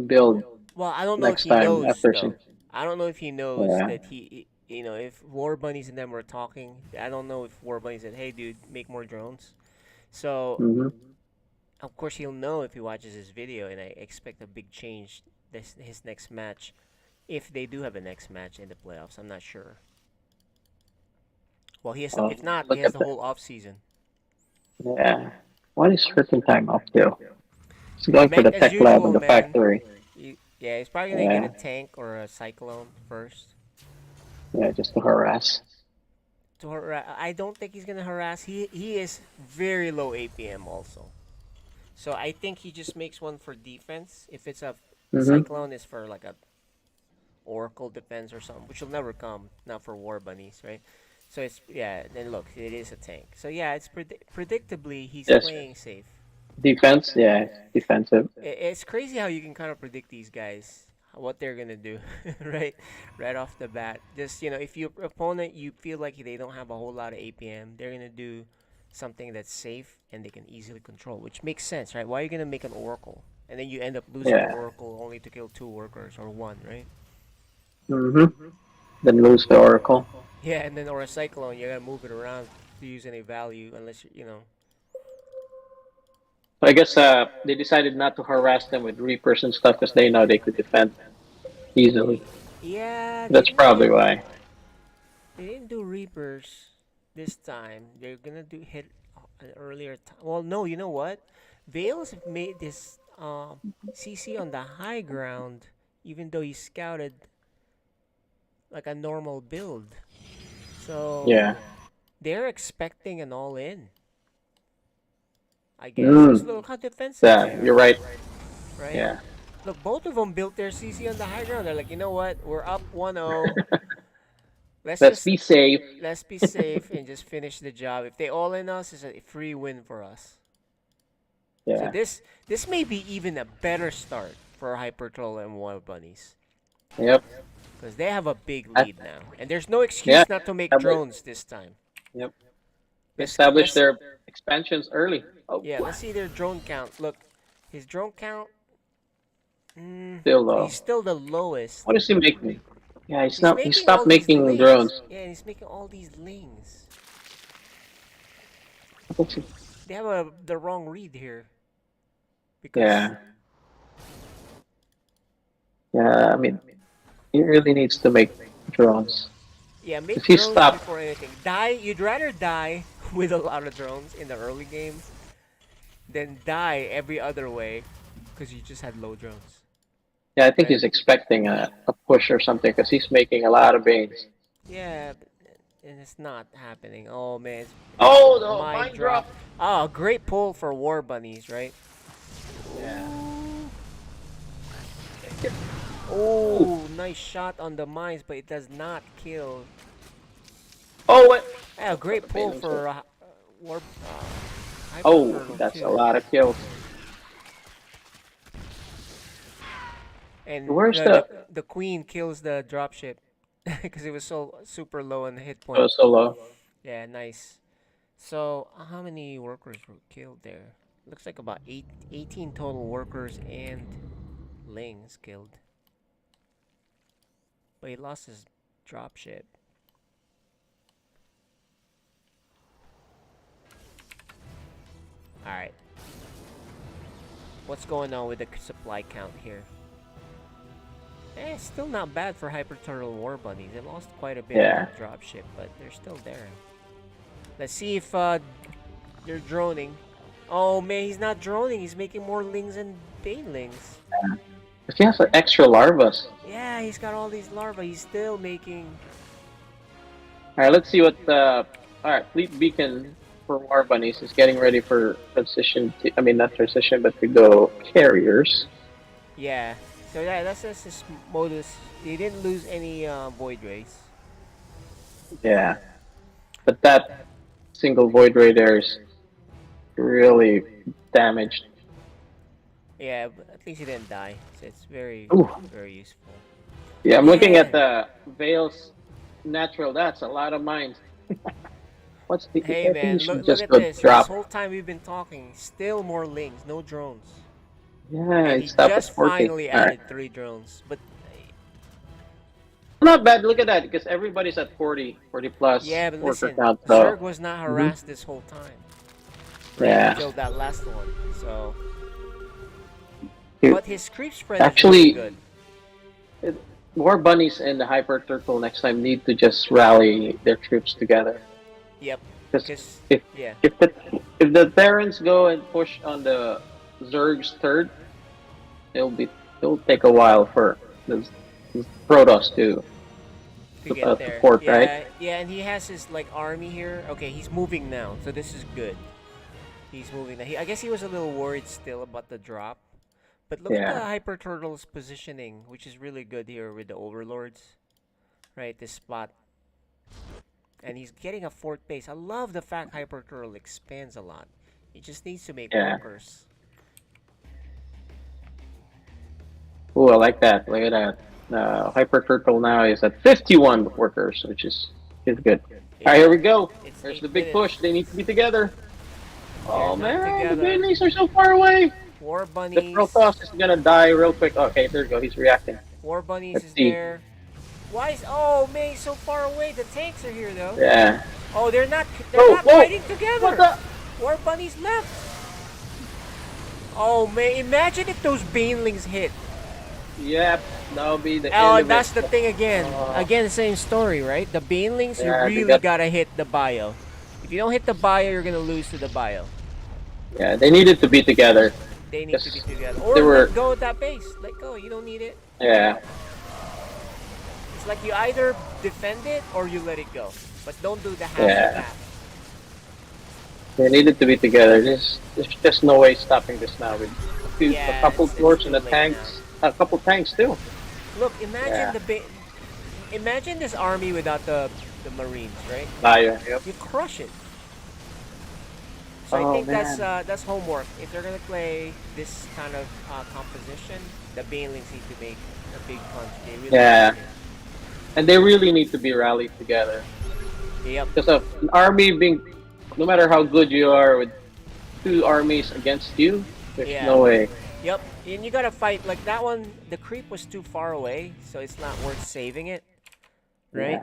build. Well, I don't know next if he time knows. Though. I don't know if he knows that he, if War Bunnies and them were talking. I don't know if War Bunny said, "Hey, dude, make more drones." So, of course, he'll know if he watches this video, and I expect a big change his next match, if they do have a next match in the playoffs. I'm not sure. Well, he has. If not, he has the whole off season. Yeah. What is hurting time up to? He's going for the tech lab in the factory. Yeah, he's probably gonna get a tank or a cyclone first. Yeah, just to harass. I don't think he's gonna harass. He is very low APM also, so I think he just makes one for defense. If it's a cyclone, is for like a Oracle defense or something, which will never come. Not for War Bunnies, right? So it's Then look, it is a tank. So yeah, it's predictably he's playing safe. Defense, defensive. It's crazy how you can kind of predict these guys, what they're gonna do, right off the bat. Just if your opponent, you feel like they don't have a whole lot of APM, they're gonna do something that's safe and they can easily control, which makes sense, right? Why are you gonna make an Oracle and then you end up losing the Oracle only to kill 2 workers or 1, right? Then lose the Oracle. Yeah, and then or a Cyclone, you gotta move it around to use any value unless So I guess they decided not to harass them with Reapers and stuff because they know they could defend easily. Yeah, that's probably why. They didn't do Reapers this time. They're gonna hit an earlier time. Well, no, you know what? Vales made this CC on the high ground, even though he scouted like a normal build. So they're expecting an all-in. I guess. Look how defensive they are. You're right. Right? Yeah. Look, both of them built their CC on the high ground. They're like, you know what? We're up 1-0. Let's be safe. Let's be safe and just finish the job. If they all in us, it's a free win for us. Yeah. So this may be even a better start for Hyper Troll and War Bunnies. Yep. Because they have a big lead now. And there's no excuse not to make drones this time. Yep. Let's, Establish let's their expansions early. Oh, yeah, let's see their drone count. Look, his drone count. still low. He's still the lowest. What is he making? Yeah, he's He's not. He making all stopped these making lings. drones. Yeah, he's making all these lings. What's he- They have the wrong read here. Because Yeah. Yeah, I mean, he really needs to make drones. yeah, make If he drones stopped, before anything. You'd rather die with a lot of drones in the early games than die every other way because you just had low drones. yeah, I think he's expecting a push or something because he's making a lot of banes. Yeah, and it's not happening. Oh man, Oh, the mine mine drop. Oh, great pull for war bunnies, right? Yeah. Oh, nice shot on the mines, but it does not kill. Oh, what? Yeah, great pull for war. Oh, Hyper that's too. a lot of kills. And Where's the queen kills the dropship because it was so super low on the hit point. Oh, so low. Yeah, nice. So how many workers were killed there? Looks like about 18 total workers and lings killed. But he lost his dropship. Alright. What's going on with the supply count here? Still not bad for Hyper Turtle War Bunnies. They lost quite a bit of the dropship, but they're still there. Let's see if they're droning. Oh man, he's not droning. He's making more lings and banelings. If he has extra larvas. Yeah, he's got all these larvae. He's still making. All right, let's see what the. All right, Fleet Beacon for War Bunnies is getting ready for transition. I mean, not transition, but to go carriers. Yeah. So yeah, that's his modus. He didn't lose any void rays. Yeah, but that single void ray there is really damaged. Yeah, but at least he didn't die. So it's very, very useful. Yeah, I'm looking at the Veil's natural. That's a lot of mines. What's the? Hey man, look at this. This whole time we've been talking, still more lings, no drones. Yeah, and he just finally added 3 drones, but not bad. Look at that, because everybody's at 40 plus. Yeah, but listen, count, so. Zerg was not harassed this whole time. Yeah. He killed that last one, so. Dude, But his creep spread actually, is really good. War Bunnies and the Hyper Turtle next time need to just rally their troops together. Yep. Because if the Terrans go and push on the Zerg's third, it'll take a while for the Protoss to get there. support, right? Yeah, and he has his like army here. Okay, he's moving now, so this is good. He's moving now. I guess he was a little worried still about the drop, but look at the Hyper Turtle's positioning, which is really good here with the Overlords. Right, this spot. And he's getting a 4th base. I love the fact Hyper Turtle expands a lot. He just needs to make workers. Oh, I like that. Look at that. Hyper Turtle now is at 51 workers, which is good. Yeah. All right, here we go. There's the big push. They need to be together. Oh man, the Baneys are so far away. War Bunnies. The Protoss is gonna die real quick. Okay, there you go. He's reacting. War Bunnies is there. Why is man, he's so far away? The tanks are here though. Yeah. Oh, they're not fighting together. What the? War Bunnies left. Oh man, imagine if those banelings hit. Yep, that'll be the end of that's it. the thing again. Again, same story, right? The banelings, Yeah, you really gotta hit the bio. If you don't hit the bio, you're gonna lose to the bio. Yeah, they needed to be together. They need to be together. Or let go of that base. Let go. You don't need it. Yeah. It's like you either defend it or you let it go. But don't do the half and half. They needed to be together. There's just no way stopping this now with a couple dwarves and the tanks. A couple tanks too. Look, imagine imagine this army without the Marines, right? Yep. You crush it. So I think that's homework. If they're gonna play this kind of composition, the banelings need to make a big punch. They really and they really need to be rallied together. Yep. Because of an army being, no matter how good you are with two armies against you, there's Yeah. no way. Yep. And you gotta fight like that one. The creep was too far away, so it's not worth saving it, right?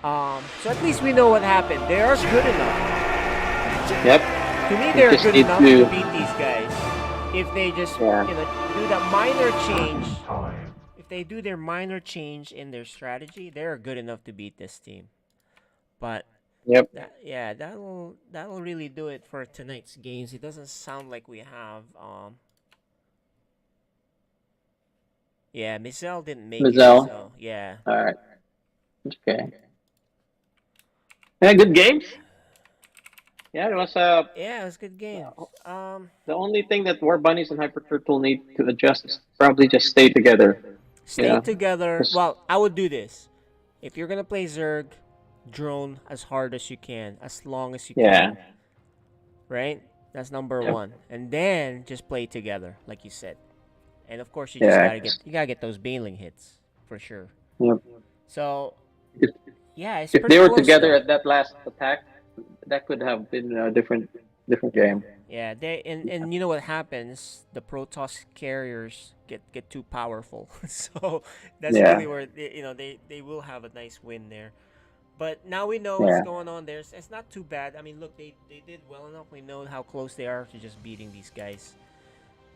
Yeah. So at least we know what happened. They are good enough. Yep. To me, You they're just good need enough to- to beat these guys. If they just, Yeah. do that minor change. If they do their minor change in their strategy, they're good enough to beat this team. But Yep. that'll really do it for tonight's games. It doesn't sound like we have yeah, Mizel didn't make it, Mizel. so yeah. All right. Okay. Yeah, good games. Yeah, it was Yeah, it was good games. the only thing that War Bunnies and Hyper Turtle need to adjust is probably just stay together. Stay together. Well, I would do this. If you're gonna play Zerg, drone as hard as you can, as long as you can. Right? That's number one. And then just play together, like you said. And of course, you just gotta get those bailing hits for sure. Yep. So, yeah, it's If pretty they were close, together though. at that last attack, that could have been a different game. Yeah, and you know what happens? The Protoss carriers get too powerful, so that's really where they will have a nice win there. But now we know what's going on there. It's not too bad. I mean, look, they did well enough. We know how close they are to just beating these guys.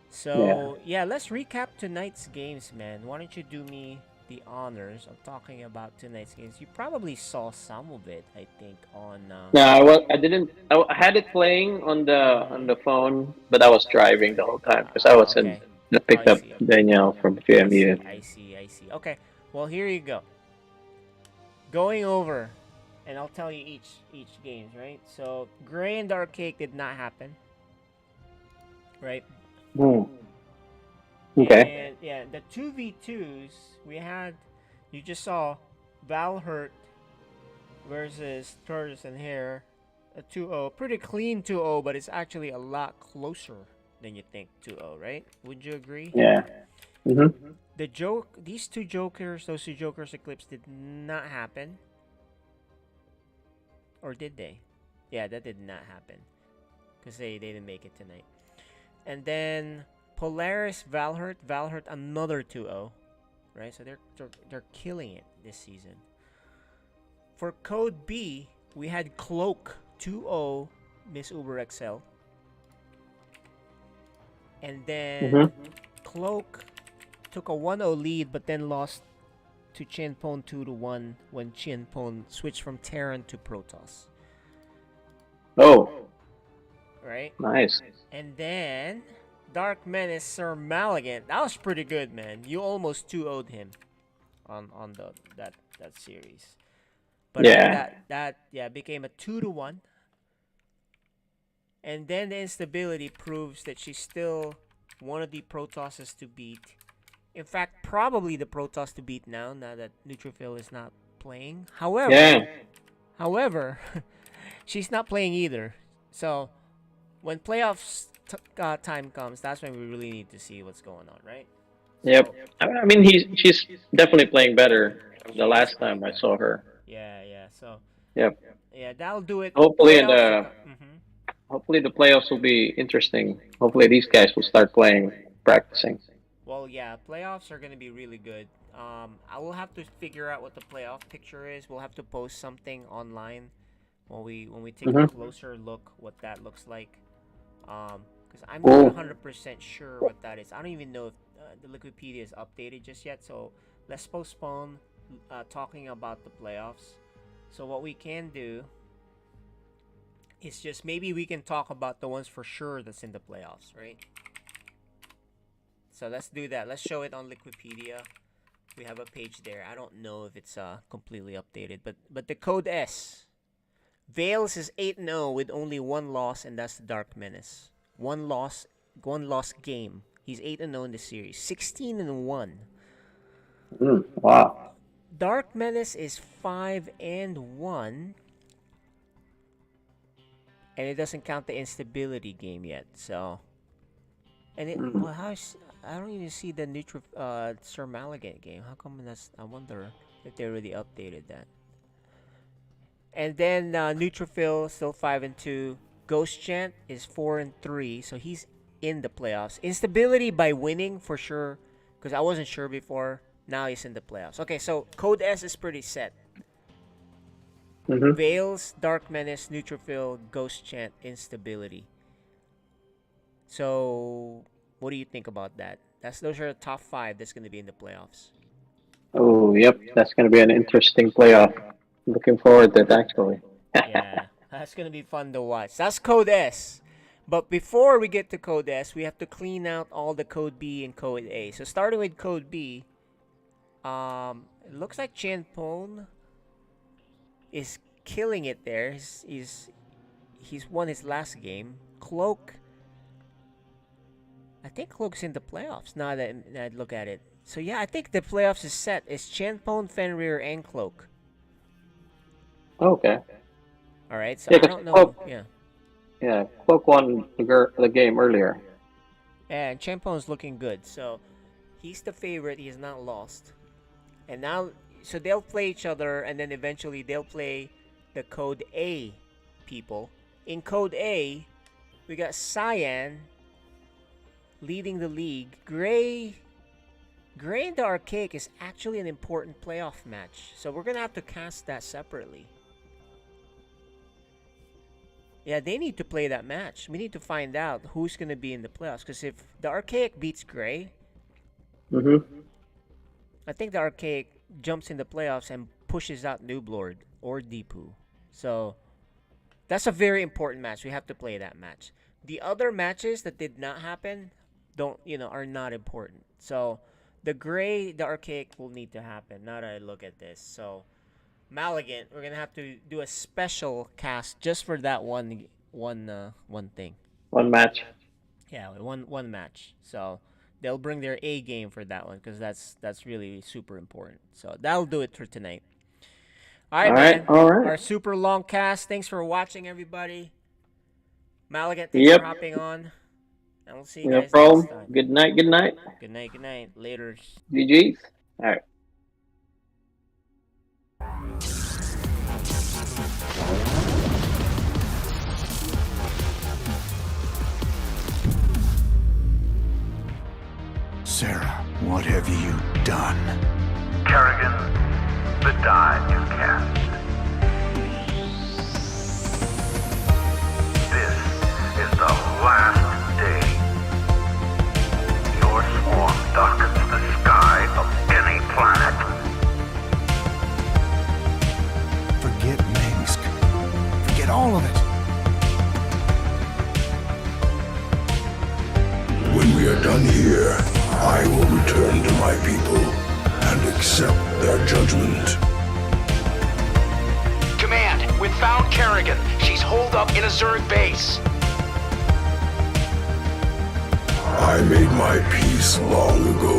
So yeah, let's recap tonight's games, man. Why don't you do me the honors of talking about tonight's games? You probably saw some of it, I think, on. No, I didn't. I had it playing on the phone, but I was driving the whole time because I was in. I picked up Danielle from FMU. I see. Okay, well here you go. Going over, and I'll tell you each games, right? So Gray and Dark Cake did not happen, right? Okay. And yeah, the 2v2s we had, you just saw Valhurt versus Tortoise and Hare, a 2-0, pretty clean 2-0, but it's actually a lot closer than you think 2-0, right? Would you agree? Yeah. These two jokers eclipse did not happen. Or did they? Yeah, that did not happen. Because they didn't make it tonight. And then Polaris Valhurt another 2-0. Right? So they're killing it this season. For Code B, we had Cloak 2-0 Miss Uber XL. And then Cloak took a 1-0 lead, but then lost to Chinpon 2-1 when Chinpon switched from Terran to Protoss. Oh. Right? Nice. And then Dark Menace Sir Maligan. That was pretty good, man. You almost 2-0'd him on that series. But that became a 2-1. And then the instability proves that she's still one of the Protosses to beat. In fact, probably the Protoss to beat now that Neutrophil is not playing. However, she's not playing either. So, when playoffs time comes, that's when we really need to see what's going on, right? Yep. I mean, she's definitely playing better the last time I saw her. Yeah. So. Yep. Yeah, that'll do it. Hopefully, hopefully the playoffs will be interesting. Hopefully, these guys will start playing, practicing. Well, yeah, playoffs are going to be really good. I will have to figure out what the playoff picture is. We'll have to post something online when we take a closer look what that looks like. Because I'm not 100% sure what that is. I don't even know if the Wikipedia is updated just yet. So let's postpone talking about the playoffs. So what we can do is just maybe we can talk about the ones for sure that's in the playoffs, right? So let's do that. Let's show it on Wikipedia. We have a page there. I don't know if it's completely updated, but the code S. Vales is 8-0 with only one loss, and that's the Dark Menace. One loss game. He's 8-0 in the series. 16-1. Wow. Dark Menace is 5-1. And it doesn't count the instability game yet, so. And it I don't even see the Sir Maligan game. How come that's? I wonder if they already updated that. And then Neutrophil still 5-2. Ghost Chant is 4-3, so he's in the playoffs. Instability by winning for sure, because I wasn't sure before. Now he's in the playoffs. Okay, so Code S is pretty set. Veils, Dark Menace, Neutrophil, Ghost Chant, Instability. So, what do you think about that? Those are the top 5 that's going to be in the playoffs. Oh, yep. That's going to be an interesting playoff. Looking forward to it, actually. Yeah, that's going to be fun to watch. That's Code S. But before we get to Code S, we have to clean out all the Code B and Code A. So, starting with Code B, it looks like Chanpone is killing it there. He's won his last game. Cloak, I think Cloak's in the playoffs now that I look at it. So yeah, I think the playoffs is set. It's Chanpone, Fenrir, and Cloak. Okay. All right. So Yeah, I don't know. Cloak, Yeah. Yeah, Cloak won the game earlier. Yeah, and Champone's looking good. So he's the favorite. He has not lost. And now, so they'll play each other, and then eventually they'll play the Code A people. In Code A, we got Cyan leading the league. Gray and the Archaic is actually an important playoff match. So we're going to have to cast that separately. Yeah, they need to play that match. We need to find out who's going to be in the playoffs. Because if the Archaic beats Gray, I think the Archaic jumps in the playoffs and pushes out Nooblord or Deepu. So that's a very important match. We have to play that match. The other matches that did not happen are not important. So the Gray, the Archaic will need to happen. Now that I look at this. So Malignant, we're gonna have to do a special cast just for that one thing. One match. Yeah, one match. So they'll bring their A game for that one because that's really super important. So that'll do it for tonight. All right, man. All right. Our super long cast. Thanks for watching, everybody. Malignant, thanks for hopping on. And we'll see you guys next time. Good night. Good night. Good night. Good night. Later. GG's. All right. Sarah, what have you done? Kerrigan, the die you cast. This is the last day. Your swarm darkens the sky of any planet. Forget Minsk. Forget all of it. When we are done here, I will return to my people and accept their judgment. Command, we've found Kerrigan. She's holed up in a Zerg base. I made my peace long ago.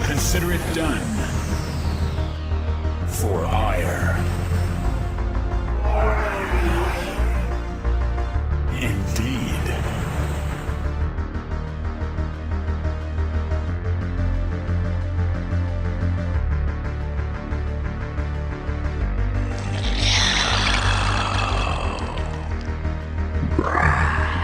Consider it done. For ire. Indeed.